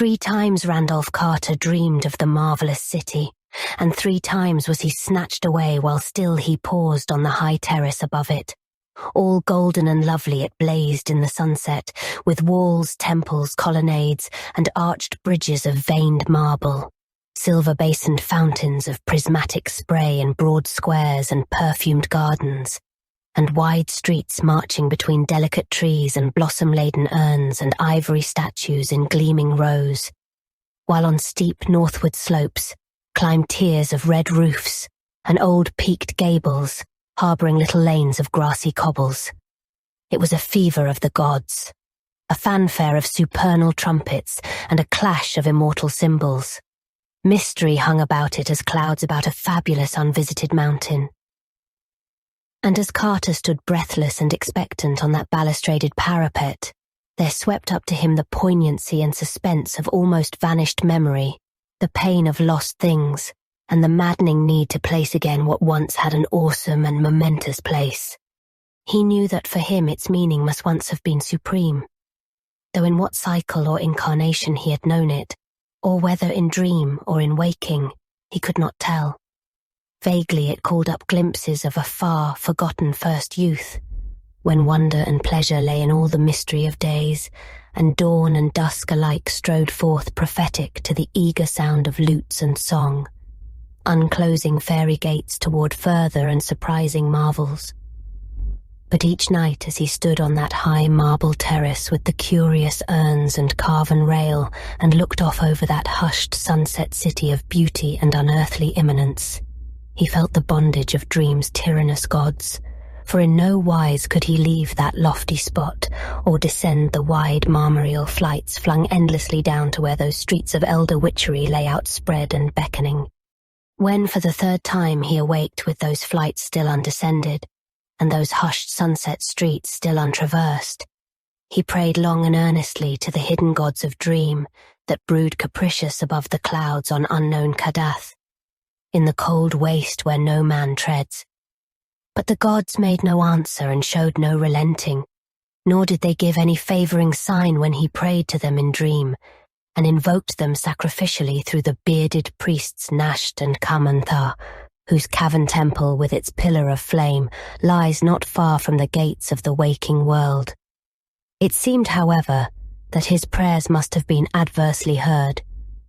3 times Randolph Carter dreamed of the marvelous city, and 3 times was he snatched away while still he paused on the high terrace above it. All golden and lovely it blazed in the sunset, with walls, temples, colonnades, and arched bridges of veined marble, silver-basined fountains of prismatic spray in broad squares and perfumed gardens, and wide streets marching between delicate trees and blossom-laden urns and ivory statues in gleaming rows, while on steep northward slopes climbed tiers of red roofs and old peaked gables, harbouring little lanes of grassy cobbles. It was a fever of the gods, a fanfare of supernal trumpets and a clash of immortal cymbals. Mystery hung about it as clouds about a fabulous unvisited mountain. And as Carter stood breathless and expectant on that balustraded parapet, there swept up to him the poignancy and suspense of almost vanished memory, the pain of lost things, and the maddening need to place again what once had an awesome and momentous place. He knew that for him its meaning must once have been supreme, though in what cycle or incarnation he had known it, or whether in dream or in waking, he could not tell. Vaguely it called up glimpses of a far, forgotten first youth, when wonder and pleasure lay in all the mystery of days, and dawn and dusk alike strode forth prophetic to the eager sound of lutes and song, unclosing fairy gates toward further and surprising marvels. But each night as he stood on that high marble terrace with the curious urns and carven rail and looked off over that hushed sunset city of beauty and unearthly imminence, he felt the bondage of dream's tyrannous gods, for in no wise could he leave that lofty spot or descend the wide marmoreal flights flung endlessly down to where those streets of elder witchery lay outspread and beckoning. When for the 3rd time he awaked with those flights still undescended, and those hushed sunset streets still untraversed, he prayed long and earnestly to the hidden gods of dream that brood capricious above the clouds on unknown Kadath, in the cold waste where no man treads. But the gods made no answer and showed no relenting, nor did they give any favouring sign when he prayed to them in dream, and invoked them sacrificially through the bearded priests Nasht and Kamantha, whose cavern temple with its pillar of flame lies not far from the gates of the waking world. It seemed, however, that his prayers must have been adversely heard,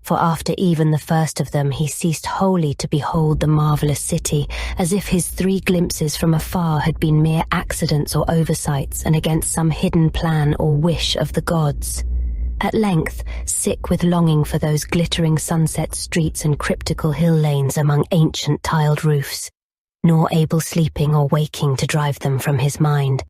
for after even the first of them he ceased wholly to behold the marvellous city, as if his 3 glimpses from afar had been mere accidents or oversights and against some hidden plan or wish of the gods. At length, sick with longing for those glittering sunset streets and cryptical hill lanes among ancient tiled roofs, nor able sleeping or waking to drive them from his mind,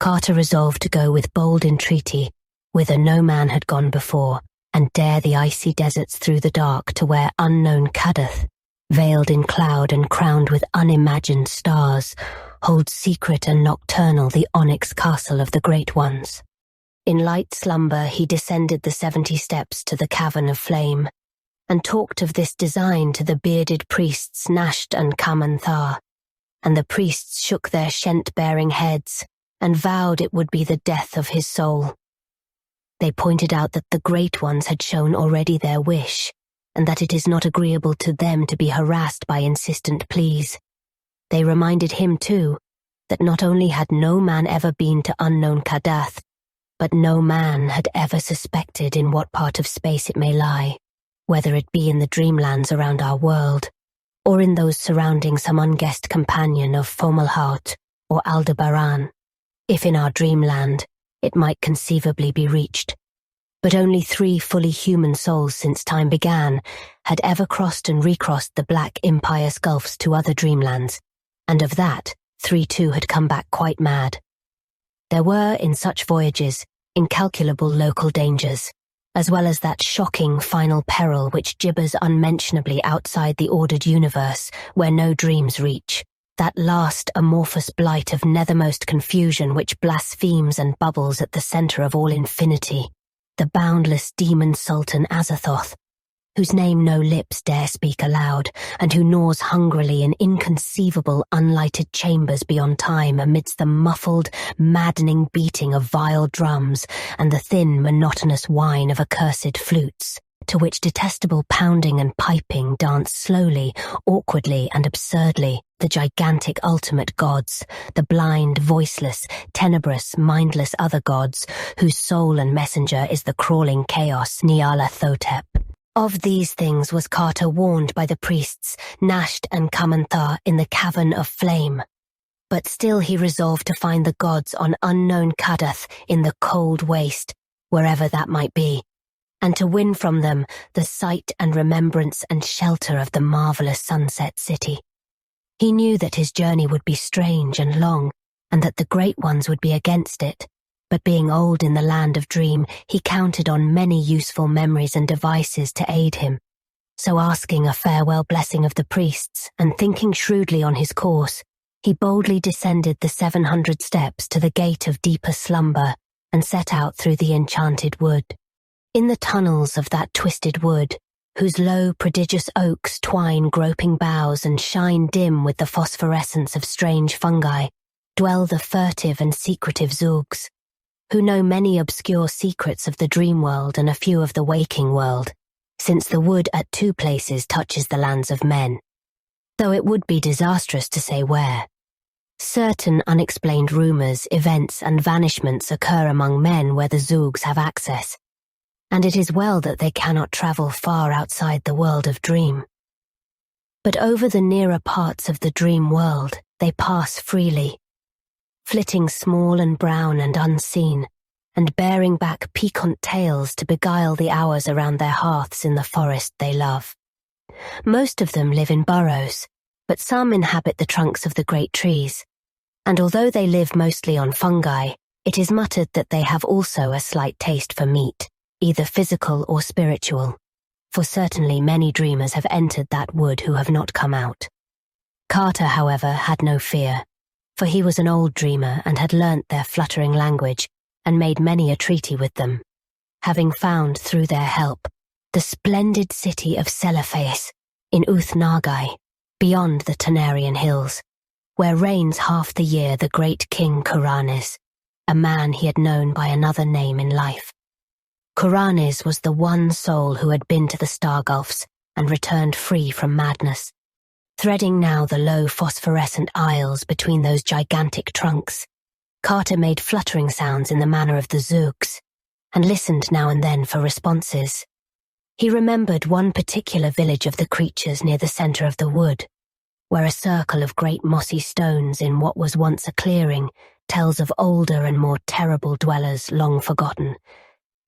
Carter resolved to go with bold entreaty, whither no man had gone before, and dare the icy deserts through the dark to where unknown Kadath, veiled in cloud and crowned with unimagined stars, holds secret and nocturnal the Onyx castle of the Great Ones. In light slumber he descended the 70 steps to the cavern of flame, and talked of this design to the bearded priests Nasht and Kamantha, and the priests shook their shent-bearing heads, and vowed it would be the death of his soul. They pointed out that the Great Ones had shown already their wish, and that it is not agreeable to them to be harassed by insistent pleas. They reminded him, too, that not only had no man ever been to unknown Kadath, but no man had ever suspected in what part of space it may lie, whether it be in the dreamlands around our world, or in those surrounding some unguessed companion of Fomalhaut or Aldebaran. If in our dreamland, it might conceivably be reached. But only 3 fully human souls since time began had ever crossed and recrossed the black impious gulfs to other dreamlands, and of that, 3 too had come back quite mad. There were, in such voyages, incalculable local dangers, as well as that shocking final peril which gibbers unmentionably outside the ordered universe where no dreams reach, that last amorphous blight of nethermost confusion which blasphemes and bubbles at the centre of all infinity, the boundless demon sultan Azathoth, whose name no lips dare speak aloud, and who gnaws hungrily in inconceivable unlighted chambers beyond time amidst the muffled, maddening beating of vile drums and the thin, monotonous whine of accursed flutes, to which detestable pounding and piping dance slowly, awkwardly, and absurdly the gigantic ultimate gods, the blind, voiceless, tenebrous, mindless other gods, whose soul and messenger is the crawling chaos Nyarlathotep. Of these things was Carter warned by the priests, Nasht and Kamanthar, in the cavern of flame. But still he resolved to find the gods on unknown Kadath in the cold waste, wherever that might be, and to win from them the sight and remembrance and shelter of the marvelous sunset city. He knew that his journey would be strange and long, and that the great ones would be against it. But being old in the land of dream, he counted on many useful memories and devices to aid him. So asking a farewell blessing of the priests, and thinking shrewdly on his course, he boldly descended the 700 steps to the gate of deeper slumber, and set out through the enchanted wood. In the tunnels of that twisted wood, whose low, prodigious oaks twine groping boughs and shine dim with the phosphorescence of strange fungi, dwell the furtive and secretive zugs, who know many obscure secrets of the dream world and a few of the waking world, since the wood at 2 places touches the lands of men, though it would be disastrous to say where. Certain unexplained rumors, events, and vanishments occur among men where the zugs have access, and it is well that they cannot travel far outside the world of dream. But over the nearer parts of the dream world they pass freely, flitting small and brown and unseen, and bearing back piquant tales to beguile the hours around their hearths in the forest they love. Most of them live in burrows, but some inhabit the trunks of the great trees, and although they live mostly on fungi, it is muttered that they have also a slight taste for meat, either physical or spiritual, for certainly many dreamers have entered that wood who have not come out. Carter, however, had no fear, for he was an old dreamer and had learnt their fluttering language and made many a treaty with them, having found through their help the splendid city of Cellophase in Uth-Nargai, beyond the Tanarian hills, where reigns half the year the great king Karanis, a man he had known by another name in life. Karanis was the one soul who had been to the star gulfs and returned free from madness, threading now the low phosphorescent aisles between those gigantic trunks. Carter made fluttering sounds in the manner of the zugs, and listened now and then for responses. He remembered one particular village of the creatures near the centre of the wood, where a circle of great mossy stones in what was once a clearing tells of older and more terrible dwellers long forgotten,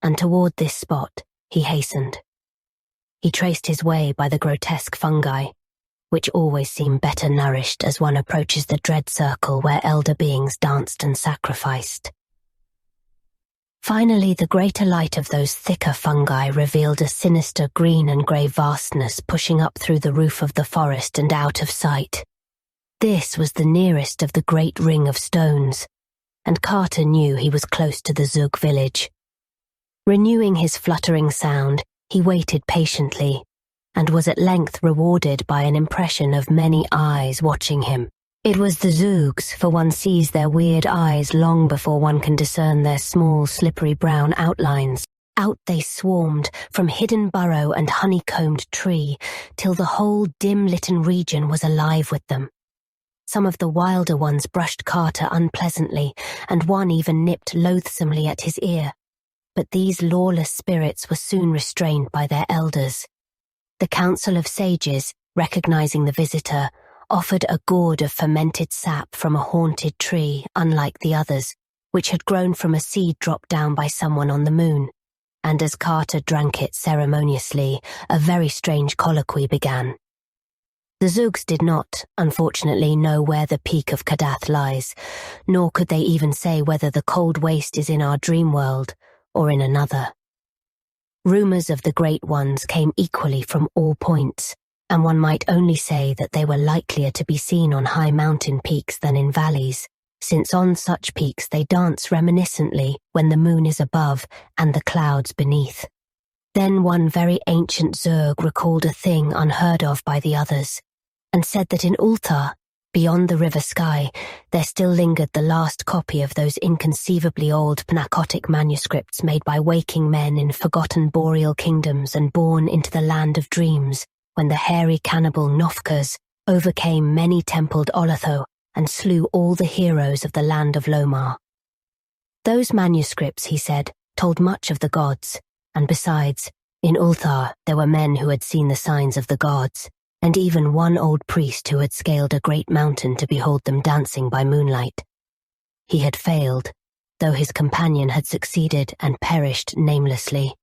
and toward this spot he hastened. He traced his way by the grotesque fungi, which always seem better nourished as one approaches the dread circle where elder beings danced and sacrificed. Finally, the greater light of those thicker fungi revealed a sinister green and grey vastness pushing up through the roof of the forest and out of sight. This was the nearest of the great ring of stones, and Carter knew he was close to the Zug village. Renewing his fluttering sound, he waited patiently, and was at length rewarded by an impression of many eyes watching him. It was the zugs, for one sees their weird eyes long before one can discern their small, slippery brown outlines. Out they swarmed, from hidden burrow and honeycombed tree, till the whole dim-litten region was alive with them. Some of the wilder ones brushed Carter unpleasantly, and one even nipped loathsomely at his ear. But these lawless spirits were soon restrained by their elders. The Council of Sages, recognizing the visitor, offered a gourd of fermented sap from a haunted tree, unlike the others, which had grown from a seed dropped down by someone on the moon, and as Carter drank it ceremoniously, a very strange colloquy began. The Zugs did not, unfortunately, know where the peak of Kadath lies, nor could they even say whether the cold waste is in our dream world or in another. Rumors of the Great Ones came equally from all points, and one might only say that they were likelier to be seen on high mountain peaks than in valleys, since on such peaks they dance reminiscently when the moon is above and the clouds beneath. Then one very ancient zug recalled a thing unheard of by the others, and said that in Ulthar, beyond the river sky, there still lingered the last copy of those inconceivably old Pnakotic manuscripts made by waking men in forgotten boreal kingdoms and born into the land of dreams when the hairy cannibal Nofkas overcame many-templed Olotho and slew all the heroes of the land of Lomar. Those manuscripts, he said, told much of the gods, and besides, in Ulthar there were men who had seen the signs of the gods, and even one old priest who had scaled a great mountain to behold them dancing by moonlight. He had failed, though his companion had succeeded and perished namelessly.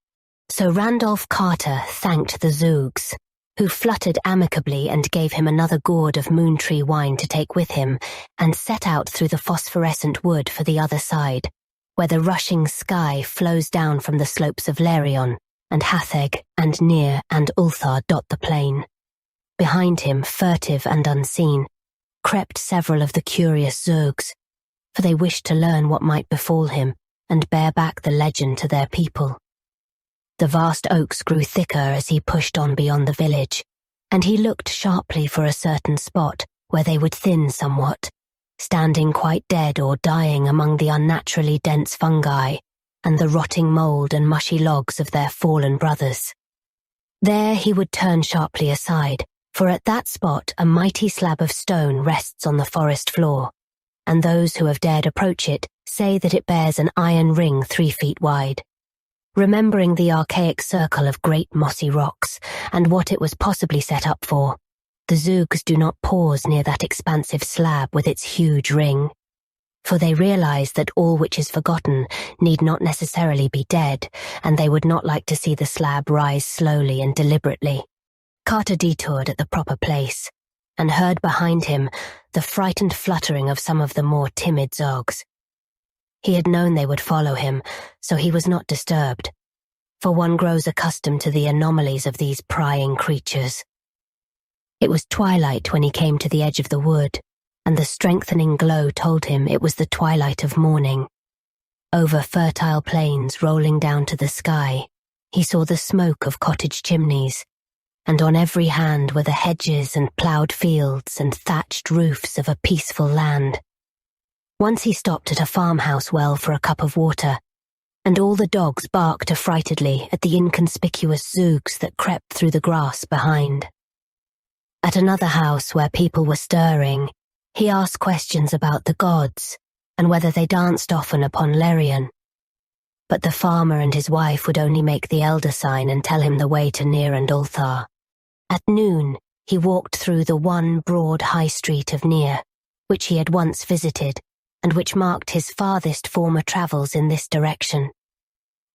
So Randolph Carter thanked the zugs, who fluttered amicably and gave him another gourd of moon-tree wine to take with him, and set out through the phosphorescent wood for the other side, where the rushing sky flows down from the slopes of Lerion, and Hatheg and Nir and Ulthar dot the plain. Behind him, furtive and unseen, crept several of the curious zugs, for they wished to learn what might befall him and bear back the legend to their people. The vast oaks grew thicker as he pushed on beyond the village, and he looked sharply for a certain spot where they would thin somewhat, standing quite dead or dying among the unnaturally dense fungi and the rotting mould and mushy logs of their fallen brothers. There he would turn sharply aside, for at that spot a mighty slab of stone rests on the forest floor, and those who have dared approach it say that it bears an iron ring 3 feet wide. Remembering the archaic circle of great mossy rocks and what it was possibly set up for, the zugs do not pause near that expansive slab with its huge ring, for they realize that all which is forgotten need not necessarily be dead, and they would not like to see the slab rise slowly and deliberately. Carter detoured at the proper place, and heard behind him the frightened fluttering of some of the more timid zogs. He had known they would follow him, so he was not disturbed, for one grows accustomed to the anomalies of these prying creatures. It was twilight when he came to the edge of the wood, and the strengthening glow told him it was the twilight of morning. Over fertile plains rolling down to the sky, he saw the smoke of cottage chimneys, and on every hand were the hedges and ploughed fields and thatched roofs of a peaceful land. Once he stopped at a farmhouse well for a cup of water, and all the dogs barked affrightedly at the inconspicuous zugs that crept through the grass behind. At another house where people were stirring, he asked questions about the gods and whether they danced often upon Lerion. But the farmer and his wife would only make the elder sign and tell him the way to Nir and Ulthar. At noon, he walked through the one broad high street of Nir, which he had once visited, and which marked his farthest former travels in this direction.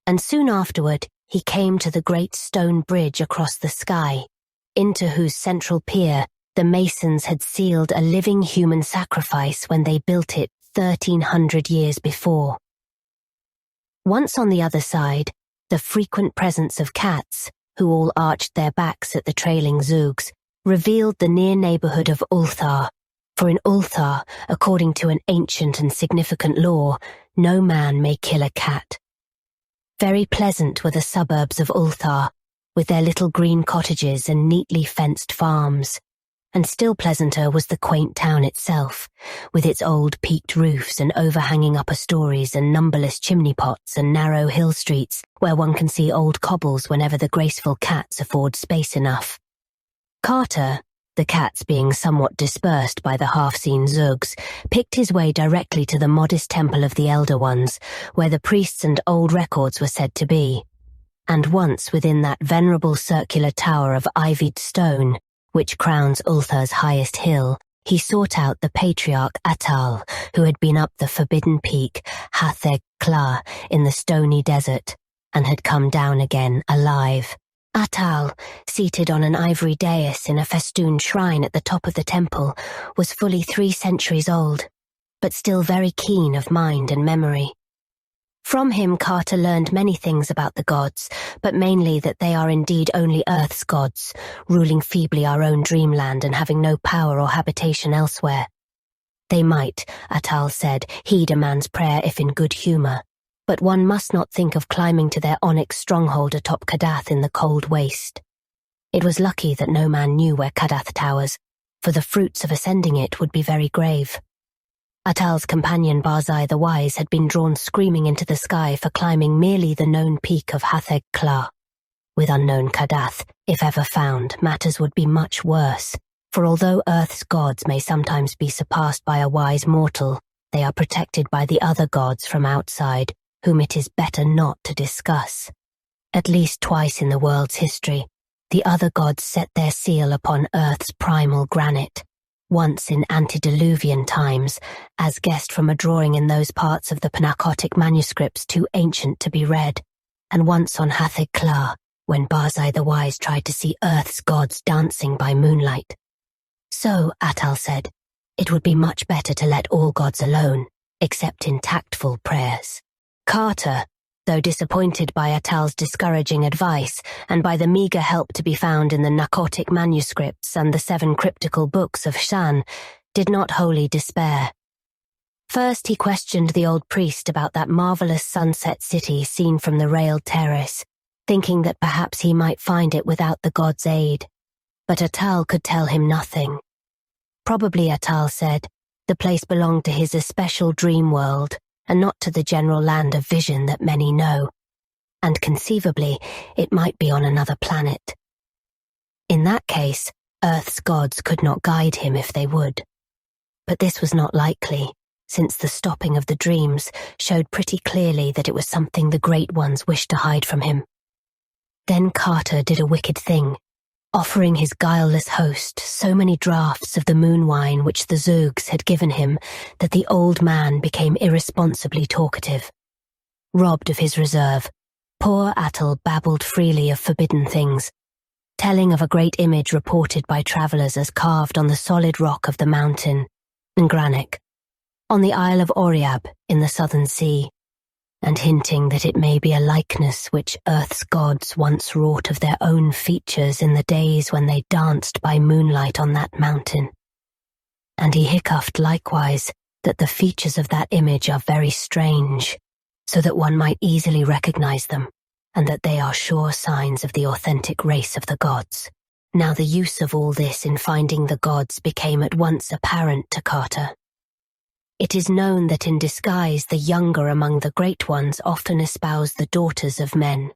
And soon afterward, he came to the great stone bridge across the sky, into whose central pier the masons had sealed a living human sacrifice when they built it 1,300 years before. Once on the other side, the frequent presence of cats, who all arched their backs at the trailing zugs, revealed the near neighborhood of Ulthar, for in Ulthar, according to an ancient and significant law, no man may kill a cat. Very pleasant were the suburbs of Ulthar, with their little green cottages and neatly fenced farms, and still pleasanter was the quaint town itself, with its old peaked roofs and overhanging upper stories and numberless chimney pots and narrow hill streets where one can see old cobbles whenever the graceful cats afford space enough. Carter, the cats being somewhat dispersed by the half-seen zugs, picked his way directly to the modest temple of the Elder Ones, where the priests and old records were said to be. And once within that venerable circular tower of ivied stone, which crowns Ulthar's highest hill, he sought out the patriarch Atal, who had been up the forbidden peak Hatheg Kla in the stony desert, and had come down again alive. Atal, seated on an ivory dais in a festooned shrine at the top of the temple, was fully 3 centuries old, but still very keen of mind and memory. From him Carter learned many things about the gods, but mainly that they are indeed only Earth's gods, ruling feebly our own dreamland and having no power or habitation elsewhere. They might, Atal said, heed a man's prayer if in good humor, but one must not think of climbing to their Onyx stronghold atop Kadath in the cold waste. It was lucky that no man knew where Kadath towers, for the fruits of ascending it would be very grave. Atal's companion Barzai the Wise had been drawn screaming into the sky for climbing merely the known peak of Hatheg Kla. With unknown Kadath, if ever found, matters would be much worse, for although Earth's gods may sometimes be surpassed by a wise mortal, they are protected by the other gods from outside, whom it is better not to discuss. At least twice in the world's history, the other gods set their seal upon Earth's primal granite, once in antediluvian times, as guessed from a drawing in those parts of the Panachotic manuscripts too ancient to be read, and once on Hatheg Kla, when Barzai the Wise tried to see Earth's gods dancing by moonlight. So, Atal said, it would be much better to let all gods alone, except in tactful prayers. Carter, though disappointed by Atal's discouraging advice and by the meagre help to be found in the Narcotic manuscripts and the 7 cryptical books of Shan, did not wholly despair. First he questioned the old priest about that marvelous sunset city seen from the railed terrace, thinking that perhaps he might find it without the god's aid. But Atal could tell him nothing. Probably, Atal said, the place belonged to his especial dream world, and not to the general land of vision that many know, and conceivably it might be on another planet. In that case, Earth's gods could not guide him if they would. But this was not likely, since the stopping of the dreams showed pretty clearly that it was something the Great Ones wished to hide from him. Then Carter did a wicked thing, offering his guileless host so many draughts of the moon wine which the zugs had given him that the old man became irresponsibly talkative. Robbed of his reserve, poor Atal babbled freely of forbidden things, telling of a great image reported by travellers as carved on the solid rock of the mountain, Ingarnock, on the Isle of Oriab in the southern sea, and hinting that it may be a likeness which Earth's gods once wrought of their own features in the days when they danced by moonlight on that mountain. And he hiccuped likewise that the features of that image are very strange, so that one might easily recognize them, and that they are sure signs of the authentic race of the gods. Now the use of all this in finding the gods became at once apparent to Carter. It is known that in disguise the younger among the great ones often espouse the daughters of men,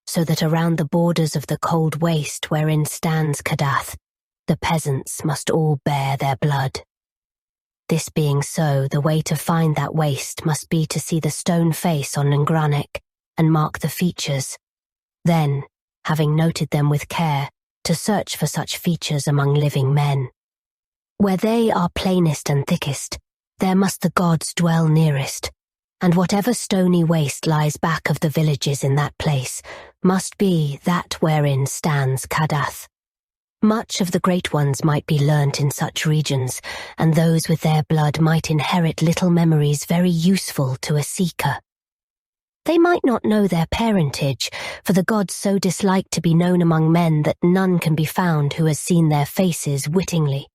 so that around the borders of the cold waste wherein stands Kadath, the peasants must all bear their blood. This being so, the way to find that waste must be to see the stone face on Ingarnock and mark the features. Then, having noted them with care, to search for such features among living men. Where they are plainest and thickest, there must the gods dwell nearest, and whatever stony waste lies back of the villages in that place must be that wherein stands Kadath. Much of the great ones might be learnt in such regions, and those with their blood might inherit little memories very useful to a seeker. They might not know their parentage, for the gods so dislike to be known among men that none can be found who has seen their faces wittingly,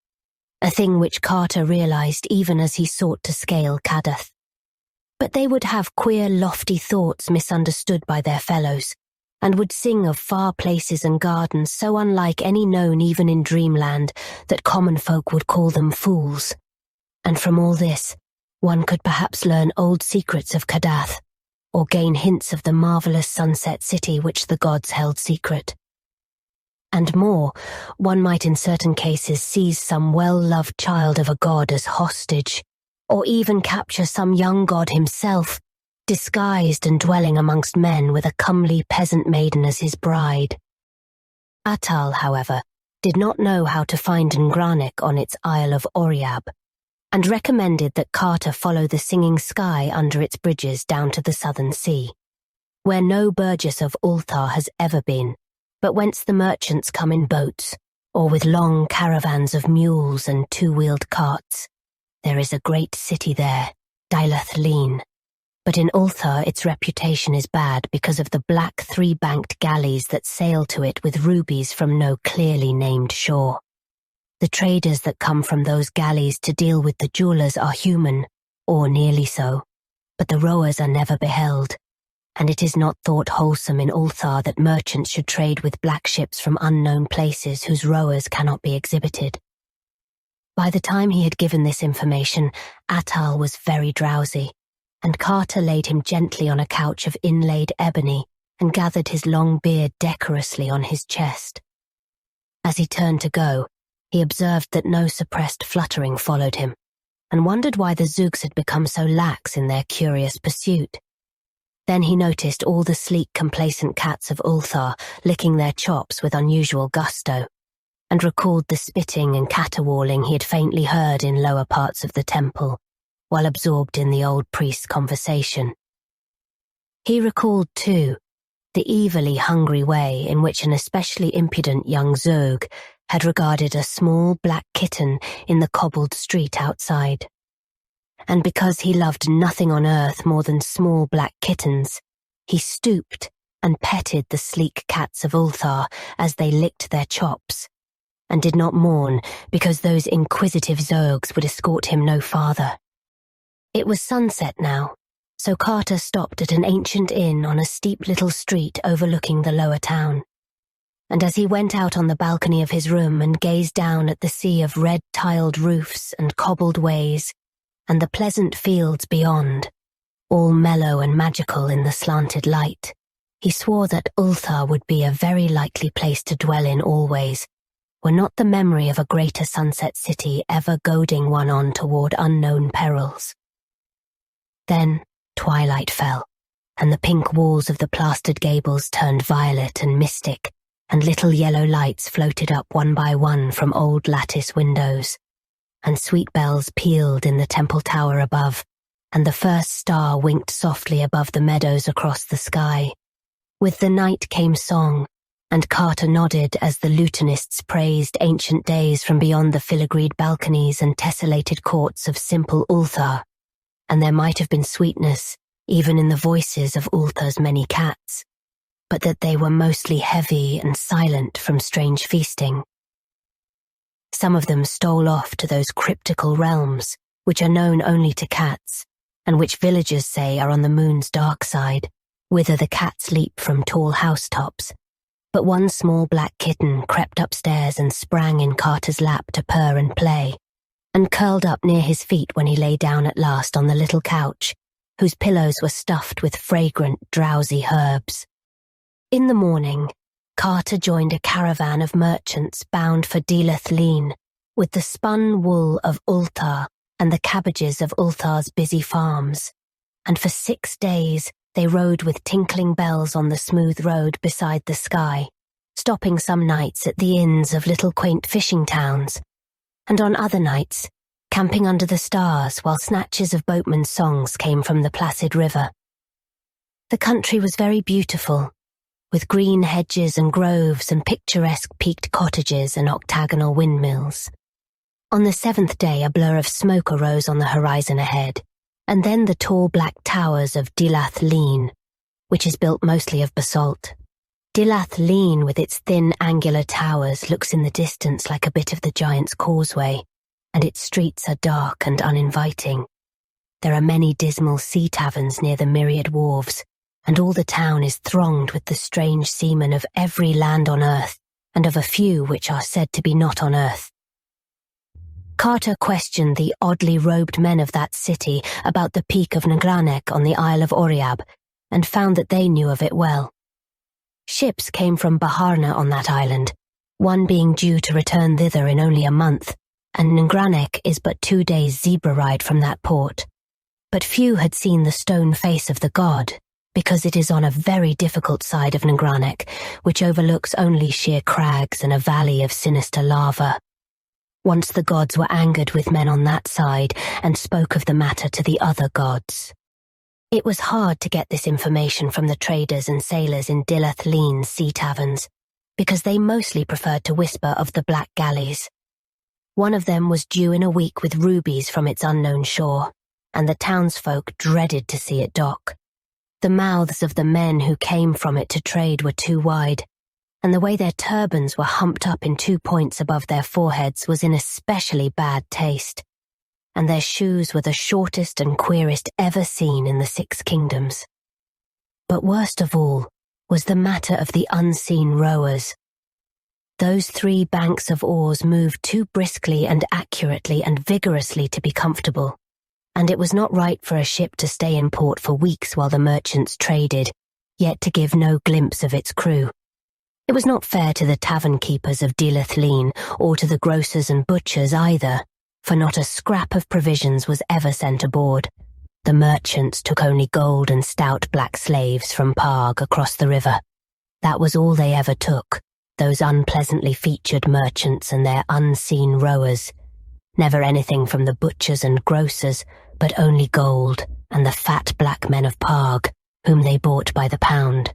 a thing which Carter realized even as he sought to scale Kadath. But they would have queer, lofty thoughts misunderstood by their fellows, and would sing of far places and gardens so unlike any known even in dreamland that common folk would call them fools. And from all this, one could perhaps learn old secrets of Kadath, or gain hints of the marvelous sunset city which the gods held secret. And more, one might in certain cases seize some well-loved child of a god as hostage, or even capture some young god himself, disguised and dwelling amongst men with a comely peasant maiden as his bride. Atal, however, did not know how to find Ingarnock on its Isle of Oriab, and recommended that Carter follow the singing sky under its bridges down to the southern sea, where no burgess of Ulthar has ever been, but whence the merchants come in boats, or with long caravans of mules and two-wheeled carts. There is a great city there, Dilath-Leen, but in Ulthar its reputation is bad because of the black three-banked galleys that sail to it with rubies from no clearly named shore. The traders that come from those galleys to deal with the jewelers are human, or nearly so, but the rowers are never beheld, and it is not thought wholesome in Ulthar that merchants should trade with black ships from unknown places whose rowers cannot be exhibited. By the time he had given this information, Atal was very drowsy, and Carter laid him gently on a couch of inlaid ebony and gathered his long beard decorously on his chest. As he turned to go, he observed that no suppressed fluttering followed him, and wondered why the zugs had become so lax in their curious pursuit. Then he noticed all the sleek, complacent cats of Ulthar licking their chops with unusual gusto, and recalled the spitting and caterwauling he had faintly heard in lower parts of the temple, while absorbed in the old priest's conversation. He recalled, too, the evilly hungry way in which an especially impudent young zug had regarded a small black kitten in the cobbled street outside. And because he loved nothing on earth more than small black kittens, he stooped and petted the sleek cats of Ulthar as they licked their chops, and did not mourn because those inquisitive zogs would escort him no farther. It was sunset now, so Carter stopped at an ancient inn on a steep little street overlooking the lower town. And as he went out on the balcony of his room and gazed down at the sea of red-tiled roofs and cobbled ways, and the pleasant fields beyond, all mellow and magical in the slanted light, he swore that Ulthar would be a very likely place to dwell in always, were not the memory of a greater sunset city ever goading one on toward unknown perils. Then twilight fell, and the pink walls of the plastered gables turned violet and mystic, and little yellow lights floated up one by one from old lattice windows, and sweet bells pealed in the temple tower above, and the first star winked softly above the meadows across the sky. With the night came song, and Carter nodded as the lutanists praised ancient days from beyond the filigreed balconies and tessellated courts of simple Ulthar, and there might have been sweetness even in the voices of Ulthar's many cats, but that they were mostly heavy and silent from strange feasting. Some of them stole off to those cryptical realms, which are known only to cats, and which villagers say are on the moon's dark side, whither the cats leap from tall housetops. But one small black kitten crept upstairs and sprang in Carter's lap to purr and play, and curled up near his feet when he lay down at last on the little couch, whose pillows were stuffed with fragrant, drowsy herbs. In the morning, Carter joined a caravan of merchants bound for Dilath-Leen, with the spun wool of Ulthar and the cabbages of Ulthar's busy farms, and for 6 days they rode with tinkling bells on the smooth road beside the sky, stopping some nights at the inns of little quaint fishing towns, and on other nights camping under the stars while snatches of boatmen's songs came from the placid river. The country was very beautiful, with green hedges and groves and picturesque peaked cottages and octagonal windmills. On the 7th day a blur of smoke arose on the horizon ahead, and then the tall black towers of Dilath-Leen, which is built mostly of basalt. Dilath-Leen with its thin angular towers looks in the distance like a bit of the Giant's Causeway, and its streets are dark and uninviting. There are many dismal sea taverns near the myriad wharves, and all the town is thronged with the strange seamen of every land on earth, and of a few which are said to be not on earth. Carter questioned the oddly robed men of that city about the peak of Ingarnock on the Isle of Oriab, and found that they knew of it well. Ships came from Baharna on that island, one being due to return thither in only a month, and Ingarnock is but 2 days' zebra ride from that port. But few had seen the stone face of the god, because it is on a very difficult side of Ingarnock, which overlooks only sheer crags and a valley of sinister lava. Once the gods were angered with men on that side and spoke of the matter to the other gods. It was hard to get this information from the traders and sailors in Dilath-Leen's sea taverns, because they mostly preferred to whisper of the black galleys. One of them was due in a week with rubies from its unknown shore, and the townsfolk dreaded to see it dock. The mouths of the men who came from it to trade were too wide, and the way their turbans were humped up in 2 points above their foreheads was in especially bad taste. and their shoes were the shortest and queerest ever seen in the Six Kingdoms. But worst of all was the matter of the unseen rowers. Those 3 banks of oars moved too briskly and accurately and vigorously to be comfortable, and it was not right for a ship to stay in port for weeks while the merchants traded, yet to give no glimpse of its crew. It was not fair to the tavern keepers of Dilath-Leen or to the grocers and butchers either, for not a scrap of provisions was ever sent aboard. The merchants took only gold and stout black slaves from Parg across the river. That was all they ever took, those unpleasantly featured merchants and their unseen rowers. Never anything from the butchers and grocers, but only gold and the fat black men of Parg, whom they bought by the pound.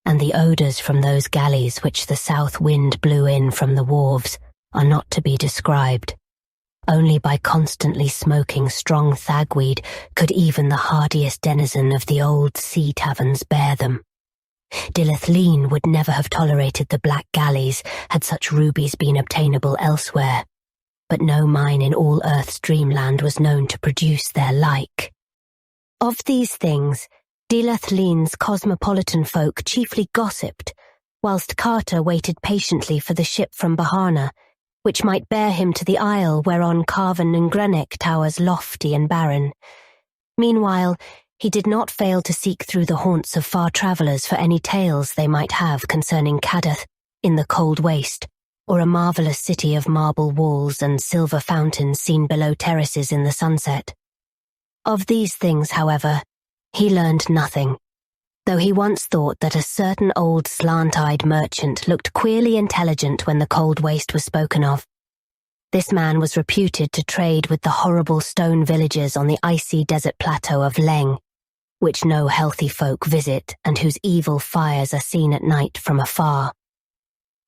And the odours from those galleys which the south wind blew in from the wharves are not to be described. Only by constantly smoking strong thagweed could even the hardiest denizen of the old sea taverns bear them. Dilath-Leen would never have tolerated the black galleys had such rubies been obtainable elsewhere, but no mine in all Earth's dreamland was known to produce their like. Of these things, Dilath-Leen's cosmopolitan folk chiefly gossiped, whilst Carter waited patiently for the ship from Bahana, which might bear him to the isle whereon Avengers and Ingarnock towers lofty and barren. Meanwhile, he did not fail to seek through the haunts of far travellers for any tales they might have concerning Kadath in the cold waste, or a marvellous city of marble walls and silver fountains seen below terraces in the sunset. Of these things, however, he learned nothing, though he once thought that a certain old slant-eyed merchant looked queerly intelligent when the cold waste was spoken of. This man was reputed to trade with the horrible stone villages on the icy desert plateau of Leng, which no healthy folk visit and whose evil fires are seen at night from afar.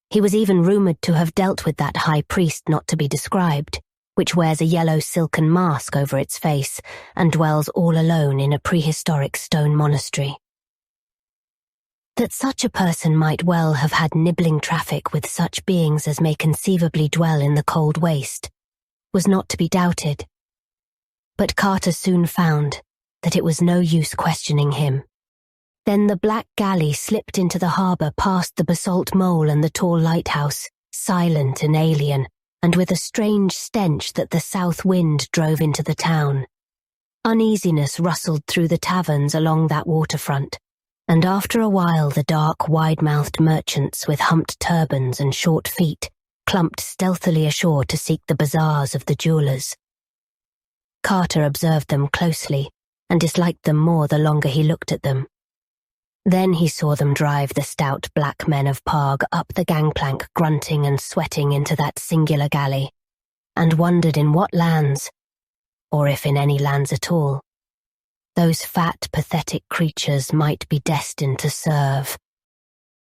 He was even rumoured to have dealt with that high priest not to be described, which wears a yellow silken mask over its face and dwells all alone in a prehistoric stone monastery. That such a person might well have had nibbling traffic with such beings as may conceivably dwell in the cold waste was not to be doubted. But Carter soon found that it was no use questioning him. Then the black galley slipped into the harbour past the basalt mole and the tall lighthouse, silent and alien, and with a strange stench that the south wind drove into the town. Uneasiness rustled through the taverns along that waterfront, and after a while the dark, wide-mouthed merchants with humped turbans and short feet clumped stealthily ashore to seek the bazaars of the jewellers. Carter observed them closely, and disliked them more the longer he looked at them. Then he saw them drive the stout black men of Parg up the gangplank grunting and sweating into that singular galley, and wondered in what lands, or if in any lands at all, those fat, pathetic creatures might be destined to serve.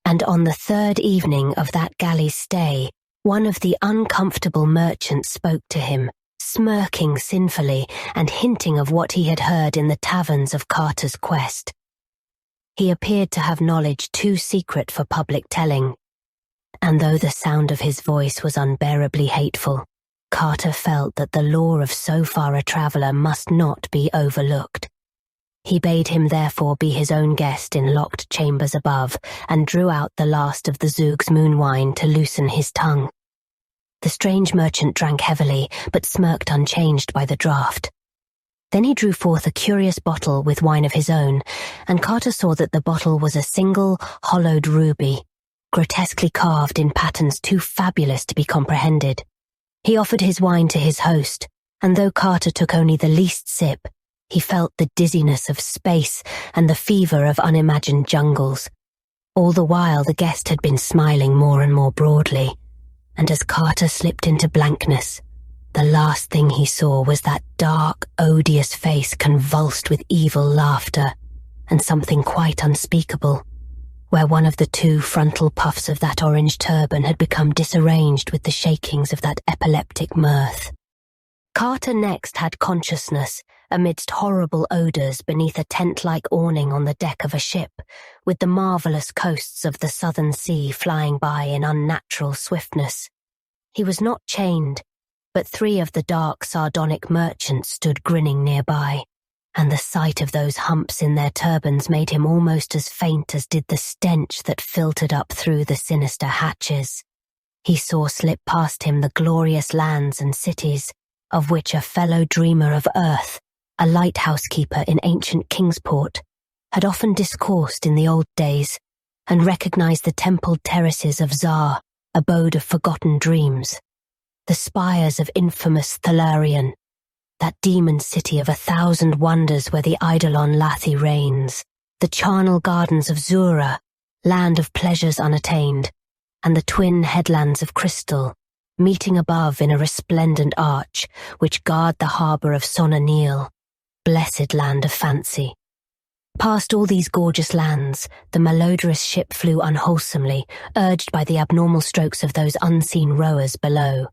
And on the 3rd evening of that galley's stay, one of the uncomfortable merchants spoke to him, smirking sinfully and hinting of what he had heard in the taverns of Carter's quest. He appeared to have knowledge too secret for public telling, and though the sound of his voice was unbearably hateful, Carter felt that the lore of so far a traveller must not be overlooked. He bade him therefore be his own guest in locked chambers above, and drew out the last of the zugs moon wine to loosen his tongue. The strange merchant drank heavily, but smirked unchanged by the draught. Then he drew forth a curious bottle with wine of his own, and Carter saw that the bottle was a single, hollowed ruby, grotesquely carved in patterns too fabulous to be comprehended. He offered his wine to his host, and though Carter took only the least sip, he felt the dizziness of space and the fever of unimagined jungles. All the while the guest had been smiling more and more broadly, and as Carter slipped into blankness, the last thing he saw was that dark, odious face convulsed with evil laughter, and something quite unspeakable, where one of the 2 frontal puffs of that orange turban had become disarranged with the shakings of that epileptic mirth. Carter next had consciousness amidst horrible odours beneath a tent-like awning on the deck of a ship, with the marvellous coasts of the southern sea flying by in unnatural swiftness. He was not chained, but 3 of the dark, sardonic merchants stood grinning nearby, and the sight of those humps in their turbans made him almost as faint as did the stench that filtered up through the sinister hatches. He saw slip past him the glorious lands and cities, of which a fellow dreamer of earth, a lighthouse keeper in ancient Kingsport, had often discoursed in the old days, and recognized the templed terraces of Zar, abode of forgotten dreams, the spires of infamous Thalarion, that demon city of 1,000 wonders where the Eidolon Lathi reigns, the charnel gardens of Zura, land of pleasures unattained, and the twin headlands of crystal, meeting above in a resplendent arch which guard the harbour of Sonanil, blessed land of fancy. Past all these gorgeous lands, the malodorous ship flew unwholesomely, urged by the abnormal strokes of those unseen rowers below.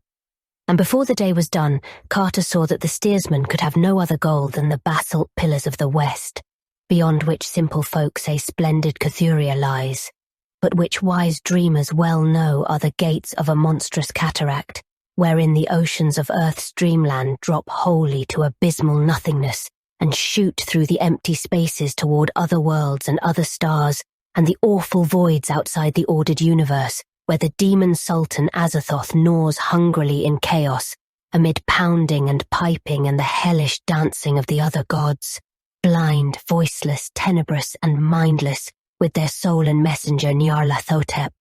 And before the day was done, Carter saw that the steersman could have no other goal than the basalt pillars of the west, beyond which simple folk say splendid Cathuria lies, but which wise dreamers well know are the gates of a monstrous cataract, wherein the oceans of Earth's dreamland drop wholly to abysmal nothingness, and shoot through the empty spaces toward other worlds and other stars, and the awful voids outside the ordered universe, where the demon sultan Azathoth gnaws hungrily in chaos, amid pounding and piping and the hellish dancing of the other gods, blind, voiceless, tenebrous, and mindless, with their soul and messenger Nyarlathotep.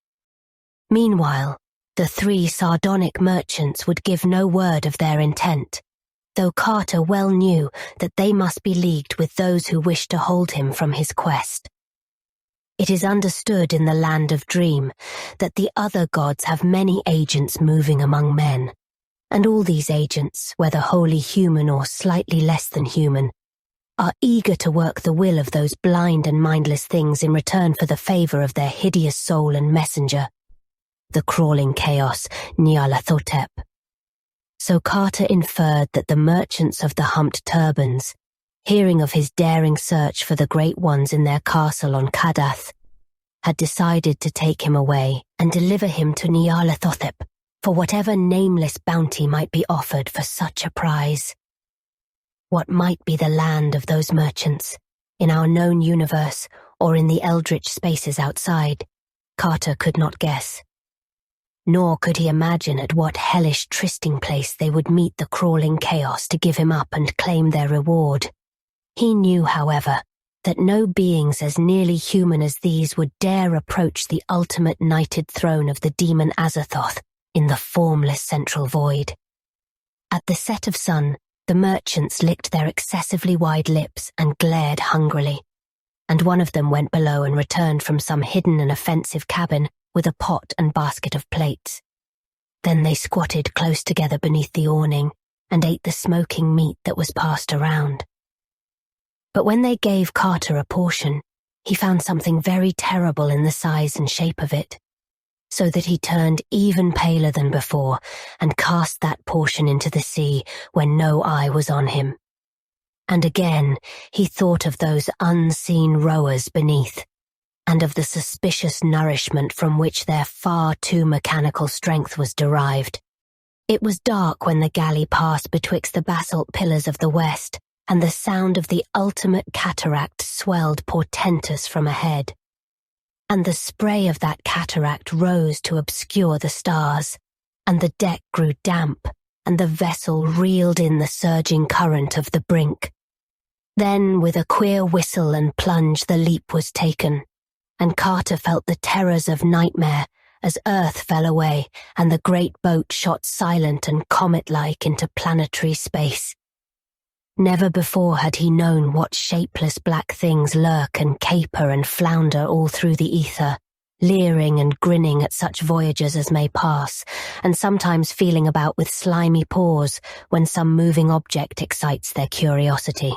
Meanwhile, the 3 sardonic merchants would give no word of their intent, though Carter well knew that they must be leagued with those who wished to hold him from his quest. It is understood in the land of Dream that the other gods have many agents moving among men, and all these agents, whether wholly human or slightly less than human, are eager to work the will of those blind and mindless things in return for the favour of their hideous soul and messenger, the crawling chaos Nyarlathotep. So Carter inferred that the merchants of the humped turbans, hearing of his daring search for the great ones in their castle on Kadath, had decided to take him away and deliver him to Nyarlathotep for whatever nameless bounty might be offered for such a prize. What might be the land of those merchants, in our known universe or in the eldritch spaces outside, Carter could not guess. Nor could he imagine at what hellish trysting place they would meet the crawling chaos to give him up and claim their reward. He knew, however, that no beings as nearly human as these would dare approach the ultimate knighted throne of the demon Azathoth in the formless central void. At the set of sun, the merchants licked their excessively wide lips and glared hungrily, and one of them went below and returned from some hidden and offensive cabin with a pot and basket of plates. Then they squatted close together beneath the awning and ate the smoking meat that was passed around. But when they gave Carter a portion, he found something very terrible in the size and shape of it, so that he turned even paler than before and cast that portion into the sea when no eye was on him. And again he thought of those unseen rowers beneath, and of the suspicious nourishment from which their far too mechanical strength was derived. It was dark when the galley passed betwixt the basalt pillars of the west, and the sound of the ultimate cataract swelled portentous from ahead. And the spray of that cataract rose to obscure the stars, and the deck grew damp, and the vessel reeled in the surging current of the brink. Then, with a queer whistle and plunge, the leap was taken, and Carter felt the terrors of nightmare as Earth fell away and the great boat shot silent and comet-like into planetary space. Never before had he known what shapeless black things lurk and caper and flounder all through the ether, leering and grinning at such voyagers as may pass, and sometimes feeling about with slimy paws when some moving object excites their curiosity.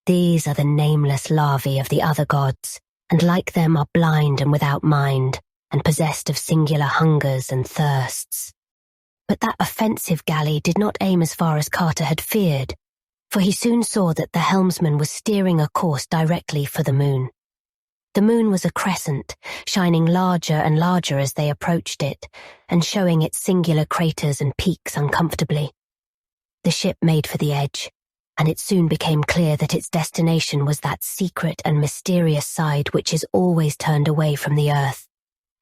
These are the nameless larvae of the other gods, and like them are blind and without mind, and possessed of singular hungers and thirsts. But that offensive galley did not aim as far as Carter had feared, for he soon saw that the helmsman was steering a course directly for the moon. The moon was a crescent, shining larger and larger as they approached it, and showing its singular craters and peaks uncomfortably, The ship made for the edge, and it soon became clear that its destination was that secret and mysterious side which is always turned away from the earth,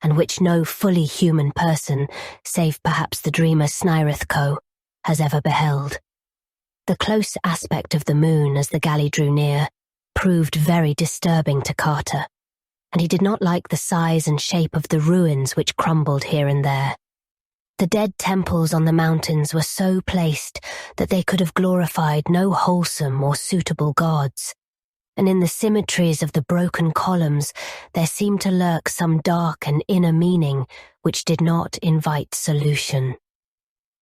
and which no fully human person, save perhaps the dreamer Snyrithko, has ever beheld. The close aspect of the moon as the galley drew near proved very disturbing to Carter, and he did not like the size and shape of the ruins which crumbled here and there. The dead temples on the mountains were so placed that they could have glorified no wholesome or suitable gods, and in the symmetries of the broken columns there seemed to lurk some dark and inner meaning which did not invite solution.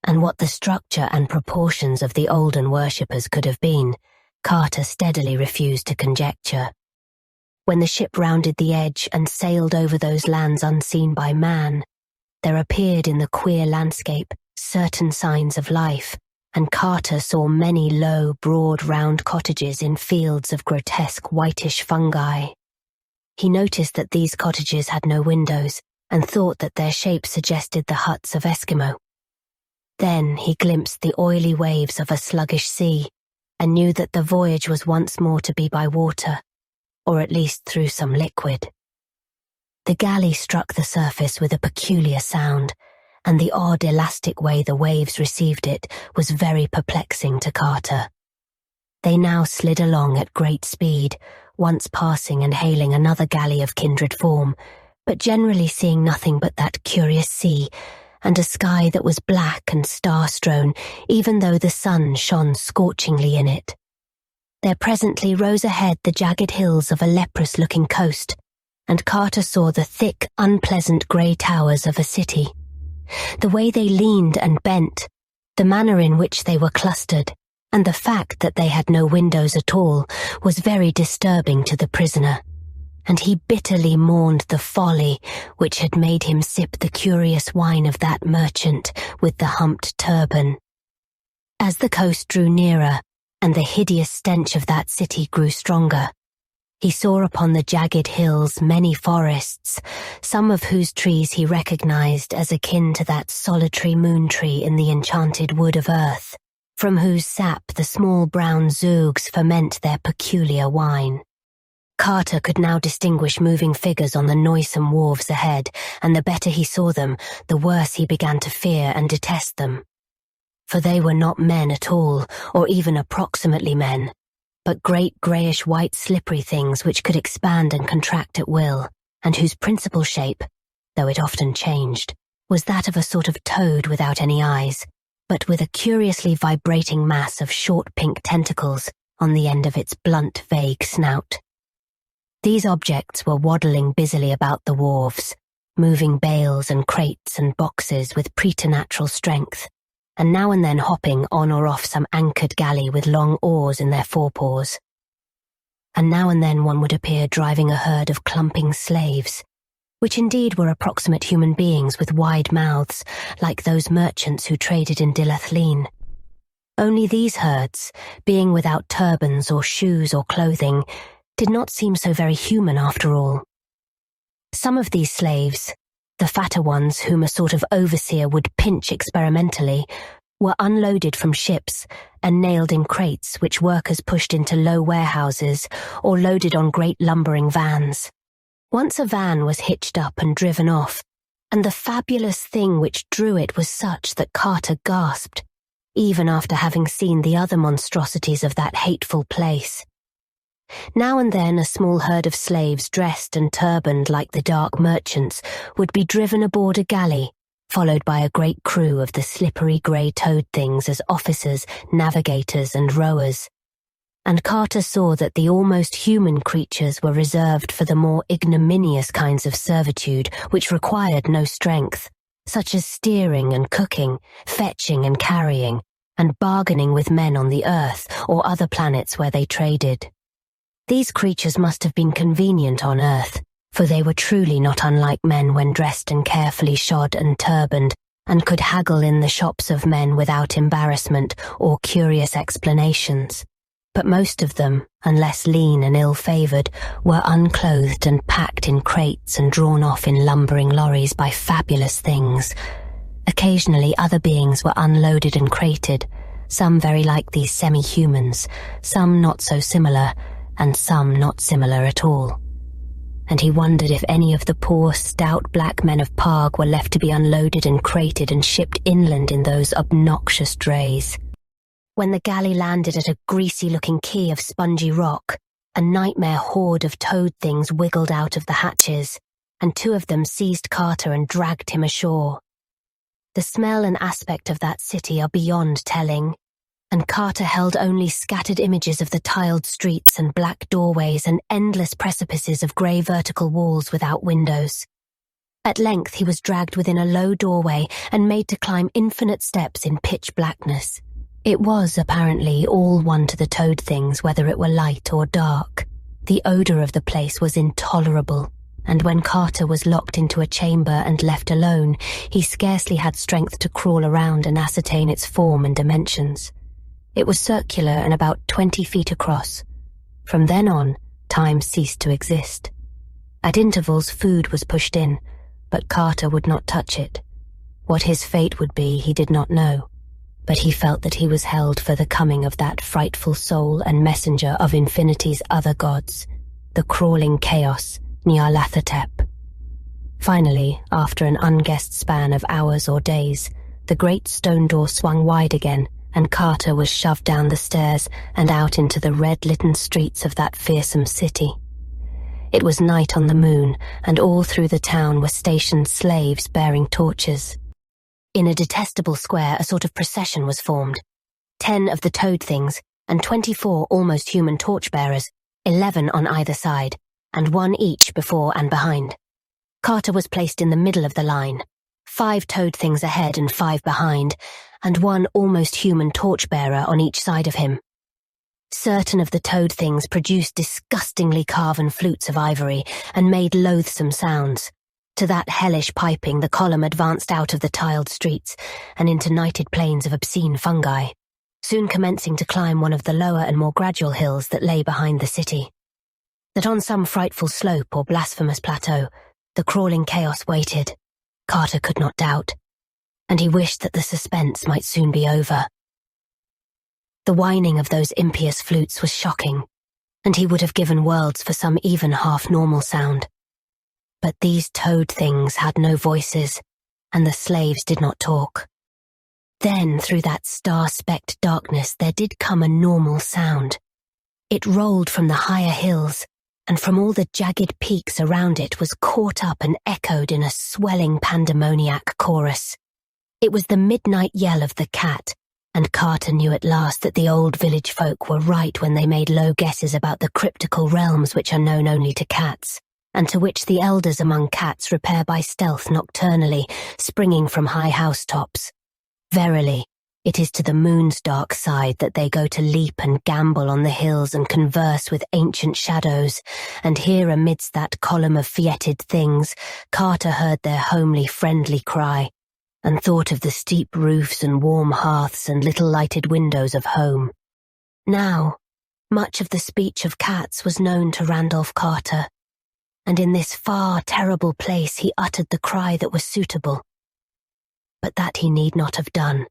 And what the structure and proportions of the olden worshippers could have been, Carter steadily refused to conjecture. When the ship rounded the edge and sailed over those lands unseen by man, there appeared in the queer landscape certain signs of life, and Carter saw many low, broad, round cottages in fields of grotesque whitish fungi. He noticed that these cottages had no windows, and thought that their shape suggested the huts of Eskimo. Then he glimpsed the oily waves of a sluggish sea, and knew that the voyage was once more to be by water, or at least through some liquid. The galley struck the surface with a peculiar sound, and the odd elastic way the waves received it was very perplexing to Carter. They now slid along at great speed, once passing and hailing another galley of kindred form, but generally seeing nothing but that curious sea, and a sky that was black and star-strewn, even though the sun shone scorchingly in it. There presently rose ahead the jagged hills of a leprous-looking coast, and Carter saw the thick, unpleasant grey towers of a city. The way they leaned and bent, the manner in which they were clustered, and the fact that they had no windows at all was very disturbing to the prisoner, and he bitterly mourned the folly which had made him sip the curious wine of that merchant with the humped turban. As the coast drew nearer, and the hideous stench of that city grew stronger, he saw upon the jagged hills many forests, some of whose trees he recognized as akin to that solitary moon tree in the enchanted wood of earth, from whose sap the small brown zugs ferment their peculiar wine. Carter could now distinguish moving figures on the noisome wharves ahead, and the better he saw them, the worse he began to fear and detest them. For they were not men at all, or even approximately men, but great greyish-white slippery things which could expand and contract at will, and whose principal shape, though it often changed, was that of a sort of toad without any eyes, but with a curiously vibrating mass of short pink tentacles on the end of its blunt, vague snout. These objects were waddling busily about the wharves, moving bales and crates and boxes with preternatural strength, and now and then hopping on or off some anchored galley with long oars in their forepaws. And now and then one would appear driving a herd of clumping slaves, which indeed were approximate human beings with wide mouths, like those merchants who traded in Dilath-Leen. Only these herds, being without turbans or shoes or clothing, did not seem so very human after all. Some of these slaves, the fatter ones whom a sort of overseer would pinch experimentally, were unloaded from ships and nailed in crates which workers pushed into low warehouses or loaded on great lumbering vans. Once a van was hitched up and driven off, and the fabulous thing which drew it was such that Carter gasped, even after having seen the other monstrosities of that hateful place. Now and then a small herd of slaves dressed and turbaned like the dark merchants would be driven aboard a galley, followed by a great crew of the slippery grey toad things as officers, navigators and rowers. And Carter saw that the almost human creatures were reserved for the more ignominious kinds of servitude which required no strength, such as steering and cooking, fetching and carrying, and bargaining with men on the Earth or other planets where they traded. These creatures must have been convenient on Earth, for they were truly not unlike men when dressed and carefully shod and turbaned, and could haggle in the shops of men without embarrassment or curious explanations. But most of them, unless lean and ill-favoured, were unclothed and packed in crates and drawn off in lumbering lorries by fabulous things. Occasionally other beings were unloaded and crated, some very like these semi-humans, some not so similar, and some not similar at all. And he wondered if any of the poor, stout black men of Parg were left to be unloaded and crated and shipped inland in those obnoxious drays. When the galley landed at a greasy-looking quay of spongy rock, a nightmare horde of toad things wiggled out of the hatches, and two of them seized Carter and dragged him ashore. The smell and aspect of that city are beyond telling, and Carter held only scattered images of the tiled streets and black doorways and endless precipices of grey vertical walls without windows. At length he was dragged within a low doorway and made to climb infinite steps in pitch blackness. It was, apparently, all one to the toad things whether it were light or dark. The odour of the place was intolerable, and when Carter was locked into a chamber and left alone, he scarcely had strength to crawl around and ascertain its form and dimensions. It was circular and about 20 feet across. From then on, time ceased to exist. At intervals, food was pushed in, but Carter would not touch it. What his fate would be, he did not know, but he felt that he was held for the coming of that frightful soul and messenger of infinity's other gods, the crawling chaos, Nyarlathotep. Finally, after an unguessed span of hours or days, the great stone door swung wide again, and Carter was shoved down the stairs and out into the red-litten streets of that fearsome city. It was night on the moon, and all through the town were stationed slaves bearing torches. In a detestable square, a sort of procession was formed. 10 of the toad things, and 24 almost human torchbearers, 11 on either side, and 1 each before and behind. Carter was placed in the middle of the line, 5 toad things ahead and 5 behind, and 1 almost human torchbearer on each side of him. Certain of the toad things produced disgustingly carven flutes of ivory and made loathsome sounds. To that hellish piping, the column advanced out of the tiled streets and into nighted plains of obscene fungi, soon commencing to climb one of the lower and more gradual hills that lay behind the city. That on some frightful slope or blasphemous plateau, the crawling chaos waited, Carter could not doubt, and he wished that the suspense might soon be over. The whining of those impious flutes was shocking, and he would have given worlds for some even half-normal sound. But these toad things had no voices, and the slaves did not talk. Then, through that star-specked darkness, there did come a normal sound. It rolled from the higher hills, and from all the jagged peaks around it was caught up and echoed in a swelling pandemoniac chorus. It was the midnight yell of the cat, and Carter knew at last that the old village folk were right when they made low guesses about the cryptical realms which are known only to cats, and to which the elders among cats repair by stealth nocturnally, springing from high housetops. Verily, it is to the moon's dark side that they go to leap and gambol on the hills and converse with ancient shadows, and here amidst that column of fietid things, Carter heard their homely, friendly cry, and thought of the steep roofs and warm hearths and little lighted windows of home. Now, much of the speech of cats was known to Randolph Carter, and in this far, terrible place he uttered the cry that was suitable. But that he need not have done,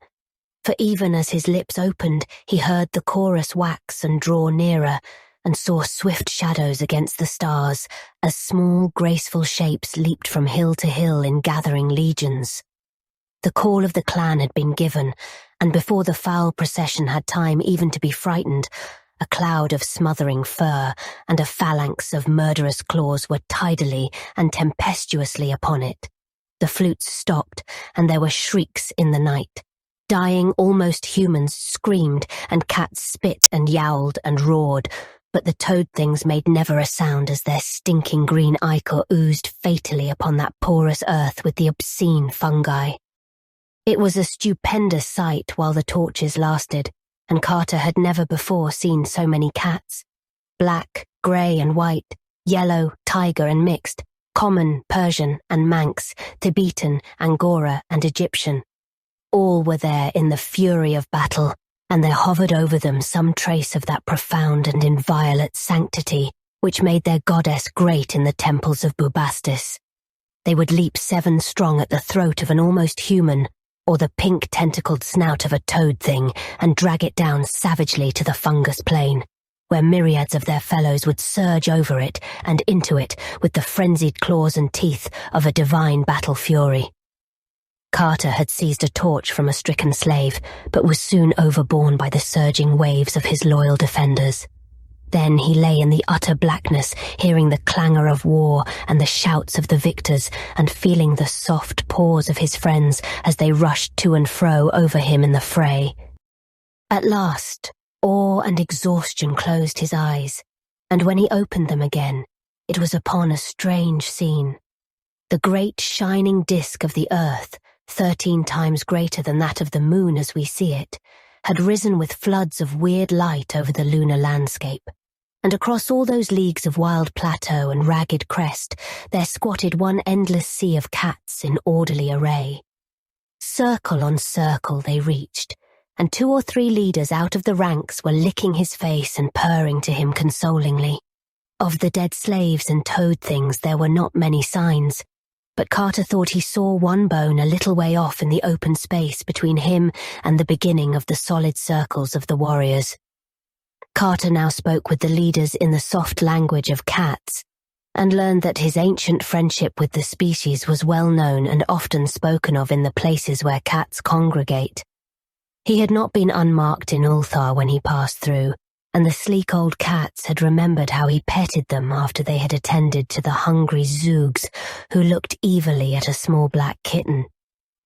for even as his lips opened, he heard the chorus wax and draw nearer, and saw swift shadows against the stars, as small, graceful shapes leaped from hill to hill in gathering legions. The call of the clan had been given, and before the foul procession had time even to be frightened, a cloud of smothering fur and a phalanx of murderous claws were tidily and tempestuously upon it. The flutes stopped, and there were shrieks in the night. Dying, almost humans screamed, and cats spit and yowled and roared, but the toad things made never a sound as their stinking green ichor oozed fatally upon that porous earth with the obscene fungi. It was a stupendous sight while the torches lasted, and Carter had never before seen so many cats. Black, grey and white, yellow, tiger and mixed, common, Persian and Manx, Tibetan, Angora and Egyptian. All were there in the fury of battle, and there hovered over them some trace of that profound and inviolate sanctity which made their goddess great in the temples of Bubastis. They would leap 7 strong at the throat of an almost human, or the pink-tentacled snout of a toad thing and drag it down savagely to the fungus plain, where myriads of their fellows would surge over it and into it with the frenzied claws and teeth of a divine battle fury. Carter had seized a torch from a stricken slave, but was soon overborne by the surging waves of his loyal defenders. Then he lay in the utter blackness, hearing the clangor of war and the shouts of the victors, and feeling the soft paws of his friends as they rushed to and fro over him in the fray. At last, awe and exhaustion closed his eyes, and when he opened them again, it was upon a strange scene. The great shining disk of the earth, 13 times greater than that of the moon as we see it, had risen with floods of weird light over the lunar landscape, and across all those leagues of wild plateau and ragged crest there squatted one endless sea of cats in orderly array. Circle on circle they reached, and 2 or 3 leaders out of the ranks were licking his face and purring to him consolingly. Of the dead slaves and toad things there were not many signs, but Carter thought he saw one bone a little way off in the open space between him and the beginning of the solid circles of the warriors. Carter now spoke with the leaders in the soft language of cats, and learned that his ancient friendship with the species was well known and often spoken of in the places where cats congregate. He had not been unmarked in Ulthar when he passed through, and the sleek old cats had remembered how he petted them after they had attended to the hungry zugs who looked evilly at a small black kitten.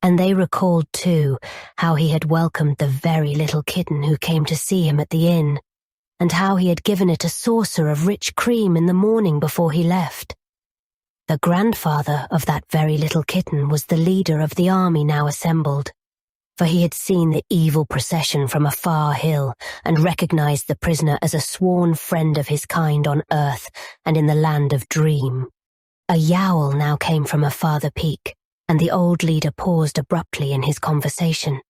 And they recalled, too, how he had welcomed the very little kitten who came to see him at the inn, and how he had given it a saucer of rich cream in the morning before he left. The grandfather of that very little kitten was the leader of the army now assembled, for he had seen the evil procession from a far hill and recognized the prisoner as a sworn friend of his kind on Earth and in the land of Dream. A yowl now came from a farther peak, and the old leader paused abruptly in his conversation.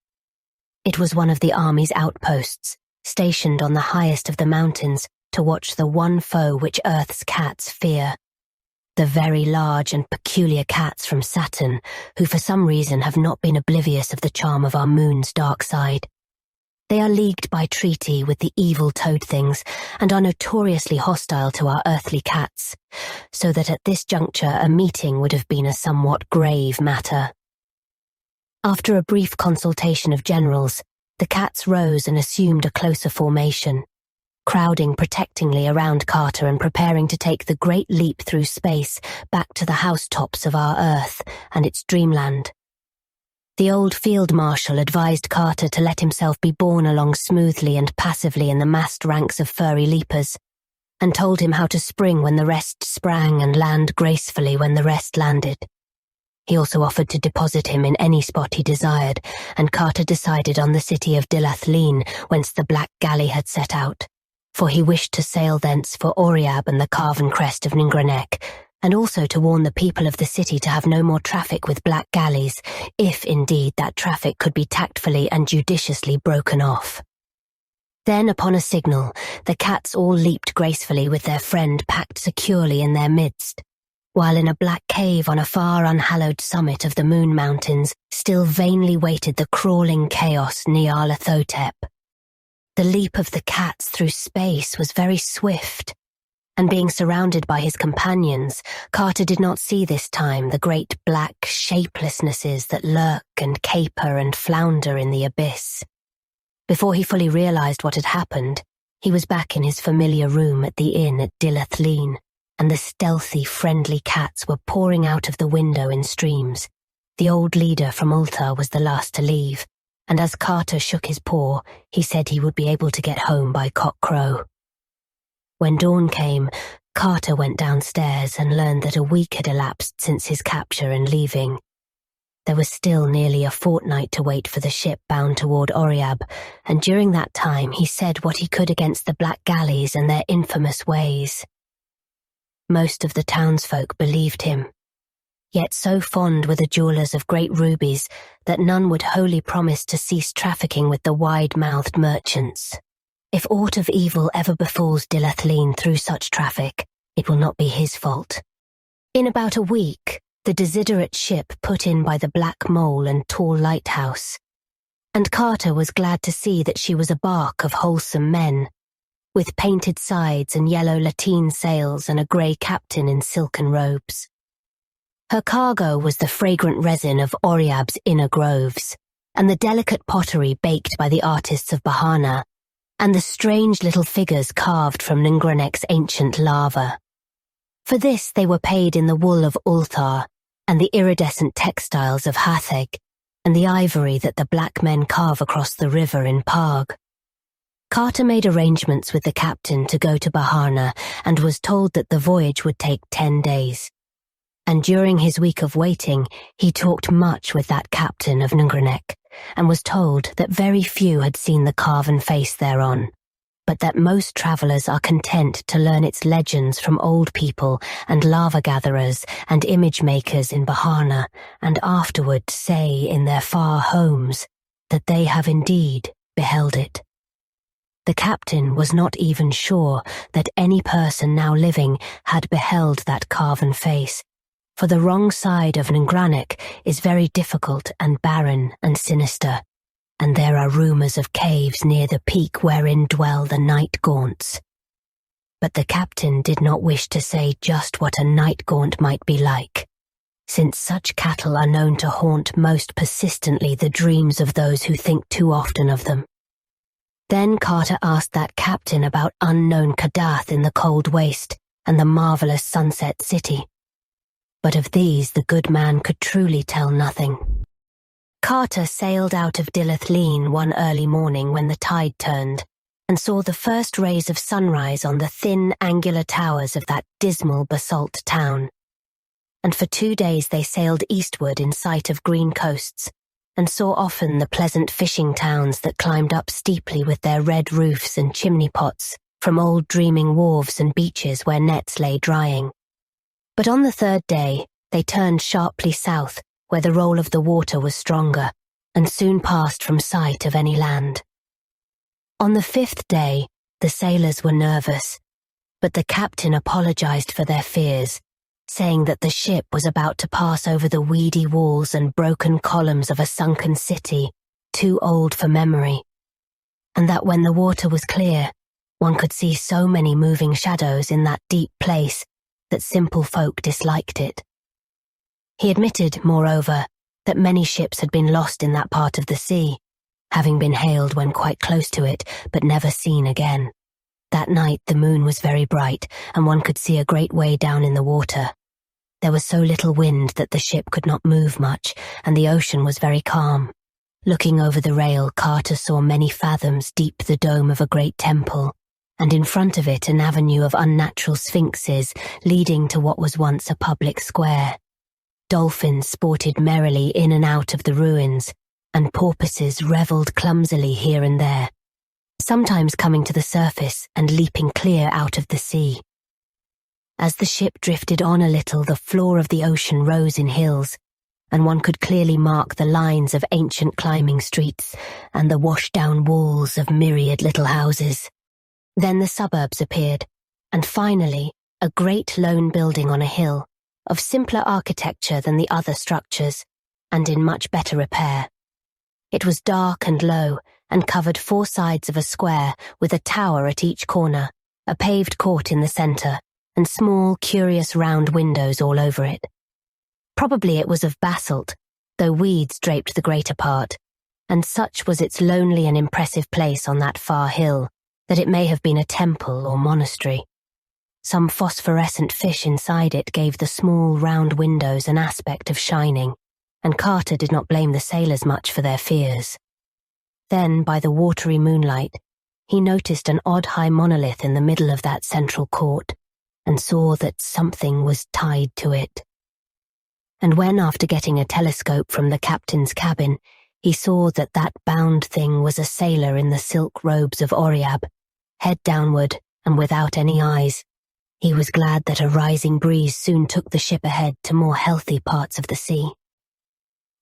It was one of the army's outposts, stationed on the highest of the mountains to watch the one foe which Earth's cats fear. The very large and peculiar cats from Saturn, who for some reason have not been oblivious of the charm of our moon's dark side. They are leagued by treaty with the evil toad things and are notoriously hostile to our earthly cats, so that at this juncture a meeting would have been a somewhat grave matter. After a brief consultation of generals, the cats rose and assumed a closer formation, crowding protectingly around Carter and preparing to take the great leap through space back to the housetops of our Earth and its dreamland. The old field marshal advised Carter to let himself be borne along smoothly and passively in the massed ranks of furry leapers, and told him how to spring when the rest sprang and land gracefully when the rest landed. He also offered to deposit him in any spot he desired, and Carter decided on the city of Dilath-Leen, whence the black galley had set out, for he wished to sail thence for Oriab and the Cavern-Quest of Ingarnock, and also to warn the people of the city to have no more traffic with black galleys, if indeed that traffic could be tactfully and judiciously broken off. Then, upon a signal, the cats all leaped gracefully with their friend packed securely in their midst, while in a black cave on a far unhallowed summit of the Moon Mountains still vainly waited the crawling chaos Nyarlathotep. The leap of the cats through space was very swift, and being surrounded by his companions, Carter did not see this time the great black shapelessnesses that lurk and caper and flounder in the abyss. Before he fully realized what had happened, he was back in his familiar room at the inn at Dilath-Leen, and the stealthy, friendly cats were pouring out of the window in streams. The old leader from Ulthar was the last to leave, and as Carter shook his paw, he said he would be able to get home by cockcrow. When dawn came, Carter went downstairs and learned that a week had elapsed since his capture and leaving. There was still nearly a fortnight to wait for the ship bound toward Oriab, and during that time he said what he could against the black galleys and their infamous ways. Most of the townsfolk believed him, yet so fond were the jewelers of great rubies that none would wholly promise to cease trafficking with the wide-mouthed merchants. If aught of evil ever befalls Dilath-Leen through such traffic, it will not be his fault. In about a week, the desiderate ship put in by the Black Mole and tall lighthouse, and Carter was glad to see that she was a bark of wholesome men, with painted sides and yellow lateen sails and a grey captain in silken robes. Her cargo was the fragrant resin of Oriab's inner groves, and the delicate pottery baked by the artists of Bahana, and the strange little figures carved from Ingarnock's ancient lava. For this they were paid in the wool of Ulthar, and the iridescent textiles of Hatheg, and the ivory that the black men carve across the river in Parg. Carter made arrangements with the captain to go to Bahana and was told that the voyage would take 10 days. And during his week of waiting, he talked much with that captain of Ingarnock, and was told that very few had seen the carven face thereon, but that most travellers are content to learn its legends from old people and lava-gatherers and image-makers in Bahana, and afterward say in their far homes that they have indeed beheld it. The captain was not even sure that any person now living had beheld that carven face, for the wrong side of Ingarnock is very difficult and barren and sinister, and there are rumours of caves near the peak wherein dwell the night gaunts. But the captain did not wish to say just what a night gaunt might be like, since such cattle are known to haunt most persistently the dreams of those who think too often of them. Then Carter asked that captain about unknown Kadath in the cold waste and the marvellous sunset city. But of these the good man could truly tell nothing. Carter sailed out of Dilath-Leen one early morning when the tide turned, and saw the first rays of sunrise on the thin, angular towers of that dismal basalt town. And for 2 days they sailed eastward in sight of green coasts, and saw often the pleasant fishing towns that climbed up steeply with their red roofs and chimney pots from old dreaming wharves and beaches where nets lay drying. But on the 3rd day, they turned sharply south, where the roll of the water was stronger, and soon passed from sight of any land. On the 5th day, the sailors were nervous, but the captain apologized for their fears, saying that the ship was about to pass over the weedy walls and broken columns of a sunken city, too old for memory, and that when the water was clear, one could see so many moving shadows in that deep place that simple folk disliked it. He admitted, moreover, that many ships had been lost in that part of the sea, having been hailed when quite close to it, but never seen again. That night the moon was very bright, and one could see a great way down in the water. There was so little wind that the ship could not move much, and the ocean was very calm. Looking over the rail, Carter saw many fathoms deep the dome of a great temple, and in front of it an avenue of unnatural sphinxes leading to what was once a public square. Dolphins sported merrily in and out of the ruins, and porpoises revelled clumsily here and there, sometimes coming to the surface and leaping clear out of the sea. As the ship drifted on a little, the floor of the ocean rose in hills, and one could clearly mark the lines of ancient climbing streets and the washed-down walls of myriad little houses. Then the suburbs appeared, and finally a great lone building on a hill, of simpler architecture than the other structures, and in much better repair. It was dark and low, and covered 4 sides of a square with a tower at each corner, a paved court in the centre, and small, curious round windows all over it. Probably it was of basalt, though weeds draped the greater part, and such was its lonely and impressive place on that far hill, that it may have been a temple or monastery. Some phosphorescent fish inside it gave the small, round windows an aspect of shining, and Carter did not blame the sailors much for their fears. Then, by the watery moonlight, he noticed an odd high monolith in the middle of that central court, and saw that something was tied to it. And when, after getting a telescope from the captain's cabin, he saw that that bound thing was a sailor in the silk robes of Oriab, head downward and without any eyes, he was glad that a rising breeze soon took the ship ahead to more healthy parts of the sea.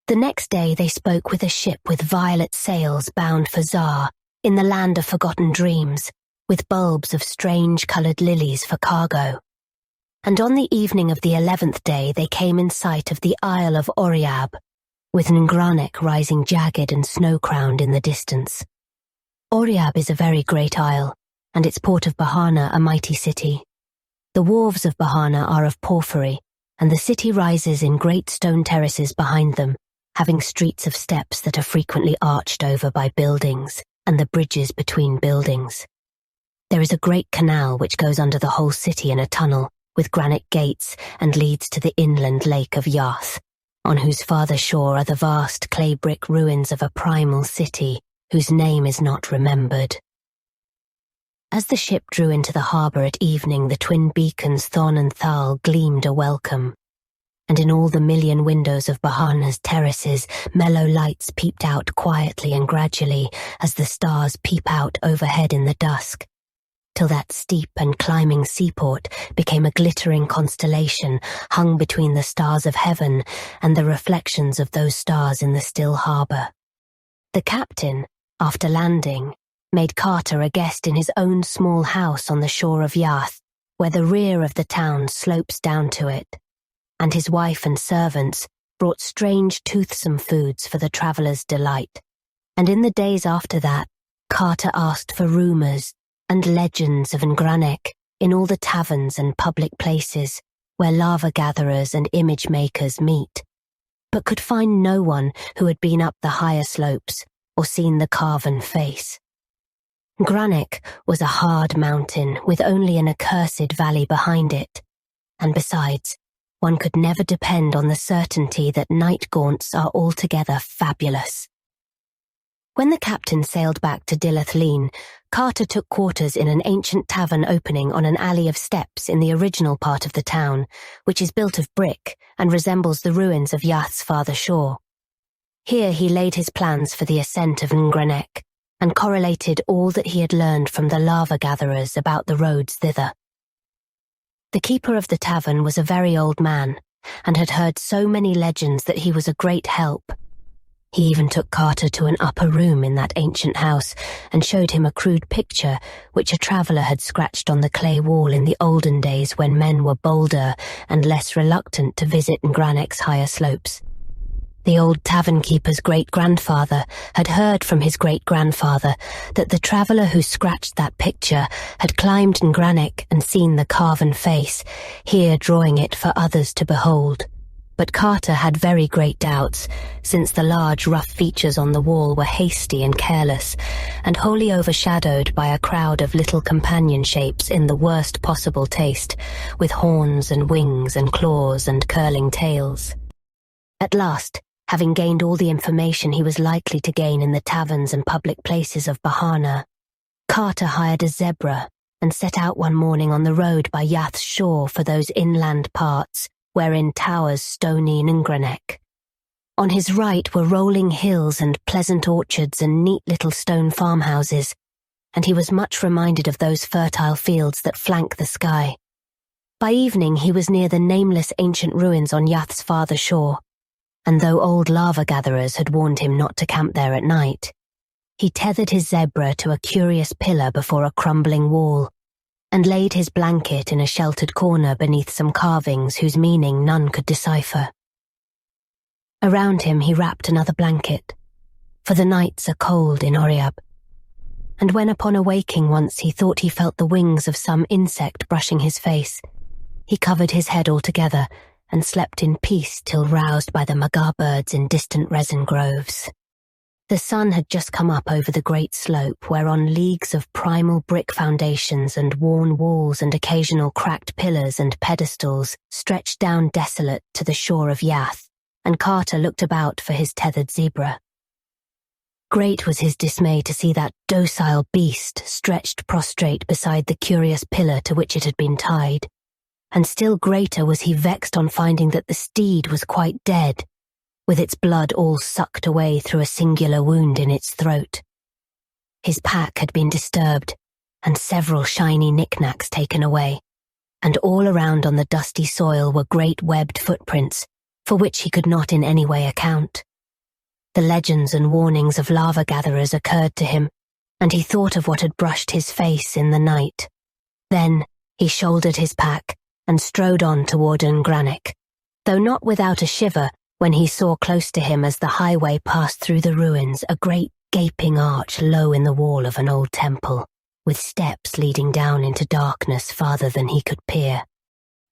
The next day they spoke with a ship with violet sails bound for Zar, in the land of forgotten dreams, with bulbs of strange-coloured lilies for cargo. and on the evening of the 11th day they came in sight of the Isle of Oriab, with Ingarnock rising jagged and snow-crowned in the distance. Oriab is a very great isle, and its port of Bahana a mighty city. The wharves of Bahana are of porphyry, and the city rises in great stone terraces behind them, having streets of steps that are frequently arched over by buildings, and the bridges between buildings. There is a great canal which goes under the whole city in a tunnel, with granite gates, and leads to the inland lake of Yath, on whose farther shore are the vast clay-brick ruins of a primal city, whose name is not remembered. As the ship drew into the harbour at evening, the twin beacons Thon and Thal gleamed a welcome, and in all the million windows of Bahana's terraces, mellow lights peeped out quietly and gradually as the stars peep out overhead in the dusk, till that steep and climbing seaport became a glittering constellation hung between the stars of heaven and the reflections of those stars in the still harbour. The captain, after landing, made Carter a guest in his own small house on the shore of Yath, where the rear of the town slopes down to it, and his wife and servants brought strange toothsome foods for the traveller's delight. And in the days after that, Carter asked for rumours and legends of Ingarnock in all the taverns and public places where lava-gatherers and image-makers meet, but could find no one who had been up the higher slopes or seen the carven face. Ingarnock was a hard mountain with only an accursed valley behind it, and besides, one could never depend on the certainty that night gaunts are altogether fabulous. When the captain sailed back to Dilath-Leen, Carter took quarters in an ancient tavern opening on an alley of steps in the original part of the town, which is built of brick and resembles the ruins of Yath's farther shore. Here he laid his plans for the ascent of Ingarnock, and correlated all that he had learned from the lava-gatherers about the roads thither. The keeper of the tavern was a very old man, and had heard so many legends that he was a great help. He even took Carter to an upper room in that ancient house and showed him a crude picture which a traveller had scratched on the clay wall in the olden days when men were bolder and less reluctant to visit Ingarnock's higher slopes. The old tavern-keeper's great-grandfather had heard from his great-grandfather that the traveller who scratched that picture had climbed Ingarnock and seen the carven face, here drawing it for others to behold. But Carter had very great doubts, since the large rough features on the wall were hasty and careless, and wholly overshadowed by a crowd of little companion shapes in the worst possible taste, with horns and wings and claws and curling tails. At last, having gained all the information he was likely to gain in the taverns and public places of Bahana, Carter hired a zebra and set out one morning on the road by Yath's shore for those inland parts wherein towers stony Ingarnock. On his right were rolling hills and pleasant orchards and neat little stone farmhouses, and he was much reminded of those fertile fields that flank the sky. By evening he was near the nameless ancient ruins on Yath's farther shore, and though old lava-gatherers had warned him not to camp there at night, he tethered his zebra to a curious pillar before a crumbling wall, and laid his blanket in a sheltered corner beneath some carvings whose meaning none could decipher. Around him he wrapped another blanket, for the nights are cold in Oriab, and when upon awaking once he thought he felt the wings of some insect brushing his face, he covered his head altogether and slept in peace till roused by the magar birds in distant resin groves. The sun had just come up over the great slope whereon leagues of primal brick foundations and worn walls and occasional cracked pillars and pedestals stretched down desolate to the shore of Yath, and Carter looked about for his tethered zebra. Great was his dismay to see that docile beast stretched prostrate beside the curious pillar to which it had been tied, and still greater was he vexed on finding that the steed was quite dead, with its blood all sucked away through a singular wound in its throat. His pack had been disturbed, and several shiny knickknacks taken away, and all around on the dusty soil were great webbed footprints, for which he could not in any way account. The legends and warnings of lava-gatherers occurred to him, and he thought of what had brushed his face in the night. Then he shouldered his pack, and strode on toward Ingarnock, though not without a shiver when he saw close to him as the highway passed through the ruins a great gaping arch low in the wall of an old temple, with steps leading down into darkness farther than he could peer.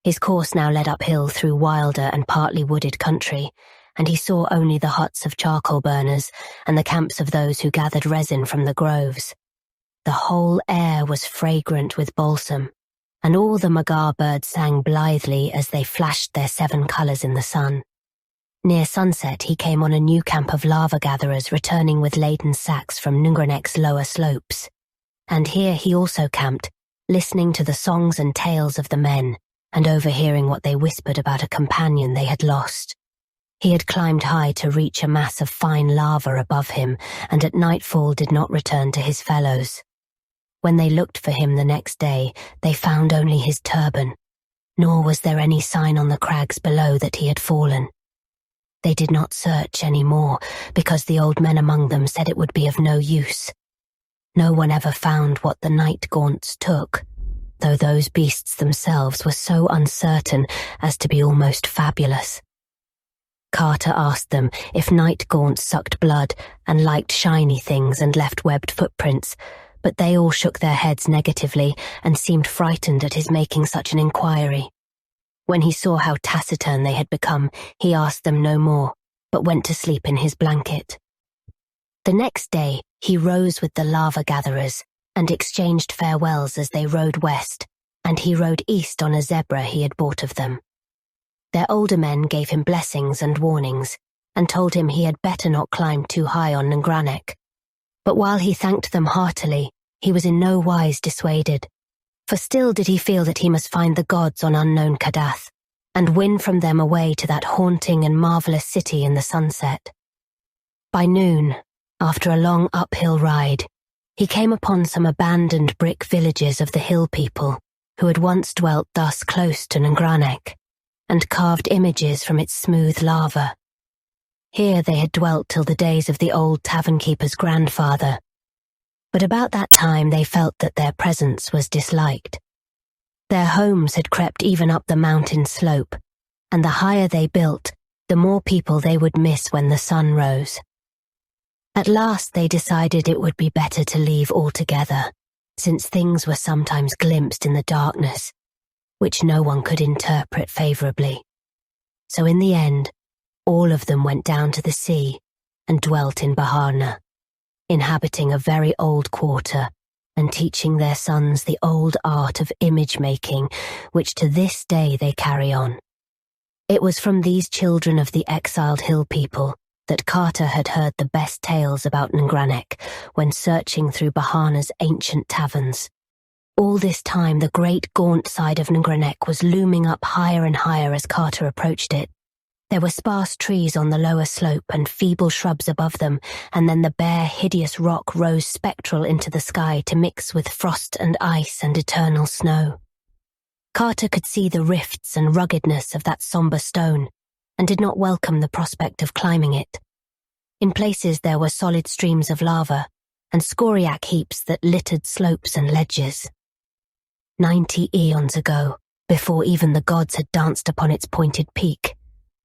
His course now led uphill through wilder and partly wooded country, and he saw only the huts of charcoal burners and the camps of those who gathered resin from the groves. The whole air was fragrant with balsam, and all the magar birds sang blithely as they flashed their 7 colours in the sun. Near sunset he came on a new camp of lava-gatherers returning with laden sacks from Ingarnock's lower slopes, and here he also camped, listening to the songs and tales of the men, and overhearing what they whispered about a companion they had lost. He had climbed high to reach a mass of fine lava above him, and at nightfall did not return to his fellows. When they looked for him the next day, they found only his turban, nor was there any sign on the crags below that he had fallen. They did not search any more, because the old men among them said it would be of no use. No one ever found what the night gaunts took, though those beasts themselves were so uncertain as to be almost fabulous. Carter asked them if night gaunts sucked blood and liked shiny things and left webbed footprints, but they all shook their heads negatively and seemed frightened at his making such an inquiry. When he saw how taciturn they had become, he asked them no more, but went to sleep in his blanket. The next day, he rose with the lava-gatherers and exchanged farewells as they rode west, and he rode east on a zebra he had bought of them. Their older men gave him blessings and warnings, and told him he had better not climb too high on Ingarnock. But while he thanked them heartily, he was in no wise dissuaded, for still did he feel that he must find the gods on unknown Kadath, and win from them a way to that haunting and marvellous city in the sunset. By noon, after a long uphill ride, he came upon some abandoned brick villages of the hill people, who had once dwelt thus close to Ingarnock, and carved images from its smooth lava. Here they had dwelt till the days of the old tavern-keeper's grandfather, but about that time they felt that their presence was disliked. Their homes had crept even up the mountain slope, and the higher they built, the more people they would miss when the sun rose. At last they decided it would be better to leave altogether, since things were sometimes glimpsed in the darkness, which no one could interpret favourably. So in the end, all of them went down to the sea and dwelt in Baharna, inhabiting a very old quarter and teaching their sons the old art of image-making, which to this day they carry on. It was from these children of the exiled hill people that Carter had heard the best tales about Ingarnock when searching through Baharna's ancient taverns. All this time the great gaunt side of Ingarnock was looming up higher and higher as Carter approached it. There were sparse trees on the lower slope and feeble shrubs above them, and then the bare, hideous rock rose spectral into the sky to mix with frost and ice and eternal snow. Carter could see the rifts and ruggedness of that sombre stone, and did not welcome the prospect of climbing it. In places there were solid streams of lava, and scoriac heaps that littered slopes and ledges. 90 eons ago, before even the gods had danced upon its pointed peak,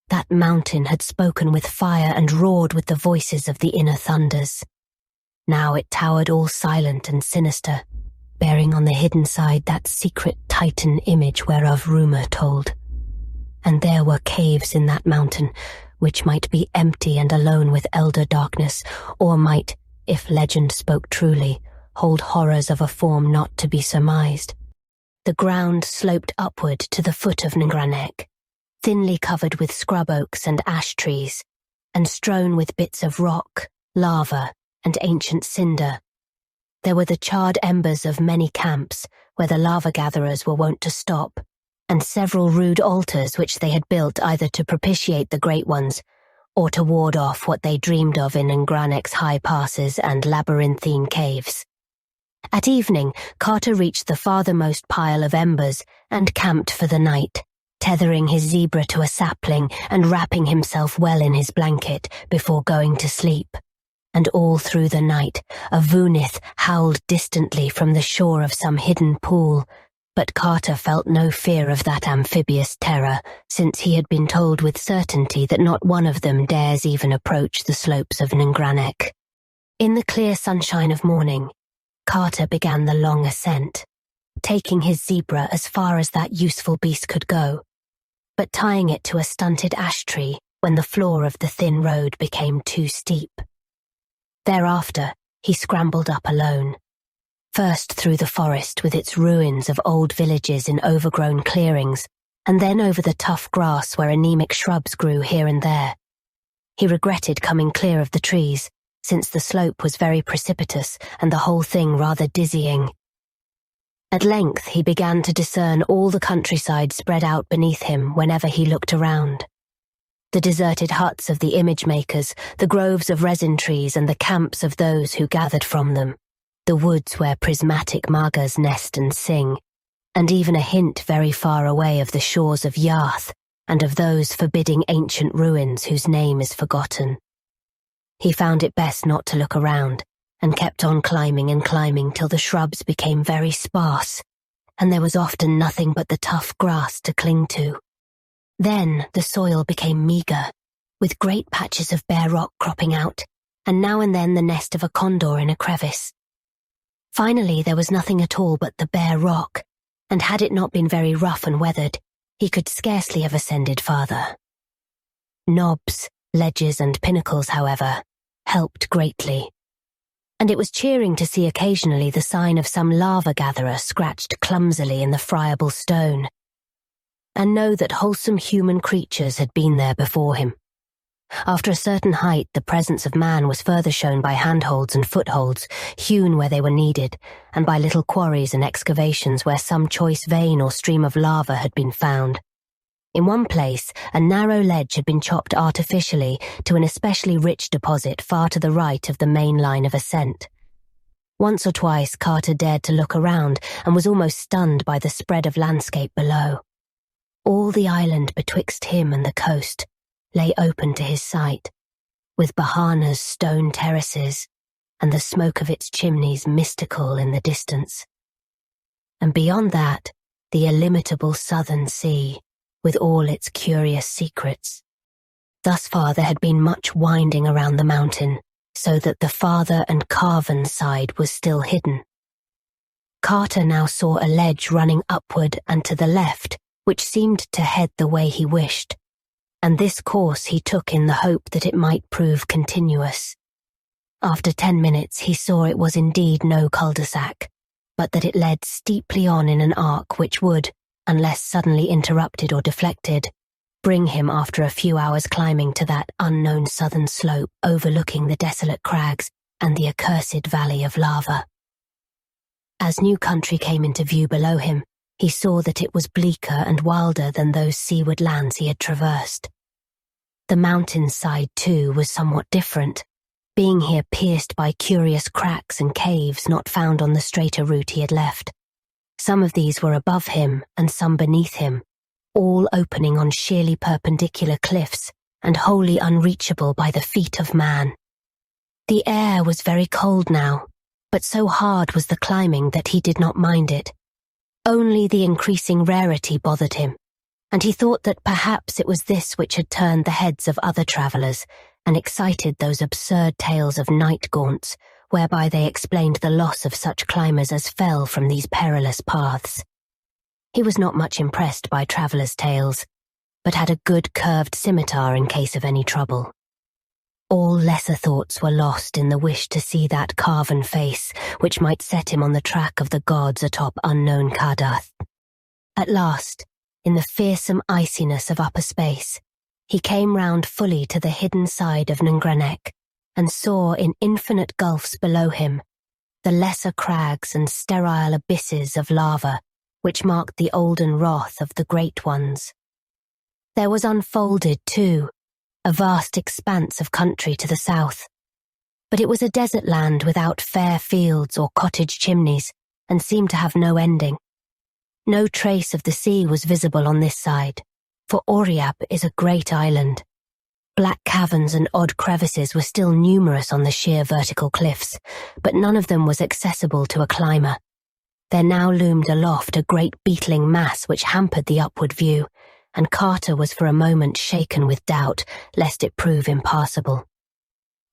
that mountain had spoken with fire and roared with the voices of the inner thunders. Now it towered all silent and sinister, bearing on the hidden side that secret Titan image whereof rumour told. And there were caves in that mountain, which might be empty and alone with elder darkness, or might, if legend spoke truly, hold horrors of a form not to be surmised. The ground sloped upward to the foot of Ingarnock, thinly covered with scrub oaks and ash trees, and strewn with bits of rock, lava, and ancient cinder. There were the charred embers of many camps where the lava-gatherers were wont to stop, and several rude altars which they had built either to propitiate the Great Ones, or to ward off what they dreamed of in Ingarnock's high passes and labyrinthine caves. At evening, Carter reached the farthermost pile of embers and camped for the night, tethering his zebra to a sapling and wrapping himself well in his blanket before going to sleep. And all through the night, a voonith howled distantly from the shore of some hidden pool, But Carter felt no fear of that amphibious terror, since he had been told with certainty that not one of them dares even approach the slopes of Ingarnock. In the clear sunshine of morning, Carter began the long ascent, taking his zebra as far as that useful beast could go, but tying it to a stunted ash tree when the floor of the thin road became too steep. Thereafter, he scrambled up alone, first through the forest with its ruins of old villages in overgrown clearings, and then over the tough grass where anemic shrubs grew here and there. He regretted coming clear of the trees, since the slope was very precipitous and the whole thing rather dizzying. At length he began to discern all the countryside spread out beneath him whenever he looked around. The deserted huts of the image makers, the groves of resin trees and the camps of those who gathered from them, the woods where prismatic magas nest and sing, and even a hint very far away of the shores of Yath and of those forbidding ancient ruins whose name is forgotten. He found it best not to look around, and kept on climbing and climbing till the shrubs became very sparse, and there was often nothing but the tough grass to cling to. Then the soil became meagre, with great patches of bare rock cropping out, and now and then the nest of a condor in a crevice. Finally, there was nothing at all but the bare rock, and had it not been very rough and weathered, he could scarcely have ascended farther. Knobs, ledges and pinnacles, however, helped greatly, and it was cheering to see occasionally the sign of some lava-gatherer scratched clumsily in the friable stone, and know that wholesome human creatures had been there before him. After a certain height, the presence of man was further shown by handholds and footholds, hewn where they were needed, and by little quarries and excavations where some choice vein or stream of lava had been found. In one place, a narrow ledge had been chopped artificially to an especially rich deposit far to the right of the main line of ascent. Once or twice Carter dared to look around and was almost stunned by the spread of landscape below. All the island betwixt him and the coast lay open to his sight, with Bahana's stone terraces and the smoke of its chimneys mystical in the distance. And beyond that, the illimitable southern sea, with all its curious secrets. Thus far there had been much winding around the mountain, so that the farther and cavern side was still hidden. Carter now saw a ledge running upward and to the left, which seemed to head the way he wished, and this course he took in the hope that it might prove continuous. After 10 minutes he saw it was indeed no cul-de-sac, but that it led steeply on in an arc which would, unless suddenly interrupted or deflected, bring him after a few hours climbing to that unknown southern slope overlooking the desolate crags and the accursed valley of lava. As new country came into view below him, he saw that it was bleaker and wilder than those seaward lands he had traversed. The mountainside, too, was somewhat different, being here pierced by curious cracks and caves not found on the straighter route he had left. Some of these were above him and some beneath him, all opening on sheerly perpendicular cliffs and wholly unreachable by the feet of man. The air was very cold now, but so hard was the climbing that he did not mind it. Only the increasing rarity bothered him, and he thought that perhaps it was this which had turned the heads of other travellers and excited those absurd tales of night gaunts, whereby they explained the loss of such climbers as fell from these perilous paths. He was not much impressed by travellers' tales, but had a good curved scimitar in case of any trouble. All lesser thoughts were lost in the wish to see that carven face which might set him on the track of the gods atop unknown Kadath. At last, in the fearsome iciness of upper space, he came round fully to the hidden side of Ingarnock, and saw in infinite gulfs below him the lesser crags and sterile abysses of lava which marked the olden wrath of the great ones. There was unfolded, too, a vast expanse of country to the south, but it was a desert land without fair fields or cottage chimneys, and seemed to have no ending. No trace of the sea was visible on this side, for Oriab is a great island. Black caverns and odd crevices were still numerous on the sheer vertical cliffs, but none of them was accessible to a climber. There now loomed aloft a great beetling mass which hampered the upward view, and Carter was for a moment shaken with doubt lest it prove impassable.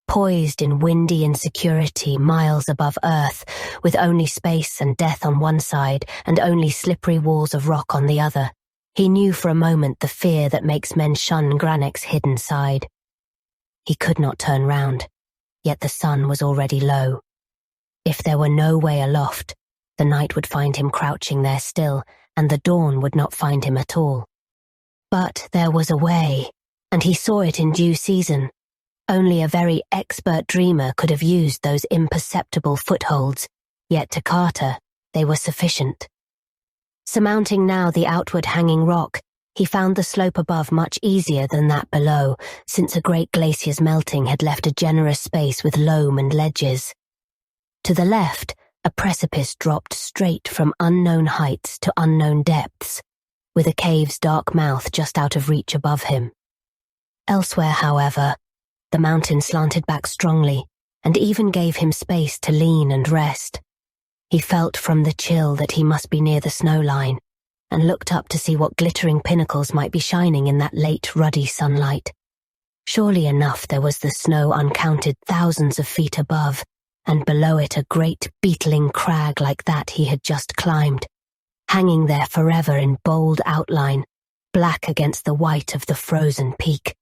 Poised in windy insecurity miles above earth, with only space and death on one side and only slippery walls of rock on the other, he knew for a moment the fear that makes men shun Grannek's hidden side. He could not turn round, yet the sun was already low. If there were no way aloft, the night would find him crouching there still, and the dawn would not find him at all. But there was a way, and he saw it in due season. Only a very expert dreamer could have used those imperceptible footholds, yet to Carter they were sufficient. Surmounting now the outward hanging rock, he found the slope above much easier than that below, since a great glacier's melting had left a generous space with loam and ledges. To the left, a precipice dropped straight from unknown heights to unknown depths, with a cave's dark mouth just out of reach above him. Elsewhere, however, the mountain slanted back strongly, and even gave him space to lean and rest. He felt from the chill that he must be near the snow line, and looked up to see what glittering pinnacles might be shining in that late ruddy sunlight. Surely enough there was the snow uncounted thousands of feet above, and below it a great beetling crag like that he had just climbed, hanging there forever in bold outline, black against the white of the frozen peak.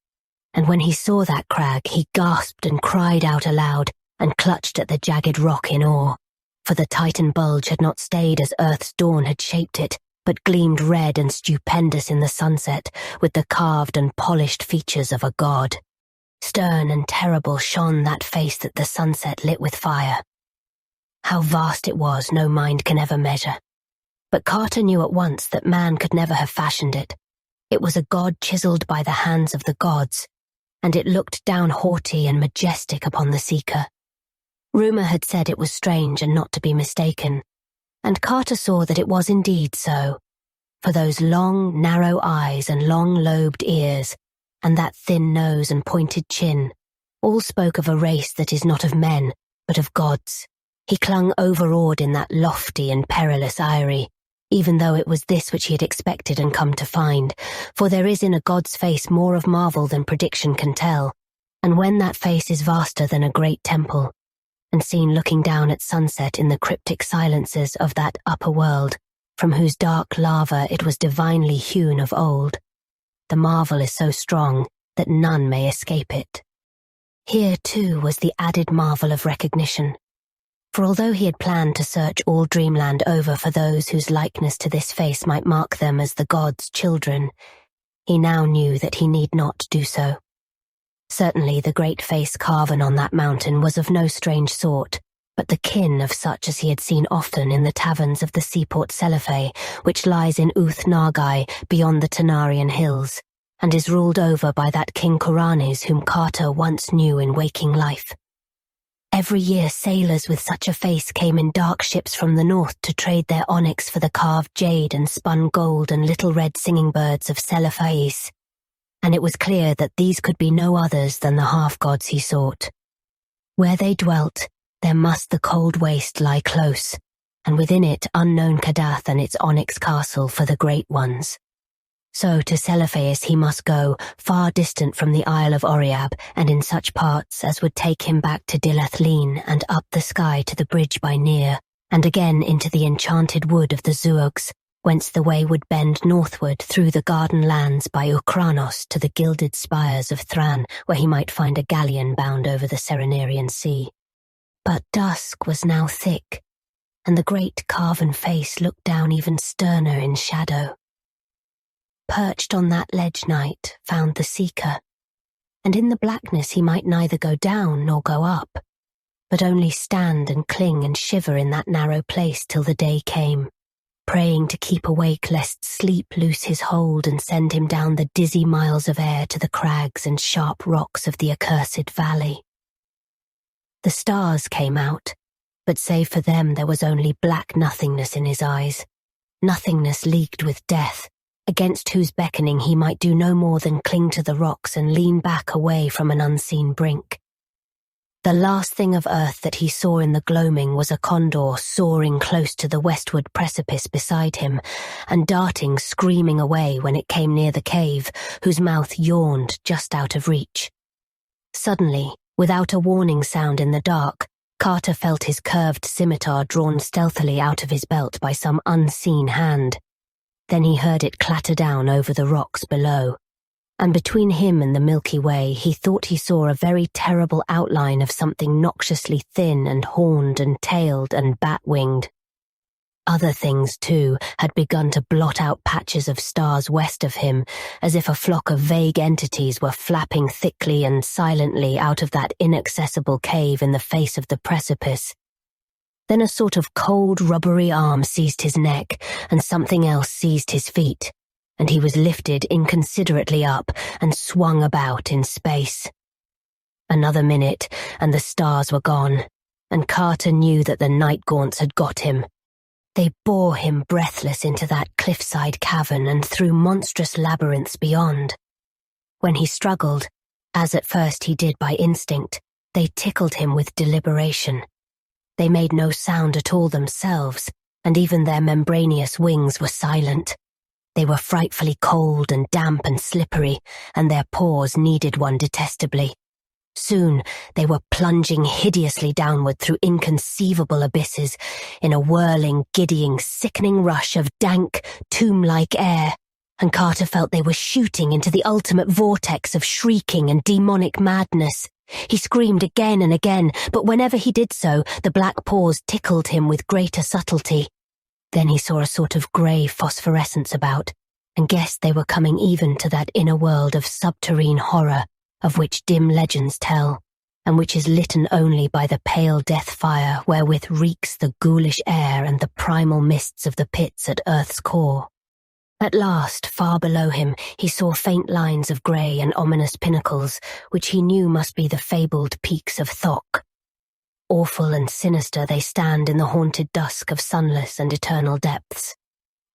And when he saw that crag, he gasped and cried out aloud and clutched at the jagged rock in awe, for the Titan bulge had not stayed as Earth's dawn had shaped it, but gleamed red and stupendous in the sunset with the carved and polished features of a god. Stern and terrible shone that face that the sunset lit with fire. How vast it was, no mind can ever measure. But Carter knew at once that man could never have fashioned it. It was a god chiseled by the hands of the gods, and it looked down haughty and majestic upon the seeker. Rumour had said it was strange and not to be mistaken, and Carter saw that it was indeed so, for those long, narrow eyes and long-lobed ears, and that thin nose and pointed chin, all spoke of a race that is not of men, but of gods. He clung overawed in that lofty and perilous eyrie, even though it was this which he had expected and come to find, for there is in a god's face more of marvel than prediction can tell, and when that face is vaster than a great temple, and seen looking down at sunset in the cryptic silences of that upper world, from whose dark lava it was divinely hewn of old, the marvel is so strong that none may escape it. Here, too, was the added marvel of recognition. For although he had planned to search all dreamland over for those whose likeness to this face might mark them as the gods' children, he now knew that he need not do so. Certainly the great face carven on that mountain was of no strange sort, but the kin of such as he had seen often in the taverns of the seaport Cellophase, which lies in Uth-Nargai beyond the Tanarian hills, and is ruled over by that King Karanis whom Carter once knew in waking life. Every year sailors with such a face came in dark ships from the north to trade their onyx for the carved jade and spun gold and little red singing birds of Cellophase, and it was clear that these could be no others than the half-gods he sought. Where they dwelt, there must the cold waste lie close, and within it unknown Kadath and its onyx castle for the great ones. So to Cellophase he must go, far distant from the Isle of Oriab, and in such parts as would take him back to Dilath-Leen and up the sky to the bridge by Near, and again into the enchanted wood of the zugs, whence the way would bend northward through the garden lands by Karanis to the gilded spires of Thran, where he might find a galleon bound over the Serenarian Sea. But dusk was now thick, and the great carven face looked down even sterner in shadow. Perched on that ledge Knight found the seeker, and in the blackness he might neither go down nor go up, but only stand and cling and shiver in that narrow place till the day came, praying to keep awake lest sleep loose his hold and send him down the dizzy miles of air to the crags and sharp rocks of the accursed valley. The stars came out, but save for them there was only black nothingness in his eyes, nothingness leagued with death, against whose beckoning he might do no more than cling to the rocks and lean back away from an unseen brink. The last thing of earth that he saw in the gloaming was a condor soaring close to the westward precipice beside him, and darting screaming away when it came near the cave, whose mouth yawned just out of reach. Suddenly, without a warning sound in the dark, Carter felt his curved scimitar drawn stealthily out of his belt by some unseen hand. Then he heard it clatter down over the rocks below, and between him and the Milky Way he thought he saw a very terrible outline of something noxiously thin and horned and tailed and bat-winged. Other things, too, had begun to blot out patches of stars west of him, as if a flock of vague entities were flapping thickly and silently out of that inaccessible cave in the face of the precipice. Then a sort of cold, rubbery arm seized his neck, and something else seized his feet, and he was lifted inconsiderately up and swung about in space. Another minute, and the stars were gone, and Carter knew that the night gaunts had got him. They bore him breathless into that cliffside cavern and through monstrous labyrinths beyond. When he struggled, as at first he did by instinct, they tickled him with deliberation. They made no sound at all themselves, and even their membranous wings were silent. They were frightfully cold and damp and slippery, and their paws needed one detestably. Soon they were plunging hideously downward through inconceivable abysses in a whirling, giddying, sickening rush of dank, tomb-like air, and Carter felt they were shooting into the ultimate vortex of shrieking and demonic madness. He screamed again and again, but whenever he did so, the black paws tickled him with greater subtlety. Then he saw a sort of grey phosphorescence about, and guessed they were coming even to that inner world of subterrene horror, of which dim legends tell, and which is litten only by the pale death fire wherewith reeks the ghoulish air and the primal mists of the pits at earth's core. At last, far below him, he saw faint lines of grey and ominous pinnacles, which he knew must be the fabled peaks of Thok. Awful and sinister they stand in the haunted dusk of sunless and eternal depths,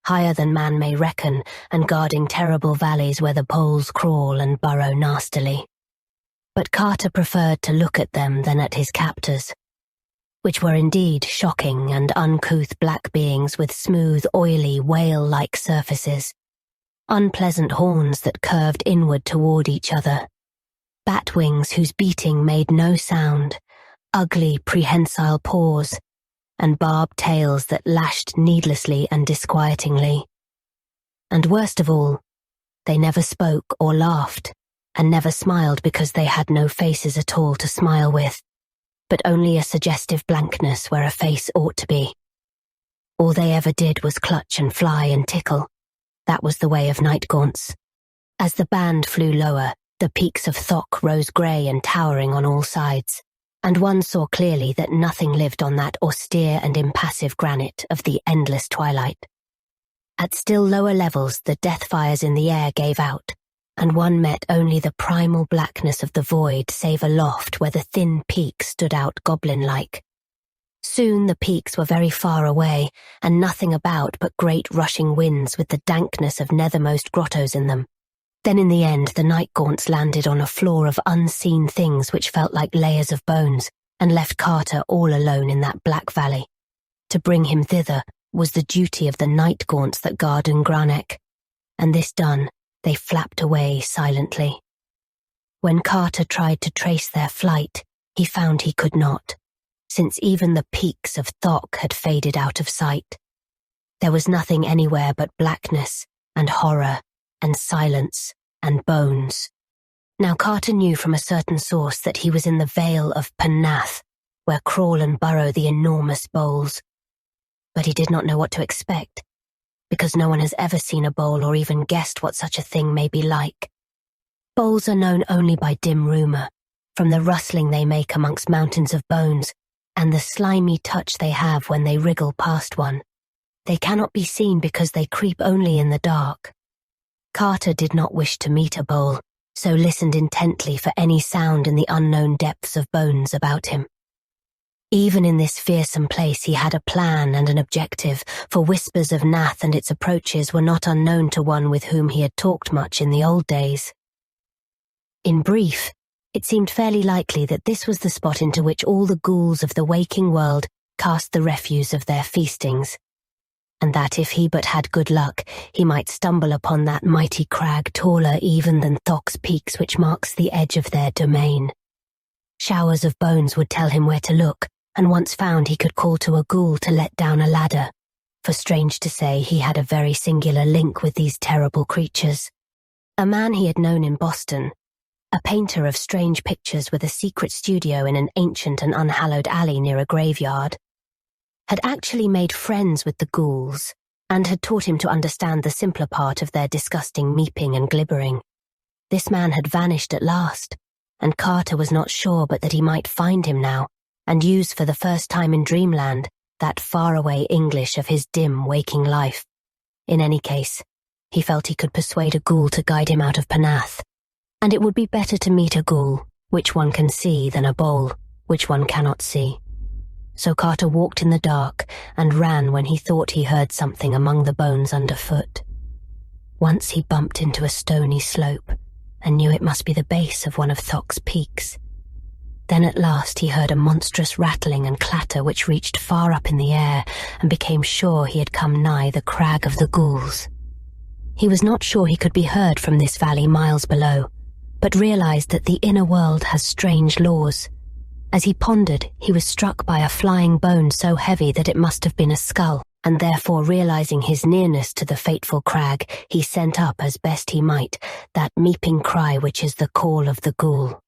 higher than man may reckon, and guarding terrible valleys where the poles crawl and burrow nastily. But Carter preferred to look at them than at his captors, which were indeed shocking and uncouth black beings with smooth, oily, whale-like surfaces, unpleasant horns that curved inward toward each other, bat wings whose beating made no sound, ugly, prehensile paws, and barbed tails that lashed needlessly and disquietingly. And worst of all, they never spoke or laughed, and never smiled because they had no faces at all to smile with, but only a suggestive blankness where a face ought to be. All they ever did was clutch and fly and tickle. That was the way of night gaunts. As the band flew lower, the peaks of Thok rose grey and towering on all sides, and one saw clearly that nothing lived on that austere and impassive granite of the endless twilight. At still lower levels, the death fires in the air gave out, and one met only the primal blackness of the void save aloft where the thin peaks stood out goblin-like. Soon the peaks were very far away, and nothing about but great rushing winds with the dankness of nethermost grottos in them. Then in the end the night gaunts landed on a floor of unseen things which felt like layers of bones, and left Carter all alone in that black valley. To bring him thither was the duty of the night gaunts that guard Ingarnock, and this done, they flapped away silently. When Carter tried to trace their flight, he found he could not, since even the peaks of Thok had faded out of sight. There was nothing anywhere but blackness and horror and silence and bones. Now Carter knew from a certain source that he was in the Vale of Panath, where crawl and burrow the enormous bowls. But he did not know what to expect, because no one has ever seen a bowl or even guessed what such a thing may be like. Bowls are known only by dim rumour, from the rustling they make amongst mountains of bones, and the slimy touch they have when they wriggle past one. They cannot be seen because they creep only in the dark. Carter did not wish to meet a bowl, so listened intently for any sound in the unknown depths of bones about him. Even in this fearsome place he had a plan and an objective, for whispers of Nath and its approaches were not unknown to one with whom he had talked much in the old days. In brief, It seemed fairly likely that this was the spot into which all the ghouls of the waking world cast the refuse of their feastings, and that if he but had good luck, he might stumble upon that mighty crag taller even than Thok's peaks which marks the edge of their domain. Showers of bones would tell him where to look, and once found he could call to a ghoul to let down a ladder, for strange to say he had a very singular link with these terrible creatures. A man he had known in Boston, a painter of strange pictures with a secret studio in an ancient and unhallowed alley near a graveyard, had actually made friends with the ghouls and had taught him to understand the simpler part of their disgusting meeping and glibbering. This man had vanished at last, and Carter was not sure but that he might find him now and use for the first time in dreamland that faraway English of his dim waking life. In any case, he felt he could persuade a ghoul to guide him out of Panath, and it would be better to meet a ghoul, which one can see, than a bowl, which one cannot see. So Carter walked in the dark and ran when he thought he heard something among the bones underfoot. Once he bumped into a stony slope and knew it must be the base of one of Thok's peaks. Then at last he heard a monstrous rattling and clatter which reached far up in the air and became sure he had come nigh the crag of the ghouls. He was not sure he could be heard from this valley miles below, but realized that the inner world has strange laws. As he pondered, he was struck by a flying bone so heavy that it must have been a skull, and therefore realizing his nearness to the fateful crag, he sent up as best he might that meeping cry which is the call of the ghoul.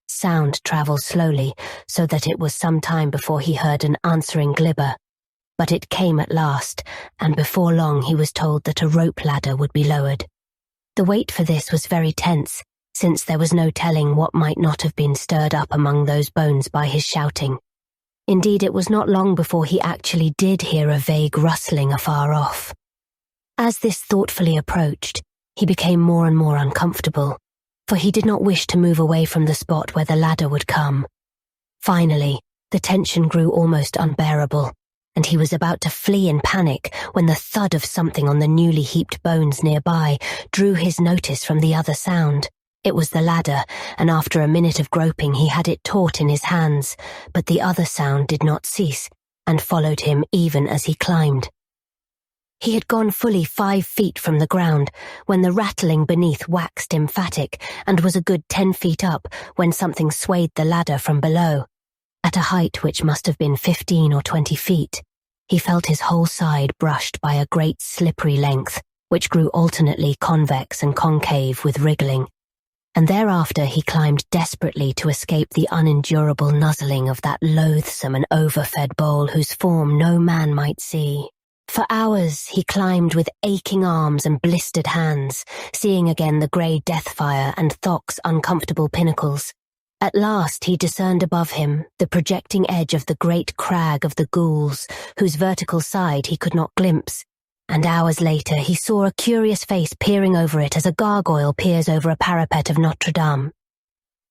Sound travelled slowly, so that it was some time before he heard an answering glibber, but it came at last, and before long he was told that a rope ladder would be lowered. The wait for this was very tense, since there was no telling what might not have been stirred up among those bones by his shouting. Indeed, it was not long before he actually did hear a vague rustling afar off. As this thoughtfully approached, he became more and more uncomfortable, for he did not wish to move away from the spot where the ladder would come. Finally, the tension grew almost unbearable, and he was about to flee in panic when the thud of something on the newly heaped bones nearby drew his notice from the other sound. It was the ladder, and after a minute of groping he had it taut in his hands, but the other sound did not cease, and followed him even as he climbed. He had gone fully 5 feet from the ground when the rattling beneath waxed emphatic, and was a good 10 feet up when something swayed the ladder from below. At a height which must have been 15 or 20 feet, he felt his whole side brushed by a great slippery length, which grew alternately convex and concave with wriggling. And thereafter he climbed desperately to escape the unendurable nuzzling of that loathsome and overfed bowl whose form no man might see. For hours he climbed with aching arms and blistered hands, seeing again the grey death-fire and Thok's uncomfortable pinnacles. At last he discerned above him the projecting edge of the great crag of the ghouls, whose vertical side he could not glimpse, and hours later he saw a curious face peering over it as a gargoyle peers over a parapet of Notre Dame.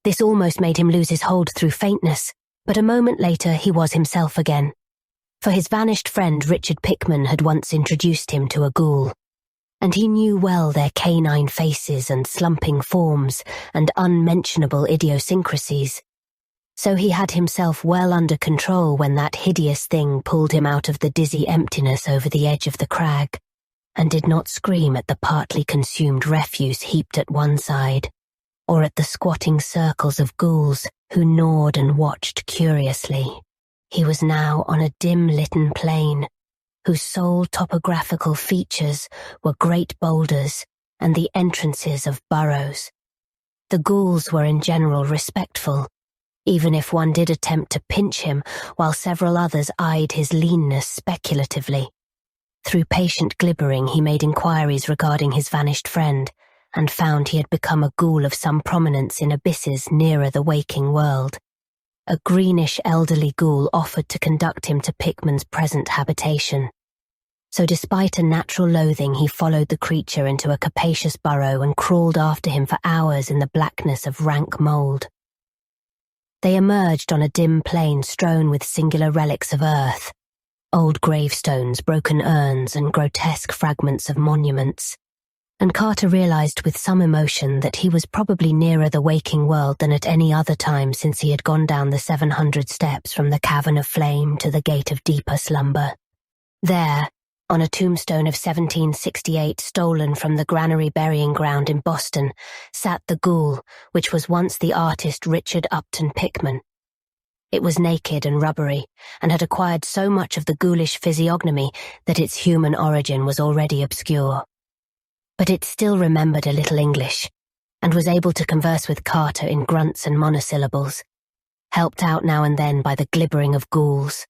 This almost made him lose his hold through faintness, but a moment later he was himself again. For his vanished friend Richard Pickman had once introduced him to a ghoul, and he knew well their canine faces and slumping forms and unmentionable idiosyncrasies. So he had himself well under control when that hideous thing pulled him out of the dizzy emptiness over the edge of the crag, and did not scream at the partly consumed refuse heaped at one side, or at the squatting circles of ghouls who gnawed and watched curiously. He was now on a dim-litten plain, whose sole topographical features were great boulders and the entrances of burrows. The ghouls were in general respectful, even if one did attempt to pinch him, while several others eyed his leanness speculatively. Through patient glibbering he made inquiries regarding his vanished friend, and found he had become a ghoul of some prominence in abysses nearer the waking world. A greenish elderly ghoul offered to conduct him to Pickman's present habitation. So despite a natural loathing he followed the creature into a capacious burrow and crawled after him for hours in the blackness of rank mould. They emerged on a dim plain strewn with singular relics of earth, old gravestones, broken urns, and grotesque fragments of monuments. and Carter realized with some emotion that he was probably nearer the waking world than at any other time since he had gone down the 700 steps from the cavern of flame to the gate of deeper slumber. There, on a tombstone of 1768 stolen from the Granary burying ground in Boston, sat the ghoul, which was once the artist Richard Upton Pickman. It was naked and rubbery, and had acquired so much of the ghoulish physiognomy that its human origin was already obscure. But it still remembered a little English, and was able to converse with Carter in grunts and monosyllables, helped out now and then by the glibbering of ghouls.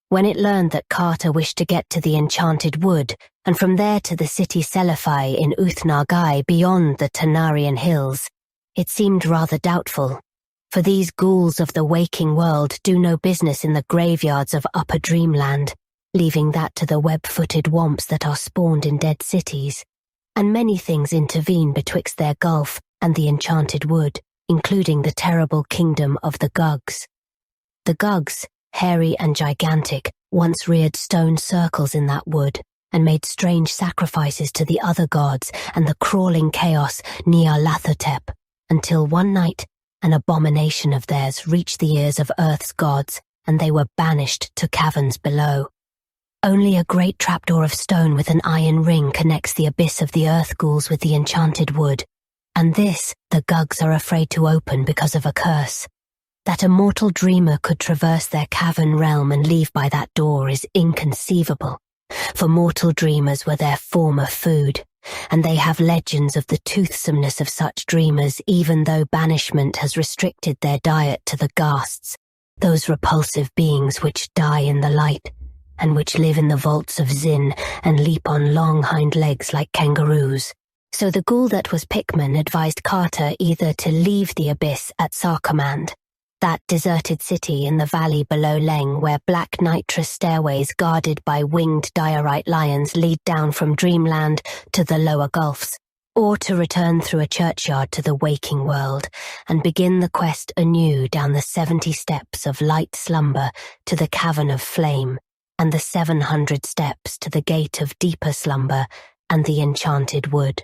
When it learned that Carter wished to get to the enchanted wood, and from there to the city Cellophase in Uth-Nargai beyond the Tanarian hills, it seemed rather doubtful, for these ghouls of the waking world do no business in the graveyards of Upper Dreamland, leaving that to the web-footed womps that are spawned in dead cities, and many things intervene betwixt their gulf and the enchanted wood, including the terrible kingdom of the Gugs. The Gugs, hairy and gigantic, once reared stone circles in that wood, and made strange sacrifices to the other gods and the crawling chaos Nyarlathotep, until one night an abomination of theirs reached the ears of Earth's gods, and they were banished to caverns below. Only a great trapdoor of stone with an iron ring connects the abyss of the earth ghouls with the enchanted wood, and this the Gugs are afraid to open because of a curse. That a mortal dreamer could traverse their cavern realm and leave by that door is inconceivable, for mortal dreamers were their former food, and they have legends of the toothsomeness of such dreamers even though banishment has restricted their diet to the ghasts, those repulsive beings which die in the light, and which live in the vaults of Zin and leap on long hind legs like kangaroos. So the ghoul that was Pickman advised Carter either to leave the abyss at Sarcommand, that deserted city in the valley below Leng where black nitrous stairways guarded by winged diorite lions lead down from Dreamland to the lower gulfs, or to return through a churchyard to the waking world and begin the quest anew down the 70 steps of light slumber to the cavern of flame, and the 700 steps to the gate of deeper slumber and the enchanted wood.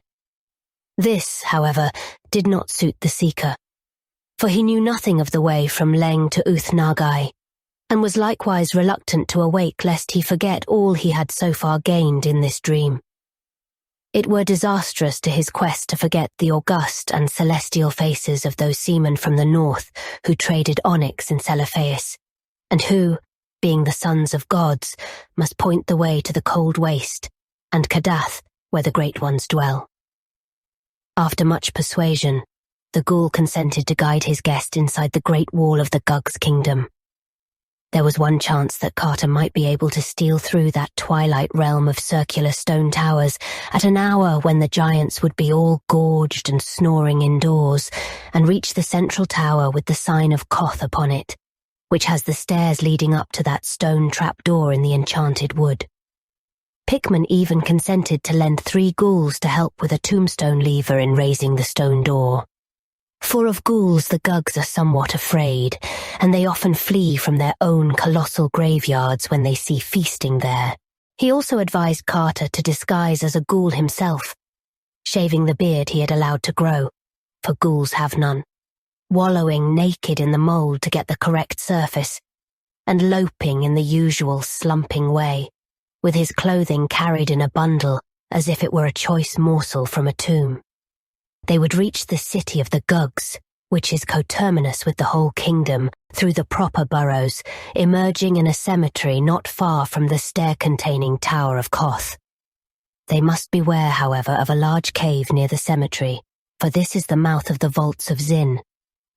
This, however, did not suit the seeker, for he knew nothing of the way from Leng to Uth-Nargai, and was likewise reluctant to awake lest he forget all he had so far gained in this dream. It were disastrous to his quest to forget the august and celestial faces of those seamen from the north who traded onyx in Cellophase, and who, being the sons of gods, must point the way to the cold waste, and Kadath, where the great ones dwell. After much persuasion, the ghoul consented to guide his guest inside the great wall of the Gugs' kingdom. There was one chance that Carter might be able to steal through that twilight realm of circular stone towers at an hour when the giants would be all gorged and snoring indoors, and reach the central tower with the sign of Koth upon it, which has the stairs leading up to that stone trapdoor in the enchanted wood. Pickman even consented to lend 3 ghouls to help with a tombstone lever in raising the stone door. For of ghouls the Gugs are somewhat afraid, and they often flee from their own colossal graveyards when they see feasting there. He also advised Carter to disguise as a ghoul himself, shaving the beard he had allowed to grow, for ghouls have none, wallowing naked in the mold to get the correct surface, and loping in the usual slumping way, with his clothing carried in a bundle as if it were a choice morsel from a tomb. They would reach the city of the Gugs, which is coterminous with the whole kingdom, through the proper burrows, emerging in a cemetery not far from the stair-containing Tower of Koth. They must beware, however, of a large cave near the cemetery, for this is the mouth of the vaults of Zin,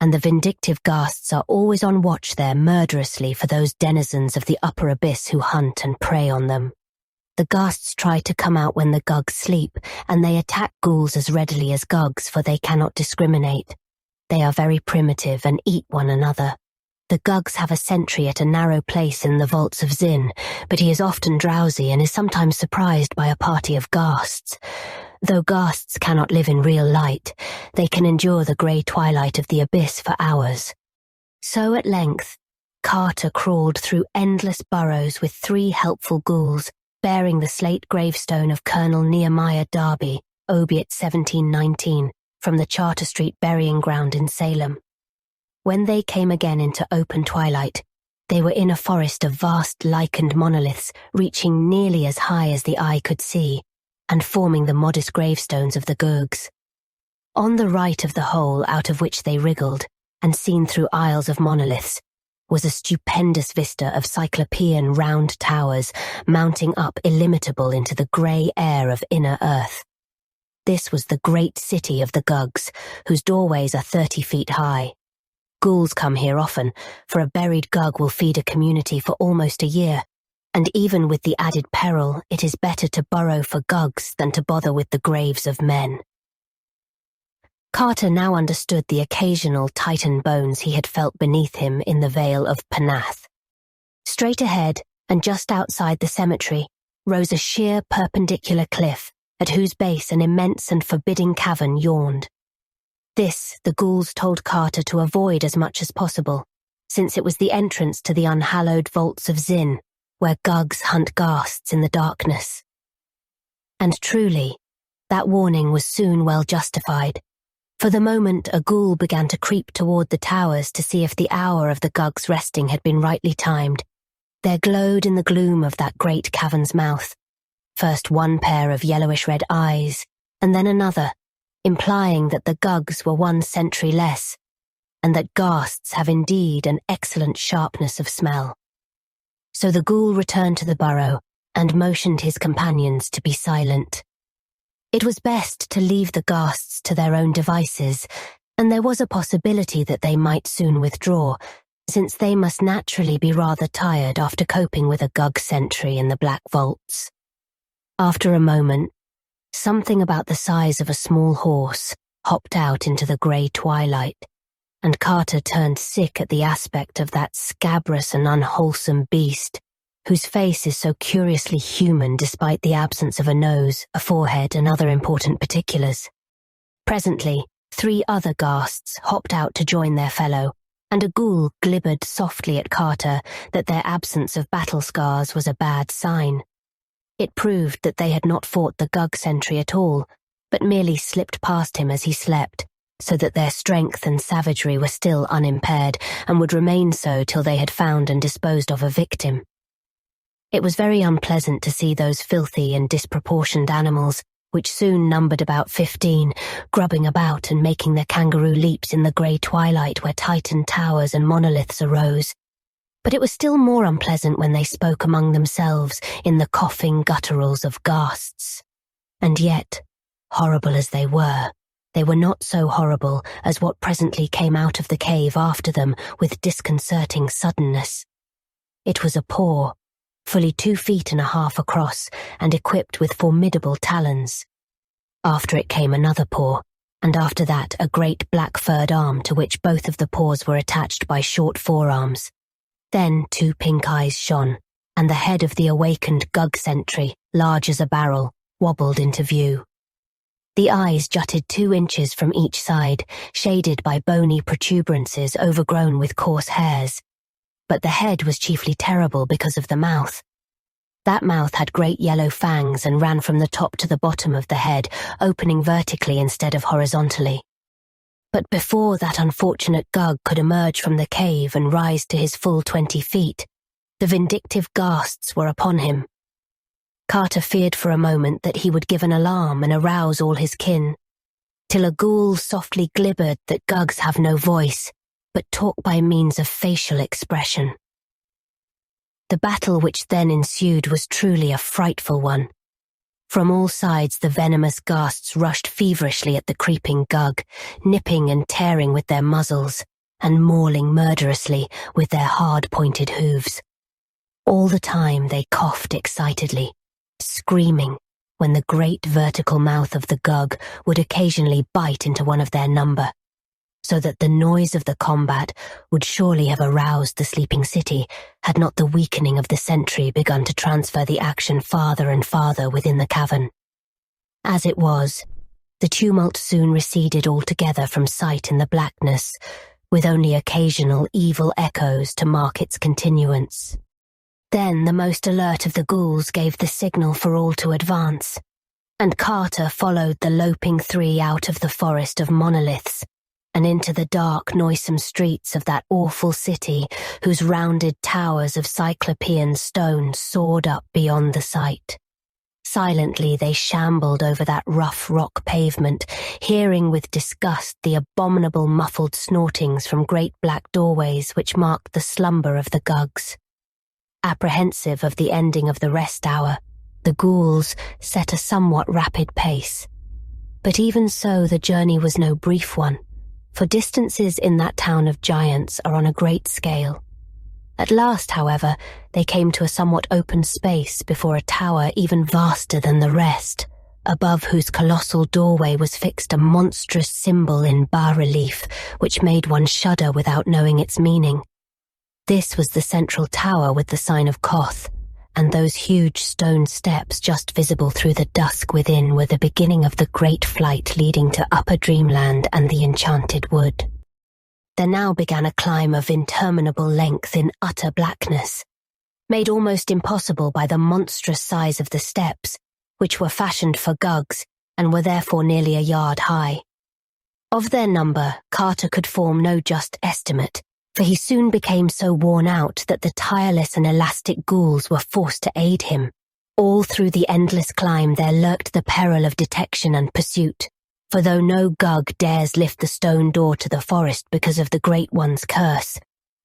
and the vindictive ghasts are always on watch there murderously for those denizens of the upper abyss who hunt and prey on them. The ghasts try to come out when the Gugs sleep, and they attack ghouls as readily as Gugs, for they cannot discriminate. They are very primitive and eat one another. The Gugs have a sentry at a narrow place in the vaults of Zin, but he is often drowsy and is sometimes surprised by a party of ghasts. Though ghasts cannot live in real light, they can endure the grey twilight of the abyss for hours. So at length, Carter crawled through endless burrows with 3 helpful ghouls, bearing the slate gravestone of Colonel Nehemiah Darby, Obiit 1719 from the Charter Street burying ground in Salem. When they came again into open twilight, they were in a forest of vast lichened monoliths reaching nearly as high as the eye could see, and forming the modest gravestones of the Gurgs. On the right of the hole out of which they wriggled, and seen through aisles of monoliths, was a stupendous vista of cyclopean round towers mounting up illimitable into the grey air of inner earth. This was the great city of the Guggs, whose doorways are 30 feet high. Ghouls come here often, for a buried Gug will feed a community for almost a year, and even with the added peril, it is better to burrow for Guggs than to bother with the graves of men. Carter now understood the occasional tightened bones he had felt beneath him in the Vale of Panath. Straight ahead, and just outside the cemetery, rose a sheer perpendicular cliff, at whose base an immense and forbidding cavern yawned. This the ghouls told Carter to avoid as much as possible, since it was the entrance to the unhallowed vaults of Zin, where Guggs hunt ghasts in the darkness. And truly, that warning was soon well justified. For the moment, a ghoul began to creep toward the towers to see if the hour of the Guggs' resting had been rightly timed. There glowed in the gloom of that great cavern's mouth, first one pair of yellowish-red eyes, and then another, implying that the Guggs were 1 century less, and that ghasts have indeed an excellent sharpness of smell. So the ghoul returned to the burrow and motioned his companions to be silent. It was best to leave the ghasts to their own devices, and there was a possibility that they might soon withdraw, since they must naturally be rather tired after coping with a Gugg sentry in the Black Vaults. After a moment, something about the size of a small horse hopped out into the grey twilight, and Carter turned sick at the aspect of that scabrous and unwholesome beast, whose face is so curiously human despite the absence of a nose, a forehead, and other important particulars. Presently, 3 other ghasts hopped out to join their fellow, and a ghoul glibbered softly at Carter that their absence of battle scars was a bad sign. It proved that they had not fought the Gugg sentry at all, but merely slipped past him as he slept, so that their strength and savagery were still unimpaired and would remain so till they had found and disposed of a victim. It was very unpleasant to see those filthy and disproportioned animals, which soon numbered about 15, grubbing about and making their kangaroo leaps in the grey twilight where titan towers and monoliths arose. But it was still more unpleasant when they spoke among themselves in the coughing gutturals of ghasts. And yet, horrible as they were not so horrible as what presently came out of the cave after them with disconcerting suddenness. It was a paw, fully 2.5 feet across and equipped with formidable talons. After it came another paw, and after that a great black-furred arm to which both of the paws were attached by short forearms. Then 2 pink eyes shone, and the head of the awakened Gugg sentry, large as a barrel, wobbled into view. The eyes jutted 2 inches from each side, shaded by bony protuberances overgrown with coarse hairs. But the head was chiefly terrible because of the mouth. That mouth had great yellow fangs and ran from the top to the bottom of the head, opening vertically instead of horizontally. But before that unfortunate Gugg could emerge from the cave and rise to his full 20 feet, the vindictive ghasts were upon him. Carter feared for a moment that he would give an alarm and arouse all his kin, till a ghoul softly glibbered that Guggs have no voice, but talk by means of facial expression. The battle which then ensued was truly a frightful one. From all sides the venomous ghasts rushed feverishly at the creeping Gugg, nipping and tearing with their muzzles, and mauling murderously with their hard-pointed hooves. All the time they coughed excitedly, screaming when the great vertical mouth of the Gugg would occasionally bite into one of their number, so that the noise of the combat would surely have aroused the sleeping city had not the weakening of the sentry begun to transfer the action farther and farther within the cavern. As it was, the tumult soon receded altogether from sight in the blackness, with only occasional evil echoes to mark its continuance. Then the most alert of the ghouls gave the signal for all to advance, and Carter followed the loping three out of the forest of monoliths and into the dark, noisome streets of that awful city whose rounded towers of cyclopean stone soared up beyond the sight. Silently they shambled over that rough rock pavement, hearing with disgust the abominable muffled snortings from great black doorways which marked the slumber of the Gugs. Apprehensive of the ending of the rest hour, the ghouls set a somewhat rapid pace. But even so, the journey was no brief one, for distances in that town of giants are on a great scale. At last, however, they came to a somewhat open space before a tower even vaster than the rest, above whose colossal doorway was fixed a monstrous symbol in bas-relief which made one shudder without knowing its meaning. This was the central tower with the sign of Koth, and those huge stone steps just visible through the dusk within were the beginning of the great flight leading to Upper Dreamland and the Enchanted Wood. There now began a climb of interminable length in utter blackness, made almost impossible by the monstrous size of the steps, which were fashioned for Gugs and were therefore nearly a yard high. Of their number, Carter could form no just estimate, for he soon became so worn out that the tireless and elastic ghouls were forced to aid him. All through the endless climb there lurked the peril of detection and pursuit, for though no Gug dares lift the stone door to the forest because of the Great One's curse,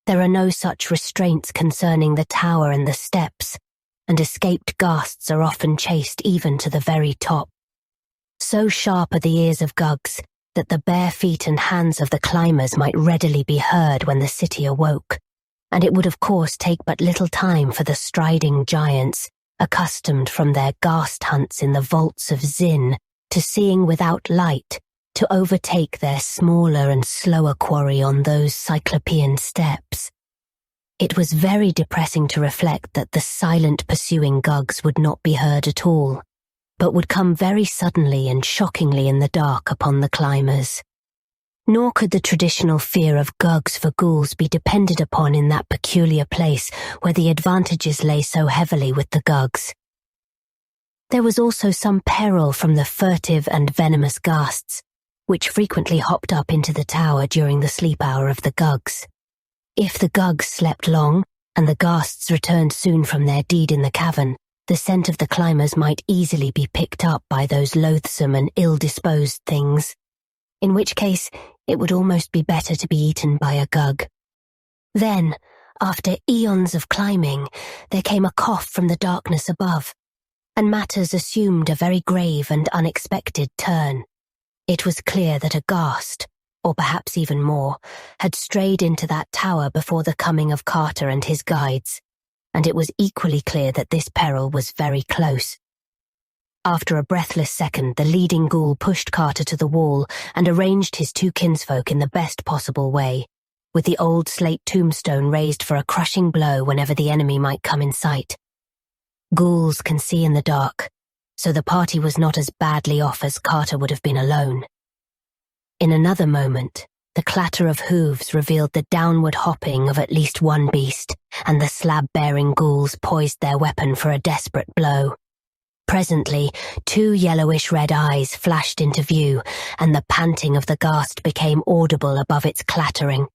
there are no such restraints concerning the tower and the steps, and escaped ghasts are often chased even to the very top. So sharp are the ears of Gugs that the bare feet and hands of the climbers might readily be heard when the city awoke, and it would of course take but little time for the striding giants, accustomed from their ghast hunts in the vaults of Zin to seeing without light, to overtake their smaller and slower quarry on those cyclopean steps. It was very depressing to reflect that the silent pursuing Gugs would not be heard at all, but would come very suddenly and shockingly in the dark upon the climbers. Nor could the traditional fear of Gugs for ghouls be depended upon in that peculiar place where the advantages lay so heavily with the Gugs. There was also some peril from the furtive and venomous ghasts, which frequently hopped up into the tower during the sleep hour of the Gugs. If the Gugs slept long, and the ghasts returned soon from their deed in the cavern, the scent of the climbers might easily be picked up by those loathsome and ill-disposed things, in which case it would almost be better to be eaten by a Gug. Then, after eons of climbing, there came a cough from the darkness above, and matters assumed a very grave and unexpected turn. It was clear that a ghast, or perhaps even more, had strayed into that tower before the coming of Carter and his guides, and it was equally clear that this peril was very close. After a breathless second, the leading ghoul pushed Carter to the wall and arranged his two kinsfolk in the best possible way, with the old slate tombstone raised for a crushing blow whenever the enemy might come in sight. Ghouls can see in the dark, so the party was not as badly off as Carter would have been alone. In another moment, the clatter of hooves revealed the downward hopping of at least one beast, and the slab-bearing ghouls poised their weapon for a desperate blow. Presently, two yellowish-red eyes flashed into view, and the panting of the ghast became audible above its clattering.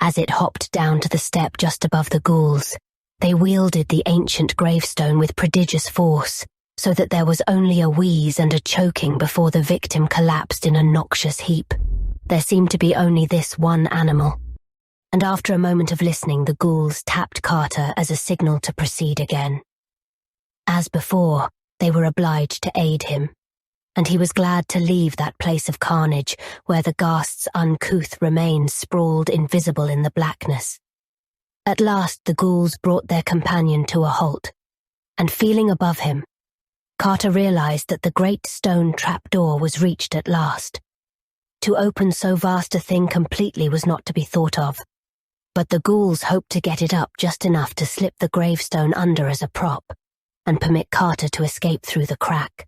As it hopped down to the step just above the ghouls, they wielded the ancient gravestone with prodigious force, so that there was only a wheeze and a choking before the victim collapsed in a noxious heap. There seemed to be only this one animal, and after a moment of listening, the ghouls tapped Carter as a signal to proceed again. As before, they were obliged to aid him, and he was glad to leave that place of carnage where the ghast's uncouth remains sprawled invisible in the blackness. At last the ghouls brought their companion to a halt, and feeling above him, Carter realized that the great stone trapdoor was reached at last. To open so vast a thing completely was not to be thought of, but the ghouls hoped to get it up just enough to slip the gravestone under as a prop, and permit Carter to escape through the crack.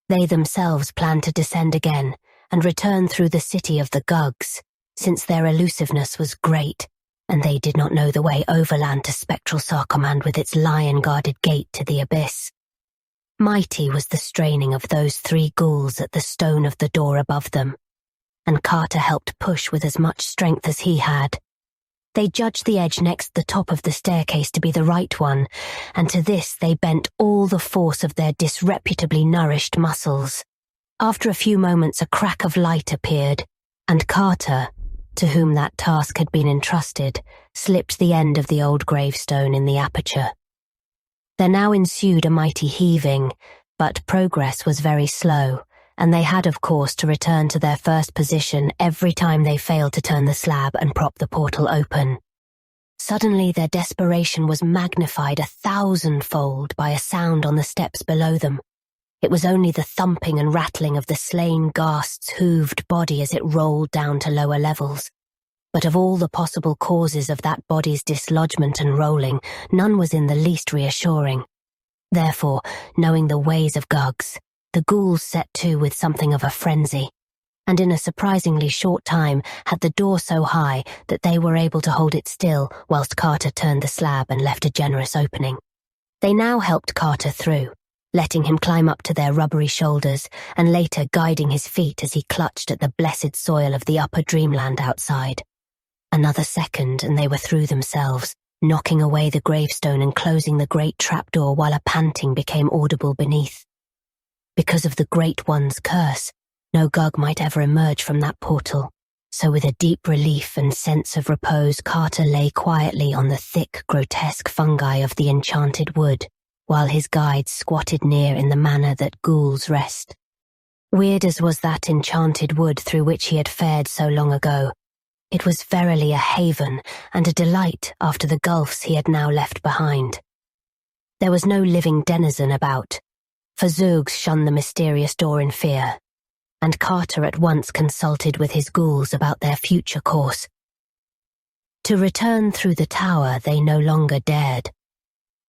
They themselves planned to descend again and return through the city of the Gugs, since their elusiveness was great, and they did not know the way overland to Spectral Sarcommand with its lion-guarded gate to the abyss. Mighty was the straining of those 3 ghouls at the stone of the door above them, and Carter helped push with as much strength as he had. They judged the edge next the top of the staircase to be the right one, and to this they bent all the force of their disreputably nourished muscles. After a few moments, a crack of light appeared, and Carter, to whom that task had been entrusted, slipped the end of the old gravestone in the aperture. There now ensued a mighty heaving, but progress was very slow, and they had of course to return to their first position every time they failed to turn the slab and prop the portal open. Suddenly their desperation was magnified 1,000-fold by a sound on the steps below them. It was only the thumping and rattling of the slain ghast's hooved body as it rolled down to lower levels. But of all the possible causes of that body's dislodgement and rolling, none was in the least reassuring. Therefore, knowing the ways of Gugs, the ghouls set to with something of a frenzy, and in a surprisingly short time had the door so high that they were able to hold it still whilst Carter turned the slab and left a generous opening. They now helped Carter through, letting him climb up to their rubbery shoulders and later guiding his feet as he clutched at the blessed soil of the upper dreamland outside. Another second and they were through themselves, knocking away the gravestone and closing the great trapdoor while a panting became audible beneath. Because of the Great One's curse, no Gug might ever emerge from that portal, so with a deep relief and sense of repose Carter lay quietly on the thick, grotesque fungi of the enchanted wood, while his guides squatted near in the manner that ghouls rest. Weird as was that enchanted wood through which he had fared so long ago, it was verily a haven and a delight after the gulfs he had now left behind. There was no living denizen about, for zugs shunned the mysterious door in fear, and Carter at once consulted with his ghouls about their future course. To return through the tower they no longer dared,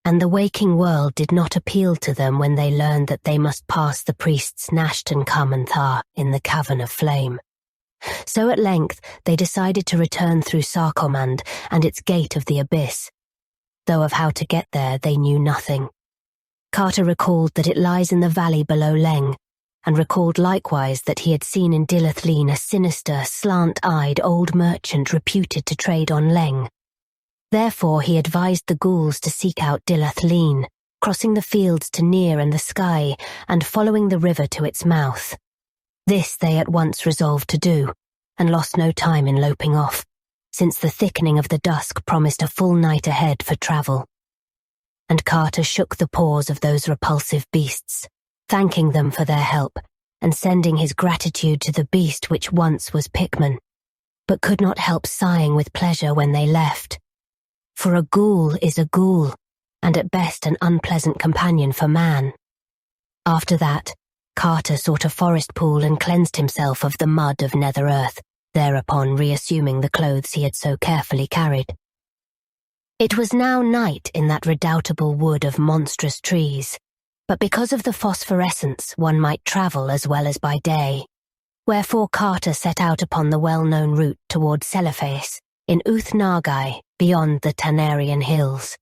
and the waking world did not appeal to them when they learned that they must pass the priests Nasht and Kamenthar in the cavern of flame. So at length they decided to return through Sarkomand and its gate of the abyss, though of how to get there they knew nothing. Carter recalled that it lies in the valley below Leng, and recalled likewise that he had seen in Dilath-Leen a sinister, slant-eyed old merchant reputed to trade on Leng. Therefore he advised the ghouls to seek out Dilath-Leen, crossing the fields to Near and the sky, and following the river to its mouth. This they at once resolved to do, and lost no time in loping off, since the thickening of the dusk promised a full night ahead for travel. And Carter shook the paws of those repulsive beasts, thanking them for their help, and sending his gratitude to the beast which once was Pikmin, but could not help sighing with pleasure when they left. For a ghoul is a ghoul, and at best an unpleasant companion for man. After that, Carter sought a forest pool and cleansed himself of the mud of Nether Earth, thereupon reassuming the clothes he had so carefully carried. It was now night in that redoubtable wood of monstrous trees, but because of the phosphorescence one might travel as well as by day, wherefore Carter set out upon the well-known route toward Cellophase, in Uth-Nargai, beyond the Tanarian hills.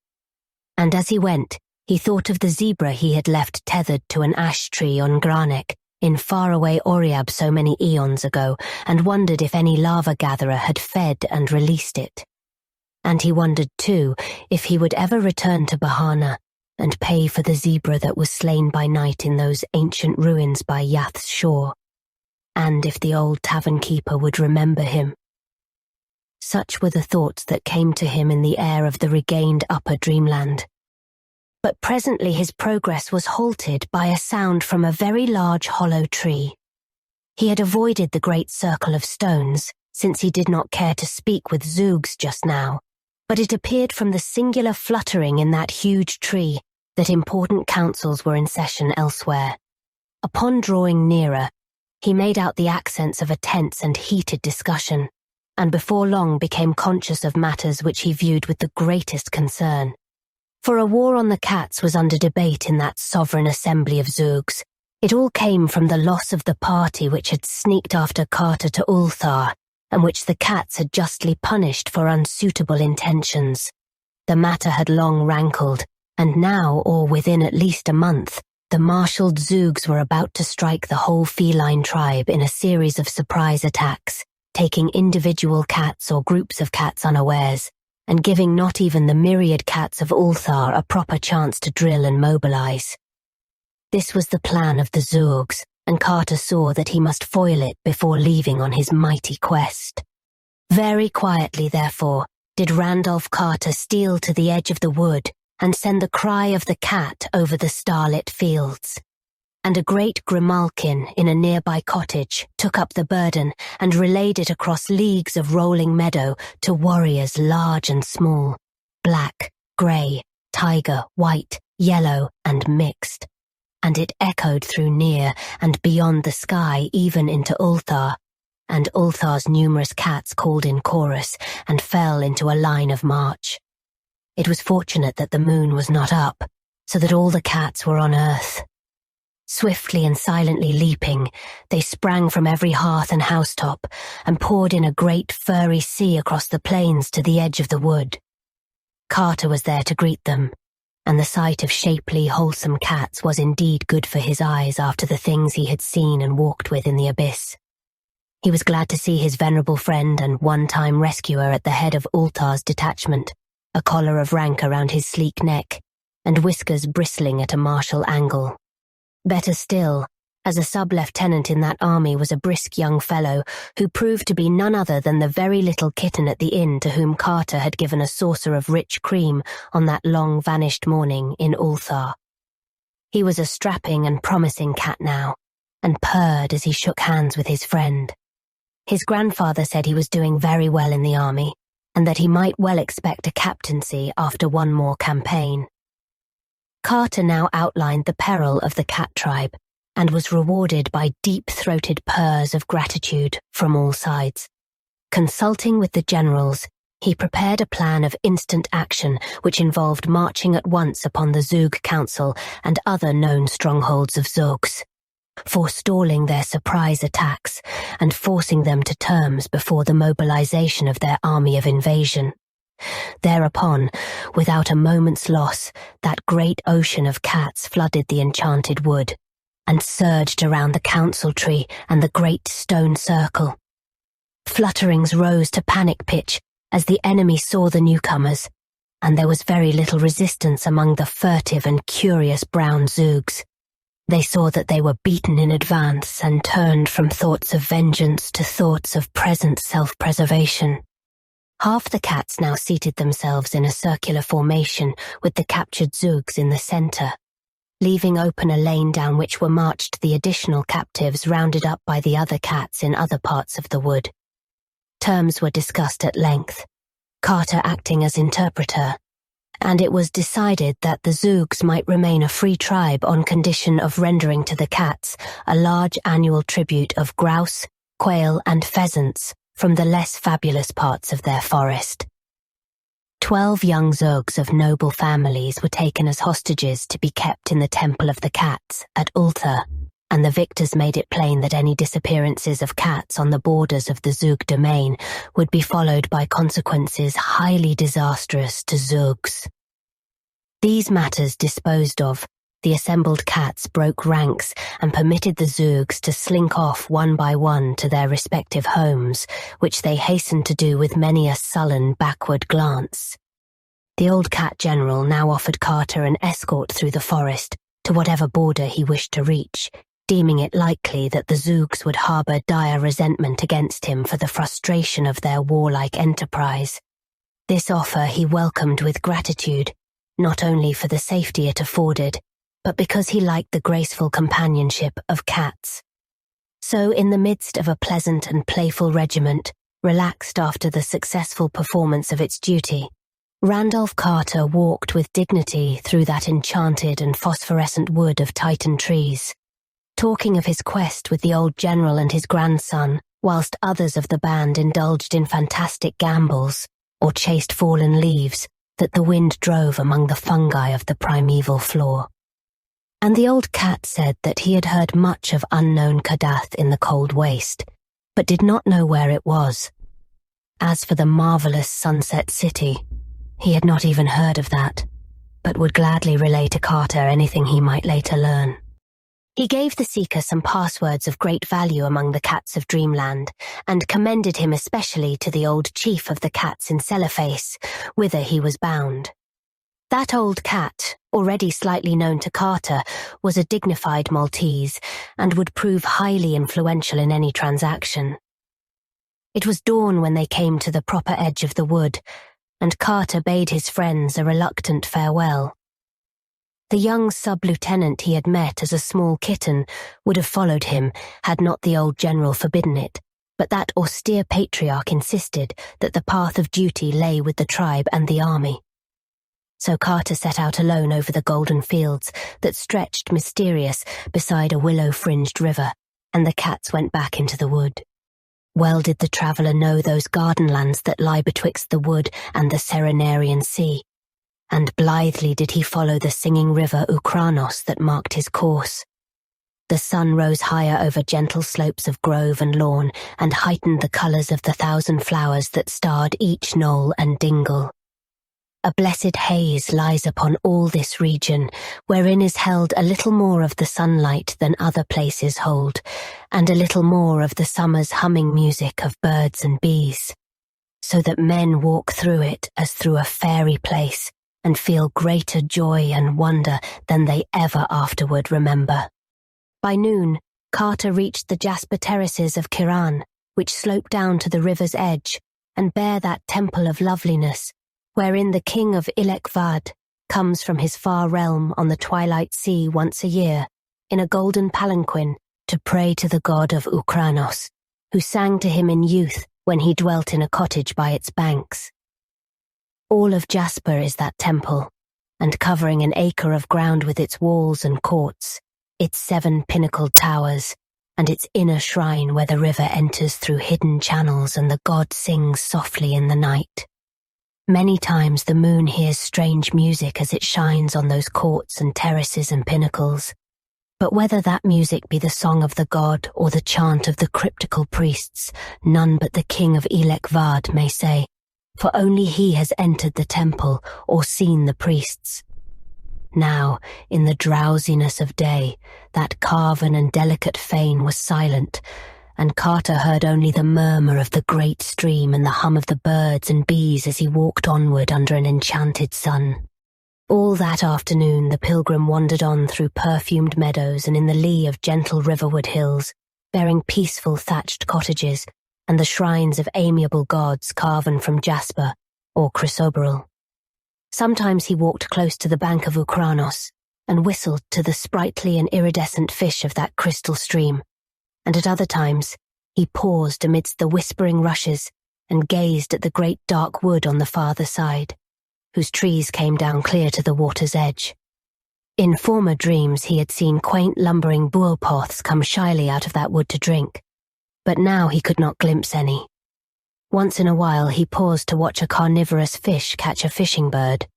And as he went, he thought of the zebra he had left tethered to an ash tree on Ingarnock in faraway Oriab so many eons ago, and wondered if any lava-gatherer had fed and released it. And he wondered, too, if he would ever return to Bahana and pay for the zebra that was slain by night in those ancient ruins by Yath's shore, and if the old tavern keeper would remember him. Such were the thoughts that came to him in the air of the regained upper dreamland. But presently his progress was halted by a sound from a very large hollow tree. He had avoided the great circle of stones, since he did not care to speak with zugs just now, but it appeared from the singular fluttering in that huge tree that important councils were in session elsewhere. Upon drawing nearer, he made out the accents of a tense and heated discussion, and before long became conscious of matters which he viewed with the greatest concern. For a war on the cats was under debate in that sovereign assembly of zugs. It all came from the loss of the party which had sneaked after Carter to Ulthar, and which the cats had justly punished for unsuitable intentions. The matter had long rankled, and now, or within at least a month, The marshaled zugs were about to strike the whole feline tribe in a series of surprise attacks, taking individual cats or groups of cats unawares, and giving not even the myriad cats of Ulthar a proper chance to drill and mobilize. This was the plan of the zugs, and Carter saw that he must foil it before leaving on his mighty quest. Very quietly, therefore, did Randolph Carter steal to the edge of the wood and send the cry of the cat over the starlit fields. And a great grimalkin in a nearby cottage took up the burden and relayed it across leagues of rolling meadow to warriors large and small, black, grey, tiger, white, yellow, and mixed. And it echoed through near and beyond the sky even into Ulthar, and Ulthar's numerous cats called in chorus and fell into a line of march. It was fortunate that the moon was not up, so that all the cats were on earth. Swiftly and silently leaping, they sprang from every hearth and housetop and poured in a great furry sea across the plains to the edge of the wood. Carter was there to greet them, and the sight of shapely, wholesome cats was indeed good for his eyes after the things he had seen and walked with in the abyss. He was glad to see his venerable friend and one-time rescuer at the head of Ulthar's detachment, a collar of rank around his sleek neck, and whiskers bristling at a martial angle. Better still, as a sub-lieutenant in that army was a brisk young fellow who proved to be none other than the very little kitten at the inn to whom Carter had given a saucer of rich cream on that long-vanished morning in Ulthar. He was a strapping and promising cat now, and purred as he shook hands with his friend. His grandfather said he was doing very well in the army, and that he might well expect a captaincy after one more campaign. Carter now outlined the peril of the cat tribe, and was rewarded by deep-throated purrs of gratitude from all sides. Consulting with the generals, he prepared a plan of instant action which involved marching at once upon the Zug Council and other known strongholds of Zugs, forestalling their surprise attacks and forcing them to terms before the mobilization of their army of invasion. Thereupon, without a moment's loss, that great ocean of cats flooded the enchanted wood and surged around the council tree and the great stone circle. Flutterings rose to panic pitch as the enemy saw the newcomers, and there was very little resistance among the furtive and curious brown Zugs. They saw that they were beaten in advance and turned from thoughts of vengeance to thoughts of present self-preservation. Half the cats now seated themselves in a circular formation with the captured Zugs in the center, leaving open a lane down which were marched the additional captives rounded up by the other cats in other parts of the wood. Terms were discussed at length, Carter acting as interpreter, and it was decided that the Zugs might remain a free tribe on condition of rendering to the cats a large annual tribute of grouse, quail, and pheasants from the less fabulous parts of their forest. 12 young Zugs of noble families were taken as hostages to be kept in the Temple of the Cats at Ulthar, and the victors made it plain that any disappearances of cats on the borders of the Zug domain would be followed by consequences highly disastrous to Zugs. These matters disposed of, the assembled cats broke ranks and permitted the Zugs to slink off one by one to their respective homes, which they hastened to do with many a sullen backward glance. The old cat general now offered Carter an escort through the forest to whatever border he wished to reach, deeming it likely that the Zugs would harbour dire resentment against him for the frustration of their warlike enterprise. This offer he welcomed with gratitude, not only for the safety it afforded, but because he liked the graceful companionship of cats. So, in the midst of a pleasant and playful regiment, relaxed after the successful performance of its duty, Randolph Carter walked with dignity through that enchanted and phosphorescent wood of Titan trees, talking of his quest with the old general and his grandson, whilst others of the band indulged in fantastic gambols or chased fallen leaves that the wind drove among the fungi of the primeval floor. And the old cat said that he had heard much of unknown Kadath in the cold waste, but did not know where it was. As for the marvelous Sunset City, he had not even heard of that. but would gladly relay to Carter anything he might later learn. He gave the seeker some passwords of great value among the cats of Dreamland, and commended him especially to the old chief of the cats in Cellophase, whither he was bound. That old cat, already slightly known to Carter, was a dignified Maltese, and would prove highly influential in any transaction. It was dawn when they came to the proper edge of the wood, and Carter bade his friends a reluctant farewell. The young sub-lieutenant he had met as a small kitten would have followed him had not the old general forbidden it, but that austere patriarch insisted that the path of duty lay with the tribe and the army. So Carter set out alone over the golden fields that stretched mysterious beside a willow-fringed river, and the cats went back into the wood. Well did the traveller know those garden lands that lie betwixt the wood and the Serenarian sea, and blithely did he follow the singing river Ukranos that marked his course. The sun rose higher over gentle slopes of grove and lawn, and heightened the colours of the thousand flowers that starred each knoll and dingle. A blessed haze lies upon all this region, wherein is held a little more of the sunlight than other places hold, and a little more of the summer's humming music of birds and bees, so that men walk through it as through a fairy place, and feel greater joy and wonder than they ever afterward remember. By noon, Carter reached the jasper terraces of Kiran, which slope down to the river's edge, and bear that temple of loveliness, wherein the king of Ilek-Vad comes from his far realm on the twilight sea once a year, in a golden palanquin, to pray to the god of Ukranos, who sang to him in youth when he dwelt in a cottage by its banks. All of jasper is that temple, and covering an acre of ground with its walls and courts, its 7 pinnacled towers, and its inner shrine where the river enters through hidden channels and the god sings softly in the night. Many times the moon hears strange music as it shines on those courts and terraces and pinnacles, but whether that music be the song of the god or the chant of the cryptical priests, none but the king of Ilek-Vad may say, for only he has entered the temple or seen the priests. Now, in the drowsiness of day, that carven and delicate fane was silent, and Carter heard only the murmur of the great stream and the hum of the birds and bees as he walked onward under an enchanted sun. All that afternoon the pilgrim wandered on through perfumed meadows and in the lee of gentle riverward hills, bearing peaceful thatched cottages and the shrines of amiable gods carven from jasper or chrysoberyl. Sometimes he walked close to the bank of Ukranos and whistled to the sprightly and iridescent fish of that crystal stream, and at other times he paused amidst the whispering rushes and gazed at the great dark wood on the farther side, whose trees came down clear to the water's edge. In former dreams he had seen quaint lumbering buopoths come shyly out of that wood to drink, but now he could not glimpse any. Once in a while he paused to watch a carnivorous fish catch a fishing bird,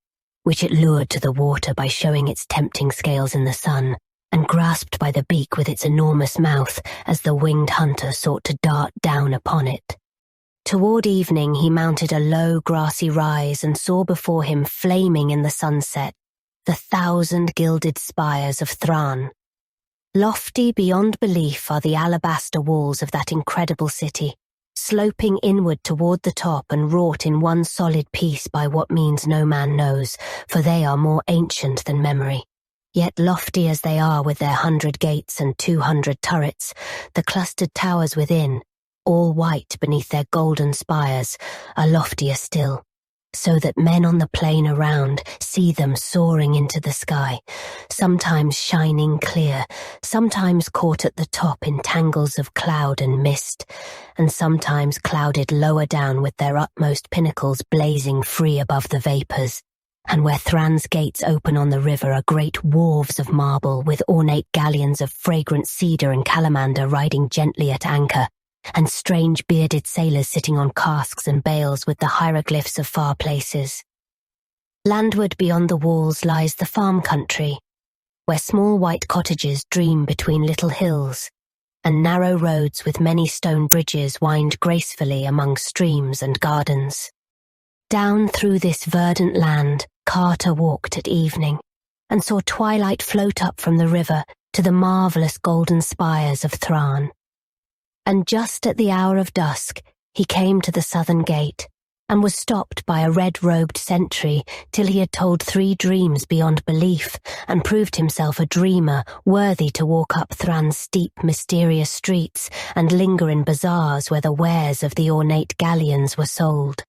which it lured to the water by showing its tempting scales in the sun, and grasped by the beak with its enormous mouth as the winged hunter sought to dart down upon it. Toward evening he mounted a low grassy rise and saw before him flaming in the sunset the 1,000 gilded spires of Thran. Lofty beyond belief are the alabaster walls of that incredible city, sloping inward toward the top and wrought in one solid piece by what means no man knows, for they are more ancient than memory. Yet lofty as they are with their 100 gates and 200 turrets, the clustered towers within, all white beneath their golden spires, are loftier still, so that men on the plain around see them soaring into the sky, sometimes shining clear, sometimes caught at the top in tangles of cloud and mist, and sometimes clouded lower down with their utmost pinnacles blazing free above the vapours. And where Thran's gates open on the river are great wharves of marble with ornate galleons of fragrant cedar and calamander riding gently at anchor, and strange bearded sailors sitting on casks and bales with the hieroglyphs of far places. Landward beyond the walls lies the farm country, where small white cottages dream between little hills, and narrow roads with many stone bridges wind gracefully among streams and gardens. Down through this verdant land, Carter walked at evening, and saw twilight float up from the river to the marvelous golden spires of Thran. And just at the hour of dusk, he came to the southern gate, and was stopped by a red-robed sentry till he had told 3 dreams beyond belief, and proved himself a dreamer worthy to walk up Thran's steep, mysterious streets and linger in bazaars where the wares of the ornate galleons were sold.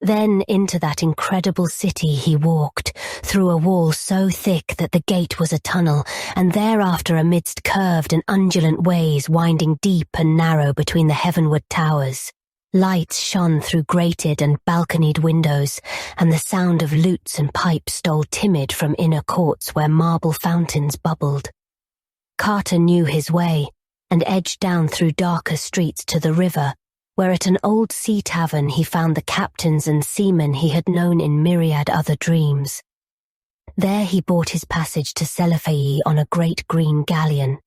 Then into that incredible city he walked, through a wall so thick that the gate was a tunnel, and thereafter amidst curved and undulant ways winding deep and narrow between the heavenward towers. Lights shone through grated and balconied windows, and the sound of lutes and pipes stole timid from inner courts where marble fountains bubbled. Carter knew his way, and edged down through darker streets to the river, where at an old sea tavern he found the captains and seamen he had known in myriad other dreams. There he bought his passage to Cellophase on a great green galleon,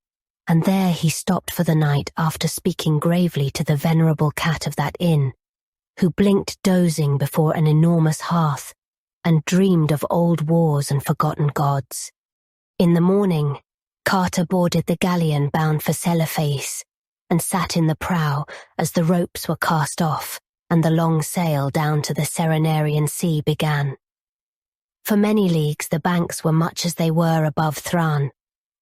and there he stopped for the night after speaking gravely to the venerable cat of that inn, who blinked dozing before an enormous hearth and dreamed of old wars and forgotten gods. In the morning, Carter boarded the galleon bound for Cellophase, and sat in the prow as the ropes were cast off and the long sail down to the Serenarian Sea began. For many leagues the banks were much as they were above Thran,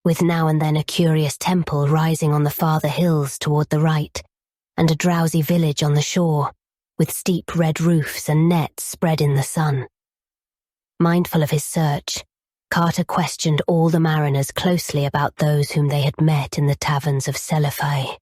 with now and then a curious temple rising on the farther hills toward the right, and a drowsy village on the shore, with steep red roofs and nets spread in the sun. Mindful of his search, Carter questioned all the mariners closely about those whom they had met in the taverns of Cellophase,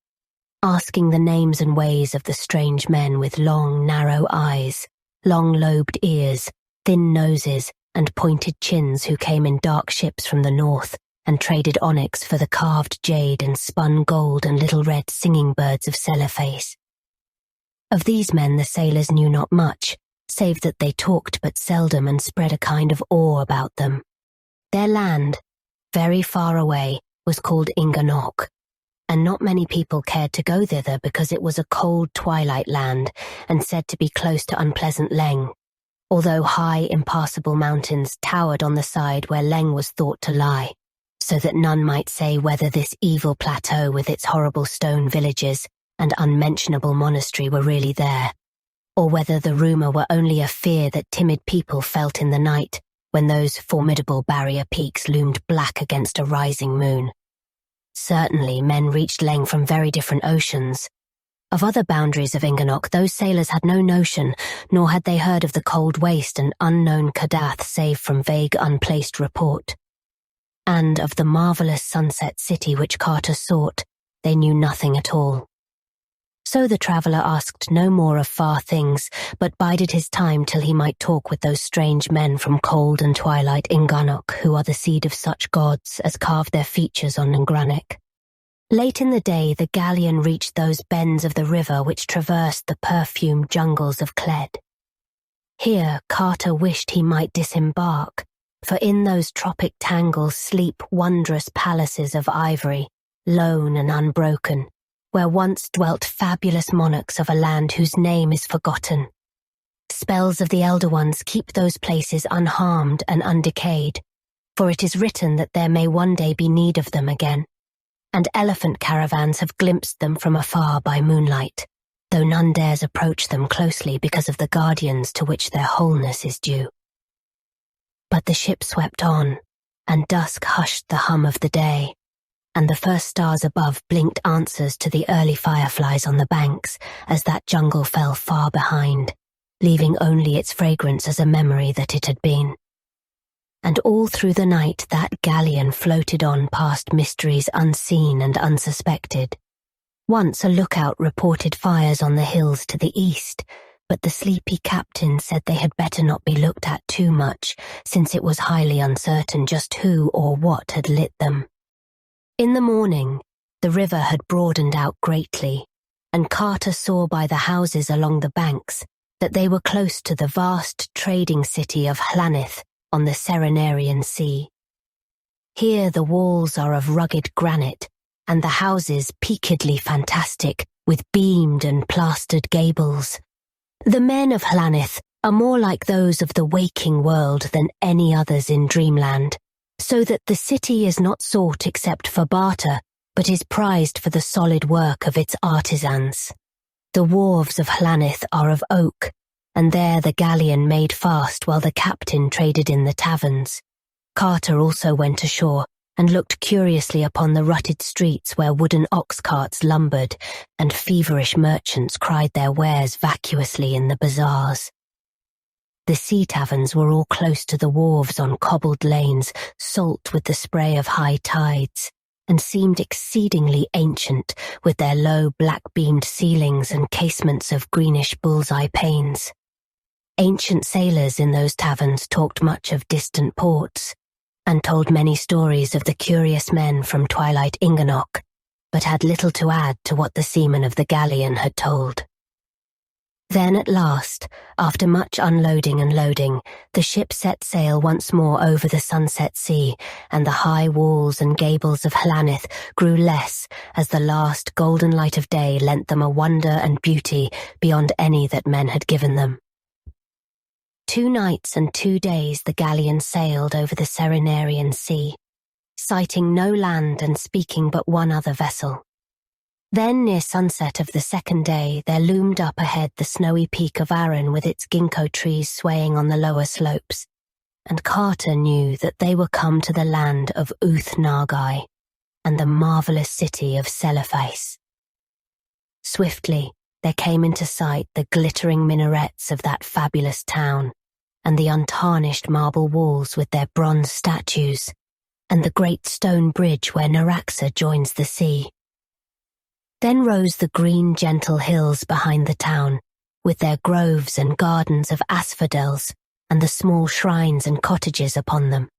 asking the names and ways of the strange men with long, narrow eyes, long-lobed ears, thin noses, and pointed chins who came in dark ships from the north and traded onyx for the carved jade and spun gold and little red singing birds of Cellophase. Of these men the sailors knew not much, save that they talked but seldom and spread a kind of awe about them. Their land, very far away, was called Ingarnock, and not many people cared to go thither because it was a cold twilight land and said to be close to unpleasant Leng, although high, impassable mountains towered on the side where Leng was thought to lie, so that none might say whether this evil plateau with its horrible stone villages and unmentionable monastery were really there, or whether the rumour were only a fear that timid people felt in the night when those formidable barrier peaks loomed black against a rising moon. Certainly, men reached Leng from very different oceans. Of other boundaries of Ingarnock, those sailors had no notion, nor had they heard of the cold waste and unknown Kadath save from vague, unplaced report. And of the marvellous sunset city which Carter sought, they knew nothing at all. So the traveller asked no more of far things, but bided his time till he might talk with those strange men from cold and twilight Ingarnock, who are the seed of such gods as carved their features on Ingarnock. Late in the day the galleon reached those bends of the river which traversed the perfumed jungles of Cled. Here Carter wished he might disembark, for in those tropic tangles sleep wondrous palaces of ivory, lone and unbroken, where once dwelt fabulous monarchs of a land whose name is forgotten. Spells of the Elder Ones keep those places unharmed and undecayed, for it is written that there may one day be need of them again, and elephant caravans have glimpsed them from afar by moonlight, though none dares approach them closely because of the guardians to which their wholeness is due. But the ship swept on, and dusk hushed the hum of the day, and the first stars above blinked answers to the early fireflies on the banks as that jungle fell far behind, leaving only its fragrance as a memory that it had been. And all through the night that galleon floated on past mysteries unseen and unsuspected. Once a lookout reported fires on the hills to the east, but the sleepy captain said they had better not be looked at too much, since it was highly uncertain just who or what had lit them. In the morning, the river had broadened out greatly, and Carter saw by the houses along the banks that they were close to the vast trading city of Hlanith on the Serenarian Sea. Here the walls are of rugged granite, and the houses peakedly fantastic, with beamed and plastered gables. The men of Hlanith are more like those of the waking world than any others in Dreamland, so that the city is not sought except for barter, but is prized for the solid work of its artisans. The wharves of Llanith are of oak, and there the galleon made fast while the captain traded in the taverns. Carter also went ashore and looked curiously upon the rutted streets where wooden ox carts lumbered and feverish merchants cried their wares vacuously in the bazaars. The sea taverns were all close to the wharves on cobbled lanes, salt with the spray of high tides, and seemed exceedingly ancient with their low black-beamed ceilings and casements of greenish bullseye panes. Ancient sailors in those taverns talked much of distant ports, and told many stories of the curious men from Twilight Ingarnock, but had little to add to what the seamen of the galleon had told. Then at last, after much unloading and loading, the ship set sail once more over the sunset sea, and the high walls and gables of Llanith grew less as the last golden light of day lent them a wonder and beauty beyond any that men had given them. 2 nights and 2 days the galleon sailed over the Serenarian Sea, sighting no land and speaking but one other vessel. Then, near sunset of the 2nd day, there loomed up ahead the snowy peak of Arran with its ginkgo trees swaying on the lower slopes, and Carter knew that they were come to the land of Uth-Nargai and the marvellous city of Cellophase. Swiftly, there came into sight the glittering minarets of that fabulous town, and the untarnished marble walls with their bronze statues, and the great stone bridge where Naraxa joins the sea. Then rose the green, gentle hills behind the town, with their groves and gardens of asphodels and the small shrines and cottages upon them.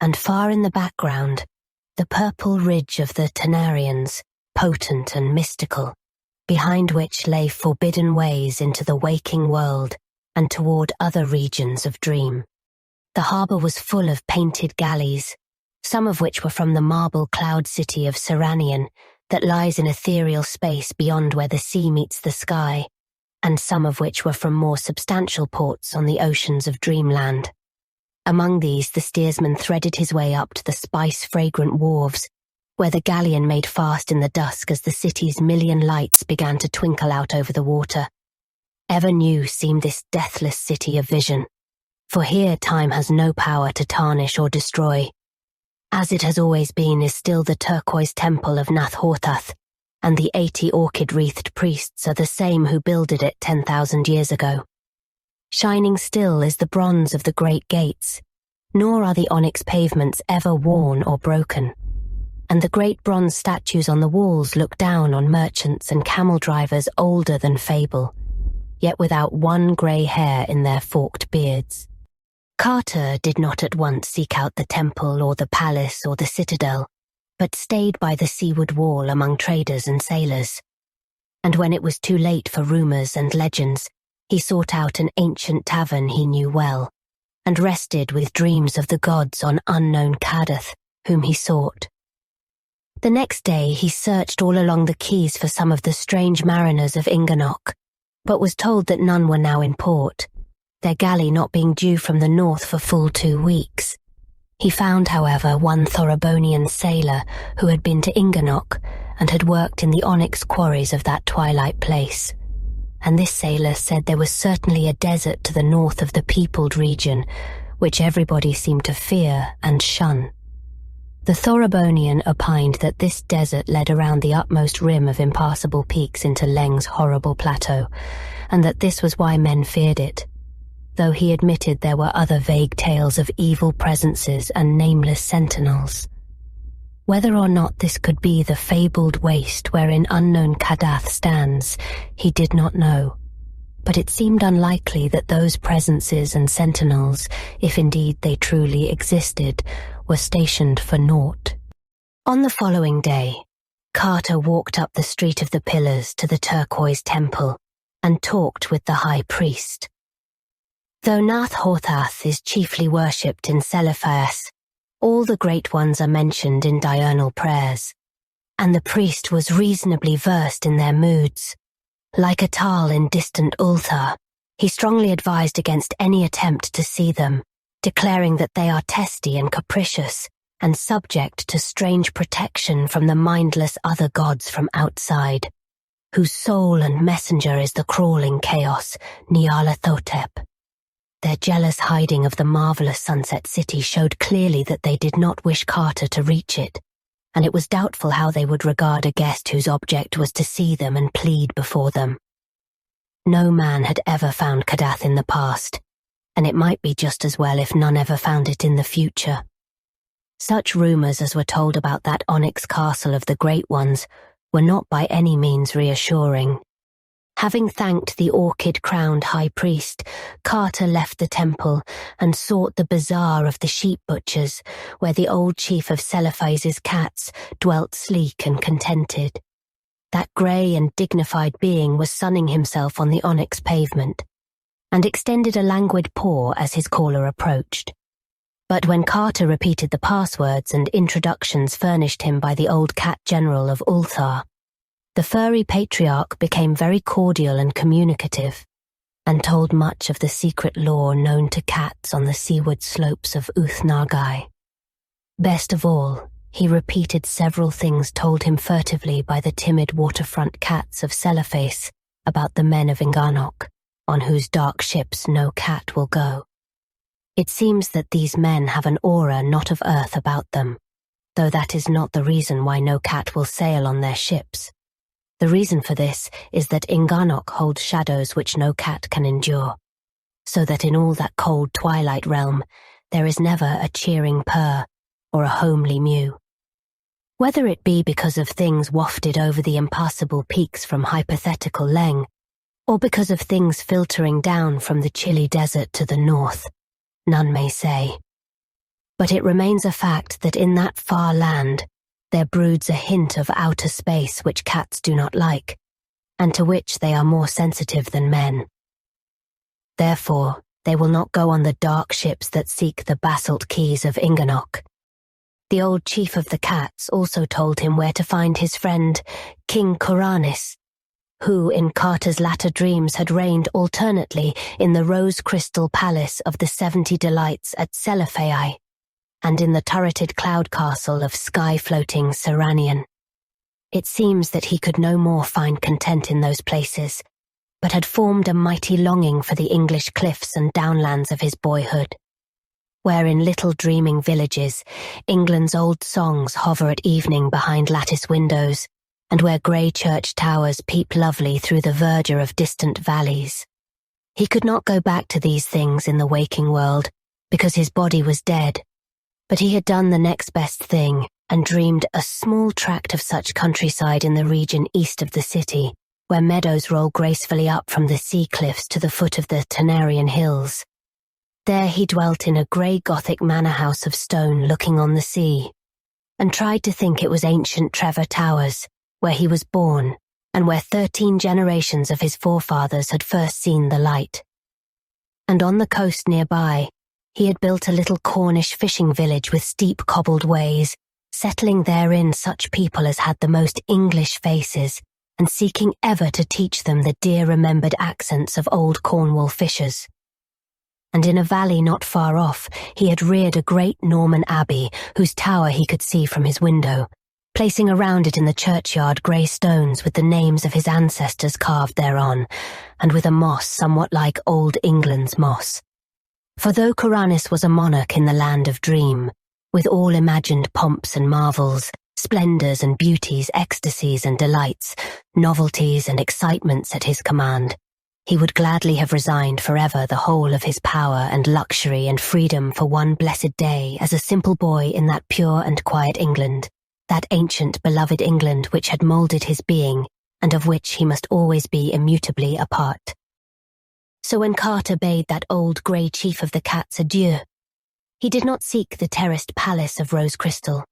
And far in the background, the purple ridge of the Tanarians, potent and mystical, behind which lay forbidden ways into the waking world and toward other regions of dream. The harbour was full of painted galleys, some of which were from the marble cloud city of Seranian, that lies in ethereal space beyond where the sea meets the sky, and some of which were from more substantial ports on the oceans of Dreamland. Among these the steersman threaded his way up to the spice-fragrant wharves, where the galleon made fast in the dusk as the city's million lights began to twinkle out over the water. Ever new seemed this deathless city of vision, for here time has no power to tarnish or destroy. As it has always been is still the turquoise temple of Nath Horthath, and the 80 orchid-wreathed priests are the same who builded it 10,000 years ago. Shining still is the bronze of the great gates, nor are the onyx pavements ever worn or broken, and the great bronze statues on the walls look down on merchants and camel drivers older than fable, yet without one grey hair in their forked beards. Carter did not at once seek out the temple or the palace or the citadel, but stayed by the seaward wall among traders and sailors. And when it was too late for rumours and legends, he sought out an ancient tavern he knew well, and rested with dreams of the gods on unknown Kadath, whom he sought. The next day he searched all along the quays for some of the strange mariners of Ingarnock, but was told that none were now in port, their galley not being due from the north for full 2 weeks. He found, however, one Thorobonian sailor who had been to Ingarnock and had worked in the onyx quarries of that twilight place, and this sailor said there was certainly a desert to the north of the peopled region, which everybody seemed to fear and shun. The Thorobonian opined that this desert led around the utmost rim of impassable peaks into Leng's horrible plateau, and that this was why men feared it, though he admitted there were other vague tales of evil presences and nameless sentinels. Whether or not this could be the fabled waste wherein unknown Kadath stands, he did not know, but it seemed unlikely that those presences and sentinels, if indeed they truly existed, were stationed for naught. On the following day, Carter walked up the Street of the Pillars to the turquoise temple and talked with the high priest. Though Nath Horthath is chiefly worshipped in Cellophase, all the great ones are mentioned in diurnal prayers, and the priest was reasonably versed in their moods. Like a Tal in distant Ulthar, He strongly advised against any attempt to see them, declaring that they are testy and capricious, and subject to strange protection from the mindless other gods from outside, whose soul and messenger is the crawling chaos, Nyarlathotep. Their jealous hiding of the marvelous Sunset City showed clearly that they did not wish Carter to reach it, and it was doubtful how they would regard a guest whose object was to see them and plead before them. No man had ever found Kadath in the past, and it might be just as well if none ever found it in the future. Such rumors as were told about that Onyx castle of the Great Ones were not by any means reassuring. Having thanked the orchid-crowned high priest, Carter left the temple and sought the bazaar of the sheep butchers, where the old chief of Cellophase's cats dwelt sleek and contented. That grey and dignified being was sunning himself on the onyx pavement, and extended a languid paw as his caller approached. But when Carter repeated the passwords and introductions furnished him by the old cat general of Ulthar, the furry patriarch became very cordial and communicative, and told much of the secret lore known to cats on the seaward slopes of Uth-Nargai. Best of all, he repeated several things told him furtively by the timid waterfront cats of Cellophase about the men of Ingarnock, on whose dark ships no cat will go. It seems that these men have an aura not of earth about them, though that is not the reason why no cat will sail on their ships. The reason for this is that Ingarnock holds shadows which no cat can endure, so that in all that cold twilight realm there is never a cheering purr or a homely mew. Whether it be because of things wafted over the impassable peaks from hypothetical Leng, or because of things filtering down from the chilly desert to the north, none may say. But it remains a fact that in that far land there broods a hint of outer space which cats do not like, and to which they are more sensitive than men. Therefore, they will not go on the dark ships that seek the basalt keys of Ingarnock. The old chief of the cats also told him where to find his friend, King Karanis, who in Carter's latter dreams had reigned alternately in the rose-crystal palace of the 70 Delights at Cellophase, and in the turreted cloud castle of sky-floating Seranian. It seems that he could no more find content in those places, but had formed a mighty longing for the English cliffs and downlands of his boyhood, where in little dreaming villages England's old songs hover at evening behind lattice windows, and where grey church towers peep lovely through the verdure of distant valleys. He could not go back to these things in the waking world, because his body was dead, but he had done the next best thing and dreamed a small tract of such countryside in the region east of the city, where meadows roll gracefully up from the sea cliffs to the foot of the Tanarian hills. There he dwelt in a grey Gothic manor house of stone looking on the sea, and tried to think it was ancient Trevor Towers, where he was born, and where 13 generations of his forefathers had first seen the light. And on the coast nearby, he had built a little Cornish fishing village with steep cobbled ways, settling therein such people as had the most English faces, and seeking ever to teach them the dear remembered accents of old Cornwall fishers. And in a valley not far off, he had reared a great Norman abbey whose tower he could see from his window, placing around it in the churchyard grey stones with the names of his ancestors carved thereon, and with a moss somewhat like old England's moss. For though Karanis was a monarch in the land of dream, with all imagined pomps and marvels, splendours and beauties, ecstasies and delights, novelties and excitements at his command, he would gladly have resigned forever the whole of his power and luxury and freedom for one blessed day as a simple boy in that pure and quiet England, that ancient beloved England which had moulded his being, and of which he must always be immutably a part. So when Carter bade that old grey chief of the cats adieu, he did not seek the terraced palace of rose crystal,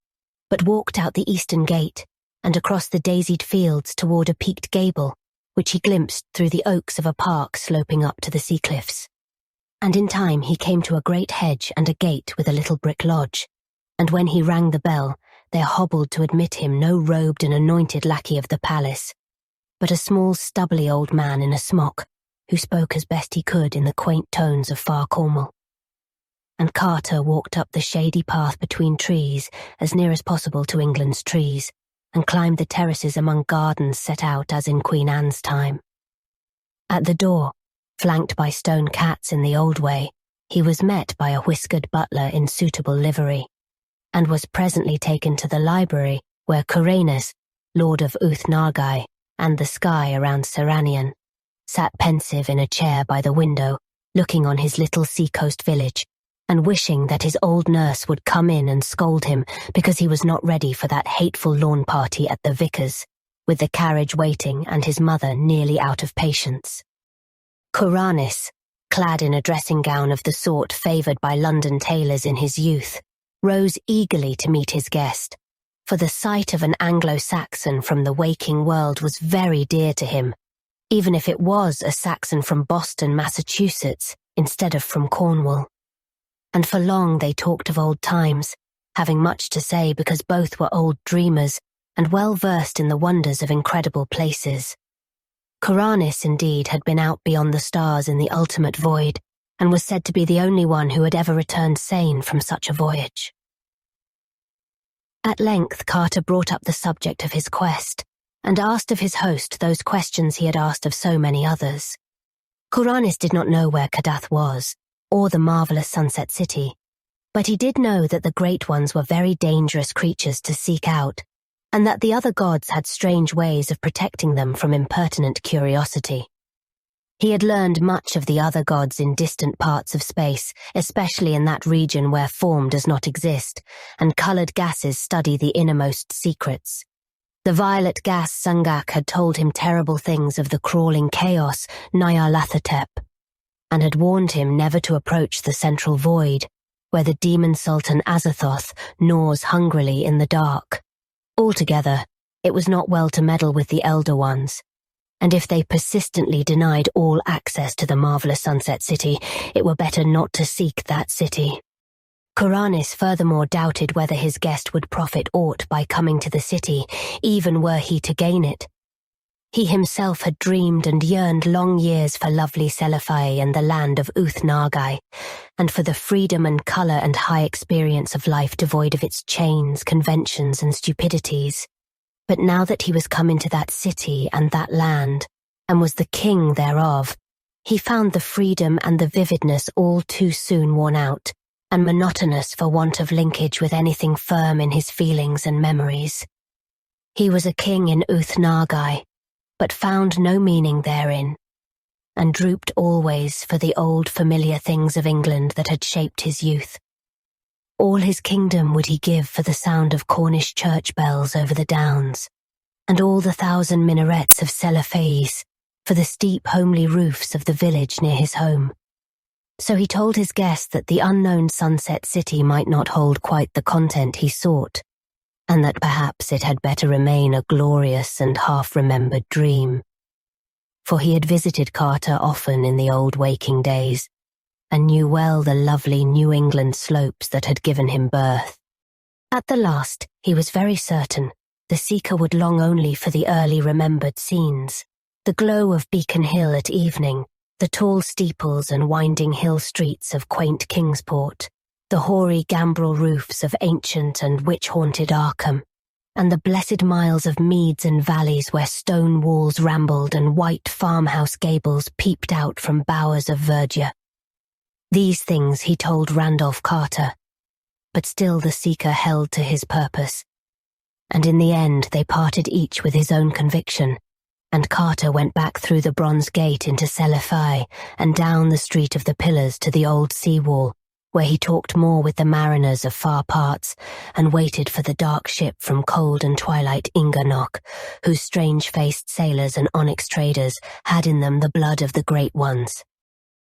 but walked out the eastern gate and across the daisied fields toward a peaked gable, which he glimpsed through the oaks of a park sloping up to the sea cliffs. And in time he came to a great hedge and a gate with a little brick lodge, and when he rang the bell, there hobbled to admit him no robed and anointed lackey of the palace, but a small stubbly old man in a smock, who spoke as best he could in the quaint tones of far Cornwall. And Carter walked up the shady path between trees as near as possible to England's trees, and climbed the terraces among gardens set out as in Queen Anne's time. At the door, flanked by stone cats in the old way, he was met by a whiskered butler in suitable livery, and was presently taken to the library where Karanis, Lord of Uth-Nargai, and the sky around Seranian, sat pensive in a chair by the window, looking on his little seacoast village, and wishing that his old nurse would come in and scold him because he was not ready for that hateful lawn party at the vicar's, with the carriage waiting and his mother nearly out of patience. Karanis, clad in a dressing gown of the sort favoured by London tailors in his youth, rose eagerly to meet his guest, for the sight of an Anglo-Saxon from the waking world was very dear to him, even if it was a Saxon from Boston, Massachusetts, instead of from Cornwall. And for long they talked of old times, having much to say because both were old dreamers and well versed in the wonders of incredible places. Karanis, indeed, had been out beyond the stars in the ultimate void, and was said to be the only one who had ever returned sane from such a voyage. At length Carter brought up the subject of his quest, and asked of his host those questions he had asked of so many others. Karanis did not know where Kadath was, or the marvellous Sunset City, but he did know that the Great Ones were very dangerous creatures to seek out, and that the other gods had strange ways of protecting them from impertinent curiosity. He had learned much of the other gods in distant parts of space, especially in that region where form does not exist, and coloured gases study the innermost secrets. The violet gas Sungak had told him terrible things of the crawling chaos Nyarlathotep, and had warned him never to approach the central void, where the demon sultan Azathoth gnaws hungrily in the dark. Altogether, it was not well to meddle with the Elder Ones, and if they persistently denied all access to the marvellous Sunset City, it were better not to seek that city. Karanis furthermore doubted whether his guest would profit aught by coming to the city, even were he to gain it. He himself had dreamed and yearned long years for lovely Cellophase and the land of Uth-Nargai, and for the freedom and colour and high experience of life devoid of its chains, conventions, and stupidities. But now that he was come into that city and that land, and was the king thereof, he found the freedom and the vividness all too soon worn out, and monotonous for want of linkage with anything firm in his feelings and memories. He was a king in Uth-Nargai, but found no meaning therein, and drooped always for the old familiar things of England that had shaped his youth. All his kingdom would he give for the sound of Cornish church bells over the downs, and all the 1,000 minarets of Cellophase for the steep homely roofs of the village near his home. So he told his guest that the unknown Sunset City might not hold quite the content he sought, and that perhaps it had better remain a glorious and half-remembered dream. For he had visited Carter often in the old waking days, and knew well the lovely New England slopes that had given him birth. At the last, he was very certain the seeker would long only for the early remembered scenes, the glow of Beacon Hill at evening, the tall steeples and winding hill streets of quaint Kingsport, the hoary gambrel roofs of ancient and witch-haunted Arkham, and the blessed miles of meads and valleys where stone walls rambled and white farmhouse gables peeped out from bowers of verdure. These things he told Randolph Carter, but still the seeker held to his purpose, and in the end they parted each with his own conviction, and Carter went back through the bronze gate into Cellophase and down the Street of the Pillars to the old sea-wall, where he talked more with the mariners of far parts and waited for the dark ship from cold and twilight Ingarnock, whose strange-faced sailors and Onyx traders had in them the blood of the Great Ones.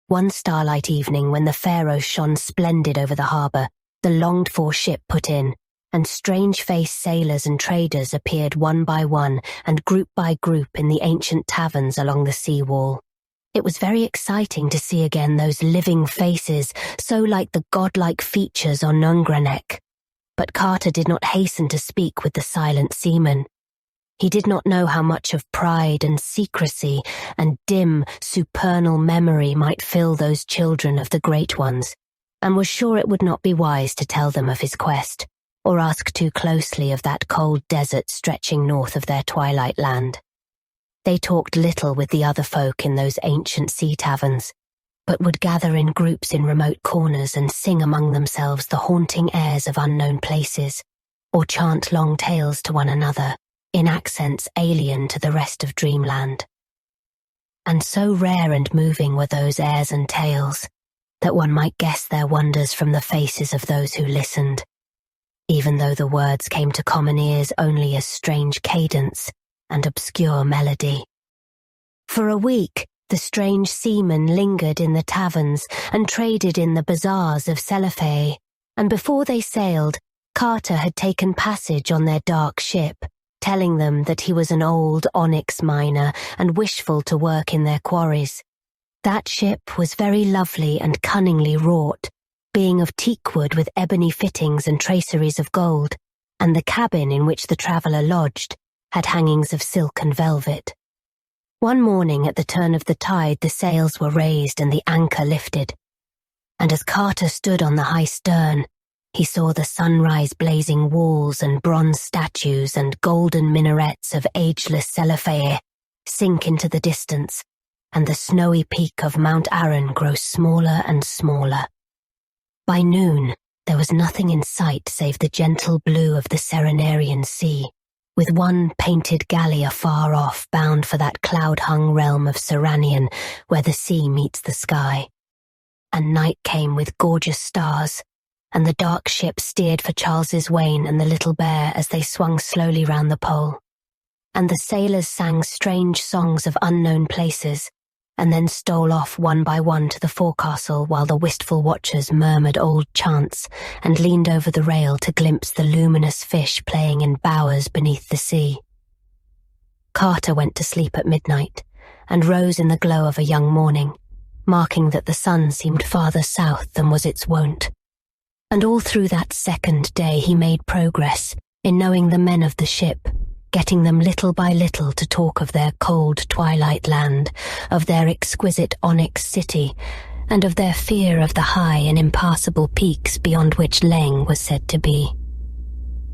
One starlight evening when the Pharaoh shone splendid over the harbour, the longed-for ship put in, and strange-faced sailors and traders appeared one by one and group by group in the ancient taverns along the sea-wall. It was very exciting to see again those living faces, so like the godlike features on Nungranek. But Carter did not hasten to speak with the silent seaman. He did not know how much of pride and secrecy and dim, supernal memory might fill those children of the Great Ones, and was sure it would not be wise to tell them of his quest, or ask too closely of that cold desert stretching north of their twilight land. They talked little with the other folk in those ancient sea taverns, but would gather in groups in remote corners and sing among themselves the haunting airs of unknown places, or chant long tales to one another, in accents alien to the rest of dreamland. And so rare and moving were those airs and tales, that one might guess their wonders from the faces of those who listened, even though the words came to common ears only as strange cadence and obscure melody. For a week, the strange seamen lingered in the taverns and traded in the bazaars of Cellophase, and before they sailed, Carter had taken passage on their dark ship, telling them that he was an old onyx miner and wishful to work in their quarries. That ship was very lovely and cunningly wrought, being of teakwood with ebony fittings and traceries of gold, and the cabin in which the traveller lodged had hangings of silk and velvet. One morning at the turn of the tide the sails were raised and the anchor lifted, and as Carter stood on the high stern, he saw the sunrise blazing walls and bronze statues and golden minarets of ageless Cellophase sink into the distance, and the snowy peak of Mount Aran grow smaller and smaller. By noon, there was nothing in sight save the gentle blue of the Serenarian Sea, with one painted galley afar off bound for that cloud-hung realm of Seranian where the sea meets the sky. And night came with gorgeous stars, and the dark ship steered for Charles's Wain and the Little Bear as they swung slowly round the pole. And the sailors sang strange songs of unknown places, and then stole off one by one to the forecastle while the wistful watchers murmured old chants and leaned over the rail to glimpse the luminous fish playing in bowers beneath the sea. Carter went to sleep at midnight and rose in the glow of a young morning, marking that the sun seemed farther south than was its wont. And all through that second day he made progress in knowing the men of the ship, getting them little by little to talk of their cold twilight land, of their exquisite onyx city, and of their fear of the high and impassable peaks beyond which Leng was said to be.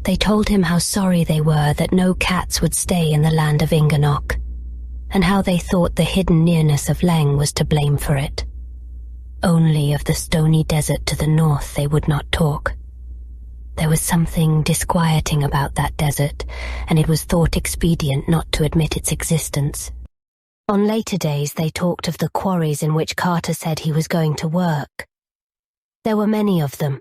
They told him how sorry they were that no cats would stay in the land of Ingarnock, and how they thought the hidden nearness of Leng was to blame for it. Only of the stony desert to the north they would not talk. There was something disquieting about that desert, and it was thought expedient not to admit its existence. On later days they talked of the quarries in which Carter said he was going to work. There were many of them,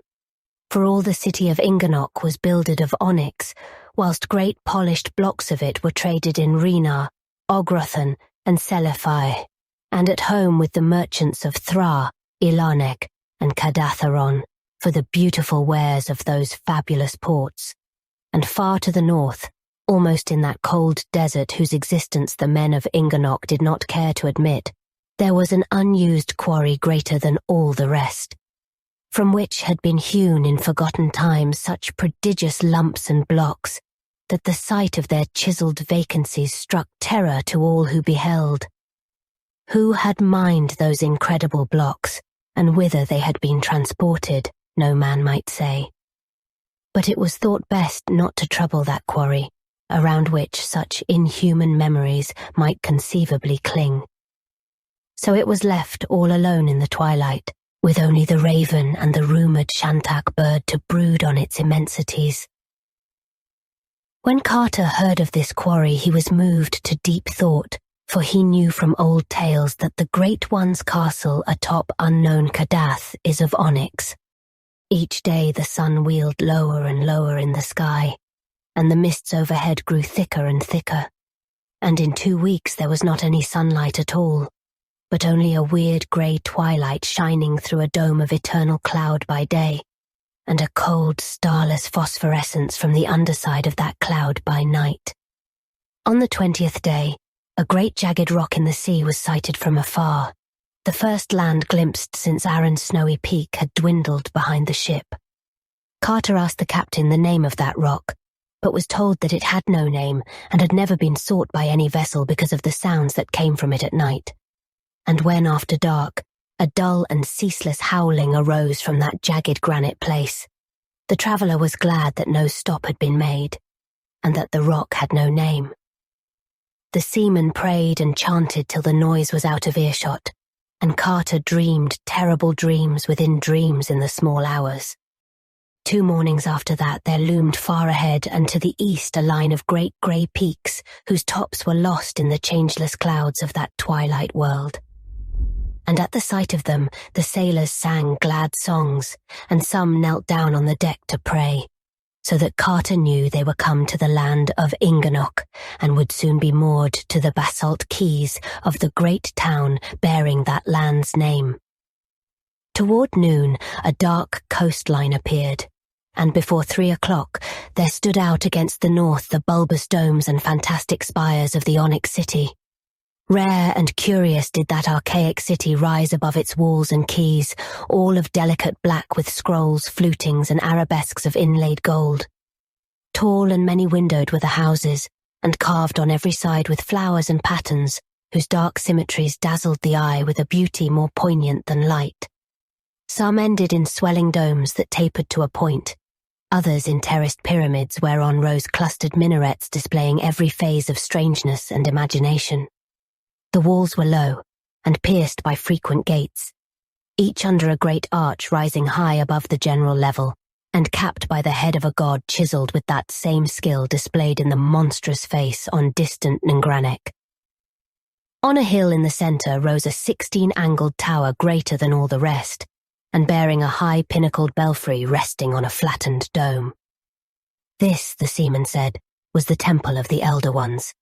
for all the city of Ingarnock was builded of onyx, whilst great polished blocks of it were traded in Ranni, Ogrothan, and Cellophase, and at home with the merchants of Thra, Ilarnec, and Kadatharon, for the beautiful wares of those fabulous ports. And far to the north, almost in that cold desert whose existence the men of Ingarnock did not care to admit, there was an unused quarry greater than all the rest, from which had been hewn in forgotten times such prodigious lumps and blocks that the sight of their chiselled vacancies struck terror to all who beheld. Who had mined those incredible blocks, and whither they had been transported, no man might say. But it was thought best not to trouble that quarry, around which such inhuman memories might conceivably cling. So it was left all alone in the twilight, with only the raven and the rumoured shantak bird to brood on its immensities. When Carter heard of this quarry he was moved to deep thought, for he knew from old tales that the Great One's castle atop unknown Kadath is of onyx. Each day the sun wheeled lower and lower in the sky, and the mists overhead grew thicker and thicker, and in 2 weeks there was not any sunlight at all, but only a weird grey twilight shining through a dome of eternal cloud by day, and a cold, starless phosphorescence from the underside of that cloud by night. On the 20th day, a great jagged rock in the sea was sighted from afar, the first land glimpsed since Aran's snowy peak had dwindled behind the ship. Carter asked the captain the name of that rock, but was told that it had no name and had never been sought by any vessel because of the sounds that came from it at night. And when, after dark, a dull and ceaseless howling arose from that jagged granite place, the traveller was glad that no stop had been made, and that the rock had no name. The seaman prayed and chanted till the noise was out of earshot, and Carter dreamed terrible dreams within dreams in the small hours. 2 mornings after that there loomed far ahead and to the east a line of great grey peaks whose tops were lost in the changeless clouds of that twilight world. And at the sight of them the sailors sang glad songs, and some knelt down on the deck to pray, so that Carter knew they were come to the land of Ingarnock and would soon be moored to the basalt quays of the great town bearing that land's name. Toward noon a dark coastline appeared, and before 3 o'clock there stood out against the north the bulbous domes and fantastic spires of the Onyx city. Rare and curious did that archaic city rise above its walls and quays, all of delicate black with scrolls, flutings, and arabesques of inlaid gold. Tall and many-windowed were the houses, and carved on every side with flowers and patterns, whose dark symmetries dazzled the eye with a beauty more poignant than light. Some ended in swelling domes that tapered to a point, others in terraced pyramids whereon rose clustered minarets displaying every phase of strangeness and imagination. The walls were low, and pierced by frequent gates, each under a great arch rising high above the general level, and capped by the head of a god chiselled with that same skill displayed in the monstrous face on distant Ingarnock. On a hill in the centre rose a 16-angled tower greater than all the rest, and bearing a high pinnacled belfry resting on a flattened dome. This, the seaman said, was the temple of the Elder Ones,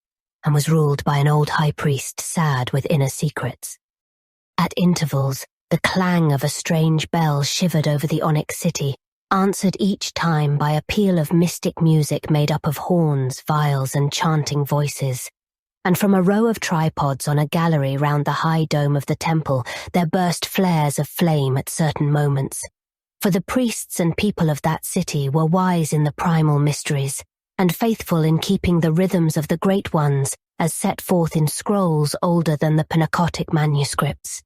and was ruled by an old high priest sad with inner secrets. At intervals, the clang of a strange bell shivered over the Onyx city, answered each time by a peal of mystic music made up of horns, viols, and chanting voices. And from a row of tripods on a gallery round the high dome of the temple there burst flares of flame at certain moments. For the priests and people of that city were wise in the primal mysteries, and faithful in keeping the rhythms of the Great Ones as set forth in scrolls older than the Panachotic manuscripts.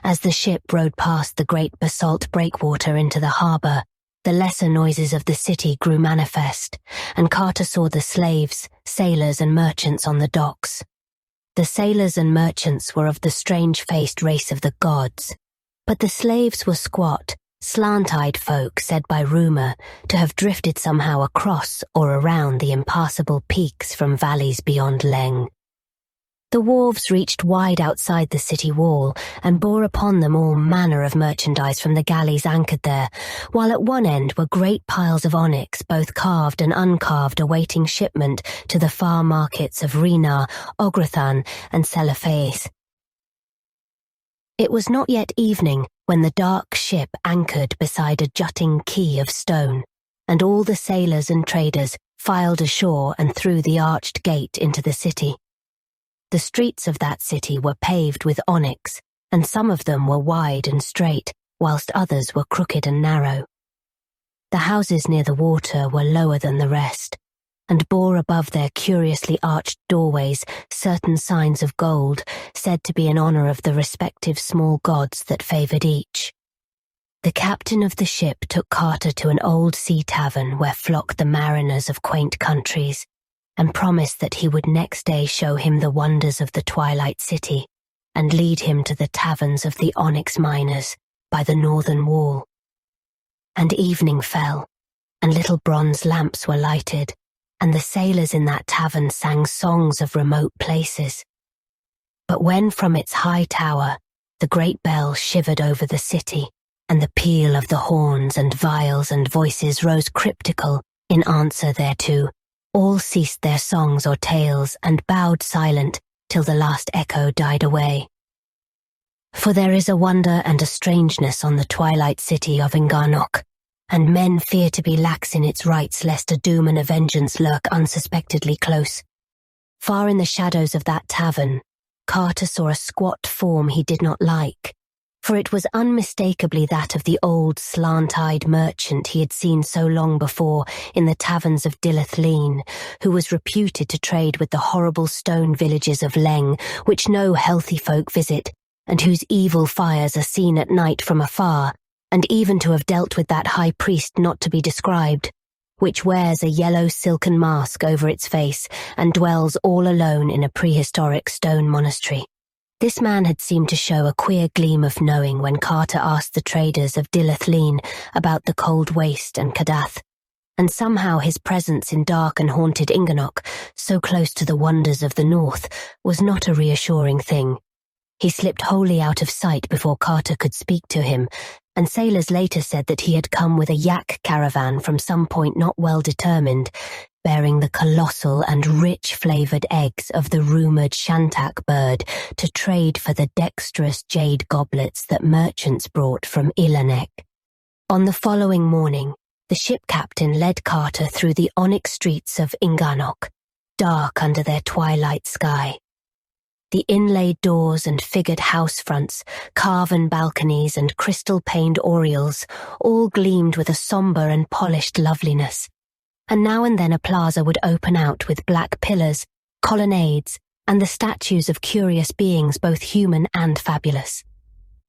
As the ship rode past the great basalt breakwater into the harbour, the lesser noises of the city grew manifest, and Carter saw the slaves, sailors and merchants on the docks. The sailors and merchants were of the strange-faced race of the gods, but the slaves were squat, slant-eyed folk said by rumour to have drifted somehow across or around the impassable peaks from valleys beyond Leng. The wharves reached wide outside the city wall and bore upon them all manner of merchandise from the galleys anchored there, while at one end were great piles of onyx, both carved and uncarved, awaiting shipment to the far markets of Ranni, Ogrethan, and Cellophase. It was not yet evening when the dark ship anchored beside a jutting quay of stone, and all the sailors and traders filed ashore and through the arched gate into the city. The streets of that city were paved with onyx, and some of them were wide and straight, whilst others were crooked and narrow. The houses near the water were lower than the rest, and bore above their curiously arched doorways certain signs of gold, said to be in honour of the respective small gods that favoured each. The captain of the ship took Carter to an old sea tavern where flocked the mariners of quaint countries, and promised that he would next day show him the wonders of the Twilight City, and lead him to the taverns of the onyx miners by the northern wall. And evening fell, and little bronze lamps were lighted, and the sailors in that tavern sang songs of remote places. But when from its high tower the great bell shivered over the city, and the peal of the horns and viols and voices rose cryptical in answer thereto, all ceased their songs or tales and bowed silent till the last echo died away. For there is a wonder and a strangeness on the twilight city of Ingarnock, and men fear to be lax in its rites lest a doom and a vengeance lurk unsuspectedly close. Far in the shadows of that tavern, Carter saw a squat form he did not like, for it was unmistakably that of the old slant-eyed merchant he had seen so long before in the taverns of Dilath-Leen, who was reputed to trade with the horrible stone villages of Leng, which no healthy folk visit, and whose evil fires are seen at night from afar, and even to have dealt with that high priest not to be described, which wears a yellow silken mask over its face and dwells all alone in a prehistoric stone monastery. This man had seemed to show a queer gleam of knowing when Carter asked the traders of Dilath-Leen about the cold waste and Kadath, and somehow his presence in dark and haunted Ingarnock, so close to the wonders of the north, was not a reassuring thing. He slipped wholly out of sight before Carter could speak to him, and sailors later said that he had come with a yak caravan from some point not well determined, bearing the colossal and rich-flavoured eggs of the rumoured shantak bird to trade for the dexterous jade goblets that merchants brought from Ilanek. On the following morning, the ship captain led Carter through the onyx streets of Ingarnock, dark under their twilight sky. The inlaid doors and figured house fronts, carven balconies and crystal-paned oriels all gleamed with a sombre and polished loveliness, and now and then a plaza would open out with black pillars, colonnades, and the statues of curious beings both human and fabulous.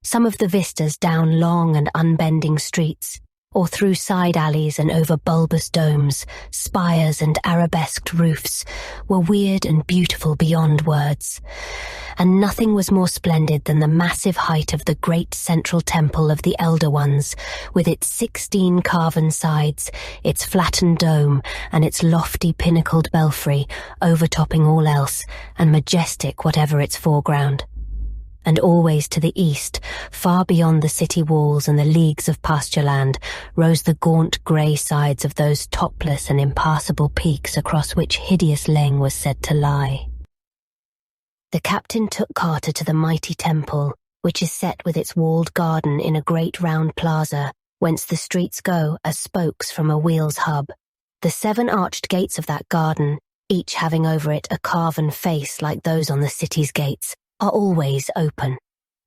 Some of the vistas down long and unbending streets, or through side alleys and over bulbous domes, spires and arabesqued roofs, were weird and beautiful beyond words. And nothing was more splendid than the massive height of the great central temple of the Elder Ones, with its 16 carven sides, its flattened dome, and its lofty pinnacled belfry, overtopping all else, and majestic whatever its foreground. And always to the east, far beyond the city walls and the leagues of pasture land, rose the gaunt grey sides of those topless and impassable peaks across which hideous Leng was said to lie. The captain took Carter to the mighty temple, which is set with its walled garden in a great round plaza, whence the streets go as spokes from a wheel's hub. The 7 arched gates of that garden, each having over it a carven face like those on the city's gates, are always open,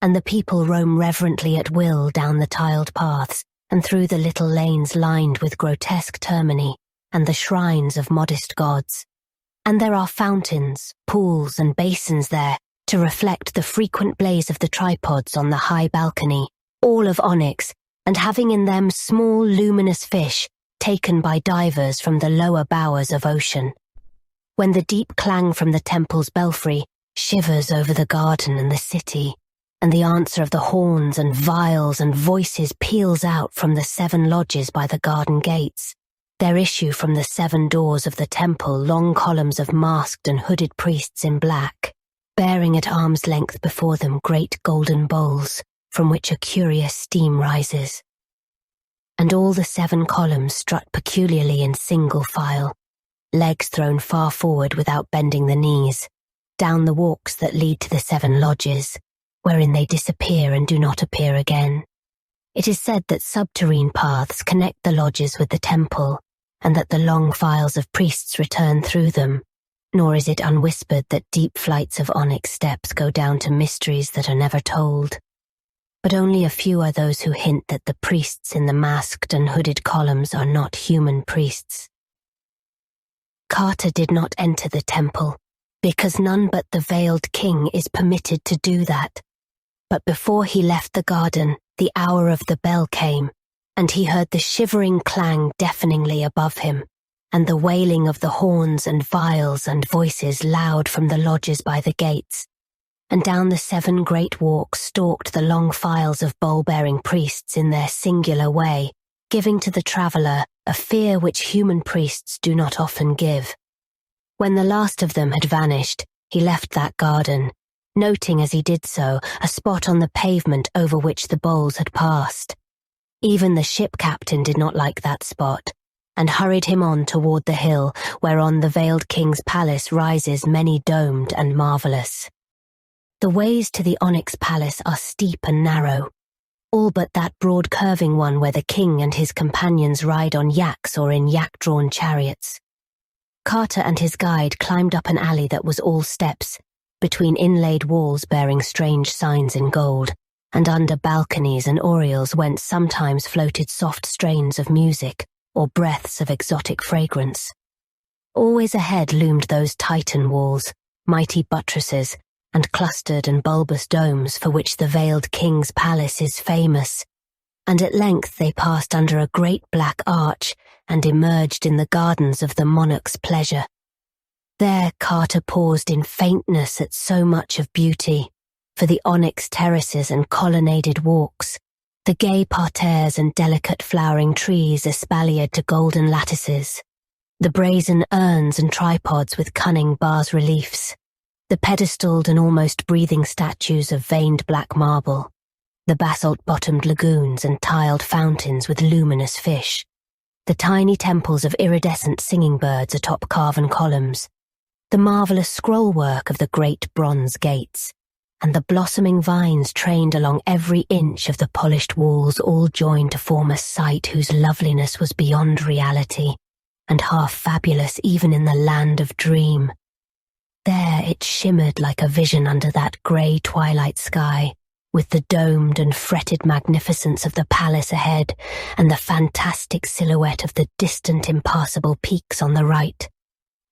and the people roam reverently at will down the tiled paths and through the little lanes lined with grotesque termini and the shrines of modest gods. And there are fountains, pools, and basins there to reflect the frequent blaze of the tripods on the high balcony, all of onyx, and having in them small luminous fish taken by divers from the lower bowers of ocean. When the deep clang from the temple's belfry shivers over the garden and the city, and the answer of the horns and viols and voices peals out from the 7 lodges by the garden gates, there issue from the 7 doors of the temple long columns of masked and hooded priests in black, bearing at arm's length before them great golden bowls, from which a curious steam rises. And all the 7 columns strut peculiarly in single file, legs thrown far forward without bending the knees, down the walks that lead to the 7 lodges, wherein they disappear and do not appear again. It is said that subterrane paths connect the lodges with the temple, and that the long files of priests return through them, nor is it unwhispered that deep flights of onyx steps go down to mysteries that are never told. But only a few are those who hint that the priests in the masked and hooded columns are not human priests. Carter did not enter the temple, because none but the veiled king is permitted to do that. But before he left the garden, the hour of the bell came, and he heard the shivering clang deafeningly above him, and the wailing of the horns and viols and voices loud from the lodges by the gates. And down the 7 great walks stalked the long files of bowl-bearing priests in their singular way, giving to the traveller a fear which human priests do not often give. When the last of them had vanished, he left that garden, noting as he did so a spot on the pavement over which the bowls had passed. Even the ship captain did not like that spot, and hurried him on toward the hill whereon the veiled king's palace rises many-domed and marvellous. The ways to the Onyx Palace are steep and narrow, all but that broad curving one where the king and his companions ride on yaks or in yak-drawn chariots. Carter and his guide climbed up an alley that was all steps, between inlaid walls bearing strange signs in gold, and under balconies and oriels whence sometimes floated soft strains of music or breaths of exotic fragrance. Always ahead loomed those Titan walls, mighty buttresses, and clustered and bulbous domes for which the veiled king's palace is famous, and at length they passed under a great black arch and emerged in the gardens of the monarch's pleasure. There Carter paused in faintness at so much of beauty, for the onyx terraces and colonnaded walks, the gay parterres and delicate flowering trees espaliered to golden lattices, the brazen urns and tripods with cunning bas-reliefs, the pedestaled and almost breathing statues of veined black marble, the basalt-bottomed lagoons and tiled fountains with luminous fish, the tiny temples of iridescent singing birds atop carven columns, the marvellous scrollwork of the great bronze gates, and the blossoming vines trained along every inch of the polished walls all joined to form a sight whose loveliness was beyond reality, and half fabulous even in the land of dream. There it shimmered like a vision under that grey twilight sky, with the domed and fretted magnificence of the palace ahead and the fantastic silhouette of the distant impassable peaks on the right.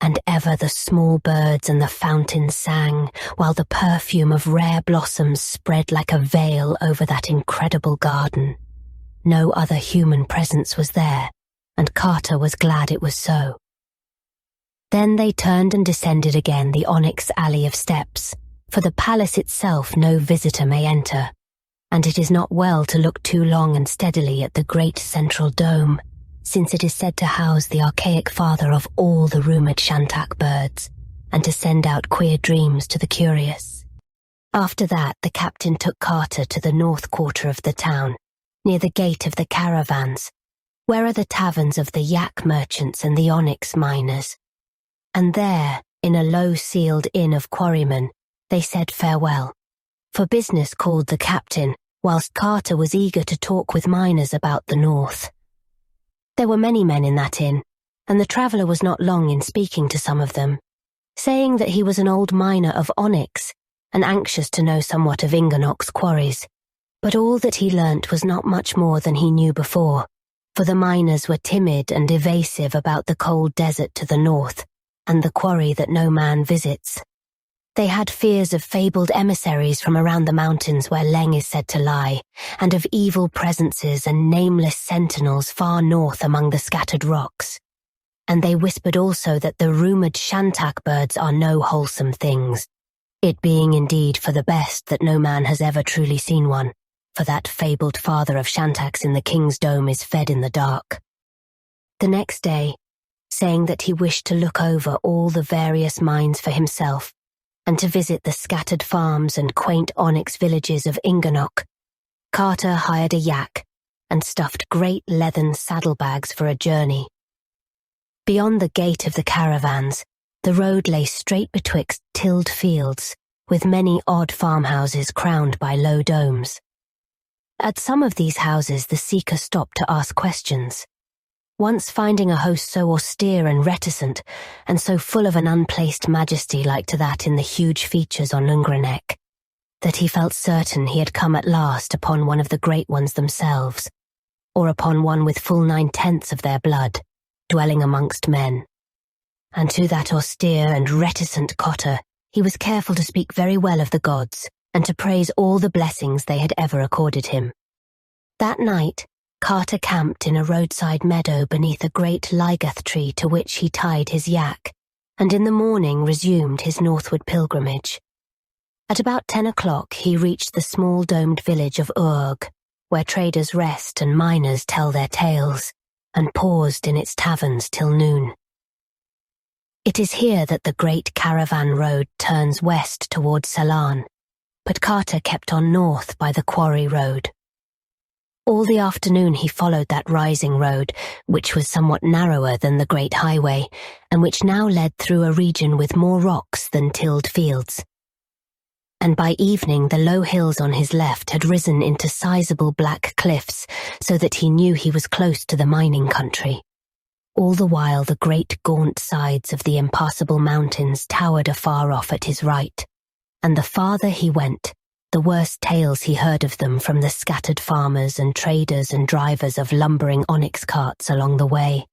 And ever the small birds and the fountains sang, while the perfume of rare blossoms spread like a veil over that incredible garden. No other human presence was there, and Carter was glad it was so. Then they turned and descended again the onyx alley of steps, for the palace itself no visitor may enter, and it is not well to look too long and steadily at the great central dome, since it is said to house the archaic father of all the rumoured Shantak birds, and to send out queer dreams to the curious. After that, the captain took Carter to the north quarter of the town, near the gate of the caravans, where are the taverns of the yak merchants and the onyx miners. And there, in a low-ceiled inn of quarrymen, they said farewell, for business called the captain, whilst Carter was eager to talk with miners about the north. There were many men in that inn, and the traveller was not long in speaking to some of them, saying that he was an old miner of Onyx, and anxious to know somewhat of Ingarnock's quarries. But all that he learnt was not much more than he knew before, for the miners were timid and evasive about the cold desert to the north, and the quarry that no man visits. They had fears of fabled emissaries from around the mountains where Leng is said to lie, and of evil presences and nameless sentinels far north among the scattered rocks. And they whispered also that the rumoured Shantak birds are no wholesome things, it being indeed for the best that no man has ever truly seen one, for that fabled father of Shantaks in the king's dome is fed in the dark. The next day, saying that he wished to look over all the various mines for himself, and to visit the scattered farms and quaint onyx villages of Ingarnock, Carter hired a yak and stuffed great leathern saddlebags for a journey. Beyond the gate of the caravans, the road lay straight betwixt tilled fields, with many odd farmhouses crowned by low domes. At some of these houses the seeker stopped to ask questions, once finding a host so austere and reticent, and so full of an unplaced majesty like to that in the huge features on Ingarnock, that he felt certain he had come at last upon one of the great ones themselves, or upon one with full 9/10 of their blood, dwelling amongst men. And to that austere and reticent cotter he was careful to speak very well of the gods, and to praise all the blessings they had ever accorded him. That night, Carter camped in a roadside meadow beneath a great ligath tree to which he tied his yak, and in the morning resumed his northward pilgrimage. At about 10 o'clock he reached the small domed village of Urg, where traders rest and miners tell their tales, and paused in its taverns till noon. It is here that the great caravan road turns west toward Ceylon, but Carter kept on north by the quarry road. All the afternoon he followed that rising road, which was somewhat narrower than the great highway, and which now led through a region with more rocks than tilled fields. And by evening the low hills on his left had risen into sizable black cliffs, so that he knew he was close to the mining country. All the while the great gaunt sides of the impassable mountains towered afar off at his right, and the farther he went, the worst tales he heard of them from the scattered farmers and traders and drivers of lumbering onyx carts along the way.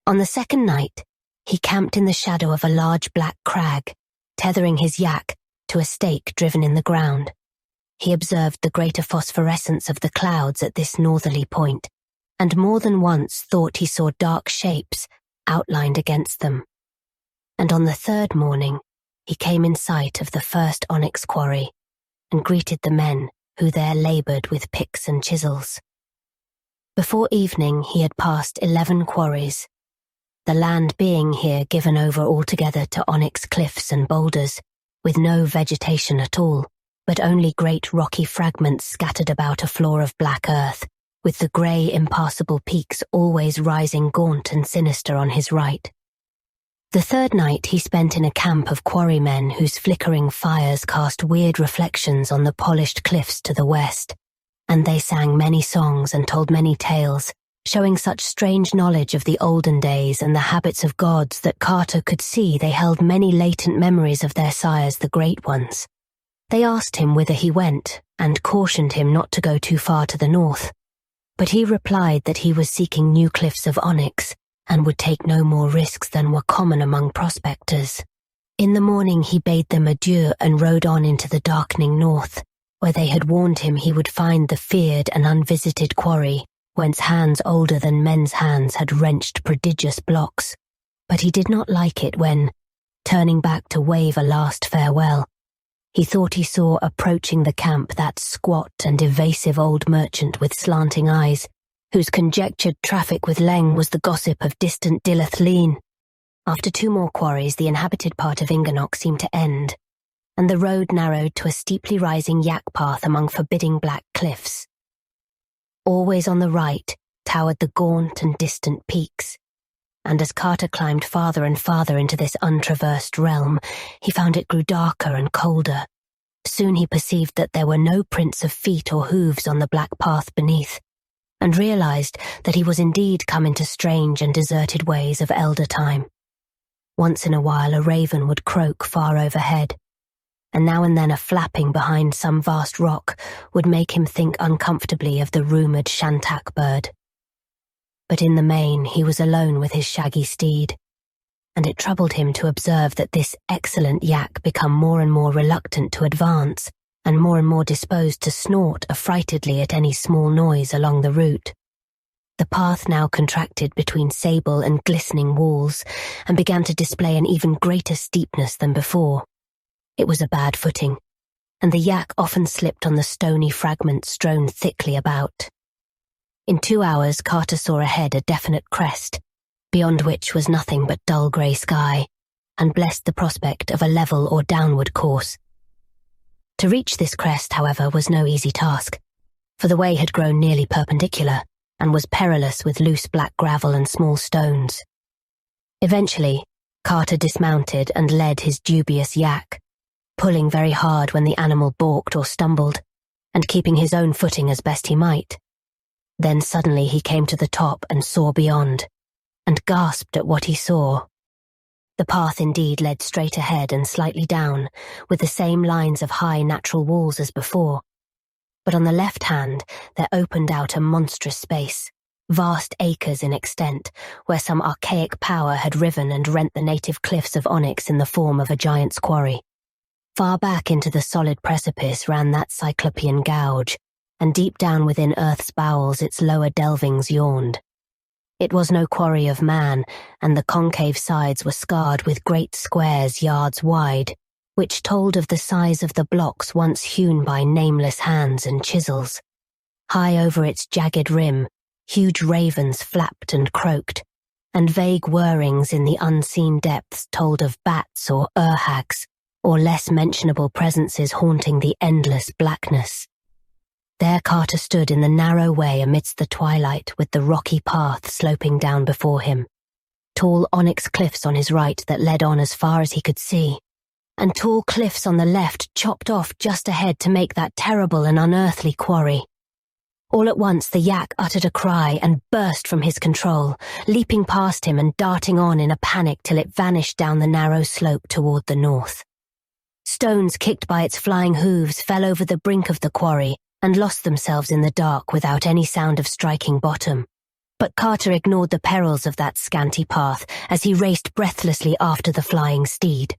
On the second night, he camped in the shadow of a large black crag, tethering his yak to a stake driven in the ground. He observed the greater phosphorescence of the clouds at this northerly point, and more than once thought he saw dark shapes outlined against them. And on the third morning, he came in sight of the first onyx quarry, and greeted the men who there laboured with picks and chisels. Before evening he had passed 11 quarries, the land being here given over altogether to onyx cliffs and boulders, with no vegetation at all, but only great rocky fragments scattered about a floor of black earth, with the grey impassable peaks always rising gaunt and sinister on his right. The third night he spent in a camp of quarrymen whose flickering fires cast weird reflections on the polished cliffs to the west, and they sang many songs and told many tales, showing such strange knowledge of the olden days and the habits of gods that Carter could see they held many latent memories of their sires, the Great Ones. They asked him whither he went, and cautioned him not to go too far to the north, but he replied that he was seeking new cliffs of onyx, and would take no more risks than were common among prospectors. In the morning he bade them adieu and rode on into the darkening north, where they had warned him he would find the feared and unvisited quarry, whence hands older than men's hands had wrenched prodigious blocks. But he did not like it when, turning back to wave a last farewell, he thought he saw approaching the camp that squat and evasive old merchant with slanting eyes, whose conjectured traffic with Leng was the gossip of distant Dilath-Leen. After 2 more quarries, the inhabited part of Ingarnock seemed to end, and the road narrowed to a steeply rising yak path among forbidding black cliffs. Always on the right towered the gaunt and distant peaks, and as Carter climbed farther and farther into this untraversed realm, he found it grew darker and colder. Soon he perceived that there were no prints of feet or hooves on the black path beneath, and realized that he was indeed come into strange and deserted ways of elder time. Once in a while a raven would croak far overhead, and now and then a flapping behind some vast rock would make him think uncomfortably of the rumoured shantak bird. But in the main he was alone with his shaggy steed, and it troubled him to observe that this excellent yak became more and more reluctant to advance, and more disposed to snort affrightedly at any small noise along the route. The path now contracted between sable and glistening walls, and began to display an even greater steepness than before. It was a bad footing, and the yak often slipped on the stony fragments strewn thickly about. In 2 hours Carter saw ahead a definite crest, beyond which was nothing but dull grey sky, and blessed the prospect of a level or downward course. To reach this crest, however, was no easy task, for the way had grown nearly perpendicular, and was perilous with loose black gravel and small stones. Eventually, Carter dismounted and led his dubious yak, pulling very hard when the animal balked or stumbled, and keeping his own footing as best he might. Then suddenly he came to the top and saw beyond, and gasped at what he saw. The path indeed led straight ahead and slightly down, with the same lines of high natural walls as before. But on the left hand there opened out a monstrous space, vast acres in extent, where some archaic power had riven and rent the native cliffs of onyx in the form of a giant's quarry. Far back into the solid precipice ran that cyclopean gouge, and deep down within earth's bowels its lower delvings yawned. It was no quarry of man, and the concave sides were scarred with great squares yards wide, which told of the size of the blocks once hewn by nameless hands and chisels. High over its jagged rim, huge ravens flapped and croaked, and vague whirrings in the unseen depths told of bats or urhags, or less mentionable presences haunting the endless blackness. There Carter stood in the narrow way amidst the twilight, with the rocky path sloping down before him, tall onyx cliffs on his right that led on as far as he could see, and tall cliffs on the left chopped off just ahead to make that terrible and unearthly quarry. All at once the yak uttered a cry and burst from his control, leaping past him and darting on in a panic till it vanished down the narrow slope toward the north. Stones kicked by its flying hooves fell over the brink of the quarry and lost themselves in the dark without any sound of striking bottom. But Carter ignored the perils of that scanty path as he raced breathlessly after the flying steed.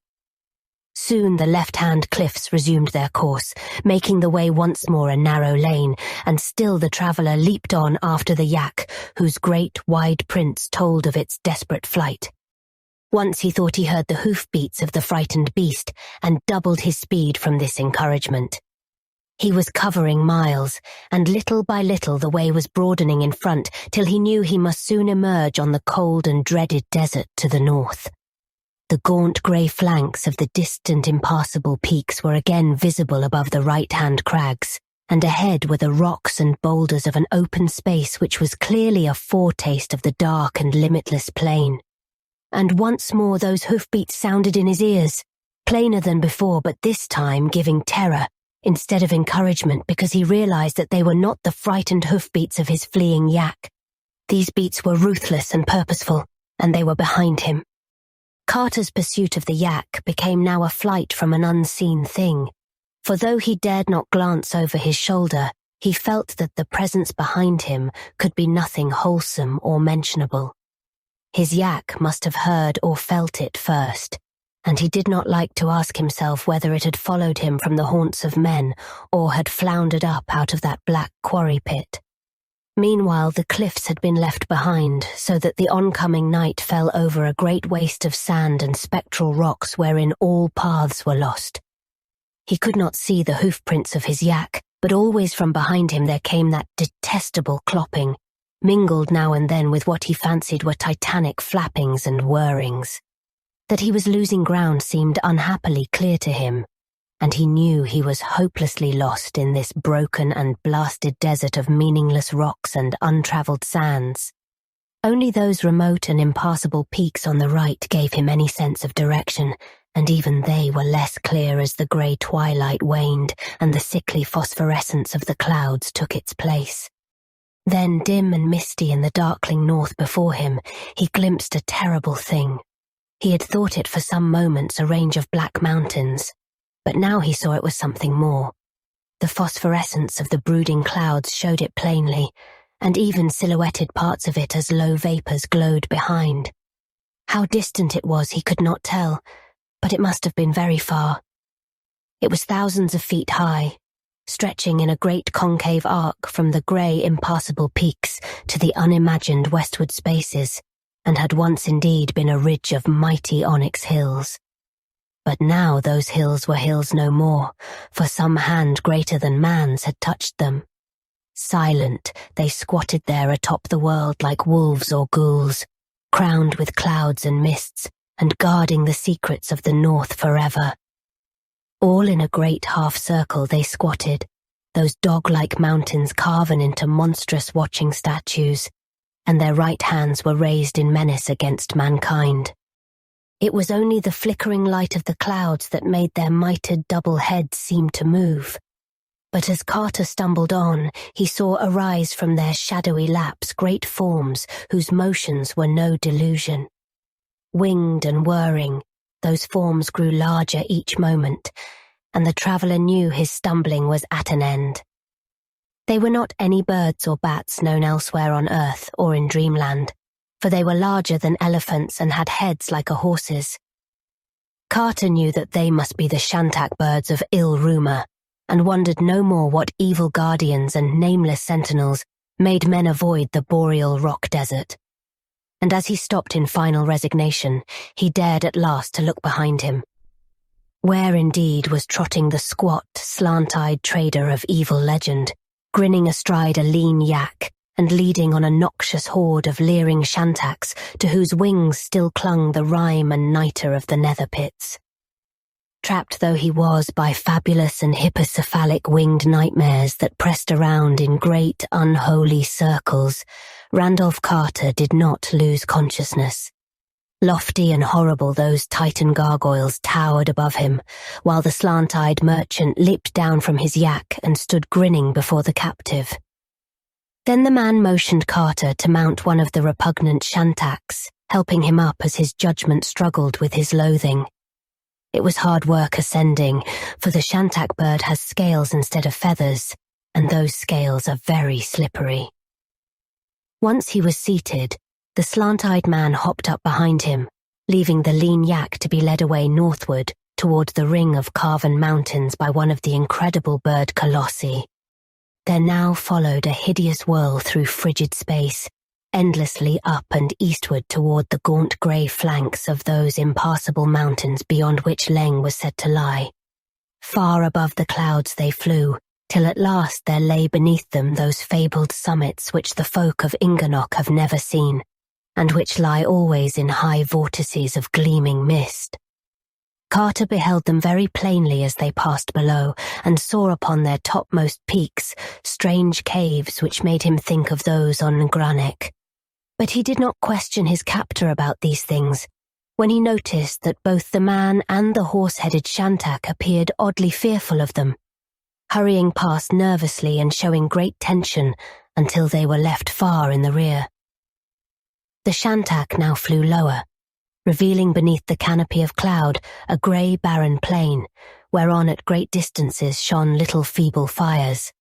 Soon the left-hand cliffs resumed their course, making the way once more a narrow lane, and still the traveller leaped on after the yak, whose great, wide prints told of its desperate flight. Once he thought he heard the hoofbeats of the frightened beast, and doubled his speed from this encouragement. He was covering miles, and little by little the way was broadening in front till he knew he must soon emerge on the cold and dreaded desert to the north. The gaunt grey flanks of the distant impassable peaks were again visible above the right-hand crags, and ahead were the rocks and boulders of an open space which was clearly a foretaste of the dark and limitless plain. And once more those hoofbeats sounded in his ears, plainer than before, but this time giving terror instead of encouragement, because he realized that they were not the frightened hoofbeats of his fleeing yak. These beats were ruthless and purposeful, and they were behind him. Carter's pursuit of the yak became now a flight from an unseen thing, for though he dared not glance over his shoulder, he felt that the presence behind him could be nothing wholesome or mentionable. His yak must have heard or felt it first, and he did not like to ask himself whether it had followed him from the haunts of men or had floundered up out of that black quarry pit. Meanwhile, the cliffs had been left behind, so that the oncoming night fell over a great waste of sand and spectral rocks wherein all paths were lost. He could not see the hoofprints of his yak, but always from behind him there came that detestable clopping, mingled now and then with what he fancied were titanic flappings and whirrings. That he was losing ground seemed unhappily clear to him, and he knew he was hopelessly lost in this broken and blasted desert of meaningless rocks and untravelled sands. Only those remote and impassable peaks on the right gave him any sense of direction, and even they were less clear as the grey twilight waned and the sickly phosphorescence of the clouds took its place. Then, dim and misty in the darkling north before him, he glimpsed a terrible thing. He had thought it for some moments a range of black mountains, but now he saw it was something more. The phosphorescence of the brooding clouds showed it plainly, and even silhouetted parts of it as low vapours glowed behind. How distant it was he could not tell, but it must have been very far. It was thousands of feet high, stretching in a great concave arc from the grey, impassable peaks to the unimagined westward spaces, and had once indeed been a ridge of mighty onyx hills. But now those hills were hills no more, for some hand greater than man's had touched them. Silent, they squatted there atop the world like wolves or ghouls, crowned with clouds and mists, and guarding the secrets of the north forever. All in a great half-circle they squatted, those dog-like mountains carven into monstrous watching statues, and their right hands were raised in menace against mankind. It was only the flickering light of the clouds that made their mitred double heads seem to move. But as Carter stumbled on, he saw arise from their shadowy laps great forms whose motions were no delusion. Winged and whirring, those forms grew larger each moment, and the traveller knew his stumbling was at an end. They were not any birds or bats known elsewhere on Earth or in Dreamland, for they were larger than elephants and had heads like a horse's. Carter knew that they must be the shantak birds of ill rumour, and wondered no more what evil guardians and nameless sentinels made men avoid the boreal rock desert. And as he stopped in final resignation, he dared at last to look behind him. Where indeed was trotting the squat, slant-eyed trader of evil legend, grinning astride a lean yak, and leading on a noxious horde of leering shantaks to whose wings still clung the rime and nitre of the nether pits. Trapped though he was by fabulous and hippocephalic winged nightmares that pressed around in great unholy circles, Randolph Carter did not lose consciousness. Lofty and horrible those titan gargoyles towered above him, while the slant-eyed merchant leaped down from his yak and stood grinning before the captive. Then the man motioned Carter to mount one of the repugnant shantaks, helping him up as his judgment struggled with his loathing. It was hard work ascending, for the shantak bird has scales instead of feathers, and those scales are very slippery. Once he was seated, the slant-eyed man hopped up behind him, leaving the lean yak to be led away northward toward the ring of carven mountains by one of the incredible bird colossi. There now followed a hideous whirl through frigid space, endlessly up and eastward toward the gaunt grey flanks of those impassable mountains beyond which Leng was said to lie. Far above the clouds they flew, till at last there lay beneath them those fabled summits which the folk of Ingarnock have never seen, and which lie always in high vortices of gleaming mist. Carter beheld them very plainly as they passed below, and saw upon their topmost peaks strange caves which made him think of those on Ingarnock. But he did not question his captor about these things, when he noticed that both the man and the horse-headed shantak appeared oddly fearful of them, hurrying past nervously and showing great tension until they were left far in the rear. The shantak now flew lower, revealing beneath the canopy of cloud a grey barren plain, whereon at great distances shone little feeble fires.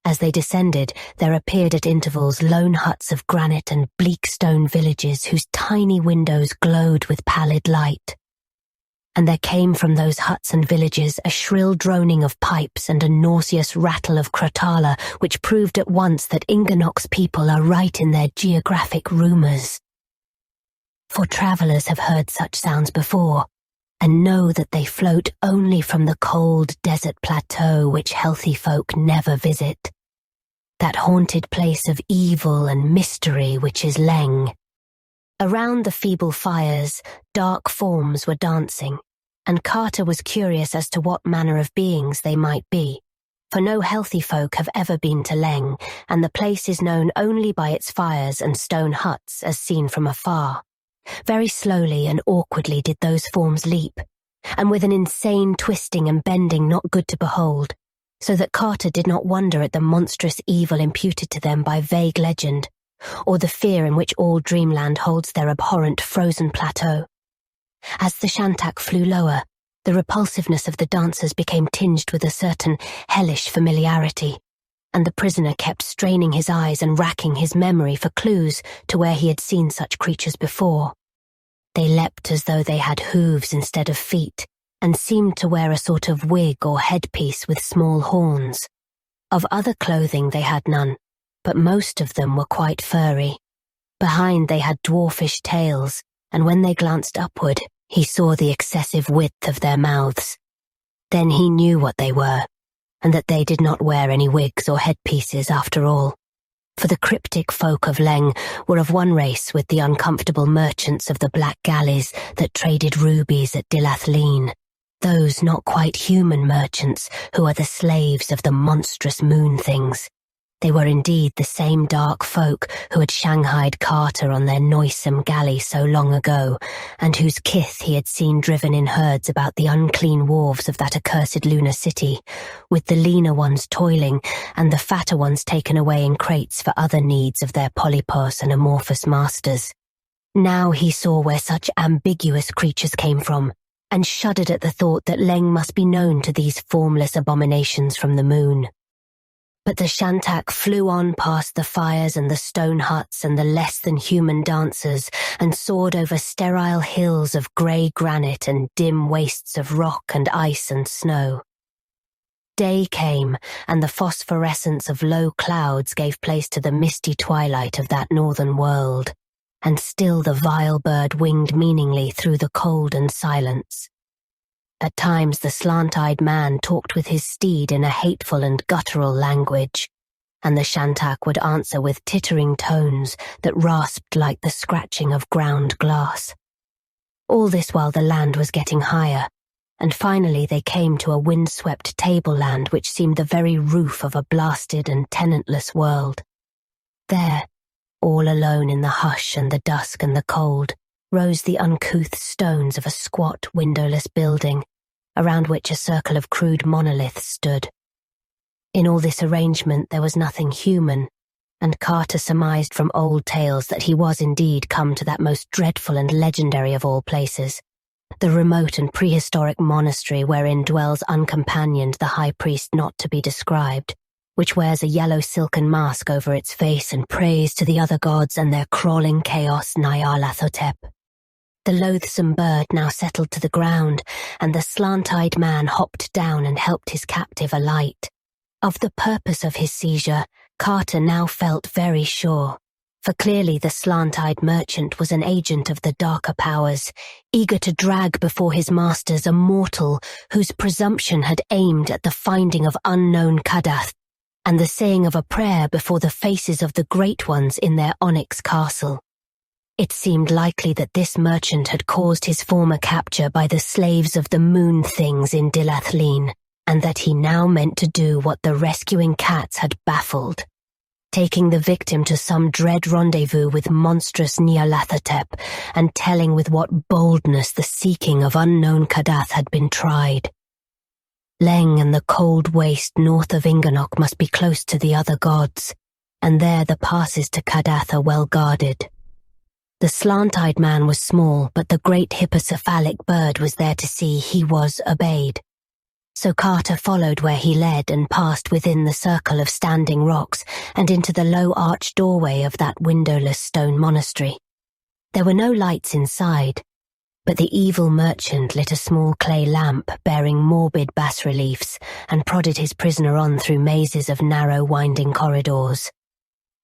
As they descended, there appeared at intervals lone huts of granite and bleak stone villages whose tiny windows glowed with pallid light. And there came from those huts and villages a shrill droning of pipes and a nauseous rattle of crotala, which proved at once that Ingarnock's people are right in their geographic rumours. For travellers have heard such sounds before, and know that they float only from the cold desert plateau which healthy folk never visit. That haunted place of evil and mystery which is Leng. Around the feeble fires, dark forms were dancing, and Carter was curious as to what manner of beings they might be, for no healthy folk have ever been to Leng, and the place is known only by its fires and stone huts as seen from afar. Very slowly and awkwardly did those forms leap, and with an insane twisting and bending not good to behold, so that Carter did not wonder at the monstrous evil imputed to them by vague legend, or the fear in which all dreamland holds their abhorrent frozen plateau. As the shantak flew lower, the repulsiveness of the dancers became tinged with a certain hellish familiarity, and the prisoner kept straining his eyes and racking his memory for clues to where he had seen such creatures before. They leapt as though they had hooves instead of feet, and seemed to wear a sort of wig or headpiece with small horns. Of other clothing they had none, but most of them were quite furry. Behind they had dwarfish tails, and when they glanced upward, he saw the excessive width of their mouths. Then he knew what they were, and that they did not wear any wigs or headpieces after all. For the cryptic folk of Leng were of one race with the uncomfortable merchants of the black galleys that traded rubies at Dilath-Leen, those not quite human merchants who are the slaves of the monstrous moon things. They were indeed the same dark folk who had shanghaied Carter on their noisome galley so long ago, and whose kith he had seen driven in herds about the unclean wharves of that accursed lunar city, with the leaner ones toiling and the fatter ones taken away in crates for other needs of their polypos and amorphous masters. Now he saw where such ambiguous creatures came from, and shuddered at the thought that Leng must be known to these formless abominations from the moon. But the shantak flew on past the fires and the stone huts and the less-than-human dancers, and soared over sterile hills of grey granite and dim wastes of rock and ice and snow. Day came, and the phosphorescence of low clouds gave place to the misty twilight of that northern world, and still the vile bird winged meaningly through the cold and silence. At times the slant-eyed man talked with his steed in a hateful and guttural language, and the shantak would answer with tittering tones that rasped like the scratching of ground glass. All this while the land was getting higher, and finally they came to a wind-swept tableland which seemed the very roof of a blasted and tenantless world. There, all alone in the hush and the dusk and the cold, rose the uncouth stones of a squat, windowless building, around which a circle of crude monoliths stood. In all this arrangement there was nothing human, and Carter surmised from old tales that he was indeed come to that most dreadful and legendary of all places, the remote and prehistoric monastery wherein dwells uncompanioned the high priest not to be described, which wears a yellow silken mask over its face and prays to the other gods and their crawling chaos Nyarlathotep. The loathsome bird now settled to the ground, and the slant-eyed man hopped down and helped his captive alight. Of the purpose of his seizure, Carter now felt very sure, for clearly the slant-eyed merchant was an agent of the darker powers, eager to drag before his masters a mortal whose presumption had aimed at the finding of unknown Kadath and the saying of a prayer before the faces of the great ones in their Onyx castle. It seemed likely that this merchant had caused his former capture by the slaves of the moon things in Dilath-Leen, and that he now meant to do what the rescuing cats had baffled, taking the victim to some dread rendezvous with monstrous Nyarlathotep and telling with what boldness the seeking of unknown Kadath had been tried. Leng and the cold waste north of Ingarnock must be close to the other gods, and there the passes to Kadath are well guarded. The slant-eyed man was small, but the great hippocephalic bird was there to see he was obeyed. So Carter followed where he led and passed within the circle of standing rocks and into the low arched doorway of that windowless stone monastery. There were no lights inside, but the evil merchant lit a small clay lamp bearing morbid bas-reliefs and prodded his prisoner on through mazes of narrow winding corridors.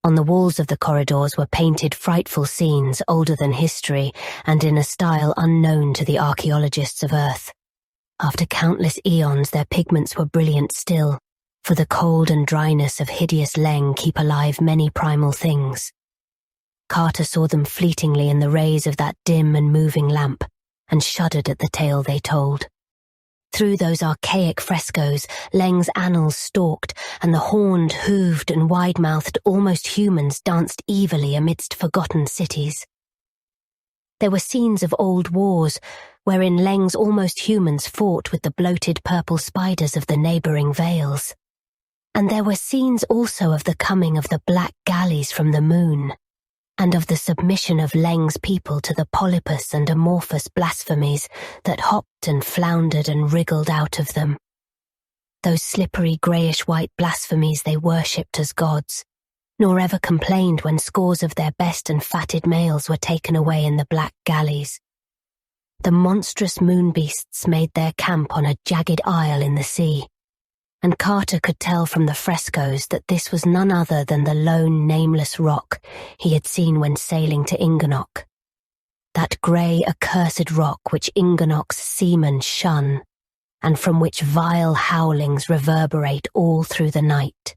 On the walls of the corridors were painted frightful scenes older than history and in a style unknown to the archaeologists of Earth. After countless eons, their pigments were brilliant still, for the cold and dryness of hideous Leng keep alive many primal things. Carter saw them fleetingly in the rays of that dim and moving lamp, and shuddered at the tale they told. Through those archaic frescoes, Leng's annals stalked, and the horned, hooved, and wide-mouthed almost humans danced evilly amidst forgotten cities. There were scenes of old wars, wherein Leng's almost humans fought with the bloated purple spiders of the neighbouring vales. And there were scenes also of the coming of the black galleys from the moon, and of the submission of Leng's people to the polypus and amorphous blasphemies that hopped and floundered and wriggled out of them. Those slippery greyish-white blasphemies they worshipped as gods, nor ever complained when scores of their best and fatted males were taken away in the black galleys. The monstrous moon beasts made their camp on a jagged isle in the sea, and Carter could tell from the frescoes that this was none other than the lone, nameless rock he had seen when sailing to Ingarnock. That grey, accursed rock which Ingarnock's seamen shun, and from which vile howlings reverberate all through the night.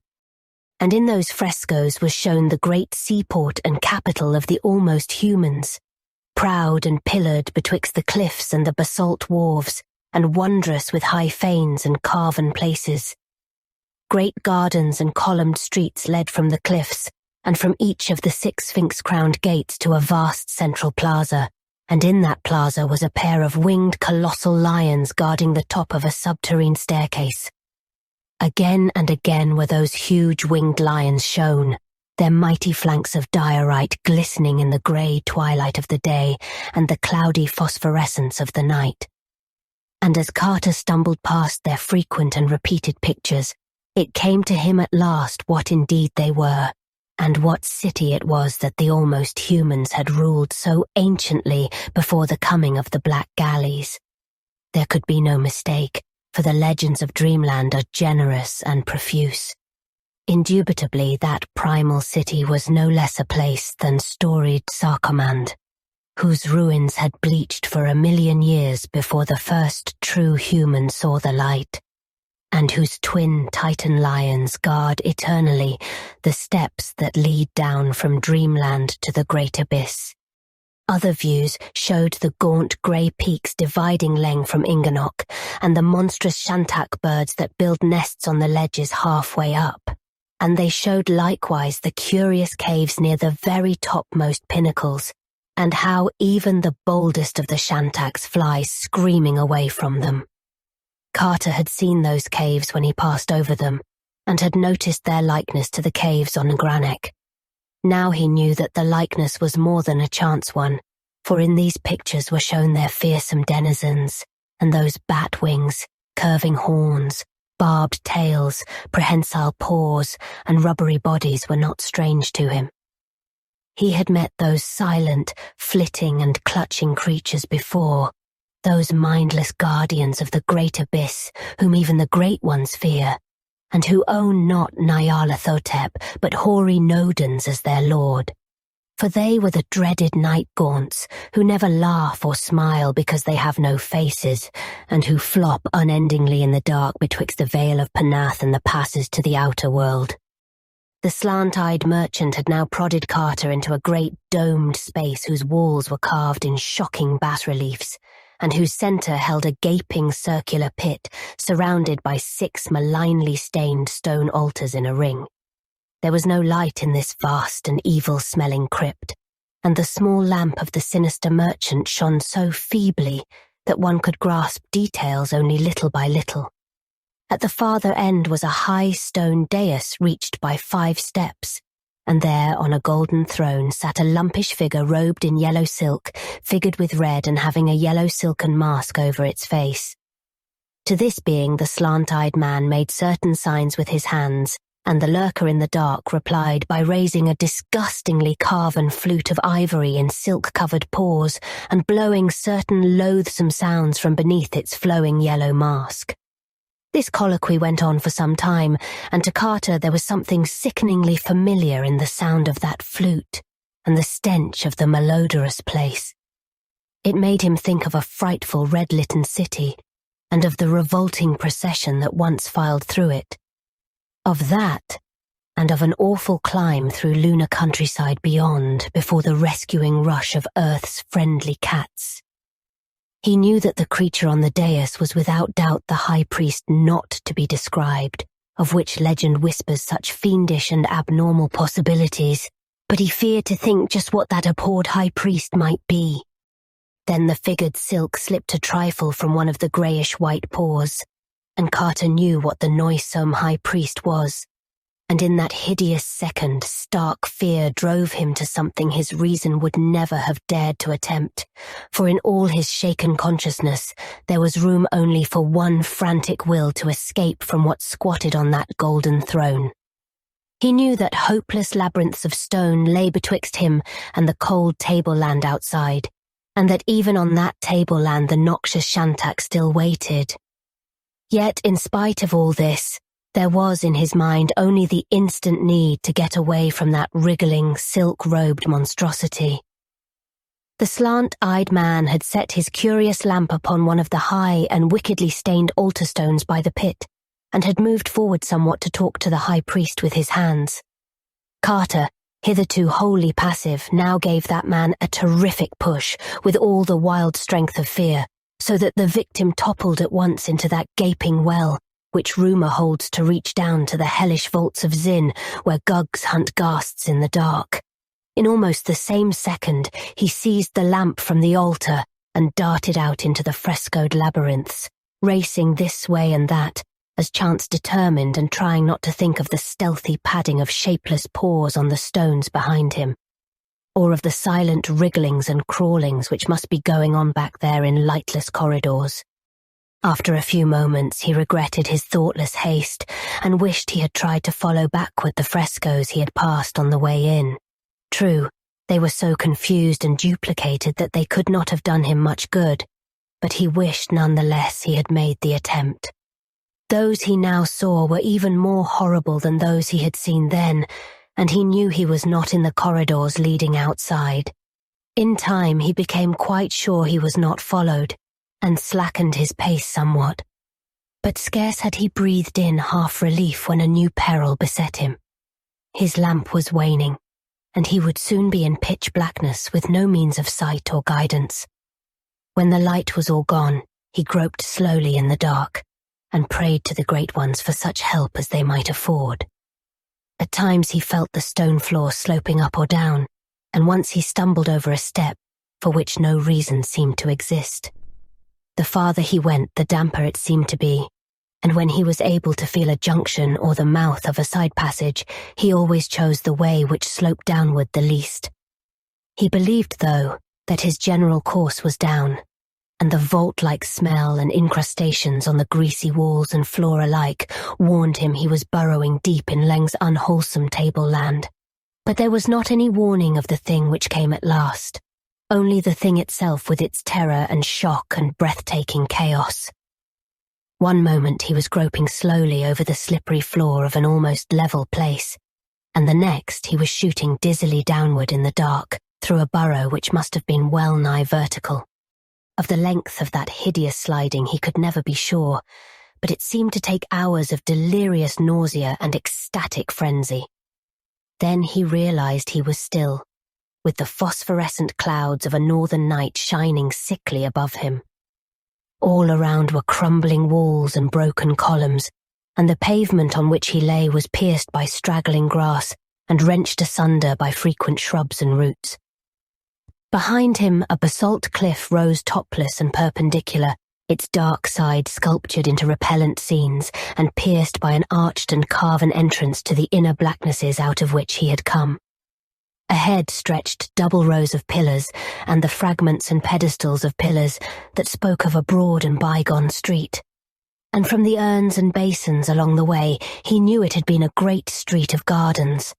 And in those frescoes was shown the great seaport and capital of the almost humans, proud and pillared betwixt the cliffs and the basalt wharves, and wondrous with high fanes and carven places. Great gardens and columned streets led from the cliffs, and from each of the 6 sphinx-crowned gates to a vast central plaza, and in that plaza was a pair of winged colossal lions guarding the top of a subterrane staircase. Again and again were those huge winged lions shown, their mighty flanks of diorite glistening in the grey twilight of the day and the cloudy phosphorescence of the night. And as Carter stumbled past their frequent and repeated pictures, it came to him at last what indeed they were, and what city it was that the almost humans had ruled so anciently before the coming of the black galleys. There could be no mistake, for the legends of Dreamland are generous and profuse. Indubitably, that primal city was no less a place than storied Sarkomand, whose ruins had bleached for 1,000,000 years before the first true human saw the light, and whose twin titan lions guard eternally the steps that lead down from Dreamland to the great abyss. Other views showed the gaunt grey peaks dividing Leng from Ingarnock, and the monstrous shantak birds that build nests on the ledges halfway up, and they showed likewise the curious caves near the very topmost pinnacles, and how even the boldest of the shantaks flies screaming away from them. Carter had seen those caves when he passed over them, and had noticed their likeness to the caves on Ingarnock. Now he knew that the likeness was more than a chance one, For in these pictures were shown their fearsome denizens, and those bat wings, curving horns, barbed tails, prehensile paws, and rubbery bodies were not strange to him. He had met those silent, flitting and clutching creatures before, those mindless guardians of the great abyss whom even the great ones fear, and who own not Nyarlathotep but hoary Nodens as their lord. For they were the dreaded night gaunts, who never laugh or smile because they have no faces, and who flop unendingly in the dark betwixt the vale of Panath and the passes to the outer world. The slant-eyed merchant had now prodded Carter into a great domed space whose walls were carved in shocking bas-reliefs, and whose centre held a gaping circular pit surrounded by 6 malignly stained stone altars in a ring. There was no light in this vast and evil-smelling crypt, and the small lamp of the sinister merchant shone so feebly that one could grasp details only little by little. At the farther end was a high stone dais reached by 5 steps, and there on a golden throne sat a lumpish figure robed in yellow silk, figured with red and having a yellow silken mask over its face. To this being the slant-eyed man made certain signs with his hands, and the lurker in the dark replied by raising a disgustingly carven flute of ivory in silk-covered paws and blowing certain loathsome sounds from beneath its flowing yellow mask. This colloquy went on for some time, and to Carter there was something sickeningly familiar in the sound of that flute and the stench of the malodorous place. It made him think of a frightful red-litten city and of the revolting procession that once filed through it. Of that, and of an awful climb through lunar countryside beyond before the rescuing rush of Earth's friendly cats. He knew that the creature on the dais was without doubt the high priest not to be described, of which legend whispers such fiendish and abnormal possibilities, but he feared to think just what that abhorred high priest might be. Then the figured silk slipped a trifle from one of the greyish-white paws, and Carter knew what the noisome high priest was. And in that hideous second, stark fear drove him to something his reason would never have dared to attempt, for in all his shaken consciousness there was room only for one frantic will to escape from what squatted on that golden throne. He knew that hopeless labyrinths of stone lay betwixt him and the cold tableland outside, and that even on that tableland the noxious Shantak still waited. Yet, in spite of all this, there was in his mind only the instant need to get away from that wriggling, silk-robed monstrosity. The slant-eyed man had set his curious lamp upon one of the high and wickedly stained altar stones by the pit, and had moved forward somewhat to talk to the high priest with his hands. Carter, hitherto wholly passive, now gave that man a terrific push with all the wild strength of fear, so that the victim toppled at once into that gaping well, which rumour holds to reach down to the hellish vaults of Zin, where gugs hunt ghasts in the dark. In almost the same second, he seized the lamp from the altar and darted out into the frescoed labyrinths, racing this way and that, as chance determined, and trying not to think of the stealthy padding of shapeless paws on the stones behind him, or of the silent wrigglings and crawlings which must be going on back there in lightless corridors. After a few moments he regretted his thoughtless haste and wished he had tried to follow backward the frescoes he had passed on the way in. True, they were so confused and duplicated that they could not have done him much good, but he wished nonetheless he had made the attempt. Those he now saw were even more horrible than those he had seen then, and he knew he was not in the corridors leading outside. In time he became quite sure he was not followed, and slackened his pace somewhat. But scarce had he breathed in half relief when a new peril beset him. His lamp was waning, and he would soon be in pitch blackness with no means of sight or guidance. When the light was all gone, he groped slowly in the dark, and prayed to the Great Ones for such help as they might afford. At times he felt the stone floor sloping up or down, and once he stumbled over a step, for which no reason seemed to exist. The farther he went, the damper it seemed to be, and when he was able to feel a junction or the mouth of a side passage, he always chose the way which sloped downward the least. He believed, though, that his general course was down, and the vault-like smell and incrustations on the greasy walls and floor alike warned him he was burrowing deep in Leng's unwholesome tableland. But there was not any warning of the thing which came at last, only the thing itself with its terror and shock and breathtaking chaos. One moment he was groping slowly over the slippery floor of an almost level place, and the next he was shooting dizzily downward in the dark through a burrow which must have been well-nigh vertical. Of the length of that hideous sliding he could never be sure, but it seemed to take hours of delirious nausea and ecstatic frenzy. Then he realized he was still, with the phosphorescent clouds of a northern night shining sickly above him. All around were crumbling walls and broken columns, and the pavement on which he lay was pierced by straggling grass and wrenched asunder by frequent shrubs and roots. Behind him, a basalt cliff rose topless and perpendicular, its dark side sculptured into repellent scenes and pierced by an arched and carven entrance to the inner blacknesses out of which he had come. Ahead stretched double rows of pillars and the fragments and pedestals of pillars that spoke of a broad and bygone street. And from the urns and basins along the way, he knew it had been a great street of gardens.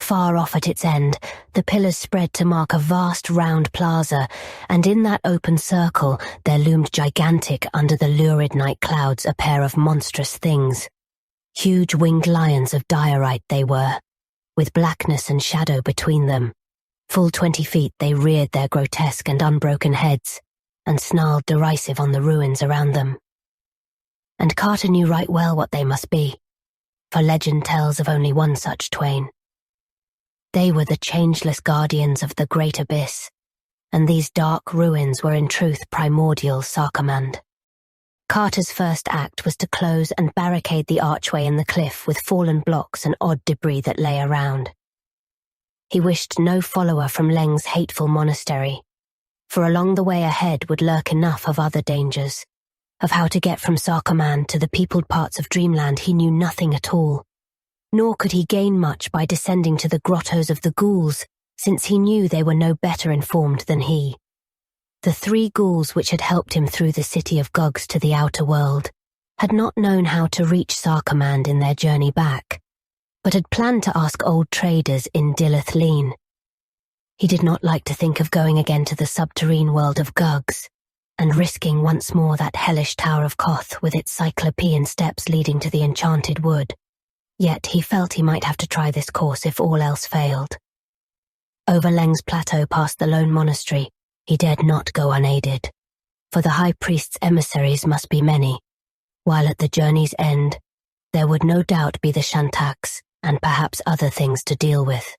Far off at its end, the pillars spread to mark a vast round plaza, and in that open circle there loomed gigantic under the lurid night clouds a pair of monstrous things. Huge winged lions of diorite they were, with blackness and shadow between them. Full 20 feet they reared their grotesque and unbroken heads, and snarled derisive on the ruins around them. And Carter knew right well what they must be, for legend tells of only one such twain. They were the changeless guardians of the great abyss, and these dark ruins were in truth primordial Sarkomand. Carter's first act was to close and barricade the archway in the cliff with fallen blocks and odd debris that lay around. He wished no follower from Leng's hateful monastery, for along the way ahead would lurk enough of other dangers. Of how to get from Sarkomand to the peopled parts of Dreamland he knew nothing at all. Nor could he gain much by descending to the grottos of the ghouls, since he knew they were no better informed than he. The 3 ghouls which had helped him through the city of Gogs to the outer world had not known how to reach Sarkomand in their journey back, but had planned to ask old traders in Dilath-Leen. He did not like to think of going again to the subterrene world of Gogs, and risking once more that hellish Tower of Koth with its cyclopean steps leading to the enchanted wood. Yet he felt he might have to try this course if all else failed. Over Leng's plateau past the lone monastery, he dared not go unaided, for the high priest's emissaries must be many, while at the journey's end there would no doubt be the Shantaks and perhaps other things to deal with.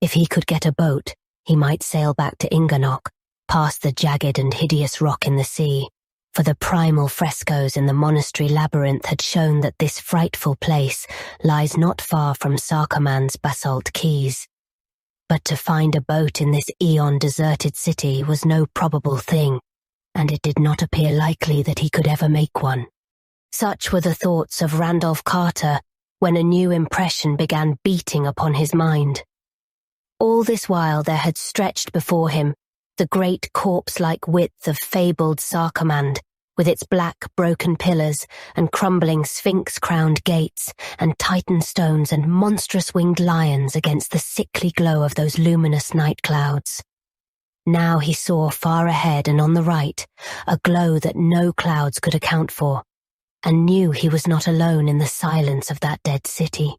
If he could get a boat, he might sail back to Ingarnock, past the jagged and hideous rock in the sea, for the primal frescoes in the monastery labyrinth had shown that this frightful place lies not far from Sarkomand's basalt quays. But to find a boat in this eon-deserted city was no probable thing, and it did not appear likely that he could ever make one. Such were the thoughts of Randolph Carter when a new impression began beating upon his mind. All this while there had stretched before him the great corpse-like width of fabled Sarkomand, with its black, broken pillars and crumbling sphinx-crowned gates and titan stones and monstrous winged lions against the sickly glow of those luminous night clouds. Now he saw far ahead and on the right a glow that no clouds could account for, and knew he was not alone in the silence of that dead city.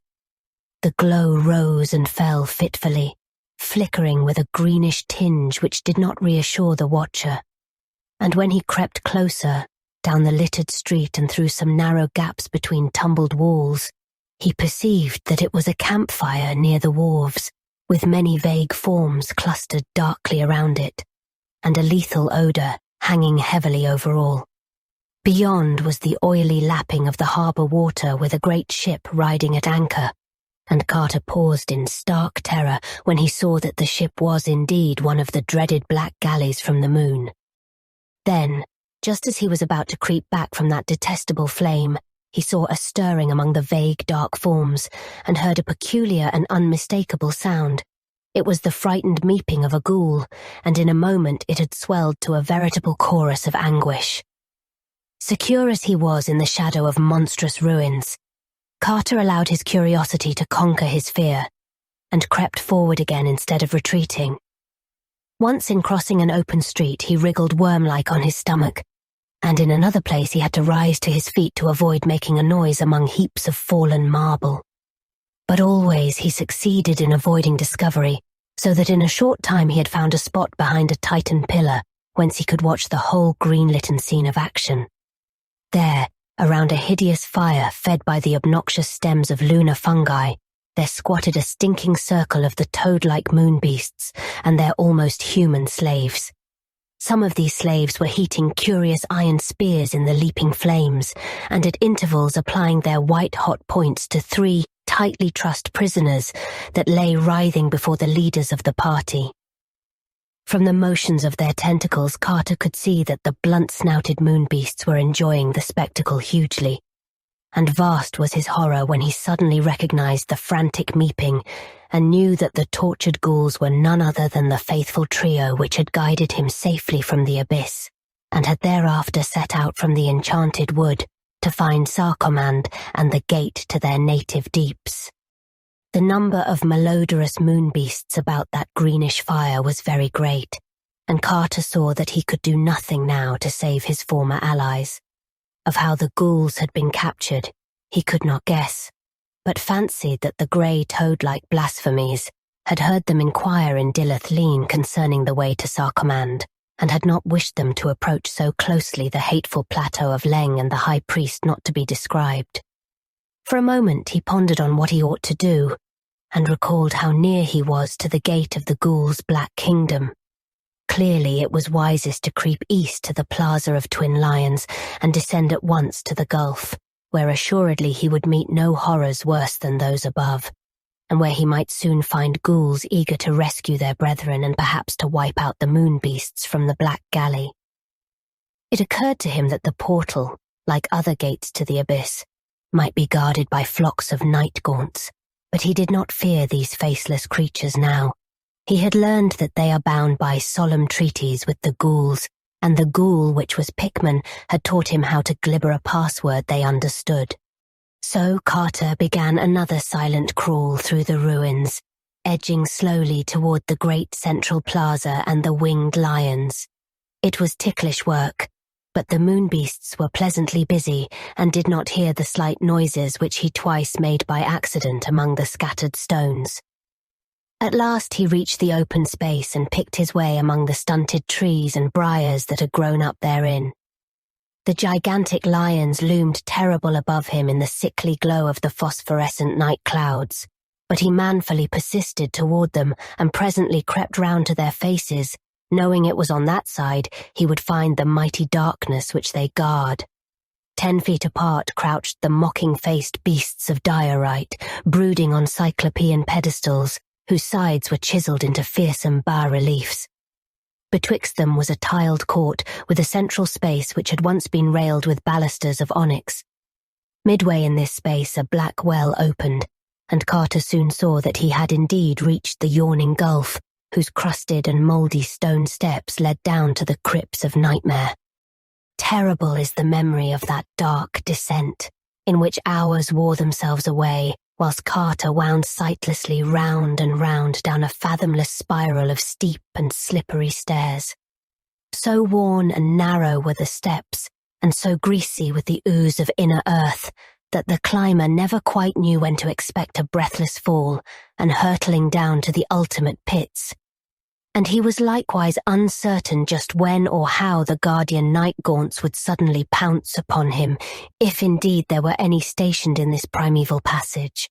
The glow rose and fell fitfully, flickering with a greenish tinge which did not reassure the watcher. And when he crept closer, down the littered street and through some narrow gaps between tumbled walls, he perceived that it was a campfire near the wharves, with many vague forms clustered darkly around it, and a lethal odour hanging heavily over all. Beyond was the oily lapping of the harbour water with a great ship riding at anchor, and Carter paused in stark terror when he saw that the ship was indeed one of the dreaded black galleys from the moon. Then, just as he was about to creep back from that detestable flame, he saw a stirring among the vague dark forms and heard a peculiar and unmistakable sound, It was the frightened meeping of a ghoul, and in a moment it had swelled to a veritable chorus of anguish. Secure as he was in the shadow of monstrous ruins, Carter allowed his curiosity to conquer his fear, and crept forward again instead of retreating. Once in crossing an open street, he wriggled worm-like on his stomach, and in another place he had to rise to his feet to avoid making a noise among heaps of fallen marble. But always he succeeded in avoiding discovery, so that in a short time he had found a spot behind a Titan pillar whence he could watch the whole green-litten scene of action. There, around a hideous fire fed by the obnoxious stems of lunar fungi, there squatted a stinking circle of the toad-like moon beasts and their almost human slaves. Some of these slaves were heating curious iron spears in the leaping flames, and at intervals applying their white-hot points to 3 tightly trussed prisoners that lay writhing before the leaders of the party. From the motions of their tentacles, Carter could see that the blunt-snouted moon beasts were enjoying the spectacle hugely, and vast was his horror when he suddenly recognized the frantic meeping and knew that the tortured ghouls were none other than the faithful trio which had guided him safely from the abyss, and had thereafter set out from the enchanted wood to find Sarkomand and the gate to their native deeps. The number of malodorous moon beasts about that greenish fire was very great, and Carter saw that he could do nothing now to save his former allies. Of how the ghouls had been captured, he could not guess, but fancied that the grey toad-like blasphemies had heard them inquire in Dilath-Leen concerning the way to Sarkomand, and had not wished them to approach so closely the hateful plateau of Leng and the high priest not to be described. For a moment he pondered on what he ought to do, and recalled how near he was to the gate of the ghouls' black kingdom. Clearly it was wisest to creep east to the Plaza of Twin Lions and descend at once to the gulf, where assuredly he would meet no horrors worse than those above, and where he might soon find ghouls eager to rescue their brethren and perhaps to wipe out the moon beasts from the Black Galley. It occurred to him that the portal, like other gates to the abyss, might be guarded by flocks of night gaunts, but he did not fear these faceless creatures now. He had learned that they are bound by solemn treaties with the ghouls, and the ghoul, which was Pickman, had taught him how to glibber a password they understood. So Carter began another silent crawl through the ruins, edging slowly toward the great central plaza and the winged lions. It was ticklish work, but the moon beasts were pleasantly busy and did not hear the slight noises which he twice made by accident among the scattered stones. At last he reached the open space and picked his way among the stunted trees and briars that had grown up therein. The gigantic lions loomed terrible above him in the sickly glow of the phosphorescent night clouds, but he manfully persisted toward them and presently crept round to their faces, knowing it was on that side he would find the mighty darkness which they guard. 10 feet apart crouched the mocking-faced beasts of diorite, brooding on cyclopean pedestals, whose sides were chiselled into fearsome bas-reliefs. Betwixt them was a tiled court with a central space which had once been railed with balusters of onyx. Midway in this space a black well opened, and Carter soon saw that he had indeed reached the yawning gulf, whose crusted and mouldy stone steps led down to the crypts of nightmare. Terrible is the memory of that dark descent, in which hours wore themselves away, whilst Carter wound sightlessly round and round down a fathomless spiral of steep and slippery stairs. So worn and narrow were the steps, and so greasy with the ooze of inner earth, that the climber never quite knew when to expect a breathless fall and hurtling down to the ultimate pits. And he was likewise uncertain just when or how the guardian night gaunts would suddenly pounce upon him, if indeed there were any stationed in this primeval passage.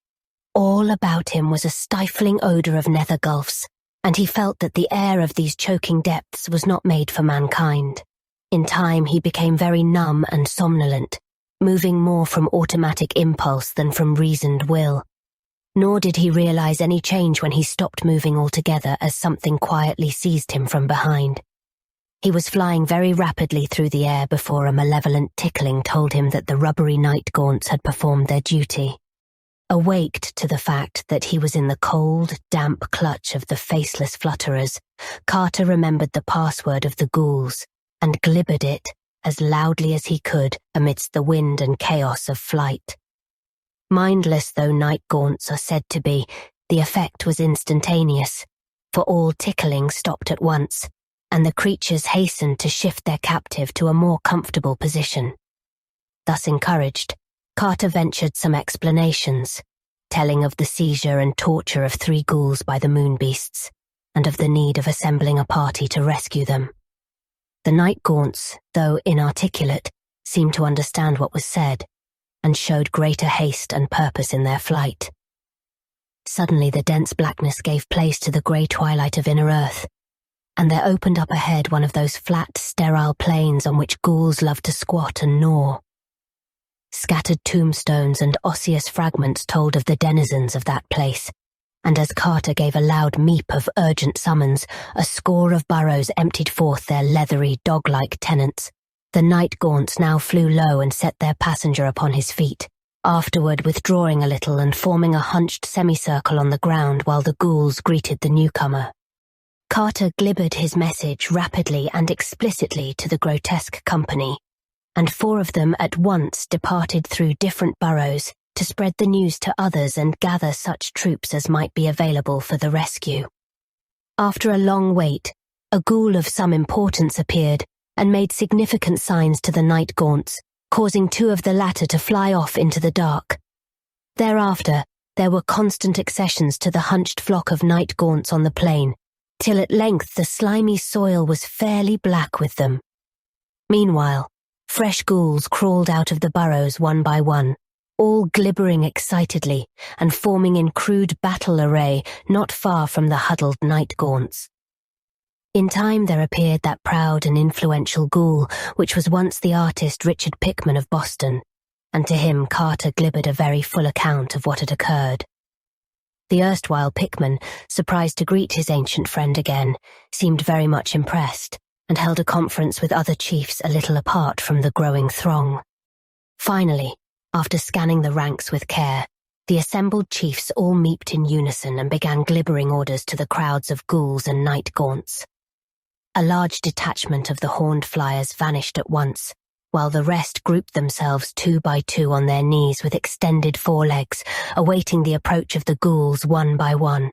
All about him was a stifling odour of nether gulfs, and he felt that the air of these choking depths was not made for mankind. In time he became very numb and somnolent, moving more from automatic impulse than from reasoned will. Nor did he realize any change when he stopped moving altogether as something quietly seized him from behind. He was flying very rapidly through the air before a malevolent tickling told him that the rubbery night gaunts had performed their duty. Awaked to the fact that he was in the cold, damp clutch of the faceless flutterers, Carter remembered the password of the ghouls and glibbered it as loudly as he could amidst the wind and chaos of flight. Mindless though night gaunts are said to be, the effect was instantaneous, for all tickling stopped at once, and the creatures hastened to shift their captive to a more comfortable position. Thus encouraged, Carter ventured some explanations, telling of the seizure and torture of 3 ghouls by the moon beasts, and of the need of assembling a party to rescue them. The night gaunts, though inarticulate, seemed to understand what was said, and showed greater haste and purpose in their flight. Suddenly the dense blackness gave place to the grey twilight of inner earth, and there opened up ahead one of those flat, sterile plains on which ghouls love to squat and gnaw. Scattered tombstones and osseous fragments told of the denizens of that place, and as Carter gave a loud meep of urgent summons, a score of burrows emptied forth their leathery, dog-like tenants. The night gaunts now flew low and set their passenger upon his feet, afterward withdrawing a little and forming a hunched semicircle on the ground while the ghouls greeted the newcomer. Carter glibbered his message rapidly and explicitly to the grotesque company, and 4 of them at once departed through different burrows to spread the news to others and gather such troops as might be available for the rescue. After a long wait, a ghoul of some importance appeared and made significant signs to the night gaunts, causing 2 of the latter to fly off into the dark. Thereafter, there were constant accessions to the hunched flock of night gaunts on the plain, till at length the slimy soil was fairly black with them. Meanwhile, fresh ghouls crawled out of the burrows one by one, all glibbering excitedly and forming in crude battle array not far from the huddled night gaunts. In time there appeared that proud and influential ghoul which was once the artist Richard Pickman of Boston, and to him Carter glibbered a very full account of what had occurred. The erstwhile Pickman, surprised to greet his ancient friend again, seemed very much impressed, and held a conference with other chiefs a little apart from the growing throng. Finally, after scanning the ranks with care, the assembled chiefs all meeped in unison and began glibbering orders to the crowds of ghouls and night gaunts. A large detachment of the horned flyers vanished at once, while the rest grouped themselves 2 by 2 on their knees with extended forelegs, awaiting the approach of the ghouls one by one.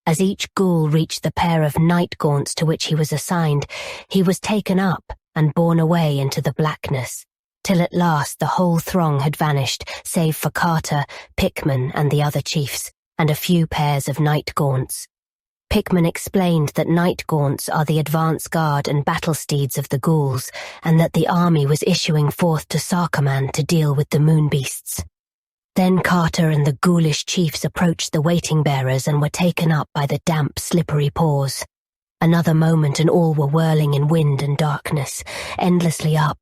As each ghoul reached the pair of night gaunts to which he was assigned, he was taken up and borne away into the blackness, till at last the whole throng had vanished, save for Carter, Pickman and the other chiefs, and a few pairs of night gaunts. Pickman explained that night gaunts are the advance guard and battle steeds of the ghouls, and that the army was issuing forth to Sarkoman to deal with the moon beasts. Then Carter and the ghoulish chiefs approached the waiting bearers and were taken up by the damp, slippery paws. Another moment and all were whirling in wind and darkness, endlessly up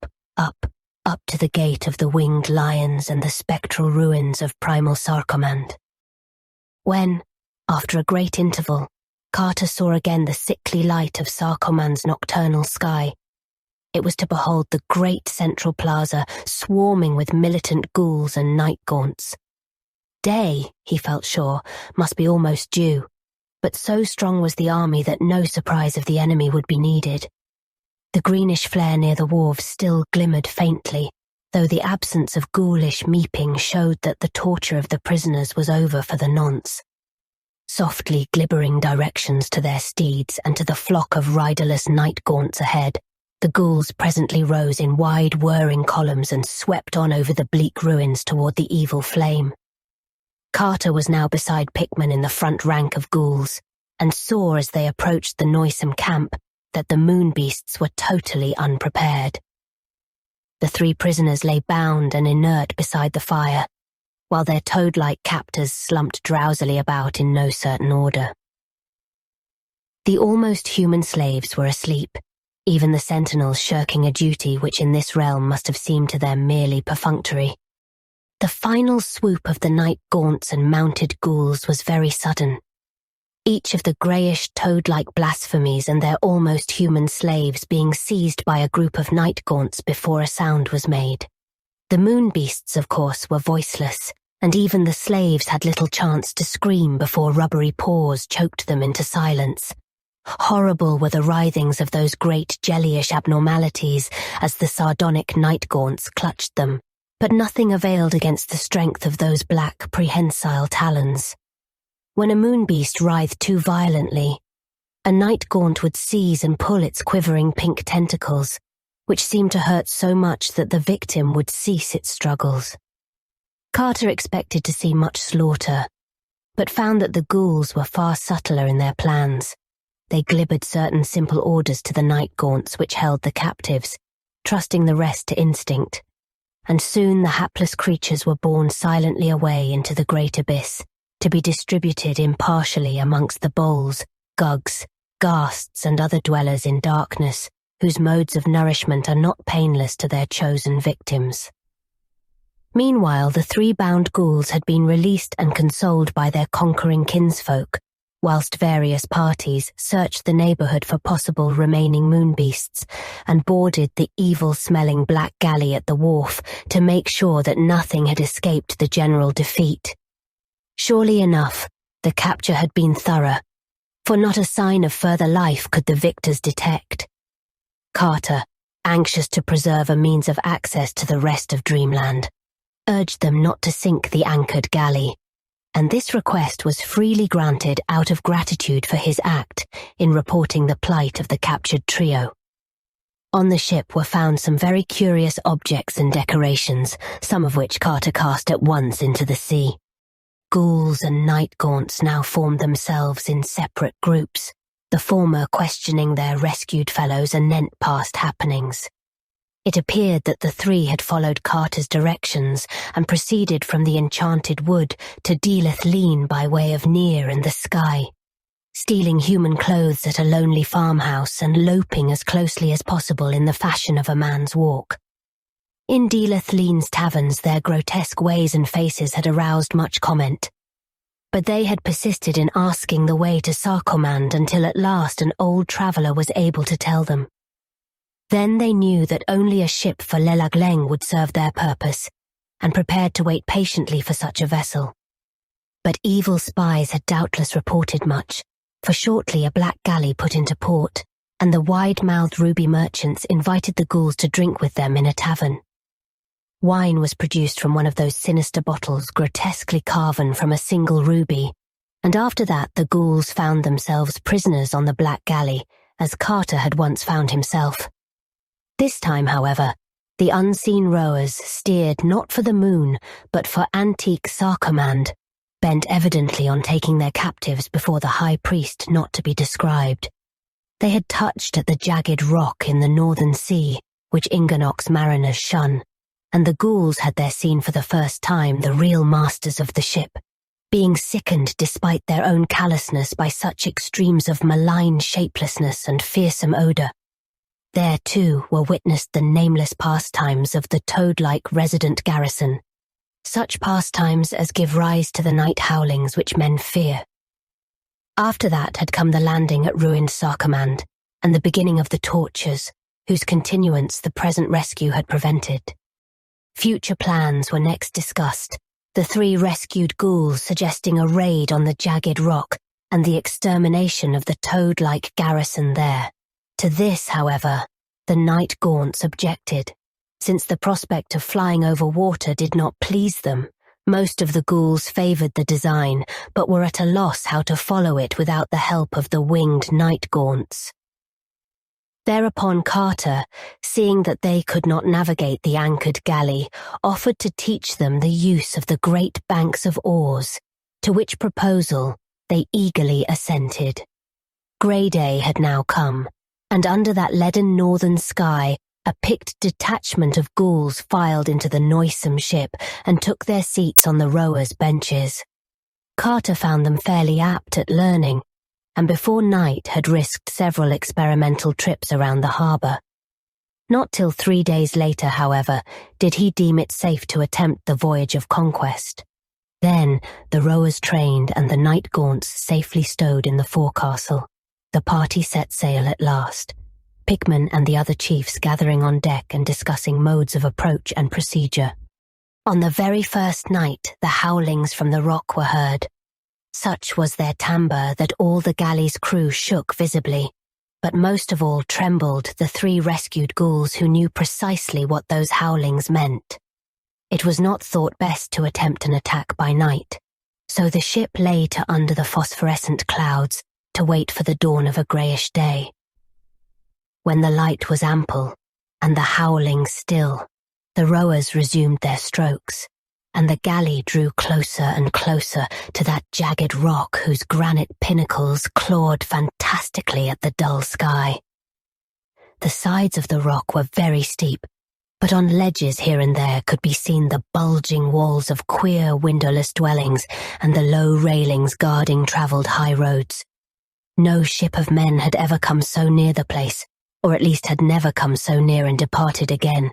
to the gate of the winged lions and the spectral ruins of primal Sarkomand. When, after a great interval, Carter saw again the sickly light of Sarkomand's nocturnal sky, it was to behold the great central plaza swarming with militant ghouls and night gaunts. Day, he felt sure, must be almost due, but so strong was the army that no surprise of the enemy would be needed. The greenish flare near the wharves still glimmered faintly, though the absence of ghoulish meeping showed that the torture of the prisoners was over for the nonce. Softly glibbering directions to their steeds and to the flock of riderless night gaunts ahead, the ghouls presently rose in wide whirring columns and swept on over the bleak ruins toward the evil flame. Carter was now beside Pickman in the front rank of ghouls, and saw as they approached the noisome camp that the moon beasts were totally unprepared. The 3 prisoners lay bound and inert beside the fire, while their toad-like captors slumped drowsily about in no certain order. The almost human slaves were asleep, even the sentinels shirking a duty which in this realm must have seemed to them merely perfunctory. The final swoop of the night gaunts and mounted ghouls was very sudden. Each of the greyish toad-like blasphemies and their almost human slaves being seized by a group of night gaunts before a sound was made. The moon beasts, of course, were voiceless, and even the slaves had little chance to scream before rubbery paws choked them into silence. Horrible were the writhings of those great jellyish abnormalities as the sardonic night gaunts clutched them, but nothing availed against the strength of those black, prehensile talons. When a moon beast writhed too violently, a night gaunt would seize and pull its quivering pink tentacles, which seemed to hurt so much that the victim would cease its struggles. Carter expected to see much slaughter, but found that the ghouls were far subtler in their plans. They glibbered certain simple orders to the night gaunts which held the captives, trusting the rest to instinct, and soon the hapless creatures were borne silently away into the great abyss, to be distributed impartially amongst the bowls, gugs, ghasts and other dwellers in darkness, whose modes of nourishment are not painless to their chosen victims. Meanwhile, the 3 bound ghouls had been released and consoled by their conquering kinsfolk, whilst various parties searched the neighbourhood for possible remaining moonbeasts and boarded the evil-smelling black galley at the wharf to make sure that nothing had escaped the general defeat. Surely enough, the capture had been thorough, for not a sign of further life could the victors detect. Carter, anxious to preserve a means of access to the rest of Dreamland, urged them not to sink the anchored galley, and this request was freely granted out of gratitude for his act in reporting the plight of the captured trio. On the ship were found some very curious objects and decorations, some of which Carter cast at once into the sea. Ghouls and night gaunts now formed themselves in separate groups, the former questioning their rescued fellows anent past happenings. It appeared that the 3 had followed Carter's directions and proceeded from the enchanted wood to Dilath-Leen by way of Near and the sky, stealing human clothes at a lonely farmhouse and loping as closely as possible in the fashion of a man's walk. In Dilath-Leen's taverns their grotesque ways and faces had aroused much comment, but they had persisted in asking the way to Sarkomand until at last an old traveller was able to tell them. Then they knew that only a ship for Lelag-Leng would serve their purpose, and prepared to wait patiently for such a vessel. But evil spies had doubtless reported much, for shortly a black galley put into port, and the wide-mouthed ruby merchants invited the ghouls to drink with them in a tavern. Wine was produced from one of those sinister bottles grotesquely carven from a single ruby, and after that the ghouls found themselves prisoners on the black galley, as Carter had once found himself. This time, however, the unseen rowers steered not for the moon, but for antique Sarkomand, bent evidently on taking their captives before the high priest not to be described. They had touched at the jagged rock in the northern sea, which Ingarnock's mariners shun, and the ghouls had there seen for the first time the real masters of the ship, being sickened despite their own callousness by such extremes of malign shapelessness and fearsome odour. There, too, were witnessed the nameless pastimes of the toad-like resident garrison, such pastimes as give rise to the night howlings which men fear. After that had come the landing at ruined Sarkomand, and the beginning of the tortures, whose continuance the present rescue had prevented. Future plans were next discussed, the 3 rescued ghouls suggesting a raid on the jagged rock and the extermination of the toad-like garrison there. To this, however, the night gaunts objected, since the prospect of flying over water did not please them. Most of the ghouls favoured the design, but were at a loss how to follow it without the help of the winged night gaunts. Thereupon Carter, seeing that they could not navigate the anchored galley, offered to teach them the use of the great banks of oars, to which proposal they eagerly assented. Grey day had now come, and under that leaden northern sky, a picked detachment of ghouls filed into the noisome ship and took their seats on the rowers' benches. Carter found them fairly apt at learning, and before night had risked several experimental trips around the harbour. Not till 3 days later, however, did he deem it safe to attempt the voyage of conquest. Then, the rowers trained and the night gaunts safely stowed in the forecastle, the party set sail at last, Pigman and the other chiefs gathering on deck and discussing modes of approach and procedure. On the very first night, the howlings from the rock were heard. Such was their timbre that all the galley's crew shook visibly, but most of all trembled the 3 rescued ghouls who knew precisely what those howlings meant. It was not thought best to attempt an attack by night, so the ship lay to under the phosphorescent clouds to wait for the dawn of a greyish day. When the light was ample and the howling still, the rowers resumed their strokes, and the galley drew closer and closer to that jagged rock whose granite pinnacles clawed fantastically at the dull sky. The sides of the rock were very steep, but on ledges here and there could be seen the bulging walls of queer windowless dwellings and the low railings guarding travelled high roads. No ship of men had ever come so near the place, or at least had never come so near and departed again.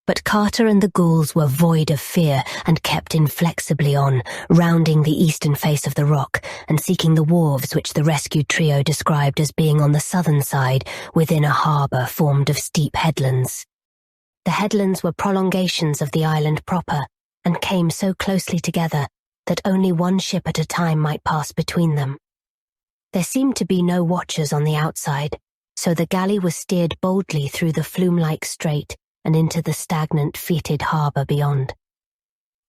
But Carter and the ghouls were void of fear and kept inflexibly on, rounding the eastern face of the rock and seeking the wharves which the rescued trio described as being on the southern side within a harbour formed of steep headlands. The headlands were prolongations of the island proper and came so closely together that only one ship at a time might pass between them. There seemed to be no watchers on the outside, so the galley was steered boldly through the flume-like strait and into the stagnant, fetid harbour beyond.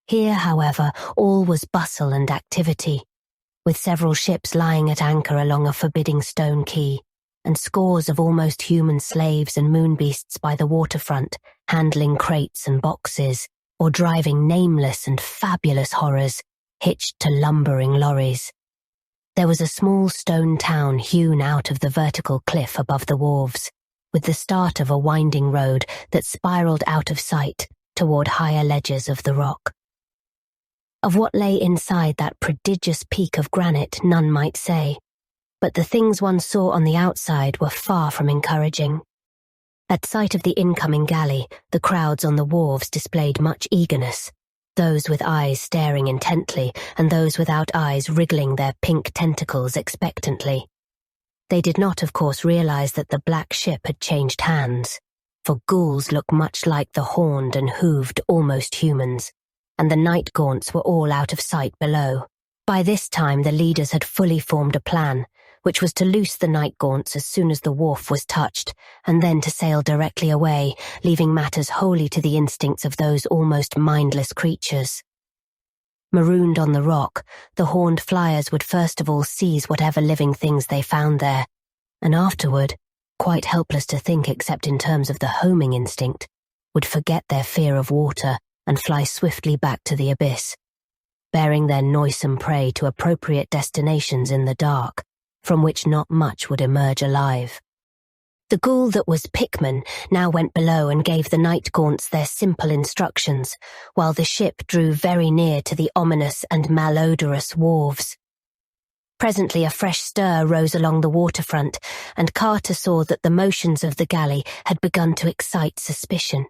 Here, however, all was bustle and activity, with several ships lying at anchor along a forbidding stone quay, and scores of almost human slaves and moonbeasts by the waterfront, handling crates and boxes, or driving nameless and fabulous horrors, hitched to lumbering lorries. There was a small stone town hewn out of the vertical cliff above the wharves, with the start of a winding road that spiraled out of sight toward higher ledges of the rock. Of what lay inside that prodigious peak of granite none might say, but the things one saw on the outside were far from encouraging. At sight of the incoming galley, the crowds on the wharves displayed much eagerness, those with eyes staring intently and those without eyes wriggling their pink tentacles expectantly. They did not, of course, realize that the black ship had changed hands, for ghouls look much like the horned and hooved almost humans, and the night gaunts were all out of sight below. By this time the leaders had fully formed a plan, which was to loose the night gaunts as soon as the wharf was touched, and then to sail directly away, leaving matters wholly to the instincts of those almost mindless creatures. Marooned on the rock, the horned flyers would first of all seize whatever living things they found there, and afterward, quite helpless to think except in terms of the homing instinct, would forget their fear of water and fly swiftly back to the abyss, bearing their noisome prey to appropriate destinations in the dark, from which not much would emerge alive. The ghoul that was Pickman now went below and gave the night gaunts their simple instructions, while the ship drew very near to the ominous and malodorous wharves. Presently a fresh stir rose along the waterfront, and Carter saw that the motions of the galley had begun to excite suspicion.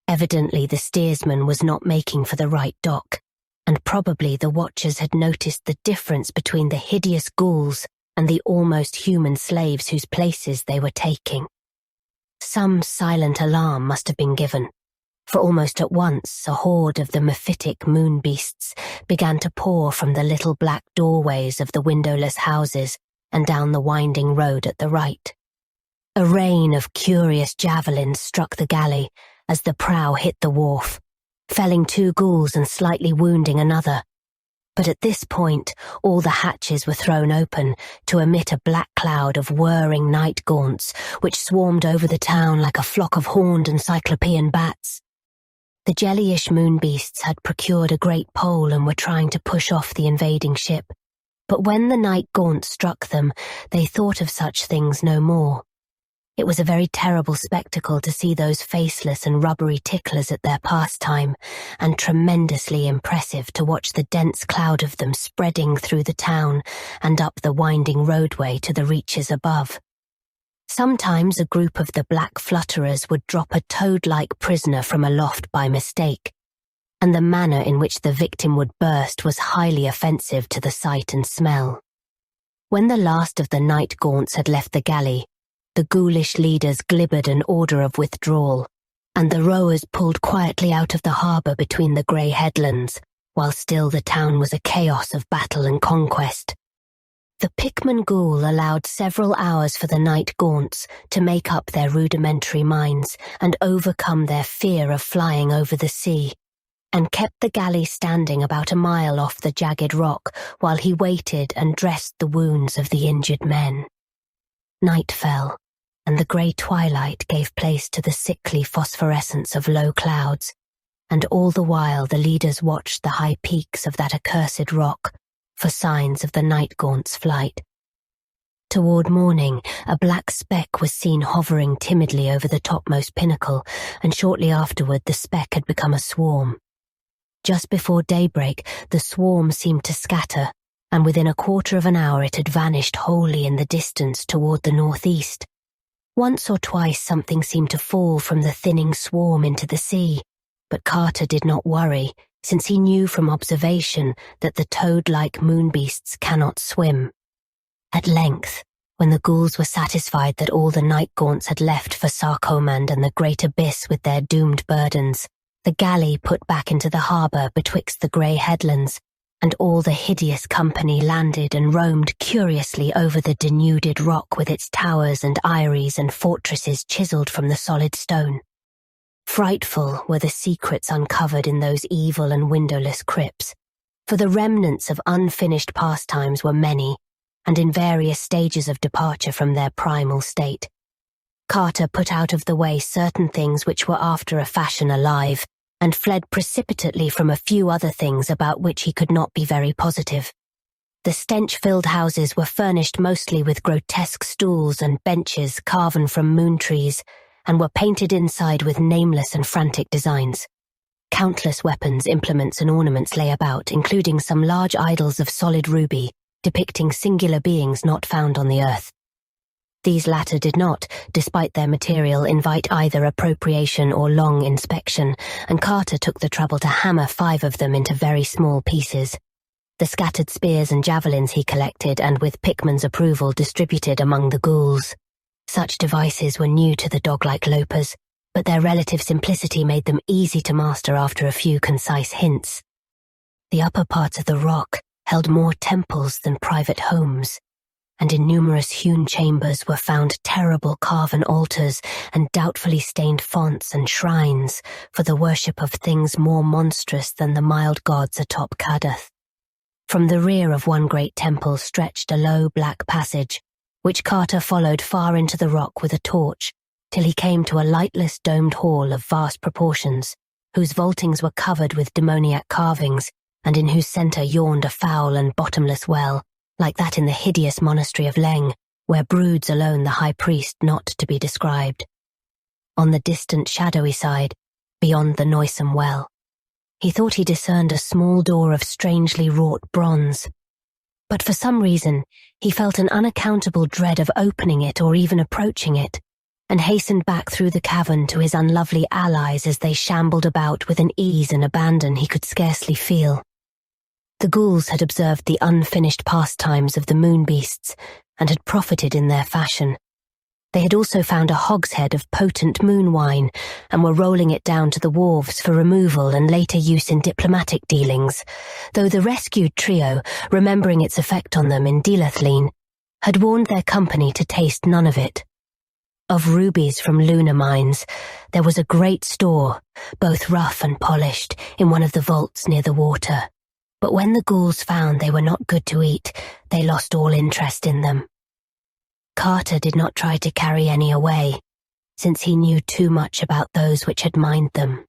Evidently the steersman was not making for the right dock, and probably the watchers had noticed the difference between the hideous ghouls and the almost human slaves whose places they were taking. Some silent alarm must have been given, for almost at once a horde of the mephitic moon beasts began to pour from the little black doorways of the windowless houses and down the winding road at the right. A rain of curious javelins struck the galley as the prow hit the wharf, felling 2 ghouls and slightly wounding another. But at this point, all the hatches were thrown open to emit a black cloud of whirring night gaunts, which swarmed over the town like a flock of horned encyclopean bats. The jellyish moon beasts had procured a great pole and were trying to push off the invading ship, but when the night gaunts struck them, they thought of such things no more. It was a very terrible spectacle to see those faceless and rubbery ticklers at their pastime, and tremendously impressive to watch the dense cloud of them spreading through the town and up the winding roadway to the reaches above. Sometimes a group of the black flutterers would drop a toad-like prisoner from aloft by mistake, and the manner in which the victim would burst was highly offensive to the sight and smell. When the last of the night gaunts had left the galley, the ghoulish leaders glibbered an order of withdrawal, and the rowers pulled quietly out of the harbour between the grey headlands, while still the town was a chaos of battle and conquest. The Pickman ghoul allowed several hours for the night gaunts to make up their rudimentary minds and overcome their fear of flying over the sea, and kept the galley standing about a mile off the jagged rock while he waited and dressed the wounds of the injured men. Night fell, and the grey twilight gave place to the sickly phosphorescence of low clouds, and all the while the leaders watched the high peaks of that accursed rock for signs of the night gaunt's flight. Toward morning, a black speck was seen hovering timidly over the topmost pinnacle, and shortly afterward the speck had become a swarm. Just before daybreak, the swarm seemed to scatter, and within a quarter of an hour it had vanished wholly in the distance toward the northeast. Once or twice something seemed to fall from the thinning swarm into the sea, but Carter did not worry, since he knew from observation that the toad-like moonbeasts cannot swim. At length, when the ghouls were satisfied that all the night gaunts had left for Sarkomand and the great abyss with their doomed burdens, the galley put back into the harbour betwixt the grey headlands, and all the hideous company landed and roamed curiously over the denuded rock with its towers and eyries and fortresses chiselled from the solid stone. Frightful were the secrets uncovered in those evil and windowless crypts, for the remnants of unfinished pastimes were many, and in various stages of departure from their primal state. Carter put out of the way certain things which were after a fashion alive, and fled precipitately from a few other things about which he could not be very positive. The stench-filled houses were furnished mostly with grotesque stools and benches carven from moon trees, and were painted inside with nameless and frantic designs. Countless weapons, implements, and ornaments lay about, including some large idols of solid ruby, depicting singular beings not found on the earth. These latter did not, despite their material, invite either appropriation or long inspection, and Carter took the trouble to hammer 5 of them into very small pieces. The scattered spears and javelins he collected and with Pickman's approval distributed among the ghouls. Such devices were new to the dog-like lopers, but their relative simplicity made them easy to master after a few concise hints. The upper parts of the rock held more temples than private homes, and in numerous hewn chambers were found terrible carven altars and doubtfully stained fonts and shrines for the worship of things more monstrous than the mild gods atop Kadath. From the rear of one great temple stretched a low black passage, which Carter followed far into the rock with a torch, till he came to a lightless domed hall of vast proportions, whose vaultings were covered with demoniac carvings, and in whose centre yawned a foul and bottomless well, like that in the hideous monastery of Leng, where broods alone the high priest not to be described. On the distant shadowy side, beyond the noisome well, he thought he discerned a small door of strangely wrought bronze. But for some reason, he felt an unaccountable dread of opening it or even approaching it, and hastened back through the cavern to his unlovely allies as they shambled about with an ease and abandon he could scarcely feel. The ghouls had observed the unfinished pastimes of the moon beasts and had profited in their fashion. They had also found a hogshead of potent moon wine and were rolling it down to the wharves for removal and later use in diplomatic dealings, though the rescued trio, remembering its effect on them in Dilath-Leen, had warned their company to taste none of it. Of rubies from lunar mines, there was a great store, both rough and polished, in one of the vaults near the water. But when the ghouls found they were not good to eat, they lost all interest in them. Carter did not try to carry any away, since he knew too much about those which had mined them.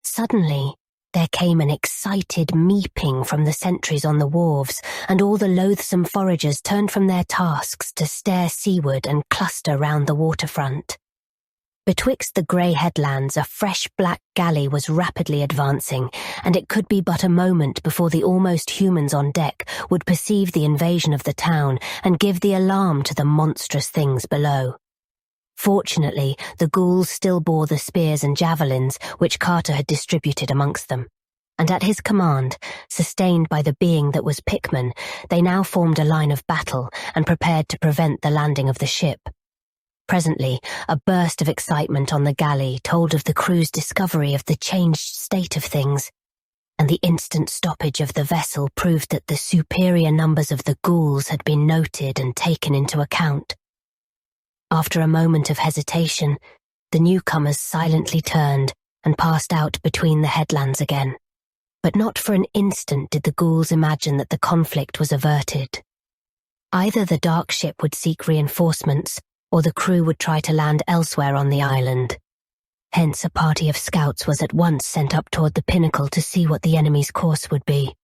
Suddenly, there came an excited meeping from the sentries on the wharves, and all the loathsome foragers turned from their tasks to stare seaward and cluster round the waterfront. Betwixt the grey headlands, a fresh black galley was rapidly advancing, and it could be but a moment before the almost humans on deck would perceive the invasion of the town and give the alarm to the monstrous things below. Fortunately, the ghouls still bore the spears and javelins which Carter had distributed amongst them, and at his command, sustained by the being that was Pickman, they now formed a line of battle and prepared to prevent the landing of the ship. Presently, a burst of excitement on the galley told of the crew's discovery of the changed state of things, and the instant stoppage of the vessel proved that the superior numbers of the ghouls had been noted and taken into account. After a moment of hesitation, the newcomers silently turned and passed out between the headlands again. But not for an instant did the ghouls imagine that the conflict was averted. Either the dark ship would seek reinforcements, or the crew would try to land elsewhere on the island. Hence a party of scouts was at once sent up toward the pinnacle to see what the enemy's course would be.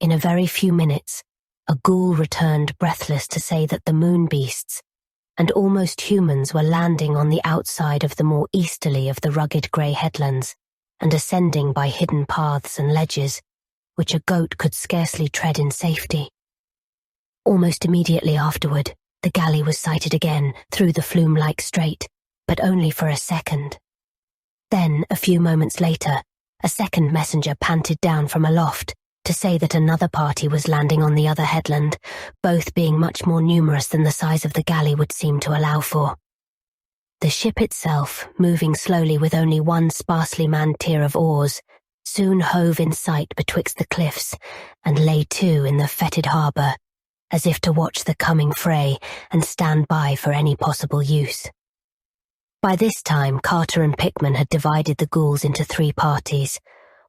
In a very few minutes, a ghoul returned breathless to say that the moon beasts and almost humans were landing on the outside of the more easterly of the rugged grey headlands and ascending by hidden paths and ledges, which a goat could scarcely tread in safety. Almost immediately afterward, the galley was sighted again through the flume-like strait, but only for a second. Then, a few moments later, a second messenger panted down from aloft to say that another party was landing on the other headland, both being much more numerous than the size of the galley would seem to allow for. The ship itself, moving slowly with only one sparsely manned tier of oars, soon hove in sight betwixt the cliffs and lay to in the fetid harbour, as if to watch the coming fray and stand by for any possible use. By this time, Carter and Pickman had divided the ghouls into 3 parties,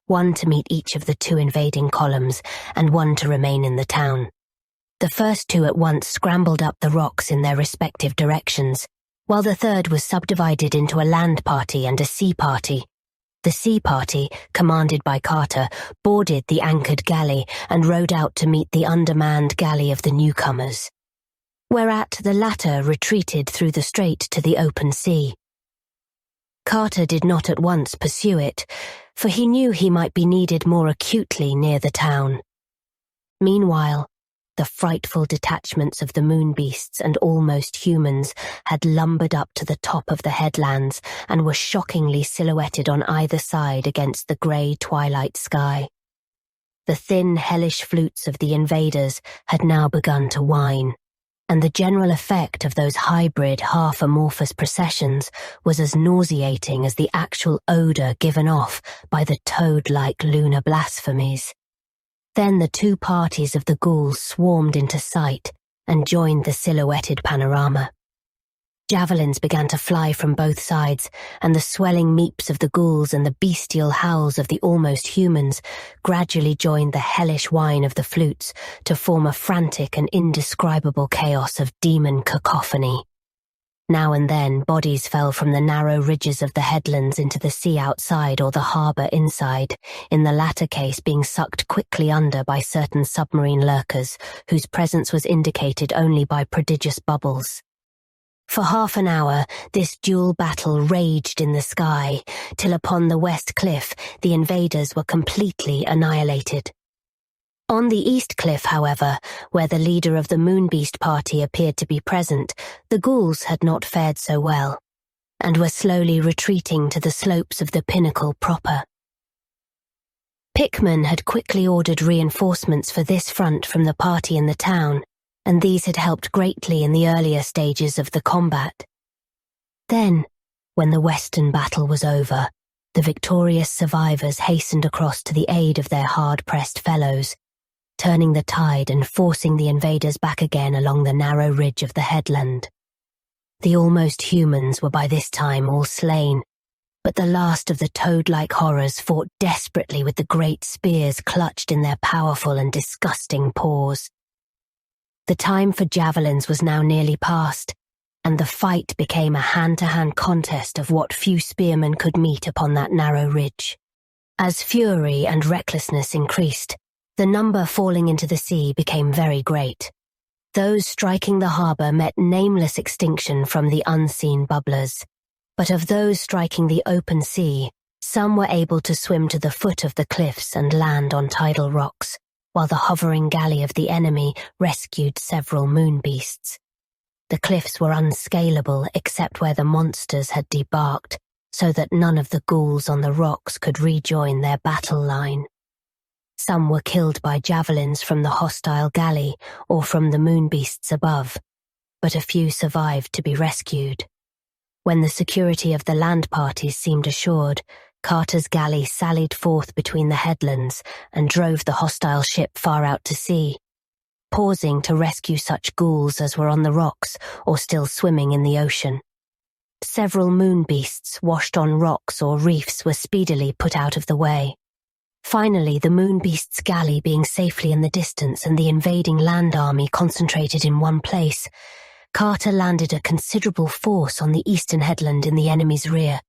one to meet each of the 2 invading columns and one to remain in the town. The first 2 at once scrambled up the rocks in their respective directions, while the third was subdivided into a land party and a sea party. The sea party, commanded by Carter, boarded the anchored galley and rowed out to meet the undermanned galley of the newcomers, whereat the latter retreated through the strait to the open sea. Carter did not at once pursue it, for he knew he might be needed more acutely near the town. Meanwhile, the frightful detachments of the moon beasts and almost humans had lumbered up to the top of the headlands and were shockingly silhouetted on either side against the grey twilight sky. The thin, hellish flutes of the invaders had now begun to whine, and the general effect of those hybrid, half-amorphous processions was as nauseating as the actual odour given off by the toad-like lunar blasphemies. Then the 2 parties of the ghouls swarmed into sight and joined the silhouetted panorama. Javelins began to fly from both sides, and the swelling meeps of the ghouls and the bestial howls of the almost humans gradually joined the hellish whine of the flutes to form a frantic and indescribable chaos of demon cacophony. Now and then bodies fell from the narrow ridges of the headlands into the sea outside or the harbour inside, in the latter case being sucked quickly under by certain submarine lurkers, whose presence was indicated only by prodigious bubbles. For half an hour, this dual battle raged in the sky, till upon the west cliff the invaders were completely annihilated. On the east cliff, however, where the leader of the Moonbeast party appeared to be present, the ghouls had not fared so well, and were slowly retreating to the slopes of the pinnacle proper. Pickman had quickly ordered reinforcements for this front from the party in the town, and these had helped greatly in the earlier stages of the combat. Then, when the western battle was over, the victorious survivors hastened across to the aid of their hard-pressed fellows, turning the tide and forcing the invaders back again along the narrow ridge of the headland. The almost humans were by this time all slain, but the last of the toad-like horrors fought desperately with the great spears clutched in their powerful and disgusting paws. The time for javelins was now nearly past, and the fight became a hand-to-hand contest of what few spearmen could meet upon that narrow ridge. As fury and recklessness increased, the number falling into the sea became very great. Those striking the harbour met nameless extinction from the unseen bubblers, but of those striking the open sea, some were able to swim to the foot of the cliffs and land on tidal rocks, while the hovering galley of the enemy rescued several moon beasts. The cliffs were unscalable except where the monsters had debarked, so that none of the ghouls on the rocks could rejoin their battle line. Some were killed by javelins from the hostile galley or from the moon beasts above, but a few survived to be rescued. When the security of the land parties seemed assured, Carter's galley sallied forth between the headlands and drove the hostile ship far out to sea, pausing to rescue such ghouls as were on the rocks or still swimming in the ocean. Several moon beasts washed on rocks or reefs were speedily put out of the way. Finally, the moon beast's galley being safely in the distance and the invading land army concentrated in one place, Carter landed a considerable force on the eastern headland in the enemy's rear,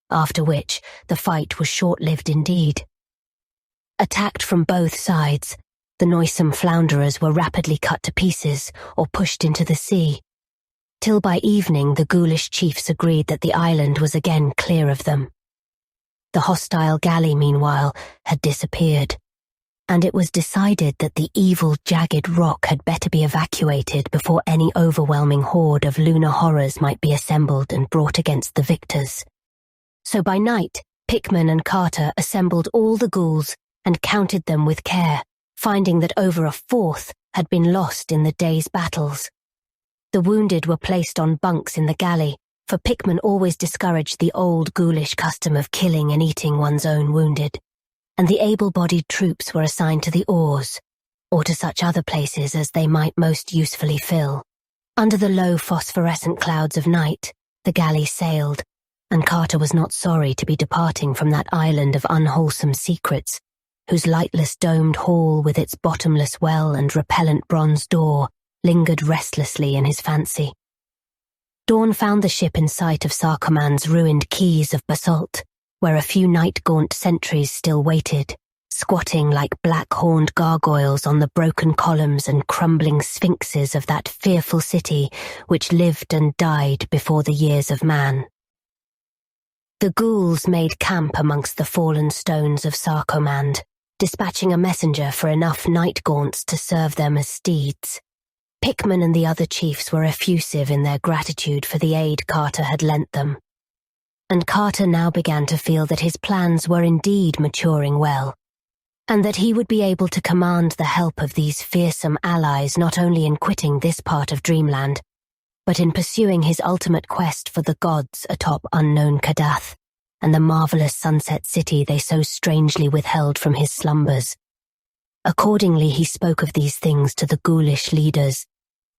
after which the fight was short-lived indeed. Attacked from both sides, the noisome flounderers were rapidly cut to pieces or pushed into the sea, till by evening the ghoulish chiefs agreed that the island was again clear of them. The hostile galley, meanwhile, had disappeared, and it was decided that the evil jagged rock had better be evacuated before any overwhelming horde of lunar horrors might be assembled and brought against the victors. So by night, Pickman and Carter assembled all the ghouls and counted them with care, finding that over a fourth had been lost in the day's battles. The wounded were placed on bunks in the galley, for Pickman always discouraged the old ghoulish custom of killing and eating one's own wounded, and the able-bodied troops were assigned to the oars, or to such other places as they might most usefully fill. Under the low phosphorescent clouds of night, the galley sailed, and Carter was not sorry to be departing from that island of unwholesome secrets, whose lightless domed hall with its bottomless well and repellent bronze door lingered restlessly in his fancy. Dawn found the ship in sight of Sarkoman's ruined quays of basalt, where a few night-gaunt sentries still waited, squatting like black-horned gargoyles on the broken columns and crumbling sphinxes of that fearful city which lived and died before the years of man. The ghouls made camp amongst the fallen stones of Sarkomand, dispatching a messenger for enough night-gaunts to serve them as steeds. Pickman and the other chiefs were effusive in their gratitude for the aid Carter had lent them. And Carter now began to feel that his plans were indeed maturing well, and that he would be able to command the help of these fearsome allies not only in quitting this part of Dreamland, but in pursuing his ultimate quest for the gods atop unknown Kadath and the marvelous sunset city they so strangely withheld from his slumbers. Accordingly, he spoke of these things to the ghoulish leaders,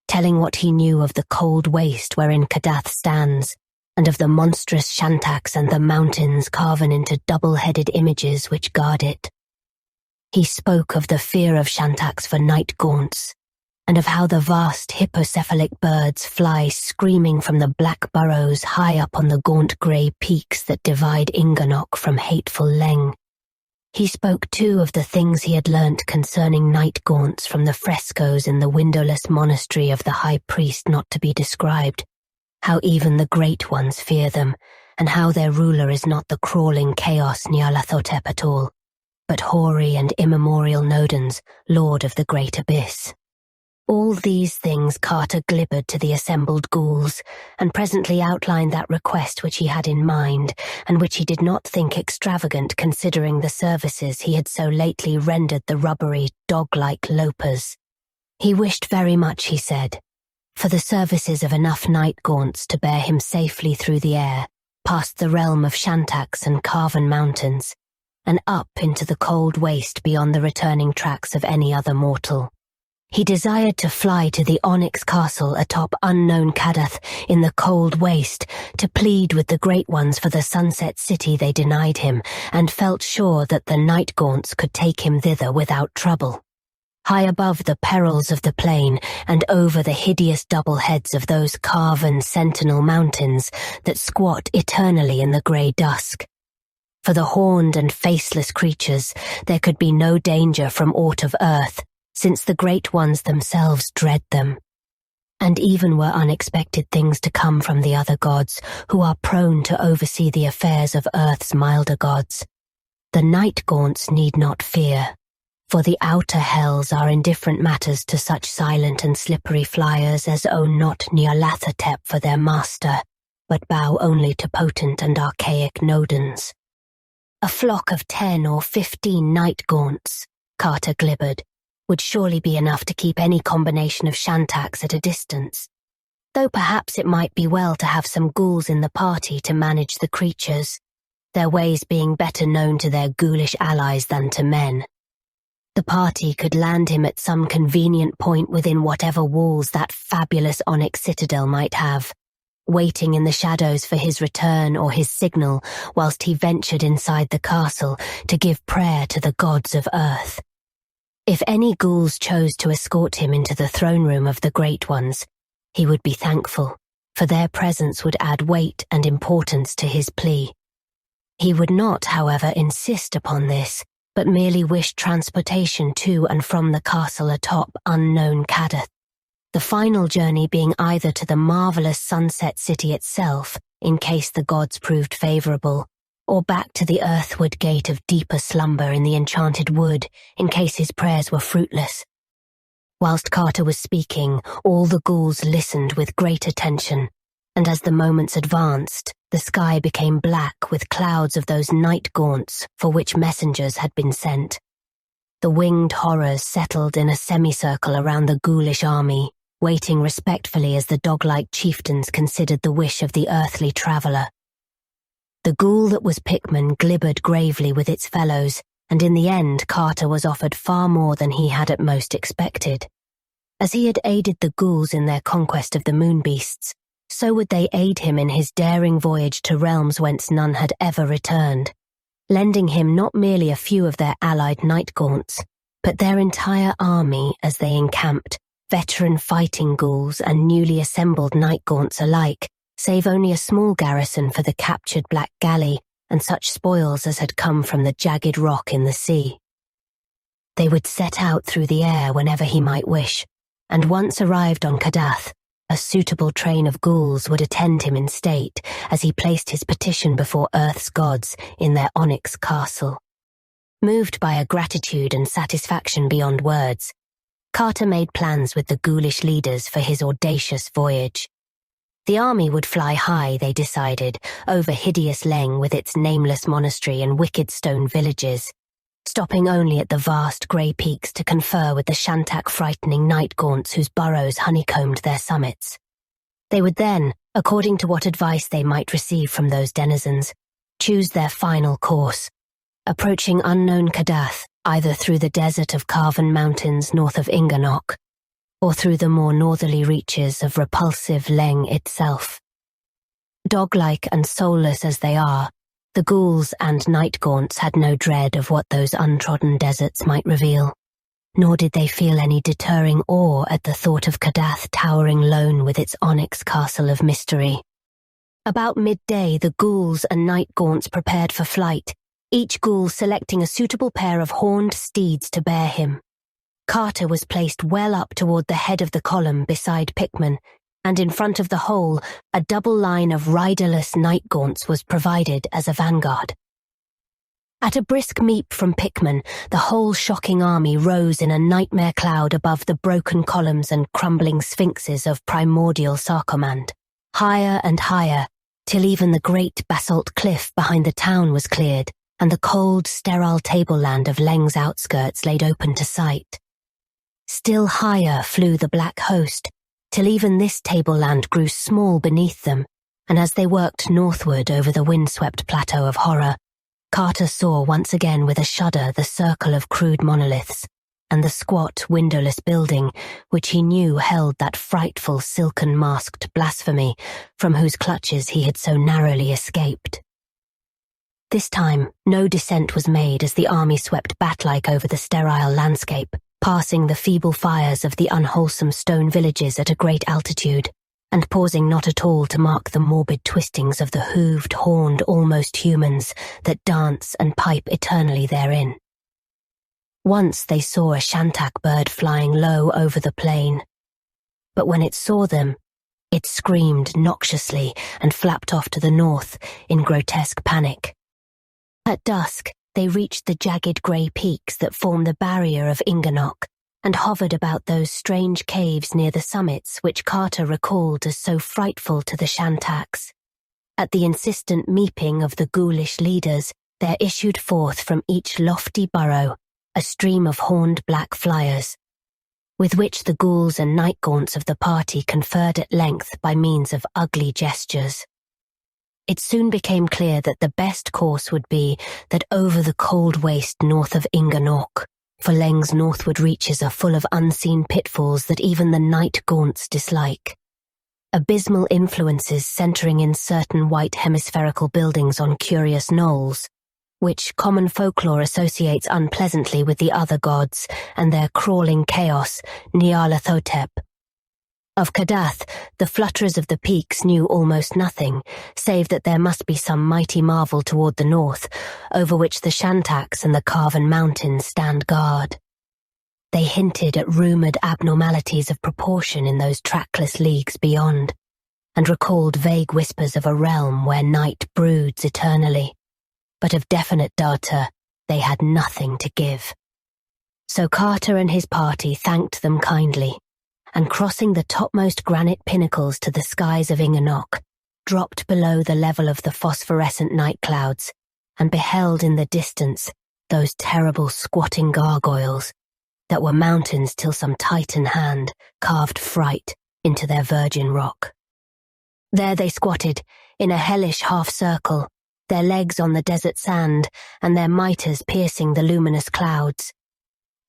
telling what he knew of the cold waste wherein Kadath stands, and of the monstrous Shantax and the mountains carven into double-headed images which guard it. He spoke of the fear of Shantax for night gaunts, and of how the vast hippocephalic birds fly screaming from the black burrows high up on the gaunt grey peaks that divide Ingarnock from hateful Leng. He spoke too of the things he had learnt concerning night gaunts from the frescoes in the windowless monastery of the high priest not to be described, how even the great ones fear them, and how their ruler is not the crawling chaos Nyarlathotep at all, but hoary and immemorial Nodens, lord of the great abyss. All these things Carter glibbered to the assembled ghouls, and presently outlined that request which he had in mind, and which he did not think extravagant considering the services he had so lately rendered the rubbery, dog-like lopers. He wished very much, he said, for the services of enough night gaunts to bear him safely through the air, past the realm of Shantax and Carven mountains, and up into the cold waste beyond the returning tracks of any other mortal. He desired to fly to the Onyx castle atop unknown Kadath in the cold waste to plead with the great ones for the sunset city they denied him, and felt sure that the night gaunts could take him thither without trouble. High above the perils of the plain and over the hideous double heads of those carven sentinel mountains that squat eternally in the grey dusk. For the horned and faceless creatures, there could be no danger from aught of earth, since the great ones themselves dread them. And even were unexpected things to come from the other gods, who are prone to oversee the affairs of earth's milder gods, the night gaunts need not fear, for the outer hells are indifferent matters to such silent and slippery flyers as own not Nyarlathotep for their master, but bow only to potent and archaic Nodens. A flock of 10 or 15 night gaunts, Carter glibbered, would surely be enough to keep any combination of Shantax at a distance, though perhaps it might be well to have some ghouls in the party to manage the creatures, their ways being better known to their ghoulish allies than to men. The party could land him at some convenient point within whatever walls that fabulous Onyx citadel might have, waiting in the shadows for his return or his signal whilst he ventured inside the castle to give prayer to the gods of earth. If any ghouls chose to escort him into the throne room of the Great Ones, he would be thankful, for their presence would add weight and importance to his plea. He would not, however, insist upon this, but merely wished transportation to and from the castle atop Unknown Kadath, the final journey being either to the marvelous Sunset City itself, in case the gods proved favorable, or back to the earthward gate of deeper slumber in the enchanted wood, in case his prayers were fruitless. Whilst Carter was speaking, all the ghouls listened with great attention, and as the moments advanced, the sky became black with clouds of those night gaunts for which messengers had been sent. The winged horrors settled in a semicircle around the ghoulish army, waiting respectfully as the dog-like chieftains considered the wish of the earthly traveller. The ghoul that was Pickman glibbered gravely with its fellows, and in the end Carter was offered far more than he had at most expected. As he had aided the ghouls in their conquest of the moon beasts, so would they aid him in his daring voyage to realms whence none had ever returned, lending him not merely a few of their allied night gaunts, but their entire army as they encamped, veteran fighting ghouls and newly assembled night gaunts alike, save only a small garrison for the captured black galley and such spoils as had come from the jagged rock in the sea. They would set out through the air whenever he might wish, and once arrived on Kadath, a suitable train of ghouls would attend him in state as he placed his petition before Earth's gods in their Onyx castle. Moved by a gratitude and satisfaction beyond words, Carter made plans with the ghoulish leaders for his audacious voyage. The army would fly high, they decided, over hideous Leng with its nameless monastery and wicked stone villages, stopping only at the vast grey peaks to confer with the Shantak frightening night gaunts whose burrows honeycombed their summits. They would then, according to what advice they might receive from those denizens, choose their final course, approaching Unknown Kadath either through the desert of Cavern Mountains north of Ingarnock, or through the more northerly reaches of repulsive Leng itself. Dog-like and soulless as they are, the ghouls and night gaunts had no dread of what those untrodden deserts might reveal, nor did they feel any deterring awe at the thought of Kadath towering lone with its onyx castle of mystery. About midday, the ghouls and night gaunts prepared for flight, each ghoul selecting a suitable pair of horned steeds to bear him. Carter was placed well up toward the head of the column beside Pickman, and in front of the whole, a double line of riderless night gaunts was provided as a vanguard. At a brisk meep from Pickman, the whole shocking army rose in a nightmare cloud above the broken columns and crumbling sphinxes of primordial Sarkomand, higher and higher, till even the great basalt cliff behind the town was cleared, and the cold, sterile tableland of Leng's outskirts laid open to sight. Still higher flew the black host, till even this tableland grew small beneath them, and as they worked northward over the windswept plateau of horror, Carter saw once again with a shudder the circle of crude monoliths, and the squat, windowless building which he knew held that frightful silken-masked blasphemy from whose clutches he had so narrowly escaped. This time, no descent was made as the army swept bat-like over the sterile landscape, passing the feeble fires of the unwholesome stone villages at a great altitude, and pausing not at all to mark the morbid twistings of the hooved, horned, almost humans that dance and pipe eternally therein. Once they saw a Shantak bird flying low over the plain, but when it saw them, it screamed noxiously and flapped off to the north in grotesque panic. At dusk, they reached the jagged grey peaks that form the barrier of Ingarnock, and hovered about those strange caves near the summits which Carter recalled as so frightful to the Shantaks. At the insistent meeping of the ghoulish leaders, there issued forth from each lofty burrow a stream of horned black flyers. with which the ghouls and night gaunts of the party conferred at length by means of ugly gestures. It soon became clear that the best course would be that over the cold waste north of Ingarnock, for Leng's northward reaches are full of unseen pitfalls that even the night gaunts dislike. Abysmal influences centering in certain white hemispherical buildings on curious knolls, which common folklore associates unpleasantly with the other gods and their crawling chaos, Nyarlathotep. Of Kadath, the flutterers of the peaks knew almost nothing, save that there must be some mighty marvel toward the north, over which the Shantaks and the Carven Mountains stand guard. They hinted at rumoured abnormalities of proportion in those trackless leagues beyond, and recalled vague whispers of a realm where night broods eternally. But of definite data, they had nothing to give. So Carter and his party thanked them kindly, and crossing the topmost granite pinnacles to the skies of Ingarnock, dropped below the level of the phosphorescent night clouds, and beheld in the distance those terrible squatting gargoyles that were mountains till some Titan hand carved fright into their virgin rock. There they squatted, in a hellish half-circle, their legs on the desert sand and their mitres piercing the luminous clouds.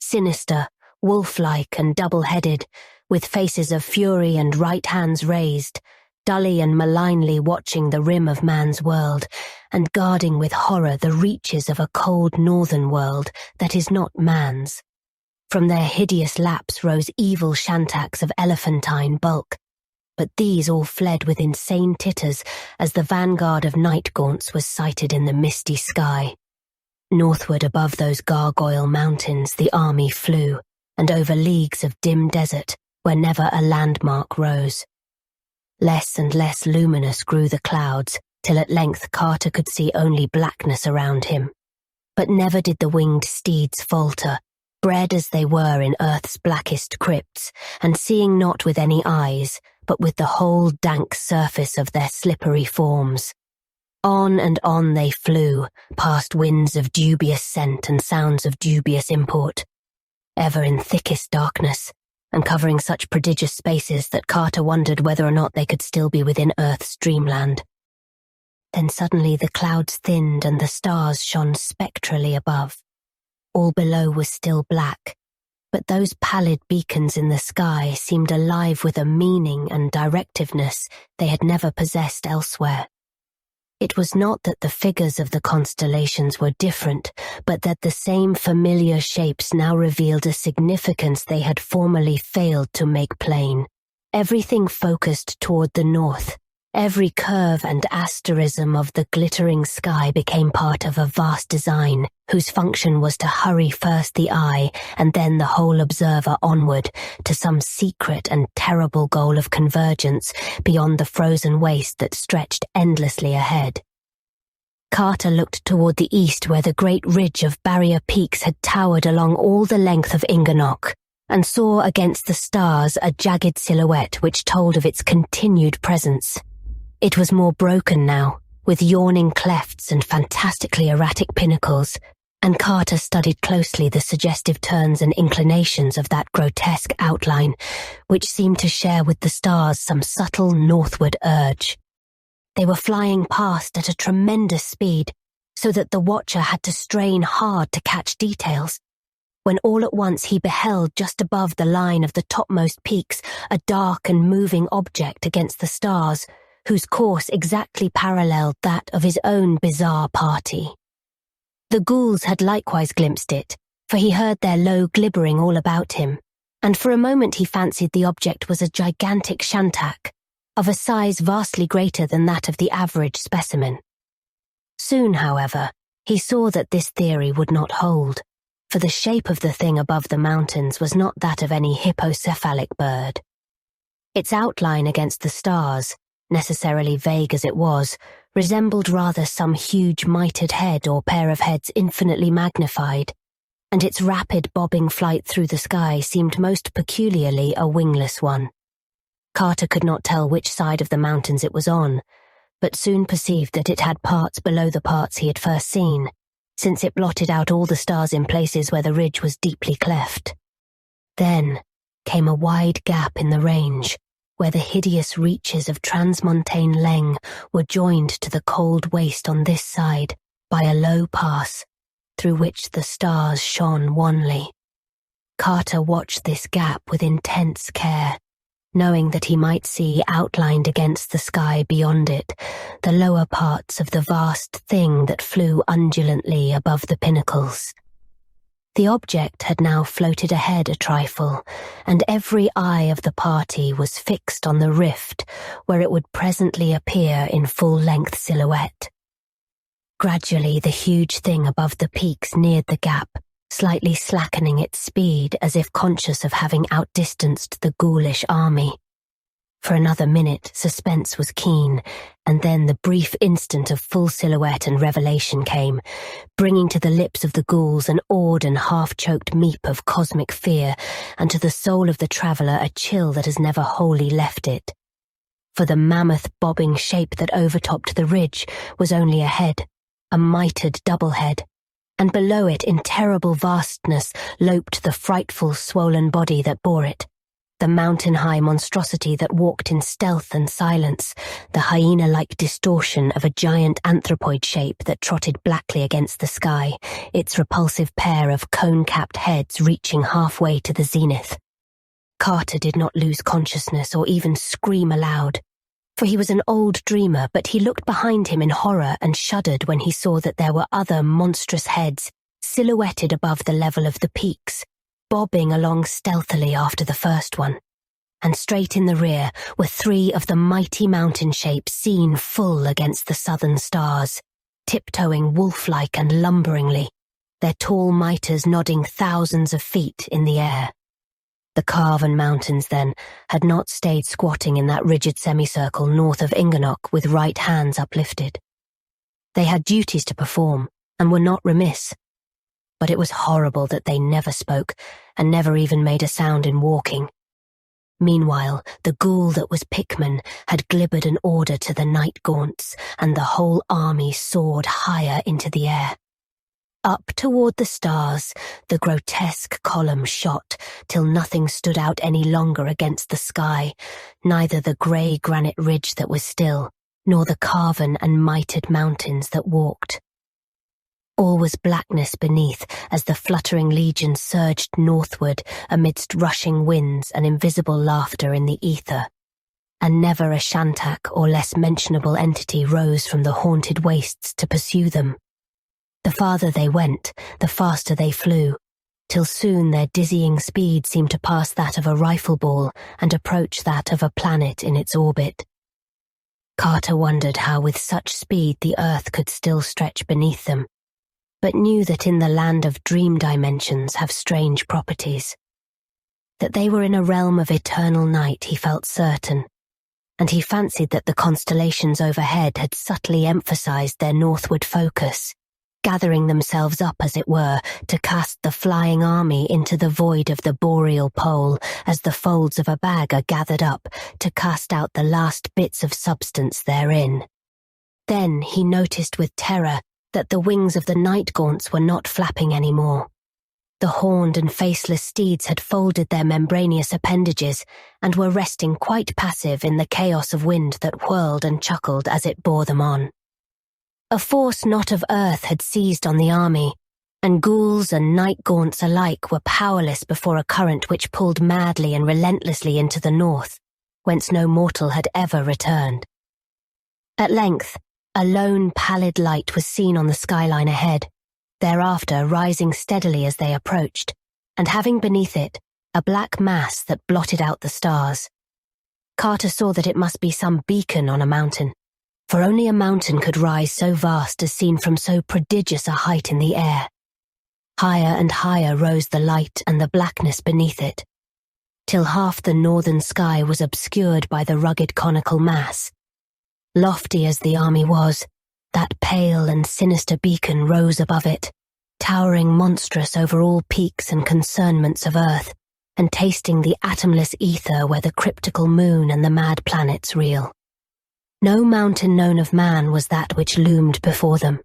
Sinister, wolf-like and double-headed, with faces of fury and right hands raised, dully and malignly watching the rim of man's world, and guarding with horror the reaches of a cold northern world that is not man's. From their hideous laps rose evil Shantaks of elephantine bulk, but these all fled with insane titters as the vanguard of night gaunts was sighted in the misty sky. Northward above those gargoyle mountains the army flew, and over leagues of dim desert where never a landmark rose. Less and less luminous grew the clouds, till at length Carter could see only blackness around him. But never did the winged steeds falter, bred as they were in earth's blackest crypts, and seeing not with any eyes, but with the whole dank surface of their slippery forms. On and on they flew, past winds of dubious scent and sounds of dubious import, ever in thickest darkness, and covering such prodigious spaces that Carter wondered whether or not they could still be within Earth's dreamland. Then suddenly the clouds thinned and the stars shone spectrally above. All below was still black, but those pallid beacons in the sky seemed alive with a meaning and directiveness they had never possessed elsewhere. It was not that the figures of the constellations were different, but that the same familiar shapes now revealed a significance they had formerly failed to make plain. Everything focused toward the north. Every curve and asterism of the glittering sky became part of a vast design, whose function was to hurry first the eye and then the whole observer onward to some secret and terrible goal of convergence beyond the frozen waste that stretched endlessly ahead. Carter looked toward the east where the great ridge of barrier peaks had towered along all the length of Ingarnock, and saw against the stars a jagged silhouette which told of its continued presence. It was more broken now, with yawning clefts and fantastically erratic pinnacles, and Carter studied closely the suggestive turns and inclinations of that grotesque outline, which seemed to share with the stars some subtle northward urge. They were flying past at a tremendous speed, so that the watcher had to strain hard to catch details, when all at once he beheld just above the line of the topmost peaks a dark and moving object against the stars, whose course exactly paralleled that of his own bizarre party. The ghouls had likewise glimpsed it, for he heard their low glibbering all about him, and for a moment he fancied the object was a gigantic Shantak, of a size vastly greater than that of the average specimen. Soon, however, he saw that this theory would not hold, for the shape of the thing above the mountains was not that of any hippocephalic bird. Its outline against the stars, necessarily vague as it was, resembled rather some huge mitred head or pair of heads infinitely magnified, and its rapid bobbing flight through the sky seemed most peculiarly a wingless one. Carter could not tell which side of the mountains it was on, but soon perceived that it had parts below the parts he had first seen, since it blotted out all the stars in places where the ridge was deeply cleft. Then, came a wide gap in the range, where the hideous reaches of transmontane Leng were joined to the cold waste on this side by a low pass, through which the stars shone wanly. Carter watched this gap with intense care, knowing that he might see outlined against the sky beyond it the lower parts of the vast thing that flew undulantly above the pinnacles. The object had now floated ahead a trifle, and every eye of the party was fixed on the rift where it would presently appear in full-length silhouette. Gradually the huge thing above the peaks neared the gap, slightly slackening its speed as if conscious of having outdistanced the ghoulish army. For another minute, suspense was keen, and then the brief instant of full silhouette and revelation came, bringing to the lips of the ghouls an awed and half-choked meep of cosmic fear, and to the soul of the traveller a chill that has never wholly left it. For the mammoth bobbing shape that overtopped the ridge was only a head, a mitred double head, and below it in terrible vastness loped the frightful swollen body that bore it, the mountain-high monstrosity that walked in stealth and silence, the hyena-like distortion of a giant anthropoid shape that trotted blackly against the sky, its repulsive pair of cone-capped heads reaching halfway to the zenith. Carter did not lose consciousness or even scream aloud, for he was an old dreamer, but he looked behind him in horror and shuddered when he saw that there were other monstrous heads silhouetted above the level of the peaks, bobbing along stealthily after the first one, and straight in the rear were three of the mighty mountain shapes seen full against the southern stars, tiptoeing wolf-like and lumberingly, their tall mitres nodding thousands of feet in the air. The Cavern Mountains, then, had not stayed squatting in that rigid semicircle north of Ingarnock with right hands uplifted. They had duties to perform, and were not remiss. But it was horrible that they never spoke, and never even made a sound in walking. Meanwhile, the ghoul that was Pickman had glibbered an order to the night gaunts, and the whole army soared higher into the air. Up toward the stars, the grotesque column shot, till nothing stood out any longer against the sky, neither the grey granite ridge that was still, nor the carven and mitred mountains that walked. All was blackness beneath as the fluttering legion surged northward amidst rushing winds and invisible laughter in the ether, and never a shantak or less mentionable entity rose from the haunted wastes to pursue them. The farther they went, the faster they flew, till soon their dizzying speed seemed to pass that of a rifle ball and approach that of a planet in its orbit. Carter wondered how with such speed the earth could still stretch beneath them, but knew that in the land of dream dimensions have strange properties. That they were in a realm of eternal night he felt certain, and he fancied that the constellations overhead had subtly emphasized their northward focus, gathering themselves up, as it were, to cast the flying army into the void of the boreal pole as the folds of a bag are gathered up to cast out the last bits of substance therein. Then he noticed with terror that the wings of the night gaunts were not flapping any more. The horned and faceless steeds had folded their membraneous appendages and were resting quite passive in the chaos of wind that whirled and chuckled as it bore them on. A force not of earth had seized on the army, and ghouls and night gaunts alike were powerless before a current which pulled madly and relentlessly into the north, whence no mortal had ever returned. At length, a lone pallid light was seen on the skyline ahead, thereafter rising steadily as they approached, and having beneath it a black mass that blotted out the stars. Carter saw that it must be some beacon on a mountain, for only a mountain could rise so vast as seen from so prodigious a height in the air. Higher and higher rose the light and the blackness beneath it, till half the northern sky was obscured by the rugged conical mass. Lofty as the army was, that pale and sinister beacon rose above it, towering monstrous over all peaks and concernments of earth, and tasting the atomless ether where the cryptical moon and the mad planets reel. No mountain known of man was that which loomed before them.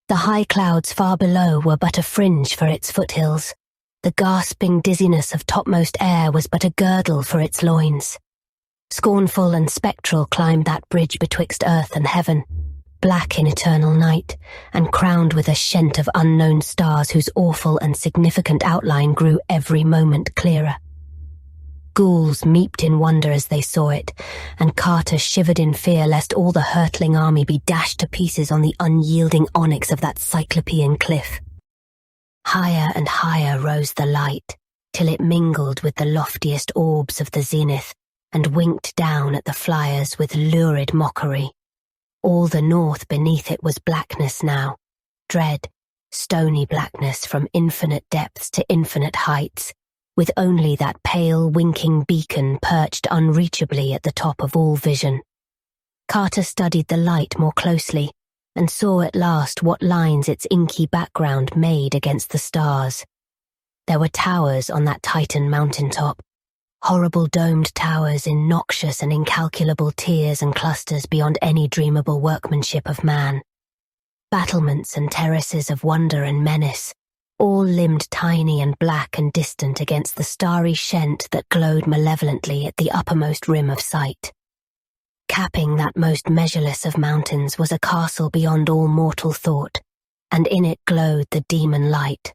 The high clouds far below were but a fringe for its foothills, The gasping dizziness of topmost air was but a girdle for its loins. Scornful and spectral climbed that bridge betwixt earth and heaven, black in eternal night, and crowned with a shent of unknown stars whose awful and significant outline grew every moment clearer. Ghouls meeped in wonder as they saw it, and Carter shivered in fear lest all the hurtling army be dashed to pieces on the unyielding onyx of that cyclopean cliff. Higher and higher rose the light, till it mingled with the loftiest orbs of the zenith, and winked down at the flyers with lurid mockery. All the north beneath it was blackness now, dread, stony blackness from infinite depths to infinite heights, with only that pale, winking beacon perched unreachably at the top of all vision. Carter studied the light more closely, and saw at last what lines its inky background made against the stars. There were towers on that Titan mountaintop, horrible domed towers in noxious and incalculable tiers and clusters beyond any dreamable workmanship of man. Battlements and terraces of wonder and menace, all limbed tiny and black and distant against the starry shent that glowed malevolently at the uppermost rim of sight. Capping that most measureless of mountains was a castle beyond all mortal thought, and in it glowed the demon light.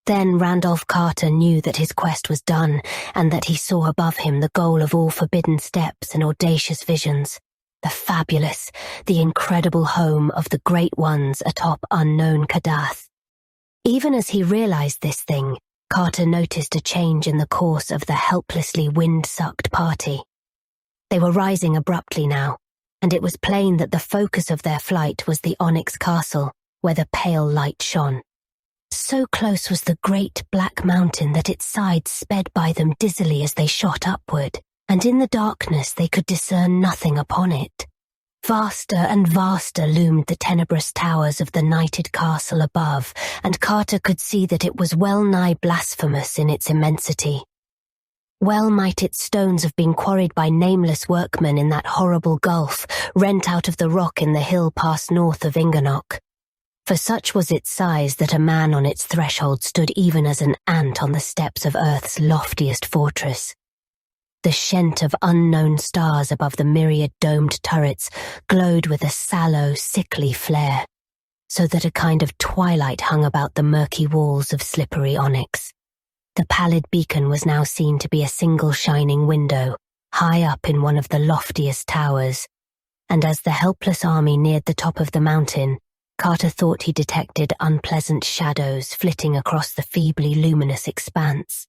Then Randolph Carter knew that his quest was done, and that he saw above him the goal of all forbidden steps and audacious visions, the fabulous, the incredible home of the great ones atop unknown Kadath. Even as he realized this thing, Carter noticed a change in the course of the helplessly wind-sucked party. They were rising abruptly now, and it was plain that the focus of their flight was the Onyx castle, where the pale light shone. So close was the great black mountain that its sides sped by them dizzily as they shot upward, and in the darkness they could discern nothing upon it. Vaster and vaster loomed the tenebrous towers of the nighted castle above, and Carter could see that it was well-nigh blasphemous in its immensity. Well might its stones have been quarried by nameless workmen in that horrible gulf, rent out of the rock in the hill pass north of Ingarnock. For such was its size that a man on its threshold stood even as an ant on the steps of Earth's loftiest fortress. The shent of unknown stars above the myriad domed turrets glowed with a sallow, sickly flare, so that a kind of twilight hung about the murky walls of slippery onyx. The pallid beacon was now seen to be a single shining window, high up in one of the loftiest towers, and as the helpless army neared the top of the mountain, Carter thought he detected unpleasant shadows flitting across the feebly luminous expanse.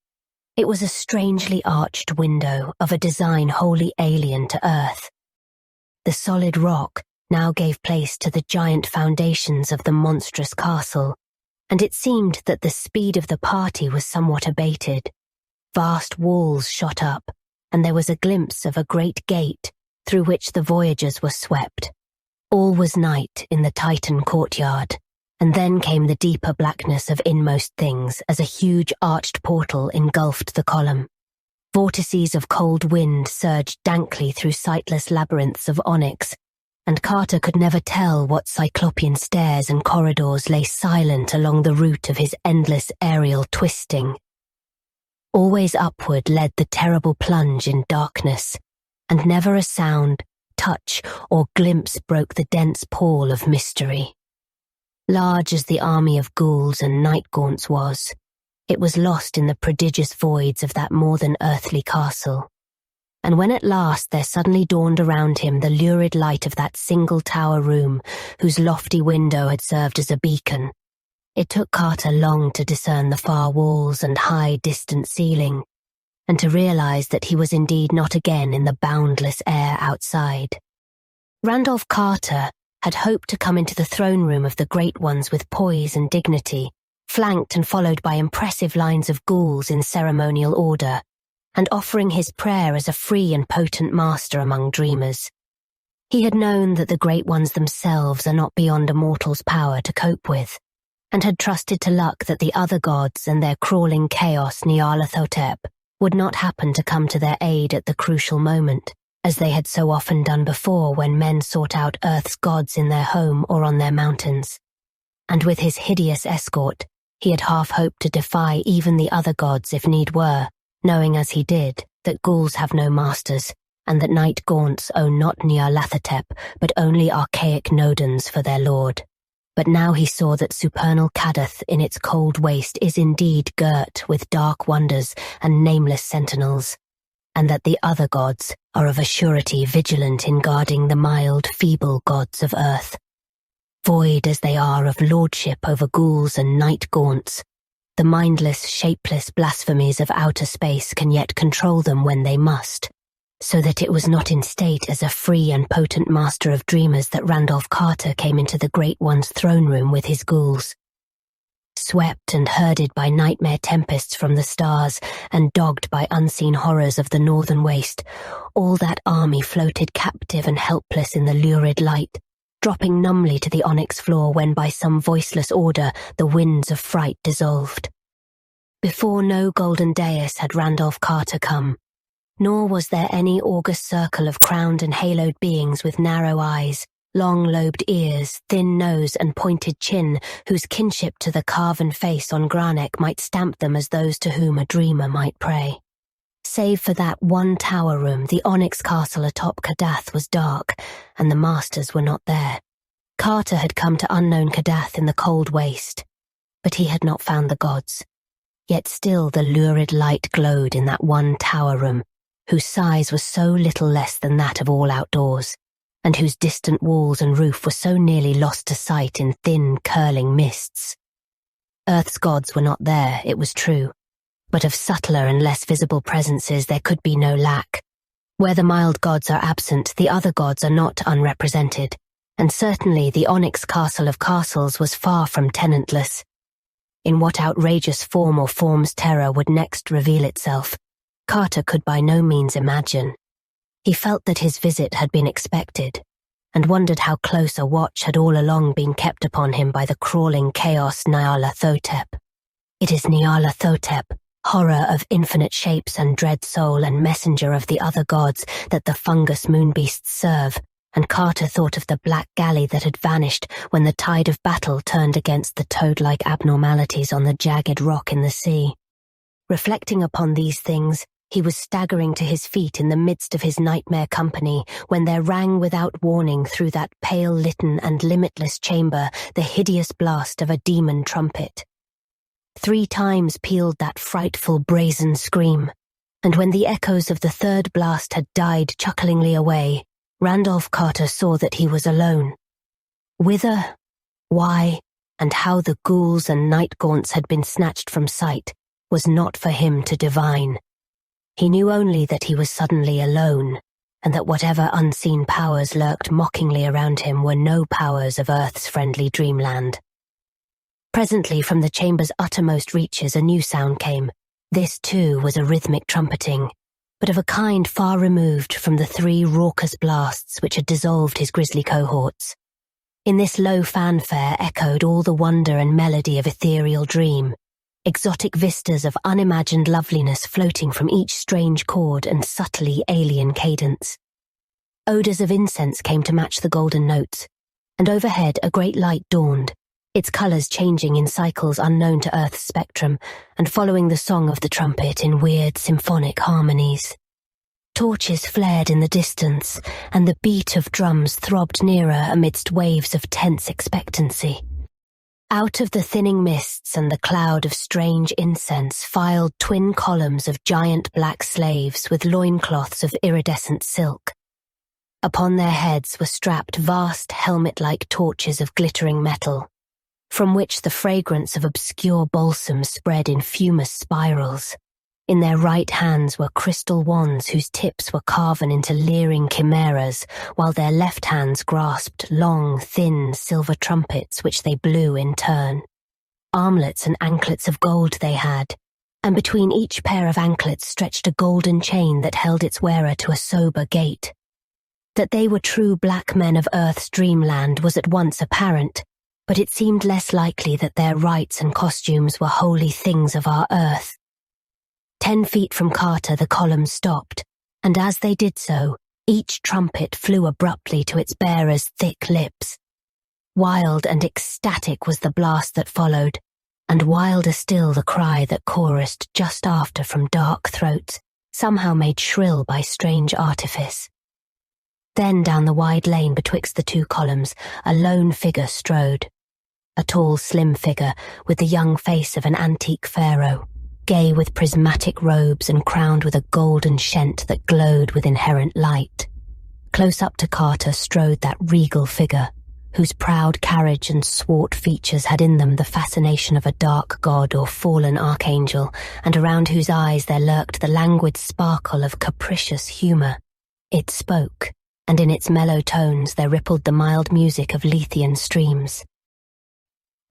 It was a strangely arched window of a design wholly alien to Earth. The solid rock now gave place to the giant foundations of the monstrous castle, and it seemed that the speed of the party was somewhat abated. Vast walls shot up, and there was a glimpse of a great gate through which the voyagers were swept. All was night in the Titan courtyard, and then came the deeper blackness of inmost things as a huge arched portal engulfed the column. Vortices of cold wind surged dankly through sightless labyrinths of onyx, and Carter could never tell what cyclopean stairs and corridors lay silent along the route of his endless aerial twisting. Always upward led the terrible plunge in darkness, and never a sound, touch, or glimpse broke the dense pall of mystery. Large as the army of ghouls and night gaunts was, it was lost in the prodigious voids of that more than earthly castle. And when at last there suddenly dawned around him the lurid light of that single tower room whose lofty window had served as a beacon, it took Carter long to discern the far walls and high distant ceiling, and to realize that he was indeed not again in the boundless air outside. Randolph Carter had hoped to come into the throne room of the Great Ones with poise and dignity, flanked and followed by impressive lines of ghouls in ceremonial order, and offering his prayer as a free and potent master among dreamers. He had known that the Great Ones themselves are not beyond a mortal's power to cope with, and had trusted to luck that the other gods and their crawling chaos Nyarlathotep would not happen to come to their aid at the crucial moment, as they had so often done before when men sought out Earth's gods in their home or on their mountains. And with his hideous escort, He had half hoped to defy even the other gods if need were, knowing as he did that ghouls have no masters, and that night gaunts own not Nyarlathotep, but only archaic Nodens for their lord. But now he saw that supernal Kadath in its cold waste is indeed girt with dark wonders and nameless sentinels, and that the other gods are of a surety vigilant in guarding the mild, feeble gods of earth. Void as they are of lordship over ghouls and night gaunts, the mindless, shapeless blasphemies of outer space can yet control them when they must, so that it was not in state as a free and potent master of dreamers that Randolph Carter came into the Great One's throne room with his ghouls. Swept and herded by nightmare tempests from the stars and dogged by unseen horrors of the northern waste, all that army floated captive and helpless in the lurid light, dropping numbly to the onyx floor when by some voiceless order the winds of fright dissolved. Before no golden dais had Randolph Carter come, nor was there any august circle of crowned and haloed beings with narrow eyes, long-lobed ears, thin nose and pointed chin, whose kinship to the carven face on Granek might stamp them as those to whom a dreamer might pray. Save for that one tower room, the Onyx castle atop Kadath was dark, and the masters were not there. Carter had come to unknown Kadath in the cold waste, but he had not found the gods. Yet still the lurid light glowed in that one tower room, whose size was so little less than that of all outdoors, and whose distant walls and roof were so nearly lost to sight in thin, curling mists. Earth's gods were not there, it was true, but of subtler and less visible presences there could be no lack. Where the mild gods are absent, the other gods are not unrepresented, and certainly the Onyx castle of castles was far from tenantless. In what outrageous form or form's terror would next reveal itself, Carter could by no means imagine. He felt that his visit had been expected, and wondered how close a watch had all along been kept upon him by the crawling chaos Nyarlathotep. It is Nyarlathotep, horror of infinite shapes and dread soul and messenger of the other gods, that the fungus moonbeasts serve, and Carter thought of the black galley that had vanished when the tide of battle turned against the toad-like abnormalities on the jagged rock in the sea. Reflecting upon these things, he was staggering to his feet in the midst of his nightmare company when there rang without warning through that pale litten and limitless chamber the hideous blast of a demon trumpet. 3 times pealed that frightful brazen scream, and when the echoes of the third blast had died chucklingly away, Randolph Carter saw that he was alone. Whither, why, and how the ghouls and night gaunts had been snatched from sight was not for him to divine. He knew only that he was suddenly alone, and that whatever unseen powers lurked mockingly around him were no powers of Earth's friendly dreamland. Presently from the chamber's uttermost reaches a new sound came. This, too, was a rhythmic trumpeting, but of a kind far removed from the 3 raucous blasts which had dissolved his grisly cohorts. In this low fanfare echoed all the wonder and melody of ethereal dream, exotic vistas of unimagined loveliness floating from each strange chord and subtly alien cadence. Odours of incense came to match the golden notes, and overhead a great light dawned, its colours changing in cycles unknown to Earth's spectrum, and following the song of the trumpet in weird symphonic harmonies. Torches flared in the distance, and the beat of drums throbbed nearer amidst waves of tense expectancy. Out of the thinning mists and the cloud of strange incense filed twin columns of giant black slaves with loincloths of iridescent silk. Upon their heads were strapped vast helmet-like torches of glittering metal, from which the fragrance of obscure balsam spread in fumous spirals. In their right hands were crystal wands whose tips were carven into leering chimeras, while their left hands grasped long, thin silver trumpets which they blew in turn. Armlets and anklets of gold they had, and between each pair of anklets stretched a golden chain that held its wearer to a sober gait. That they were true black men of Earth's dreamland was at once apparent, but it seemed less likely that their rites and costumes were wholly things of our Earth. 10 feet from Carter the columns stopped, and as they did so, each trumpet flew abruptly to its bearer's thick lips. Wild and ecstatic was the blast that followed, and wilder still the cry that chorused just after from dark throats, somehow made shrill by strange artifice. Then down the wide lane betwixt the two columns, a lone figure strode. A tall, slim figure with the young face of an antique pharaoh, gay with prismatic robes and crowned with a golden shent that glowed with inherent light. Close up to Carter strode that regal figure, whose proud carriage and swart features had in them the fascination of a dark god or fallen archangel, and around whose eyes there lurked the languid sparkle of capricious humour. It spoke, and in its mellow tones there rippled the mild music of Lethean streams.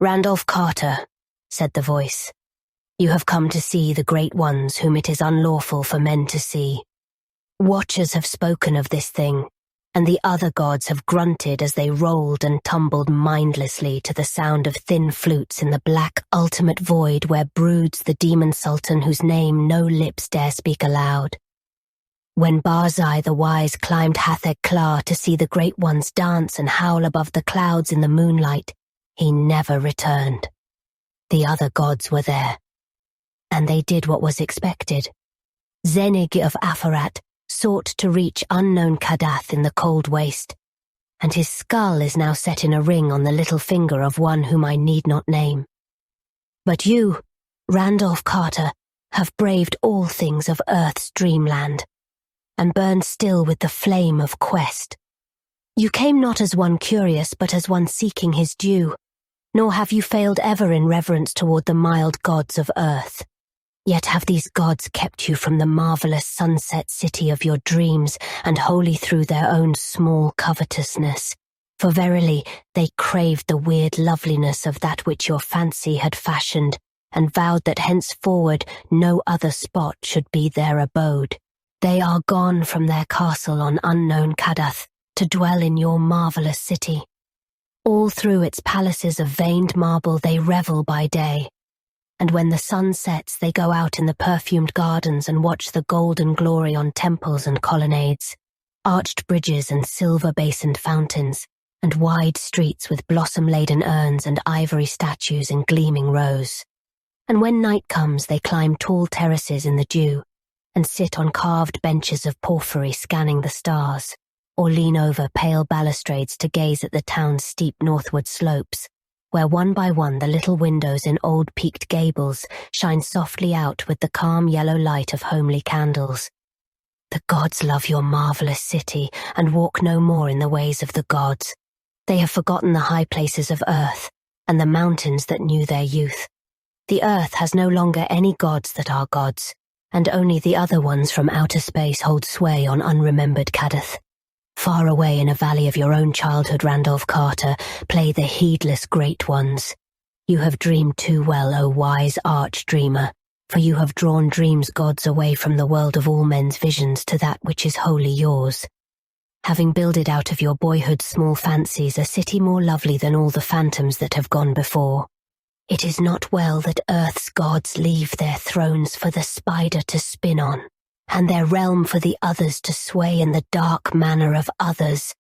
"Randolph Carter," said the voice, "you have come to see the great ones whom it is unlawful for men to see. Watchers have spoken of this thing, and the other gods have grunted as they rolled and tumbled mindlessly to the sound of thin flutes in the black ultimate void where broods the demon sultan whose name no lips dare speak aloud. When Barzai the wise climbed Hatheg Klar to see the great ones dance and howl above the clouds in the moonlight, he never returned. The other gods were there, and they did what was expected. Zenig of Afarat sought to reach unknown Kadath in the cold waste, and his skull is now set in a ring on the little finger of one whom I need not name. But you, Randolph Carter, have braved all things of Earth's dreamland, and burned still with the flame of quest. You came not as one curious, but as one seeking his due, nor have you failed ever in reverence toward the mild gods of Earth. Yet have these gods kept you from the marvelous sunset city of your dreams, and wholly through their own small covetousness. For verily, they craved the weird loveliness of that which your fancy had fashioned, and vowed that henceforward no other spot should be their abode. They are gone from their castle on unknown Kadath to dwell in your marvelous city. All through its palaces of veined marble they revel by day, and when the sun sets they go out in the perfumed gardens and watch the golden glory on temples and colonnades, arched bridges and silver-basined fountains, and wide streets with blossom-laden urns and ivory statues in gleaming rows. And when night comes they climb tall terraces in the dew, and sit on carved benches of porphyry scanning the stars, or lean over pale balustrades to gaze at the town's steep northward slopes, where one by one the little windows in old peaked gables shine softly out with the calm yellow light of homely candles. The gods love your marvelous city and walk no more in the ways of the gods. They have forgotten the high places of Earth and the mountains that knew their youth. The Earth has no longer any gods that are gods, and only the other ones from outer space hold sway on unremembered Kadath. Far away in a valley of your own childhood, Randolph Carter, play the heedless great ones. You have dreamed too well, O wise arch-dreamer, for you have drawn dreams' gods away from the world of all men's visions to that which is wholly yours. Having builded out of your boyhood's small fancies a city more lovely than all the phantoms that have gone before. It is not well that Earth's gods leave their thrones for the spider to spin on, and their realm for the others to sway in the dark manner of others.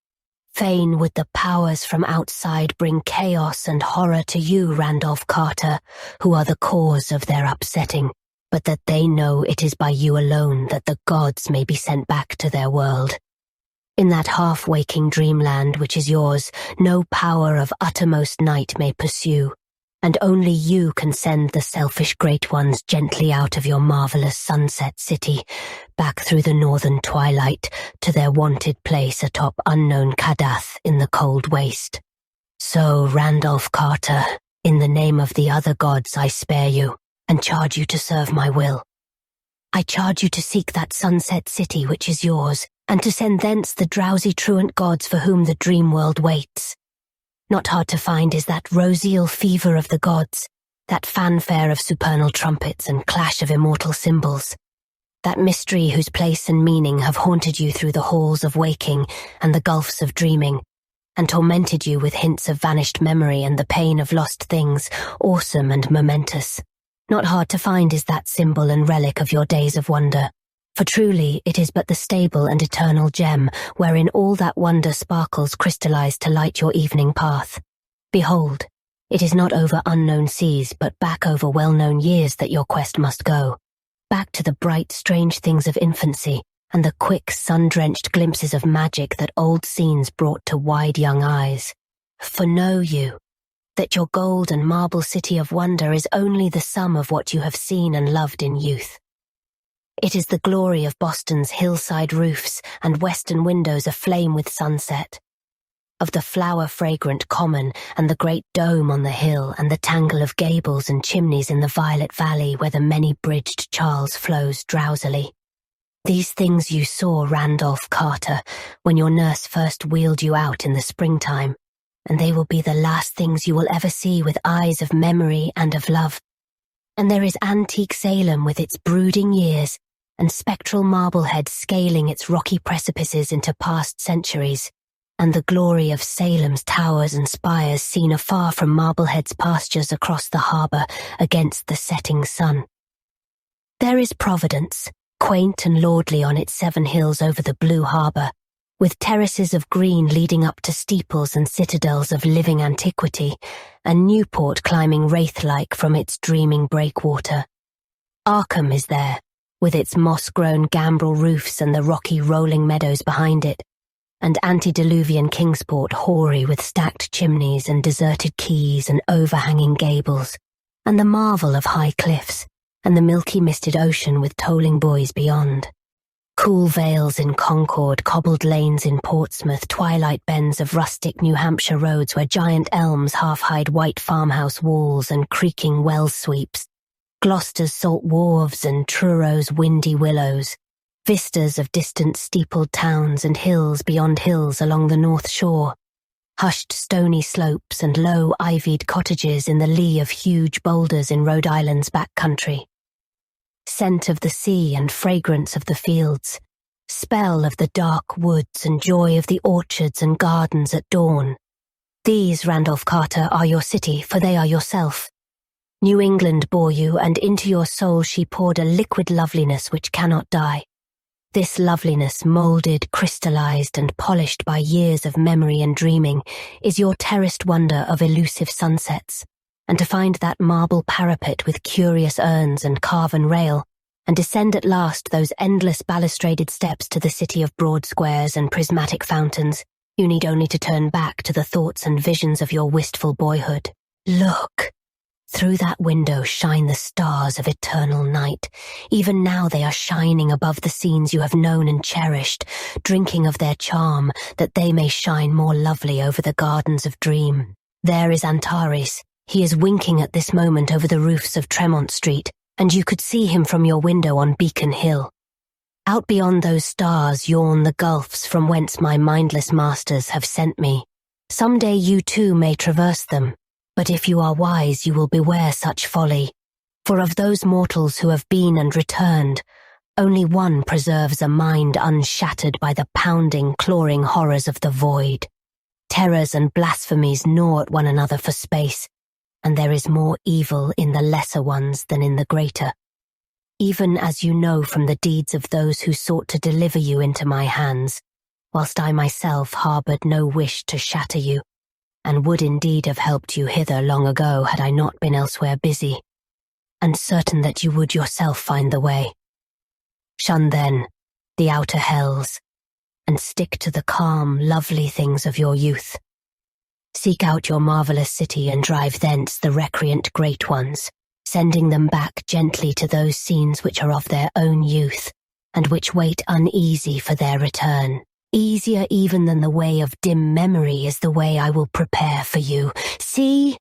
Fain would the powers from outside bring chaos and horror to you, Randolph Carter, who are the cause of their upsetting, but that they know it is by you alone that the gods may be sent back to their world. In that half-waking dreamland which is yours, no power of uttermost night may pursue, and only you can send the selfish great ones gently out of your marvelous sunset city, back through the northern twilight to their wonted place atop unknown Kadath in the cold waste. So, Randolph Carter, in the name of the other gods I spare you, and charge you to serve my will. I charge you to seek that sunset city which is yours, and to send thence the drowsy truant gods for whom the dream world waits. Not hard to find is that roseal fever of the gods, that fanfare of supernal trumpets and clash of immortal cymbals, that mystery whose place and meaning have haunted you through the halls of waking and the gulfs of dreaming, and tormented you with hints of vanished memory and the pain of lost things, awesome and momentous. Not hard to find is that symbol and relic of your days of wonder, for truly it is but the stable and eternal gem wherein all that wonder sparkles crystallized to light your evening path. Behold, It is not over unknown seas, but back over well-known years that your quest must go. Back to the bright, strange things of infancy and the quick, sun-drenched glimpses of magic that old scenes brought to wide young eyes. For know you that your gold and marble city of wonder is only the sum of what you have seen and loved in youth. It is the glory of Boston's hillside roofs and western windows aflame with sunset, of the flower-fragrant common and the great dome on the hill and the tangle of gables and chimneys in the violet valley where the many-bridged Charles flows drowsily. These things you saw, Randolph Carter, when your nurse first wheeled you out in the springtime, and they will be the last things you will ever see with eyes of memory and of love. And there is antique Salem with its brooding years, and spectral Marblehead scaling its rocky precipices into past centuries, and the glory of Salem's towers and spires seen afar from Marblehead's pastures across the harbour against the setting sun. There is Providence, quaint and lordly on its 7 hills over the blue harbour, with terraces of green leading up to steeples and citadels of living antiquity, and Newport climbing wraith-like from its dreaming breakwater. Arkham is there, with its moss-grown gambrel roofs and the rocky rolling meadows behind it, and antediluvian Kingsport hoary with stacked chimneys and deserted quays and overhanging gables, and the marvel of high cliffs, and the milky misted ocean with tolling buoys beyond. Cool vales in Concord, cobbled lanes in Portsmouth, twilight bends of rustic New Hampshire roads where giant elms half-hide white farmhouse walls and creaking well sweeps, Gloucester's salt wharves and Truro's windy willows, vistas of distant steepled towns and hills beyond hills along the North Shore, hushed stony slopes and low ivied cottages in the lee of huge boulders in Rhode Island's back country. Scent of the sea and fragrance of the fields, spell of the dark woods and joy of the orchards and gardens at dawn. These, Randolph Carter, are your city, for they are yourself. New England bore you, and into your soul she poured a liquid loveliness which cannot die. This loveliness, moulded, crystallized, and polished by years of memory and dreaming, is your terraced wonder of elusive sunsets, and to find that marble parapet with curious urns and carven rail, and descend at last those endless balustraded steps to the city of broad squares and prismatic fountains, you need only to turn back to the thoughts and visions of your wistful boyhood. Look! Through that window shine the stars of eternal night. Even now they are shining above the scenes you have known and cherished, drinking of their charm, that they may shine more lovely over the gardens of dream. There is Antares. He is winking at this moment over the roofs of Tremont Street, and you could see him from your window on Beacon Hill. Out beyond those stars yawn the gulfs from whence my mindless masters have sent me. Some day you too may traverse them. But if you are wise, you will beware such folly. For of those mortals who have been and returned, only one preserves a mind unshattered by the pounding, clawing horrors of the void. Terrors and blasphemies gnaw at one another for space, and there is more evil in the lesser ones than in the greater. Even as you know from the deeds of those who sought to deliver you into my hands, whilst I myself harboured no wish to shatter you, and would indeed have helped you hither long ago had I not been elsewhere busy, and certain that you would yourself find the way. Shun then the outer hells, and stick to the calm, lovely things of your youth. Seek out your marvellous city and drive thence the recreant great ones, sending them back gently to those scenes which are of their own youth, and which wait uneasy for their return. Easier even than the way of dim memory is the way I will prepare for you. See,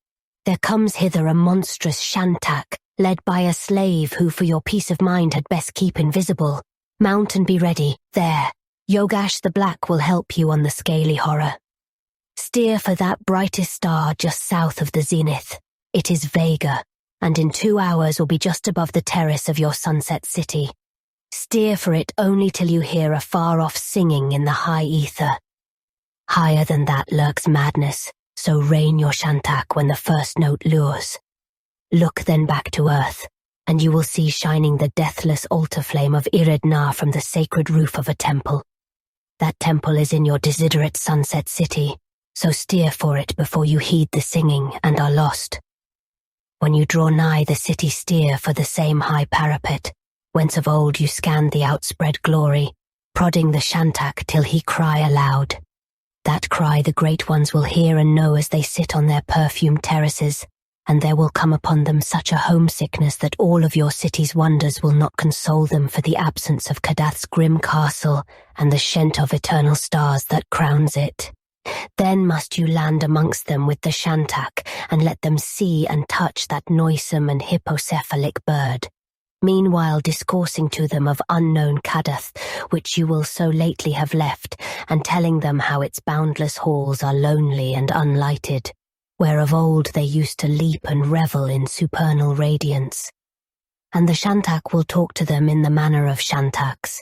there comes hither a monstrous shantak, led by a slave who for your peace of mind had best keep invisible. Mount and be ready. There, Yogash the Black will help you on the scaly horror. Steer for that brightest star just south of the zenith. It is Vega, and in 2 hours will be just above the terrace of your sunset city. Steer for it only till you hear a far-off singing in the high ether. Higher than that lurks madness, so rein your shantak when the first note lures. Look then back to earth, and you will see shining the deathless altar flame of Iredna from the sacred roof of a temple. That temple is in your desiderate sunset city, so steer for it before you heed the singing and are lost. When you draw nigh the city, steer for the same high parapet, whence of old you scanned the outspread glory, prodding the shantak till he cry aloud. That cry the great ones will hear and know as they sit on their perfumed terraces, and there will come upon them such a homesickness that all of your city's wonders will not console them for the absence of Kadath's grim castle and the shent of eternal stars that crowns it. Then must you land amongst them with the shantak and let them see and touch that noisome and hippocephalic bird, meanwhile discoursing to them of unknown Kadath, which you will so lately have left, and telling them how its boundless halls are lonely and unlighted, where of old they used to leap and revel in supernal radiance. And the shantak will talk to them in the manner of shantaks,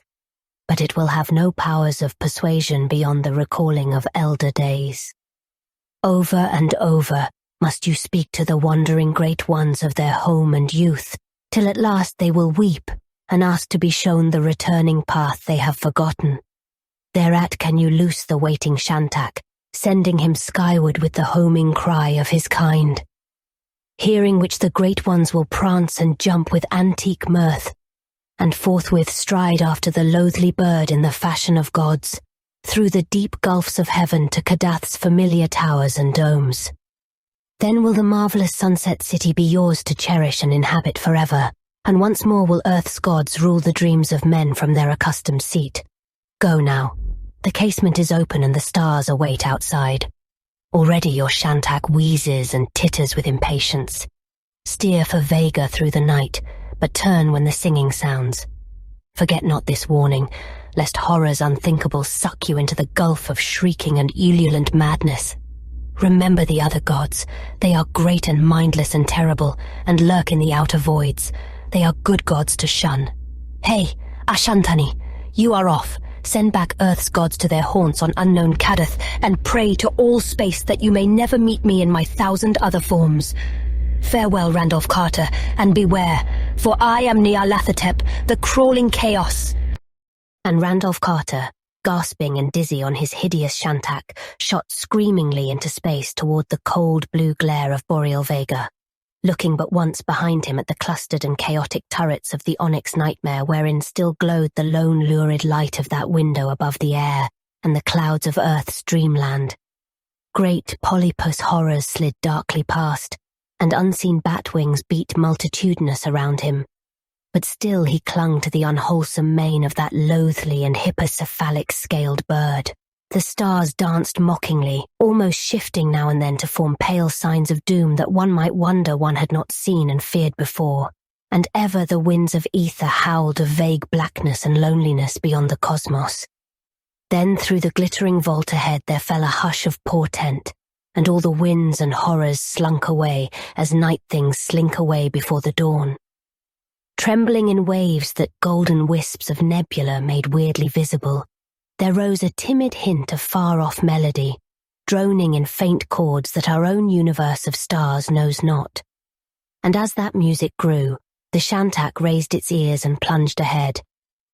but it will have no powers of persuasion beyond the recalling of elder days. Over and over must you speak to the wandering great ones of their home and youth, till at last they will weep and ask to be shown the returning path they have forgotten. Thereat can you loose the waiting shantak, sending him skyward with the homing cry of his kind, hearing which the great ones will prance and jump with antique mirth, and forthwith stride after the loathly bird in the fashion of gods, through the deep gulfs of heaven to Kadath's familiar towers and domes. Then will the marvelous sunset city be yours to cherish and inhabit forever, and once more will earth's gods rule the dreams of men from their accustomed seat. Go now. The casement is open and the stars await outside. Already your shantak wheezes and titters with impatience. Steer for Vega through the night, but turn when the singing sounds. Forget not this warning, lest horrors unthinkable suck you into the gulf of shrieking and ululent madness. Remember the other gods. They are great and mindless and terrible, and lurk in the outer voids. They are good gods to shun. Hey, Ashantani, you are off. Send back Earth's gods to their haunts on unknown Kadath, and pray to all space that you may never meet me in my 1,000 other forms. Farewell, Randolph Carter, and beware, for I am Nyarlathotep, the crawling chaos. And Randolph Carter, gasping and dizzy on his hideous shantak, shot screamingly into space toward the cold blue glare of Boreal Vega, looking but once behind him at the clustered and chaotic turrets of the Onyx nightmare wherein still glowed the lone lurid light of that window above the air and the clouds of Earth's dreamland. Great polypus horrors slid darkly past, and unseen bat wings beat multitudinous around him. But still he clung to the unwholesome mane of that loathly and hippocephalic scaled bird. The stars danced mockingly, almost shifting now and then to form pale signs of doom that one might wonder one had not seen and feared before, and ever the winds of ether howled of vague blackness and loneliness beyond the cosmos. Then through the glittering vault ahead there fell a hush of portent, and all the winds and horrors slunk away as night things slink away before the dawn. Trembling in waves that golden wisps of nebula made weirdly visible, there rose a timid hint of far-off melody, droning in faint chords that our own universe of stars knows not. And as that music grew, the shantak raised its ears and plunged ahead,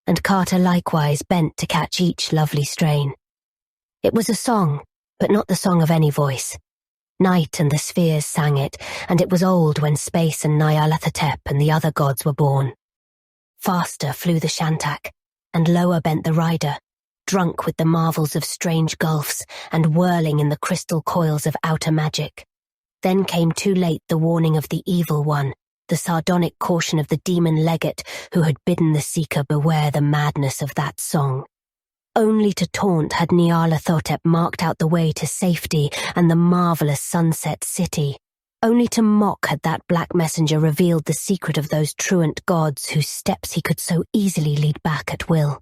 and Carter likewise bent to catch each lovely strain. It was a song, but not the song of any voice. Night and the spheres sang it, and it was old when space and Nyarlathotep and the other gods were born. Faster flew the shantak, and lower bent the rider, drunk with the marvels of strange gulfs and whirling in the crystal coils of outer magic. Then came too late the warning of the evil one, the sardonic caution of the demon legate who had bidden the seeker beware the madness of that song. Only to taunt had Nyarlathotep marked out the way to safety and the marvelous sunset city. Only to mock had that black messenger revealed the secret of those truant gods whose steps he could so easily lead back at will.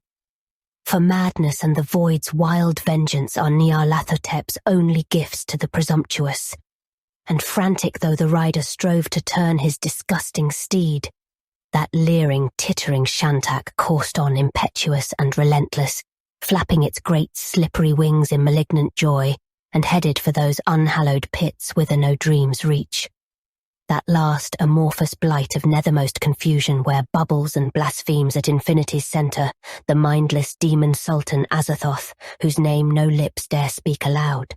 For madness and the void's wild vengeance are Nyarlathotep's only gifts to the presumptuous. And frantic though the rider strove to turn his disgusting steed, that leering, tittering shantak coursed on impetuous and relentless, flapping its great slippery wings in malignant joy, and headed for those unhallowed pits whither no dreams reach. That last amorphous blight of nethermost confusion where bubbles and blasphemes at infinity's centre the mindless demon sultan Azathoth, whose name no lips dare speak aloud.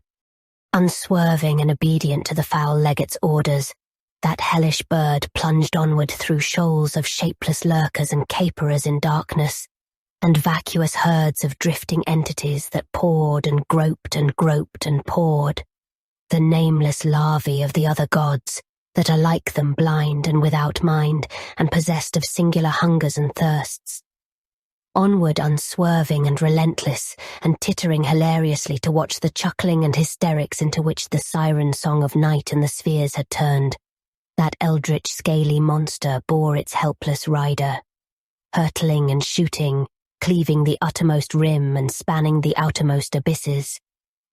Unswerving and obedient to the foul legate's orders, that hellish bird plunged onward through shoals of shapeless lurkers and caperers in darkness, and vacuous herds of drifting entities that poured and groped and groped and poured, the nameless larvae of the other gods that are like them, blind and without mind, and possessed of singular hungers and thirsts. Onward, unswerving and relentless, and tittering hilariously to watch the chuckling and hysterics into which the siren song of night and the spheres had turned, that eldritch scaly monster bore its helpless rider, hurtling and shooting, cleaving the uttermost rim and spanning the outermost abysses,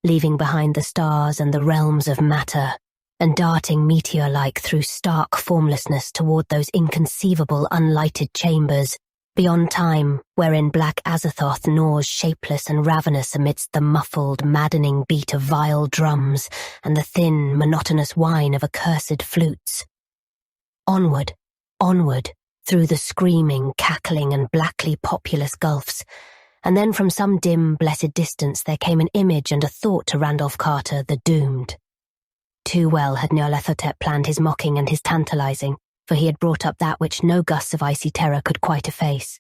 leaving behind the stars and the realms of matter, and darting meteor-like through stark formlessness toward those inconceivable unlighted chambers beyond time, wherein black Azathoth gnaws shapeless and ravenous amidst the muffled, maddening beat of vile drums and the thin, monotonous whine of accursed flutes. Onward, onward, through the screaming, cackling and blackly populous gulfs, and then from some dim, blessed distance there came an image and a thought to Randolph Carter, the doomed. Too well had Nyarlathotep planned his mocking and his tantalizing, for he had brought up that which no gusts of icy terror could quite efface.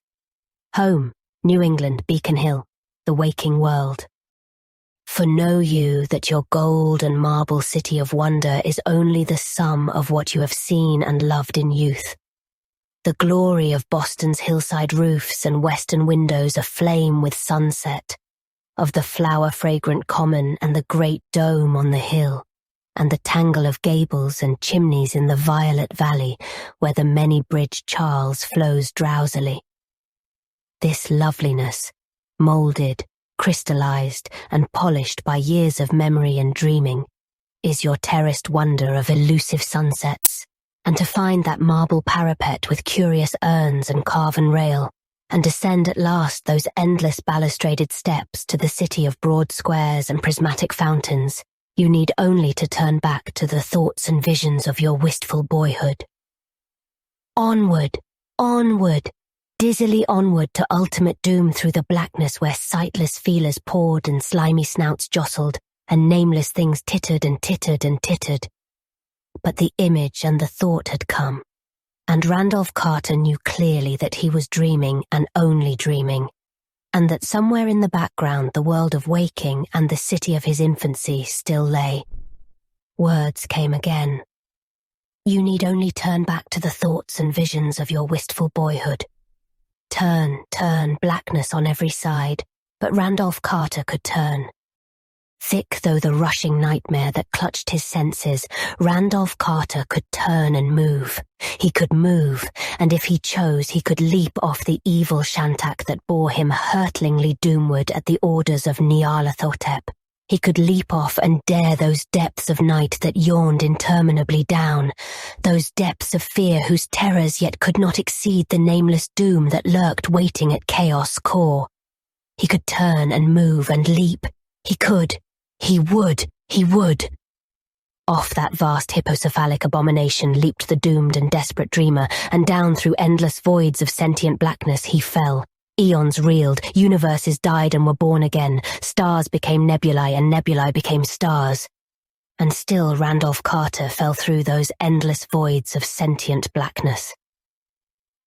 Home, New England, Beacon Hill, the waking world. For know you that your gold and marble city of wonder is only the sum of what you have seen and loved in youth. The glory of Boston's hillside roofs and western windows aflame with sunset, of the flower-fragrant common and the great dome on the hill, and the tangle of gables and chimneys in the violet valley where the many-bridged Charles flows drowsily. This loveliness, moulded, crystallized, and polished by years of memory and dreaming, is your terraced wonder of elusive sunsets, and to find that marble parapet with curious urns and carven rail, and descend at last those endless balustraded steps to the city of broad squares and prismatic fountains, you need only to turn back to the thoughts and visions of your wistful boyhood. Onward, onward, dizzily onward to ultimate doom through the blackness where sightless feelers poured and slimy snouts jostled, and nameless things tittered and tittered and tittered. But the image and the thought had come, and Randolph Carter knew clearly that he was dreaming and only dreaming, and that somewhere in the background the world of waking and the city of his infancy still lay. Words came again. You need only turn back to the thoughts and visions of your wistful boyhood. Turn, turn, blackness on every side, but Randolph Carter could turn. Thick though the rushing nightmare that clutched his senses, Randolph Carter could turn and move. He could move, and if he chose, he could leap off the evil shantak that bore him hurtlingly doomward at the orders of Nyarlathotep. He could leap off and dare those depths of night that yawned interminably down, those depths of fear whose terrors yet could not exceed the nameless doom that lurked waiting at chaos' core. He could turn and move and leap. He could. He would. He would. Off that vast hippocephalic abomination leaped the doomed and desperate dreamer, and down through endless voids of sentient blackness he fell. Eons reeled, universes died and were born again, stars became nebulae and nebulae became stars. And still Randolph Carter fell through those endless voids of sentient blackness.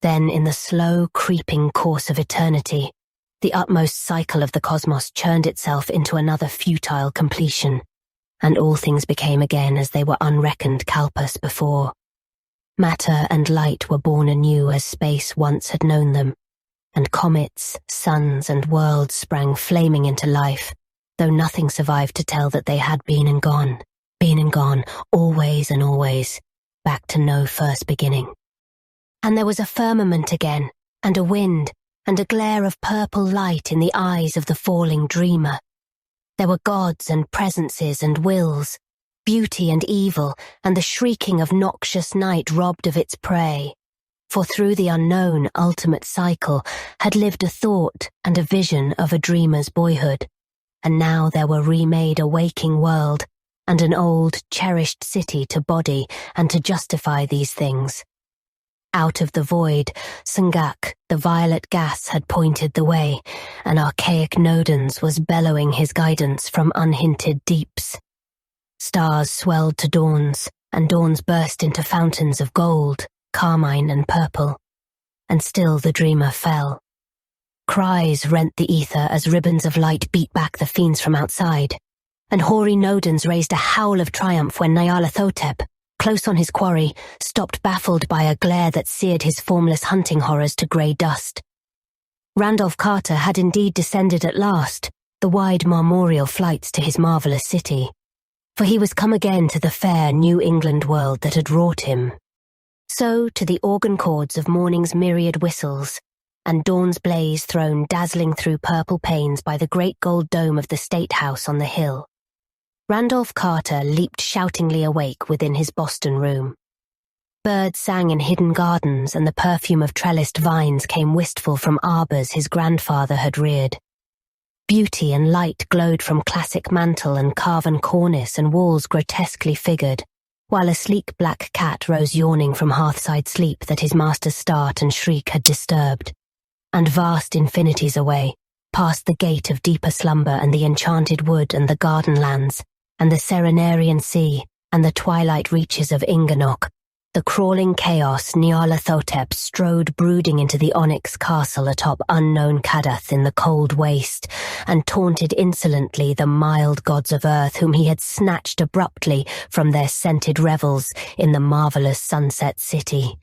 Then in the slow, creeping course of eternity, the utmost cycle of the cosmos churned itself into another futile completion, and all things became again as they were unreckoned kalpas before. Matter and light were born anew as space once had known them, and comets, suns, and worlds sprang flaming into life, though nothing survived to tell that they had been and gone, always and always, back to no first beginning. And there was a firmament again, and a wind, and a glare of purple light in the eyes of the falling dreamer. There were gods and presences and wills, beauty and evil, and the shrieking of noxious night robbed of its prey. For through the unknown ultimate cycle had lived a thought and a vision of a dreamer's boyhood, and now there were remade a waking world, and an old, cherished city to body and to justify these things. Out of the void, Sungak, the violet gas, had pointed the way, and archaic Nodens was bellowing his guidance from unhinted deeps. Stars swelled to dawns, and dawns burst into fountains of gold, carmine and purple. And still the dreamer fell. Cries rent the ether as ribbons of light beat back the fiends from outside, and hoary Nodens raised a howl of triumph when Nyarlathotep, close on his quarry, stopped baffled by a glare that seared his formless hunting horrors to grey dust. Randolph Carter had indeed descended at last, the wide marmoreal flights to his marvellous city, for he was come again to the fair New England world that had wrought him. So to the organ chords of morning's myriad whistles, and dawn's blaze thrown dazzling through purple panes by the great gold dome of the State House on the hill, Randolph Carter leaped shoutingly awake within his Boston room. Birds sang in hidden gardens, and the perfume of trellised vines came wistful from arbors his grandfather had reared. Beauty and light glowed from classic mantel and carven cornice and walls grotesquely figured, while a sleek black cat rose yawning from hearthside sleep that his master's start and shriek had disturbed. And vast infinities away, past the gate of deeper slumber and the enchanted wood and the garden lands, and the Serenarian sea, and the twilight reaches of Ingarnock, the crawling chaos Nyarlathotep strode brooding into the Onyx castle atop unknown Kadath in the cold waste, and taunted insolently the mild gods of earth whom he had snatched abruptly from their scented revels in the marvellous sunset city.